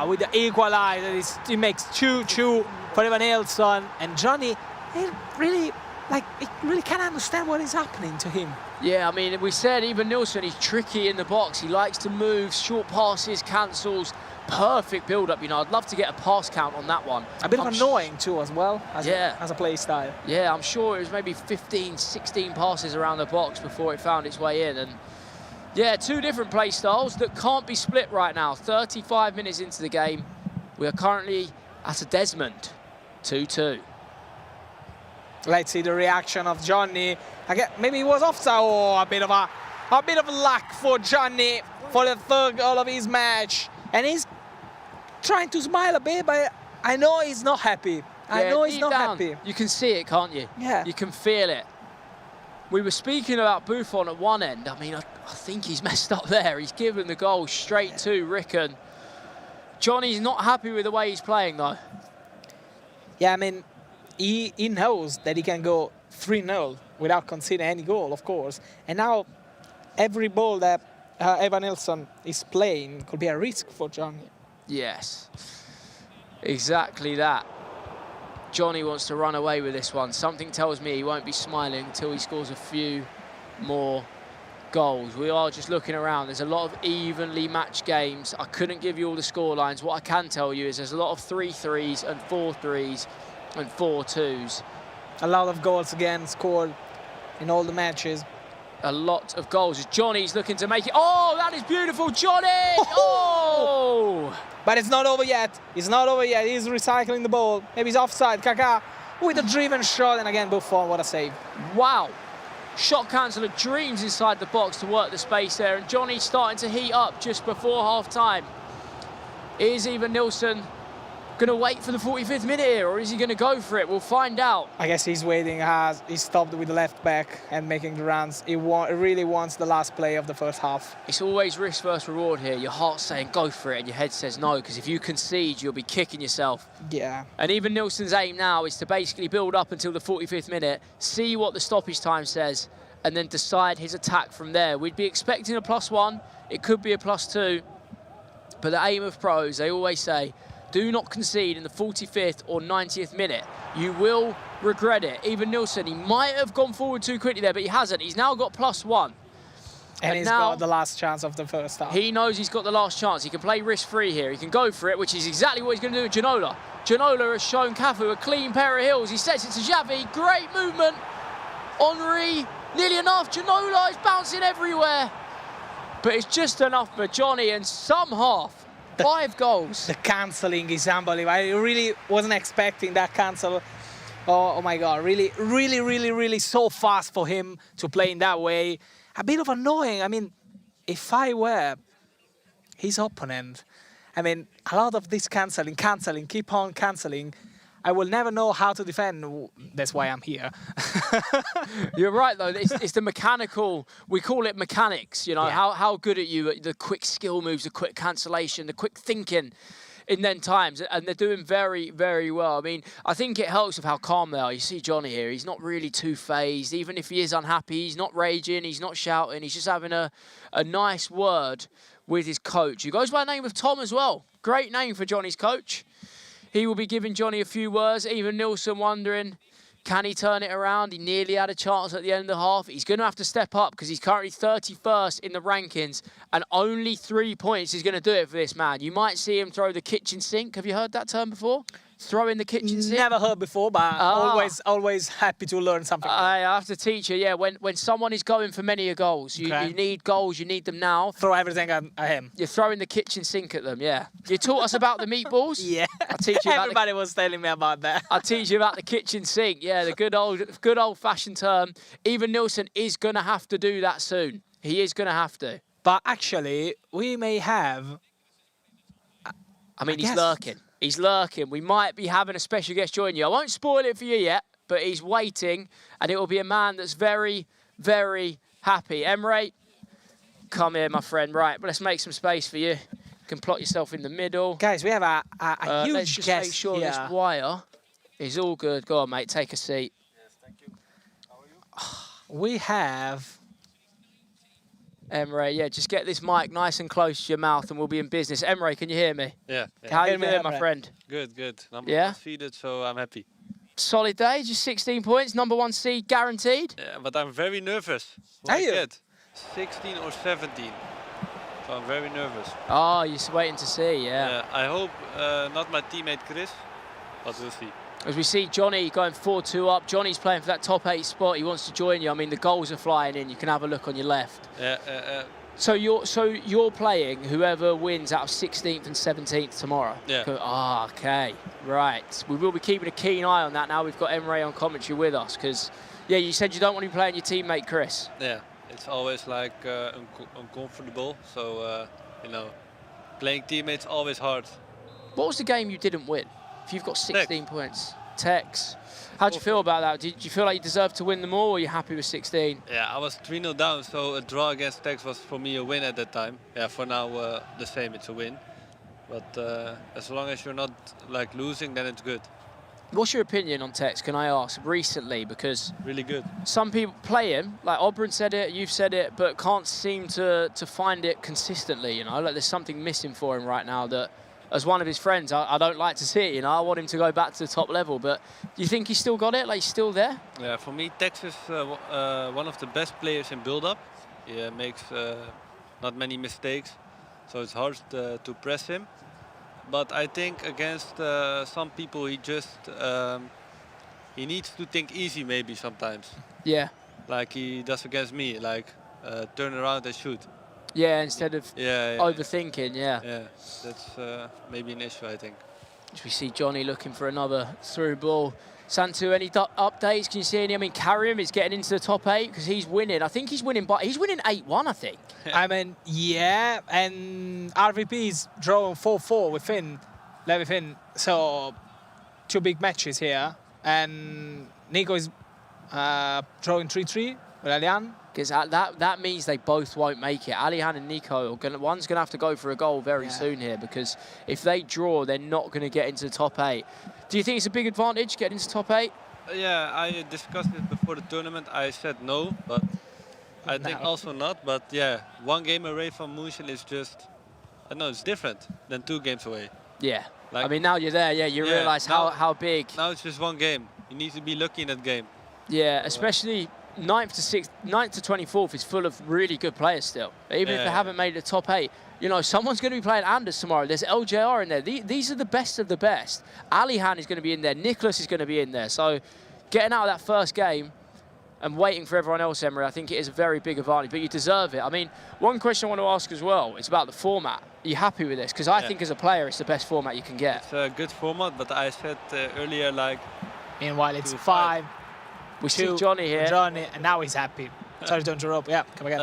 with the equalizer. He makes 2-2 for Evan Nilsson, and Johnny, he really can't understand what is happening to him. Yeah, I mean, we said even Nilsson, he's tricky in the box. He likes to move, short passes, cancels, perfect build-up. You know, I'd love to get a pass count on that one. A bit of annoying too, as well, as a play style. Yeah, I'm sure it was maybe 15, 16 passes around the box before it found its way in. And yeah, two different play styles that can't be split right now. 35 minutes into the game. We are currently at a Desmond, 2-2. Let's see the reaction of Johnny. Again, maybe he was offside. Oh, a bit of luck for Johnny for the third goal of his match. And he's trying to smile a bit, but I know he's not happy. I know he's not happy. You can see it, can't you? Yeah. You can feel it. We were speaking about Buffon at one end. I mean, I think he's messed up there. He's given the goal straight to Rickon. Johnny's not happy with the way he's playing, though. Yeah, I mean, he knows that he can go 3-0 without conceding any goal, of course. And now every ball that Evan Nilsson is playing could be a risk for Johnny. Yes, exactly that. Johnny wants to run away with this one. Something tells me he won't be smiling until he scores a few more goals. We are just looking around. There's a lot of evenly matched games. I couldn't give you all the score lines. What I can tell you is there's a lot of 3-3s and 4-3s and 4-2s. A lot of goals again scored in all the matches. A lot of goals. Johnny's looking to make it. Oh, that is beautiful, Johnny! Oh! But it's not over yet. It's not over yet. He's recycling the ball. Maybe he's offside. Kaká with a driven shot, and again Buffon, what a save. Wow. Shot canceller dreams inside the box to work the space there, and Johnny's starting to heat up just before half-time. Is even Nilsson going to wait for the 45th minute here, or is he going to go for it? We'll find out. I guess he's waiting. He stopped with the left back and making the runs. He really wants the last play of the first half. It's always risk versus reward here. Your heart's saying go for it, and your head says no, because if you concede, you'll be kicking yourself. Yeah. And even Nilsson's aim now is to basically build up until the 45th minute, see what the stoppage time says, and then decide his attack from there. We'd be expecting a +1. It could be a +2. But the aim of pros, they always say, do not concede in the 45th or 90th minute. You will regret it. Even Nilsson, he might have gone forward too quickly there, but he hasn't. He's now got +1. And he's now, got the last chance of the first half. He knows he's got the last chance. He can play risk-free here. He can go for it, which is exactly what he's going to do with Ginola. Ginola has shown Cafu a clean pair of heels. He sets it to Xavi. Great movement. Henri, nearly enough. Ginola is bouncing everywhere. But it's just enough for Johnny, and some half. 5 goals. The cancelling is unbelievable. I really wasn't expecting that cancel. Oh my God, really so fast for him to play in that way. A bit of annoying. I mean, if I were his opponent, I mean, a lot of this cancelling, keep on cancelling. I will never know how to defend. That's why I'm here. You're right, though. It's the mechanical, we call it mechanics, you know, how good are you at the quick skill moves, the quick cancellation, the quick thinking in them times, and they're doing very, very well. I mean, I think it helps with how calm they are. You see Johnny here, he's not really too phased. Even if he is unhappy, he's not raging, he's not shouting, he's just having a nice word with his coach, who goes by the name of Tom as well. Great name for Johnny's coach. He will be giving Johnny a few words. Even Nilsson wondering, can he turn it around? He nearly had a chance at the end of the half. He's going to have to step up because he's currently 31st in the rankings, and only 3 points is going to do it for this man. You might see him throw the kitchen sink. Have you heard that term before? Throw in the kitchen sink? Never heard before, but always happy to learn something. I have to teach you, yeah, when someone is going for many goals, you need goals, you need them now. Throw everything at him. You're throwing the kitchen sink at them, yeah. You taught us about the meatballs? Yeah. I'll teach you about Everybody was telling me about that. I'll teach you about the kitchen sink, yeah, the good old-fashioned term. Even Nilsson is going to have to do that soon. He is going to have to. But actually, we may have... I mean, he's lurking. He's lurking. We might be having a special guest join you. I won't spoil it for you yet, but he's waiting, and it will be a man that's very, very happy. Emre, come here, my friend. Right, but let's make some space for you. You can plot yourself in the middle. Guys, we have a huge let's just guest make sure here. this wire is all good. Go on, mate. Take a seat. Yes, thank you. How are you? We have... Emre, yeah, just get this mic nice and close to your mouth and we'll be in business. Emre, can you hear me? Yeah. How you doing, my friend? Good, good. Number Yeah? 1 seeded, so I'm happy. Solid day, just 16 points, number 1 seed guaranteed. Yeah, but I'm very nervous. Are you? 16 or 17. So I'm very nervous. Oh, you're waiting to see, yeah. I hope not my teammate Chris, but we'll see. As we see Johnny going 4-2 up, Johnny's playing for that top 8 spot. He wants to join you. I mean, the goals are flying in. You can have a look on your left. So you're playing whoever wins out of 16th and 17th tomorrow. Yeah. Ah, okay, right. We will be keeping a keen eye on that now. We've got Emre on commentary with us because, yeah, you said you don't want to be playing your teammate Chris. Yeah, it's always like uncomfortable. So you know, playing teammates always hard. What was the game you didn't win? If you've got 16 points, Tex. How do you feel about that? Did you feel like you deserved to win them all, or are you happy with 16? Yeah, I was 3-0 down, so a draw against Tex was for me a win at that time. Yeah, for now the same, it's a win. But as long as you're not like losing, then it's good. What's your opinion on Tex, can I ask, recently? Because really good. Some people play him, like Oberon said it, you've said it, but can't seem to find it consistently, you know? Like there's something missing for him right now that, as one of his friends, I don't like to see it, you know? I want him to go back to the top level, but do you think he's still got it? Like he's still there? Yeah, for me, Tex is one of the best players in build-up. He makes not many mistakes, so it's hard to press him. But I think against some people, he just he needs to think easy maybe sometimes. Yeah. Like he does against me, like turn around and shoot. Yeah, instead of yeah, overthinking, yeah. Yeah, that's maybe an issue, I think. As we see Johnny looking for another through ball. Santu, any updates? Can you see any? I mean, Karim is getting into the top 8 because he's winning. I think he's winning 8-1, I think. I mean, yeah, and RVP is drawing 4-4 with Finn, Levi Finn. So 2 big matches here. And Nico is drawing 3-3 with Alian. Because that means they both won't make it. Alihan and Nico, one's going to have to go for a goal very soon here, because if they draw, they're not going to get into the top 8. Do you think it's a big advantage getting into top 8? Yeah, I discussed it before the tournament. I said no, but I think also not. But yeah, 1 game away from München is just, I don't know, it's different than 2 games away. Yeah. Like, I mean, now you're there, yeah, you realise how big. Now it's just 1 game. You need to be lucky in that game. Yeah, especially 9th to 24th is full of really good players still. Even if they haven't made the top 8, you know, someone's going to be playing Anders tomorrow. There's LJR in there. These are the best of the best. Alihan is going to be in there. Nicholas is going to be in there. So getting out of that first game and waiting for everyone else, Emery, I think it is a very big advantage, but you deserve it. I mean, one question I want to ask as well is about the format. Are you happy with this? Because I think as a player, it's the best format you can get. It's a good format, but I said earlier, like... Meanwhile, it's 5. We see Johnny here. Johnny, and now he's happy. Sorry to interrupt. Yeah, come again.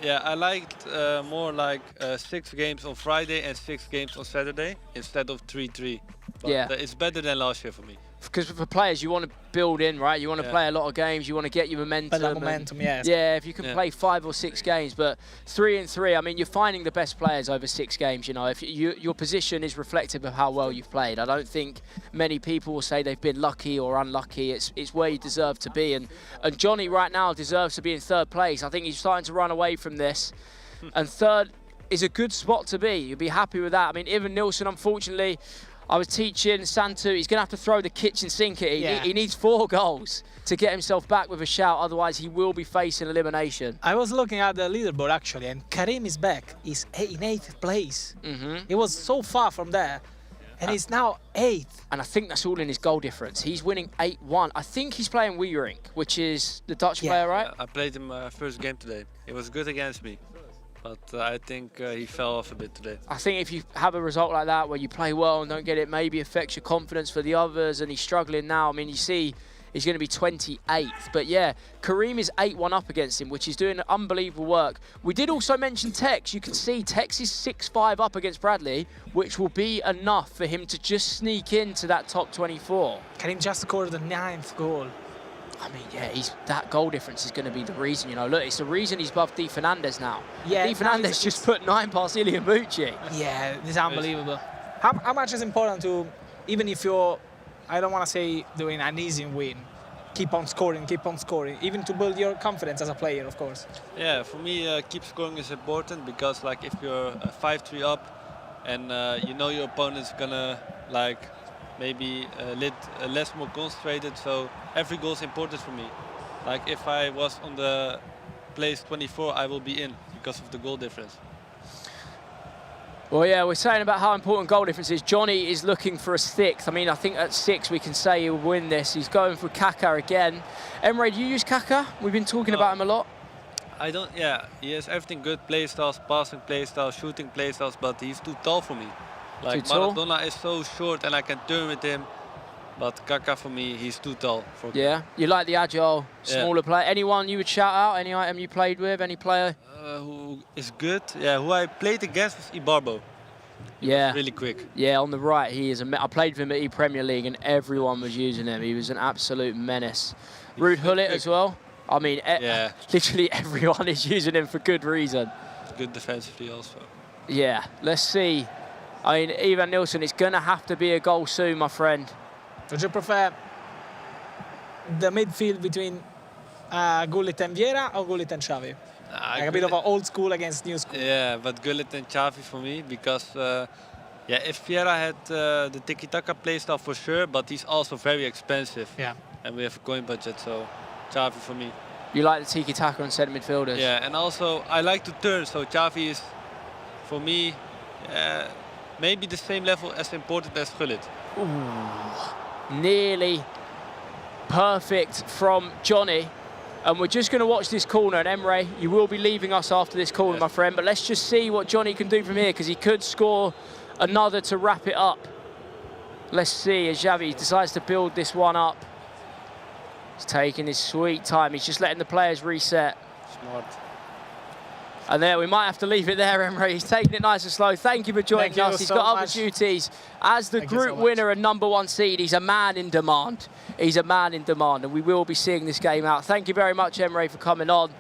Yeah, I liked more like 6 games on Friday and 6 games on Saturday instead of 3-3. Yeah. It's better than last year for me. Because for players, you want to build in, right? You want to play a lot of games. You want to get your momentum. But momentum, yes. Yeah, if you can play 5 or 6 games, but 3 and 3. I mean, you're finding the best players over 6 games. You know, if your position is reflective of how well you've played. I don't think many people will say they've been lucky or unlucky. It's where you deserve to be, and Johnny right now deserves to be in 3rd place. I think he's starting to run away from this, and 3rd is a good spot to be. You'll be happy with that. I mean, Ivan Nilsson, unfortunately. I was teaching Santu, he's going to have to throw the kitchen sink at it. He needs 4 goals to get himself back with a shout, otherwise he will be facing elimination. I was looking at the leaderboard actually, and Karim is back. He's in 8th place. He was so far from there, and he's now 8th. And I think that's all in his goal difference. He's winning 8-1. I think he's playing Wierink, which is the Dutch player, right? I played him first game today. He was good against me. But I think he fell off a bit today. I think if you have a result like that where you play well and don't get it, maybe affects your confidence for the others, and he's struggling now. I mean, you see he's going to be 28th. But yeah, Karim is 8-1 up against him, which is doing unbelievable work. We did also mention Tex. You can see Tex is 6-5 up against Bradley, which will be enough for him to just sneak into that top 24. Karim just scored the 9th goal. I mean, yeah, that goal difference is going to be the reason, you know. Look, it's the reason he's above Di Fernandez now. Yeah, Di Fernandez just put 9 past Ilian Bucci. Yeah, this is unbelievable. How much is important to, even if you're, I don't want to say doing an easy win, keep on scoring, even to build your confidence as a player, of course. Yeah, for me, keep scoring is important because, like, if you're 5-3 up and you know your opponent's gonna, like, maybe less more concentrated, so every goal is important for me. Like if I was on the place 24, I will be in because of the goal difference. Well, yeah, we're saying about how important goal difference is. Johnny is looking for a 6th. I mean, I think at 6 we can say he'll win this. He's going for Kaka again. Emre, do you use Kaka? We've been talking about him a lot. I don't, yeah, he has everything good, play styles, passing play styles, shooting play styles, but he's too tall for me. Like Maradona is so short and I can turn with him, but Kaka for me, he's too tall. Yeah, you like the agile, smaller player. Anyone you would shout out? Any item you played with? Any player? Who is good? Yeah, who I played against was Ibarbo. Yeah. Really quick. Yeah, on the right, he is. I played with him at E-Premier League and everyone was using him. He was an absolute menace. Ruud Gullit as well. I mean, literally everyone is using him for good reason. Good defensively also. Yeah, let's see. I mean, Ivan Nilsson, it's going to have to be a goal soon, my friend. Would you prefer the midfield between Gullit and Vieira or Gullit and Xavi? Like a bit of an old school against new school. Yeah, but Gullit and Xavi for me because, yeah, if Vieira had the tiki-taka playstyle for sure, but he's also very expensive. Yeah. And we have a coin budget, so Xavi for me. You like the tiki-taka on centre midfielders? Yeah, and also I like to turn, so Xavi is, for me, maybe the same level as important as Gullit. Ooh, nearly perfect from Johnny. And we're just going to watch this corner. And Emre, you will be leaving us after this corner, my friend. But let's just see what Johnny can do from here, because he could score another to wrap it up. Let's see as Xavi decides to build this one up. He's taking his sweet time. He's just letting the players reset. Smart. And there, we might have to leave it there, Emre. He's taking it nice and slow. Thank you for joining us. He's got other duties. As the group winner and #1 seed, he's a man in demand. He's a man in demand, and we will be seeing this game out. Thank you very much, Emre, for coming on.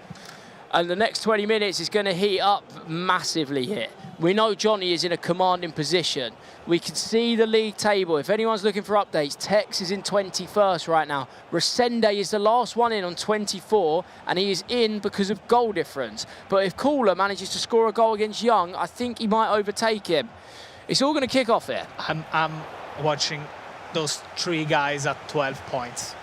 And the next 20 minutes is going to heat up massively here. We know Johnny is in a commanding position. We can see the league table. If anyone's looking for updates, Tex is in 21st right now. Resende is the last one in on 24, and he is in because of goal difference. But if Kula manages to score a goal against Young, I think he might overtake him. It's all going to kick off here. I'm watching those 3 guys at 12 points.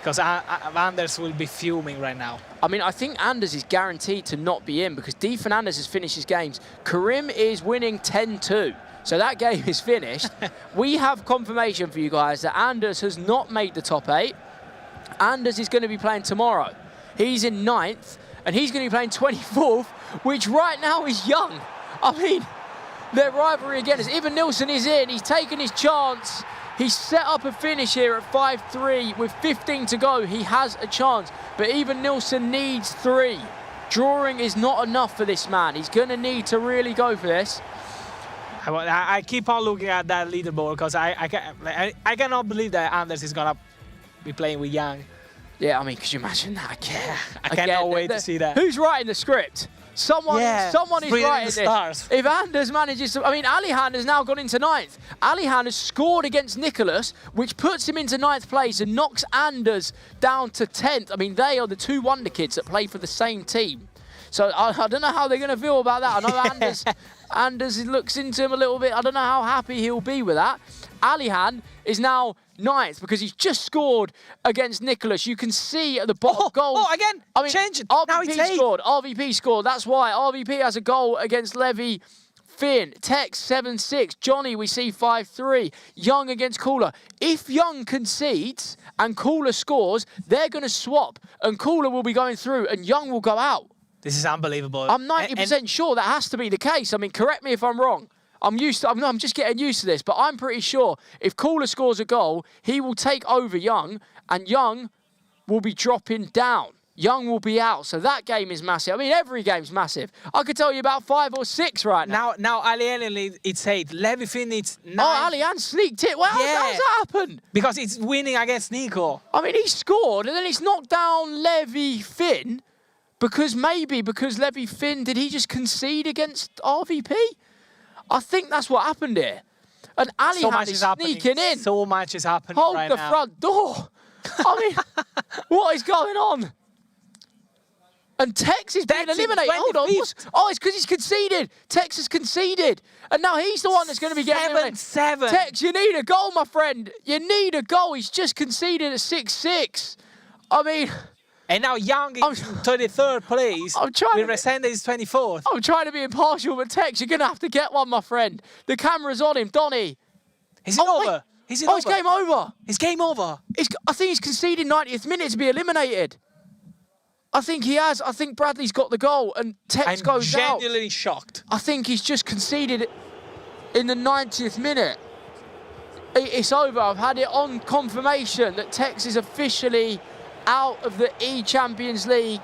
because Anders will be fuming right now. I mean, I think Anders is guaranteed to not be in because D. Fernandez has finished his games. Karim is winning 10-2. So that game is finished. We have confirmation for you guys that Anders has not made the top 8. Anders is going to be playing tomorrow. He's in 9th, and he's going to be playing 24th, which right now is Young. I mean, their rivalry again is Ivan Nilsson is in. He's taken his chance. He's set up a finish here at 5-3 with 15 to go. He has a chance, but Ivan Nilsson needs 3. Drawing is not enough for this man. He's going to need to really go for this. I keep on looking at that leaderboard because I cannot believe that Anders is gonna be playing with Young. Yeah, I mean, could you imagine that again? I cannot wait to see that. Who's writing the script? Someone is writing this. Stars. If Anders manages to... I mean, Alihan has now gone into 9th. Alihan has scored against Nicholas, which puts him into 9th place and knocks Anders down to 10th. I mean, they are the 2 wonder kids that play for the same team. So I don't know how they're going to feel about that. I know Anders looks into him a little bit. I don't know how happy he'll be with that. Alihan is now 9th because he's just scored against Nicholas. You can see at the bottom goal. Oh, again, I mean, change it. RVP scored. RVP scored. That's why RVP has a goal against Levy. Finn, Tex 7-6. Johnny, we see 5-3. Young against Cooler. If Young concedes and Cooler scores, they're going to swap and Cooler will be going through and Young will go out. This is unbelievable. I'm 90% sure that has to be the case. I mean, correct me if I'm wrong. I'm just getting used to this, but I'm pretty sure if Cooler scores a goal, he will take over Young, and Young will be dropping down. Young will be out, so that game is massive. I mean, every game's massive. I could tell you about 5 or 6 right now. Now Alian, it's 8. Levy Finn, it's 9. Oh, Alian sneaked it. Well, how's that happen? Because it's winning against Nico. I mean, he scored, and then he's knocked down Levy Finn. Because Levy Finn, did he just concede against RVP? I think that's what happened here. And Alihan is sneaking in. So much is happening Hold right the now. front door. I mean, what is going on? And Tex is being eliminated. Hold on. Oh, it's because he's conceded. Tex has conceded. And now he's the one that's going to be getting eliminated. 7-7. Tex, you need a goal, my friend. You need a goal. He's just conceded at 6-6. I mean... And now Young is 23rd place. With Resende is 24th. I'm trying to be impartial, but Tex, you're going to have to get one, my friend. The camera's on him. Donny. Is it over? Is it over? It's game over. It's game over. I think he's conceded 90th minute to be eliminated. I think he has. I think Bradley's got the goal and Tex goes out. I'm genuinely shocked. I think he's just conceded in the 90th minute. It's over. I've had it on confirmation that Tex is officially out of the eChampions League.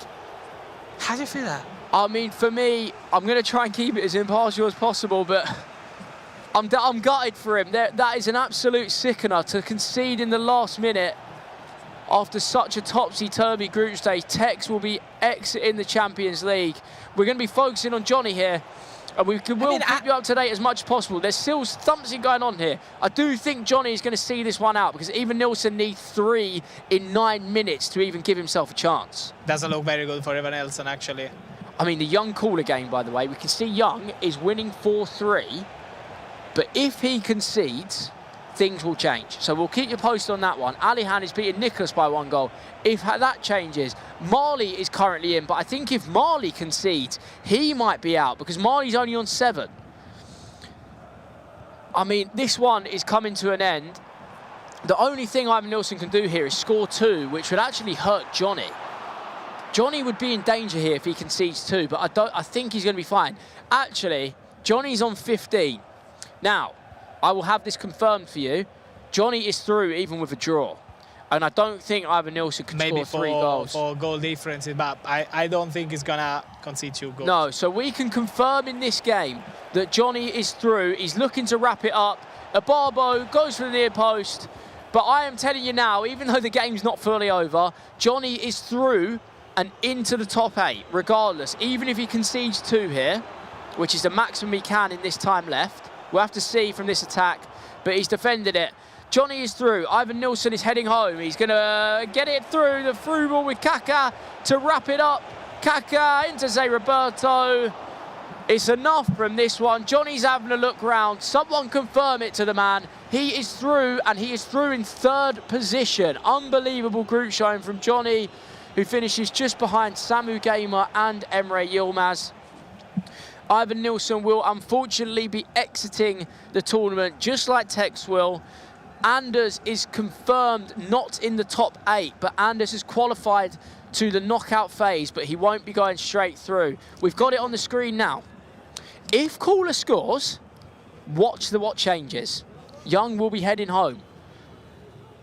How do you feel that? I mean, for me, I'm going to try and keep it as impartial as possible, but I'm gutted for him. That is an absolute sickener to concede in the last minute after such a topsy-turvy group stage. Tex will be exiting the Champions League. We're going to be focusing on Johnny here, and we'll keep you up to date as much as possible. There's still something going on here. I do think Johnny is going to see this one out because even Nilsson needs 3 in 9 minutes to even give himself a chance. Doesn't look very good for Evan Nelson, actually. I mean, the Young Cooler game, by the way, we can see Young is winning 4-3, but if he concedes, things will change. So we'll keep you posted on that one. Alihan is beating Nicholas by 1 goal. If that changes, Marley is currently in, but I think if Marley concedes, he might be out because Marley's only on 7. I mean, this one is coming to an end. The only thing Ivan Nilsson can do here is score 2, which would actually hurt Johnny. Johnny would be in danger here if he concedes 2, but I think he's going to be fine. Actually, Johnny's on 15. Now, I will have this confirmed for you. Johnny is through even with a draw. And I don't think Ivan Nilsson can score 3 goals. For goal differences, but I don't think he's going to concede 2 goals. No, so we can confirm in this game that Johnny is through. He's looking to wrap it up. Abarbo goes for the near post. But I am telling you now, even though the game's not fully over, Johnny is through and into the top 8, regardless. Even if he concedes 2 here, which is the maximum he can in this time left. We'll have to see from this attack, but he's defended it. Johnny is through. Ivan Nilsson is heading home. He's going to get it through. The through ball with Kaka to wrap it up. Kaka into Zé Roberto. It's enough from this one. Johnny's having a look round. Someone confirm it to the man. He is through, and he is through in 3rd position. Unbelievable group showing from Johnny, who finishes just behind Samu Gamer and Emre Yilmaz. Ivan Nilsson will unfortunately be exiting the tournament, just like Tex will. Anders is confirmed not in the top 8, but Anders has qualified to the knockout phase, but he won't be going straight through. We've got it on the screen now. If Cooler scores, watch what changes. Young will be heading home.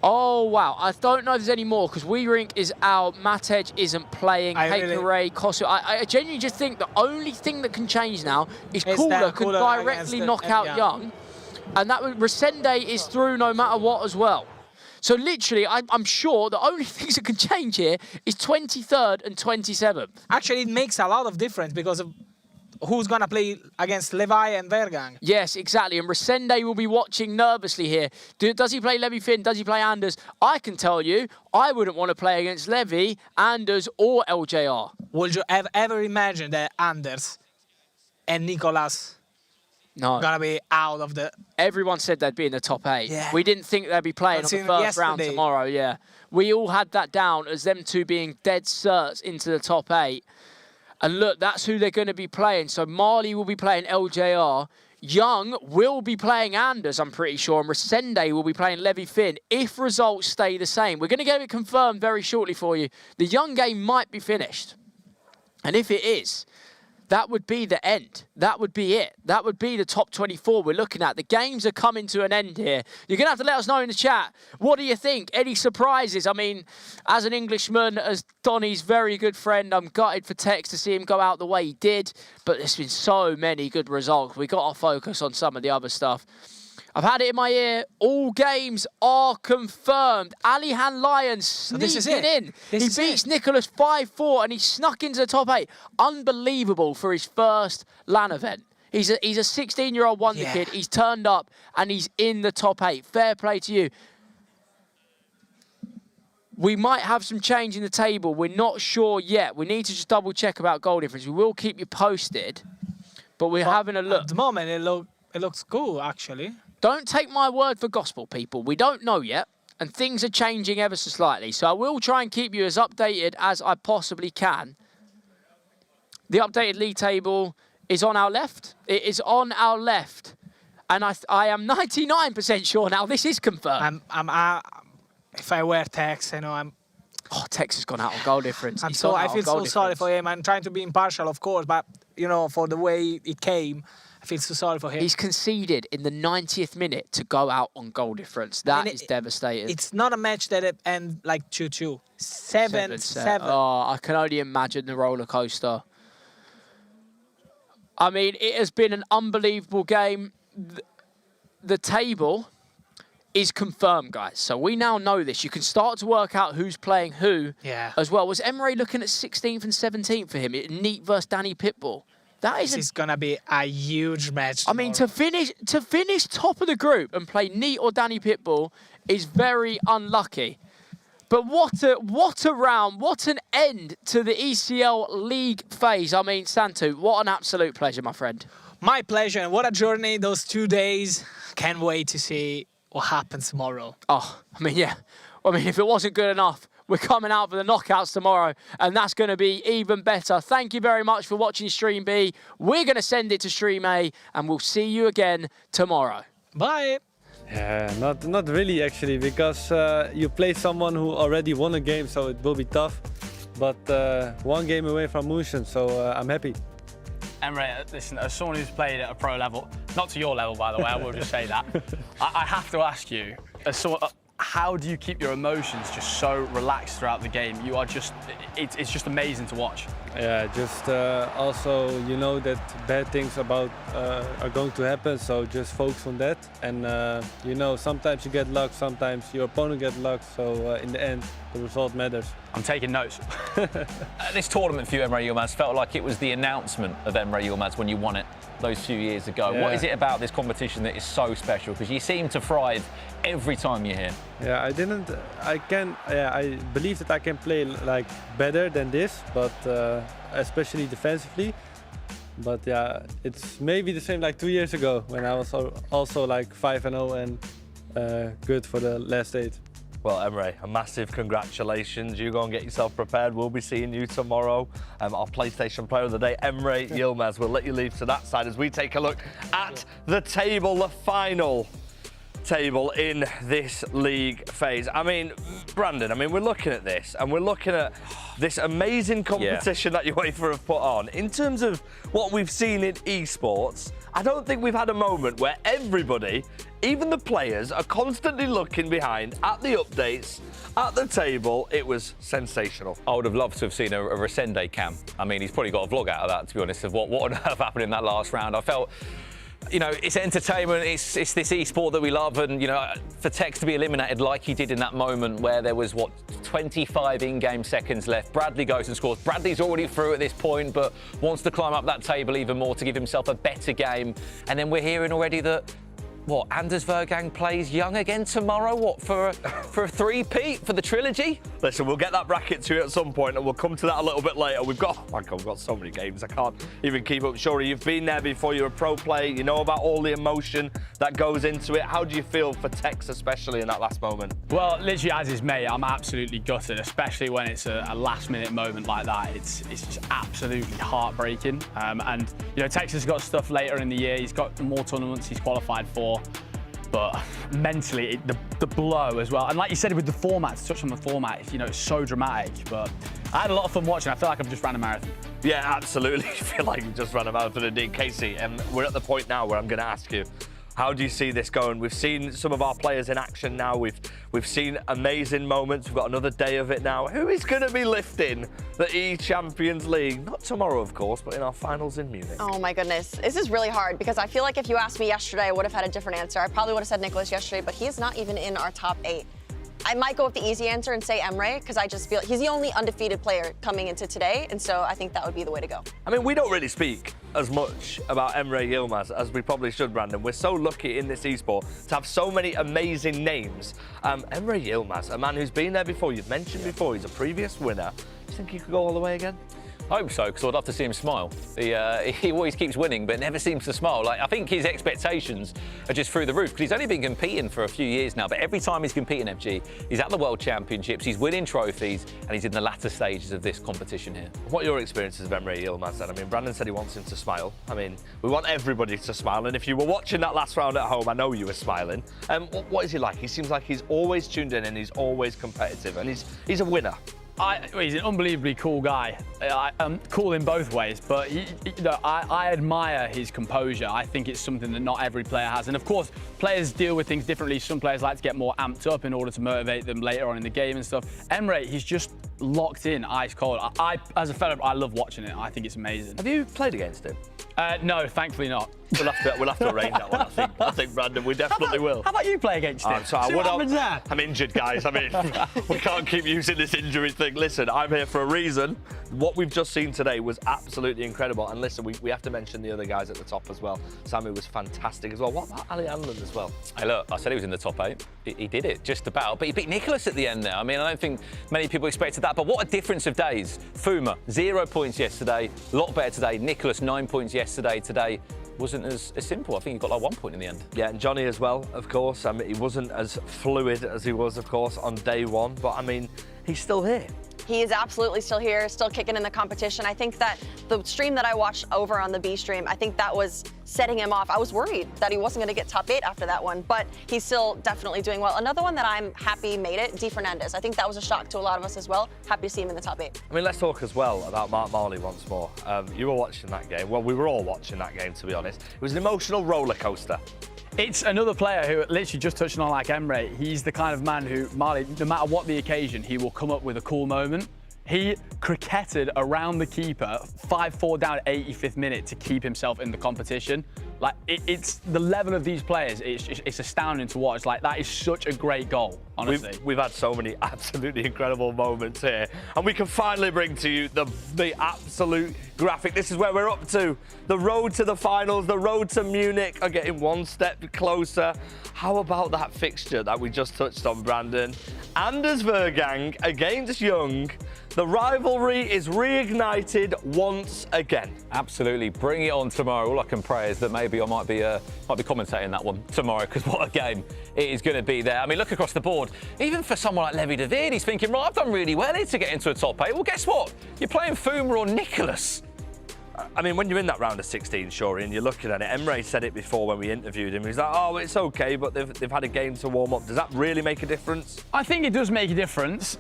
Oh, wow. I don't know if there's any more, because Weerink is out, Matej isn't playing, Ray, Kosu. I genuinely just think the only thing that can change now is Cooler can directly knock out Young, and that Resende is through no matter what as well. So literally, I'm sure the only things that can change here is 23rd and 27th. Actually, it makes a lot of difference because of who's going to play against Levi and Vergang. Yes, exactly. And Resende will be watching nervously here. Does he play Levi Finn? Does he play Anders? I can tell you, I wouldn't want to play against Levi, Anders, or LJR. Would you ever imagine that Anders and Nicolas gonna be out of the... Everyone said they'd be in the top 8. Yeah. We didn't think they'd be playing on the first round tomorrow, yeah. We all had that down as them two being dead certs into the top 8. And look, that's who they're going to be playing. So Marley will be playing LJR. Young will be playing Anders, I'm pretty sure. And Resende will be playing Levi Finn if results stay the same. We're going to get it confirmed very shortly for you. The Young game might be finished. And if it is, that would be the end. That would be it. That would be the top 24 we're looking at. The games are coming to an end here. You're going to have to let us know in the chat. What do you think? Any surprises? I mean, as an Englishman, as Donny's very good friend, I'm gutted for Tex to see him go out the way he did. But there's been so many good results. We got to focus on some of the other stuff. I've had it in my ear. All games are confirmed. Alihan Lyons sneaking in. He beats Nicholas 5-4 and he snuck into the top 8. Unbelievable for his first LAN event. He's a 16-year-old wonder kid. He's turned up and he's in the top 8. Fair play to you. We might have some change in the table. We're not sure yet. We need to just double check about goal difference. We will keep you posted, but we're having a look. At the moment, it looks cool, actually. Don't take my word for gospel, people. We don't know yet, and things are changing ever so slightly. So I will try and keep you as updated as I possibly can. The updated league table is on our left. It is on our left. And I am 99% sure now this is confirmed. If I were Tex, you know, Oh, Tex has gone out on goal difference. I feel so sorry for him. I'm trying to be impartial, of course, but, you know, for the way it came, I feel so sorry for him. He's conceded in the 90th minute to go out on goal difference. That is devastating. It's not a match that it ends like 2-2. 7-7. Oh, I can only imagine the roller coaster. I mean, it has been an unbelievable game. The table is confirmed, guys. So we now know this. You can start to work out who's playing who as well. Was Emre looking at 16th and 17th for him? Neat versus Danny Pitbull. This is going to be a huge match tomorrow. I mean, to finish top of the group and play Neat or Danny Pitbull is very unlucky. But what a round, what an end to the ECL League phase. I mean, Santu, what an absolute pleasure, my friend. My pleasure, and what a journey those 2 days. Can't wait to see what happens tomorrow. Oh, I mean, yeah. I mean, if it wasn't good enough, we're coming out for the knockouts tomorrow, and that's going to be even better. Thank you very much for watching Stream B. We're going to send it to Stream A, and we'll see you again tomorrow. Bye. Yeah, not really actually, because you play someone who already won a game, so it will be tough. But 1 game away from Moonshot, so I'm happy. Emre, listen, as someone who's played at a pro level, not to your level, by the way, I will just say that, I have to ask you, how do you keep your emotions just so relaxed throughout the game? You are just, it's just amazing to watch. Yeah, just also, you know that bad things are going to happen, so just focus on that. And you know, sometimes you get luck, sometimes your opponent gets luck, so in the end, the result matters. I'm taking notes. This tournament for you, Emre Yilmaz, felt like it was the announcement of Emre Yilmaz when you won it those few years ago. Yeah. What is it about this competition that is so special? Because you seem to thrive every time you're here. Yeah, I believe that I can play like better than this, but especially defensively. But yeah, it's maybe the same like 2 years ago when I was also like 5-0 and good for the last 8. Well, Emre, a massive congratulations. You go and get yourself prepared. We'll be seeing you tomorrow. Our PlayStation Player of the Day, Emre Yilmaz. We'll let you leave to that side as we take a look at the table, the final table in this league phase. I mean, Brandon, we're looking at this and we're looking at this amazing competition that UEFA have put on. In terms of what we've seen in esports, I don't think we've had a moment where everybody, even the players, are constantly looking behind at the updates, at the table. It was sensational. I would have loved to have seen a Resende cam. He's probably got a vlog out of that, to be honest, of what on earth happened in that last round. I felt, it's entertainment, it's this esport that we love, and, for Tex to be eliminated like he did in that moment where there was, 25 in-game seconds left. Bradley goes and scores. Bradley's already through at this point, but wants to climb up that table even more to give himself a better game. And then we're hearing already that, Anders Vergang plays Young again tomorrow? For a three-peat for the trilogy? Listen, we'll get that bracket to you at some point, and we'll come to that a little bit later. We've got so many games. I can't even keep up. Shuri, you've been there before. You're a pro player. You know about all the emotion that goes into it. How do you feel for Tex, especially in that last moment? Well, literally, as is me, I'm absolutely gutted, especially when it's a last-minute moment like that. It's just absolutely heartbreaking. And Tex has got stuff later in the year. He's got more tournaments he's qualified for. But mentally, the blow as well. And like you said with the format, to touch on the format, it's so dramatic. But I had a lot of fun watching. I feel like I've just ran a marathon. Yeah, absolutely. I feel like you've just ran a marathon indeed. Casey, we're at the point now where I'm going to ask you, how do you see this going? We've seen some of our players in action now. We've seen amazing moments. We've got another day of it now. Who is going to be lifting the eChampions League? Not tomorrow, of course, but in our finals in Munich. Oh my goodness. This is really hard because I feel like if you asked me yesterday, I would have had a different answer. I probably would have said Nicholas yesterday, but he is not even in our top 8. I might go with the easy answer and say Emre because I just feel he's the only undefeated player coming into today, and so I think that would be the way to go. We don't really speak as much about Emre Yilmaz as we probably should, Brandon. We're so lucky in this esport to have so many amazing names. Emre Yilmaz, a man who's been there before, you've mentioned before, he's a previous winner. Do you think he could go all the way again? I hope so, because I'd love to see him smile. He always keeps winning, but never seems to smile. I think his expectations are just through the roof, because he's only been competing for a few years now, but every time he's competing, FG, he's at the World Championships, he's winning trophies, and he's in the latter stages of this competition here. What are your experiences of Emre Yilmaz then? Brandon said he wants him to smile. We want everybody to smile, and if you were watching that last round at home, I know you were smiling. What is he like? He seems like he's always tuned in and he's always competitive, and he's a winner. He's an unbelievably cool guy. Cool in both ways, but I admire his composure. I think it's something that not every player has. And of course, players deal with things differently. Some players like to get more amped up in order to motivate them later on in the game and stuff. Emre, he's just locked in, ice cold. As a fellow, I love watching it. I think it's amazing. Have you played against him? No, thankfully not. We'll have to arrange that one, I think, Brandon, we definitely will. How about you play against him? I'm injured, guys. We can't keep using this injury thing. Listen, I'm here for a reason. What we've just seen today was absolutely incredible. And listen, we have to mention the other guys at the top as well. Sammy was fantastic as well. What about Ali Anland as well? Hey, look, I said he was in the top 8. He did it, just about. But he beat Nicholas at the end there. I don't think many people expected that. But what a difference of days. Fuma, 0 points yesterday. A lot better today. Nicholas, 9 points yesterday. Today wasn't as simple. I think he got like 1 point in the end. Yeah, and Johnny as well, of course. He wasn't as fluid as he was, of course, on day one. But, he's still here. He is absolutely still here, still kicking in the competition. I think that the stream that I watched over on the B stream, I think that was setting him off. I was worried that he wasn't going to get top 8 after that one, but he's still definitely doing well. Another one that I'm happy made it, D. Fernandez. I think that was a shock to a lot of us as well. Happy to see him in the top 8. Let's talk as well about Mark Marley once more. You were watching that game. Well, we were all watching that game, to be honest. It was an emotional roller coaster. It's another player who, literally just touching on like Emre, he's the kind of man who, Marley, no matter what the occasion, he will come up with a cool moment. He cricketed around the keeper, 5-4 down at 85th minute to keep himself in the competition. It's the level of these players, it's astounding to watch. That is such a great goal, honestly. We've had so many absolutely incredible moments here. And we can finally bring to you the absolute graphic. This is where we're up to. The road to the finals, the road to Munich are getting one step closer. How about that fixture that we just touched on, Brandon? Anders Vergang against Young. The rivalry is reignited once again. Absolutely, bring it on tomorrow. All I can pray is that maybe I might be commentating that one tomorrow, because what a game it is going to be there. I mean, look across the board. Even for someone like Levi David, he's thinking, right, I've done really well here to get into a top 8. Well, guess what? You're playing Fuma or Nicholas. I mean, when you're in that round of 16, Shuri, and you're looking at it, Emre said it before when we interviewed him. He's like, oh, it's okay, but they've had a game to warm up. Does that really make a difference? I think it does make a difference.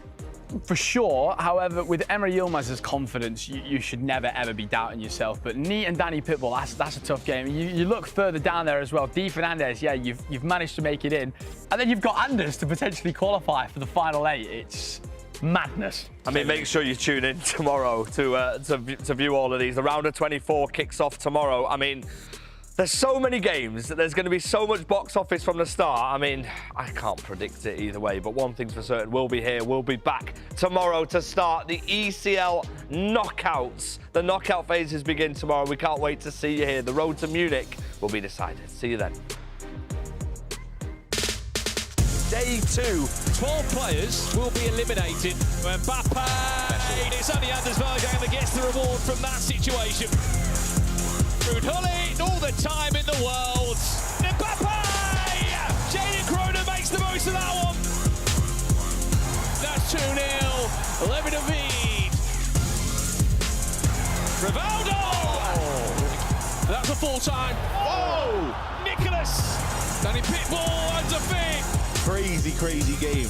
For sure. However, with Emre Yilmaz's confidence, you should never, ever be doubting yourself. But Neat and Danny Pitbull, that's a tough game. You look further down there as well. Di Fernandez, yeah, you've managed to make it in. And then you've got Anders to potentially qualify for the final 8. It's madness. I mean, make sure you tune in tomorrow to view all of these. The round of 24 kicks off tomorrow. I mean, there's so many games. There's going to be so much box office from the start. I mean, I can't predict it either way, but one thing's for certain, we'll be here. We'll be back tomorrow to start the ECL knockouts. The knockout phases begin tomorrow. We can't wait to see you here. The road to Munich will be decided. See you then. Day 2, 12 players will be eliminated. Mbappe, it's only Anders Bergkamp that gets the reward from that situation. Rudhulli, all the time in the world. Mbappe! Jaden Kroner makes the most of that one. That's 2-0. Levi David. Rivaldo! That's a full time. Oh! Nicholas! Danny Pitbull, under feet. Crazy game.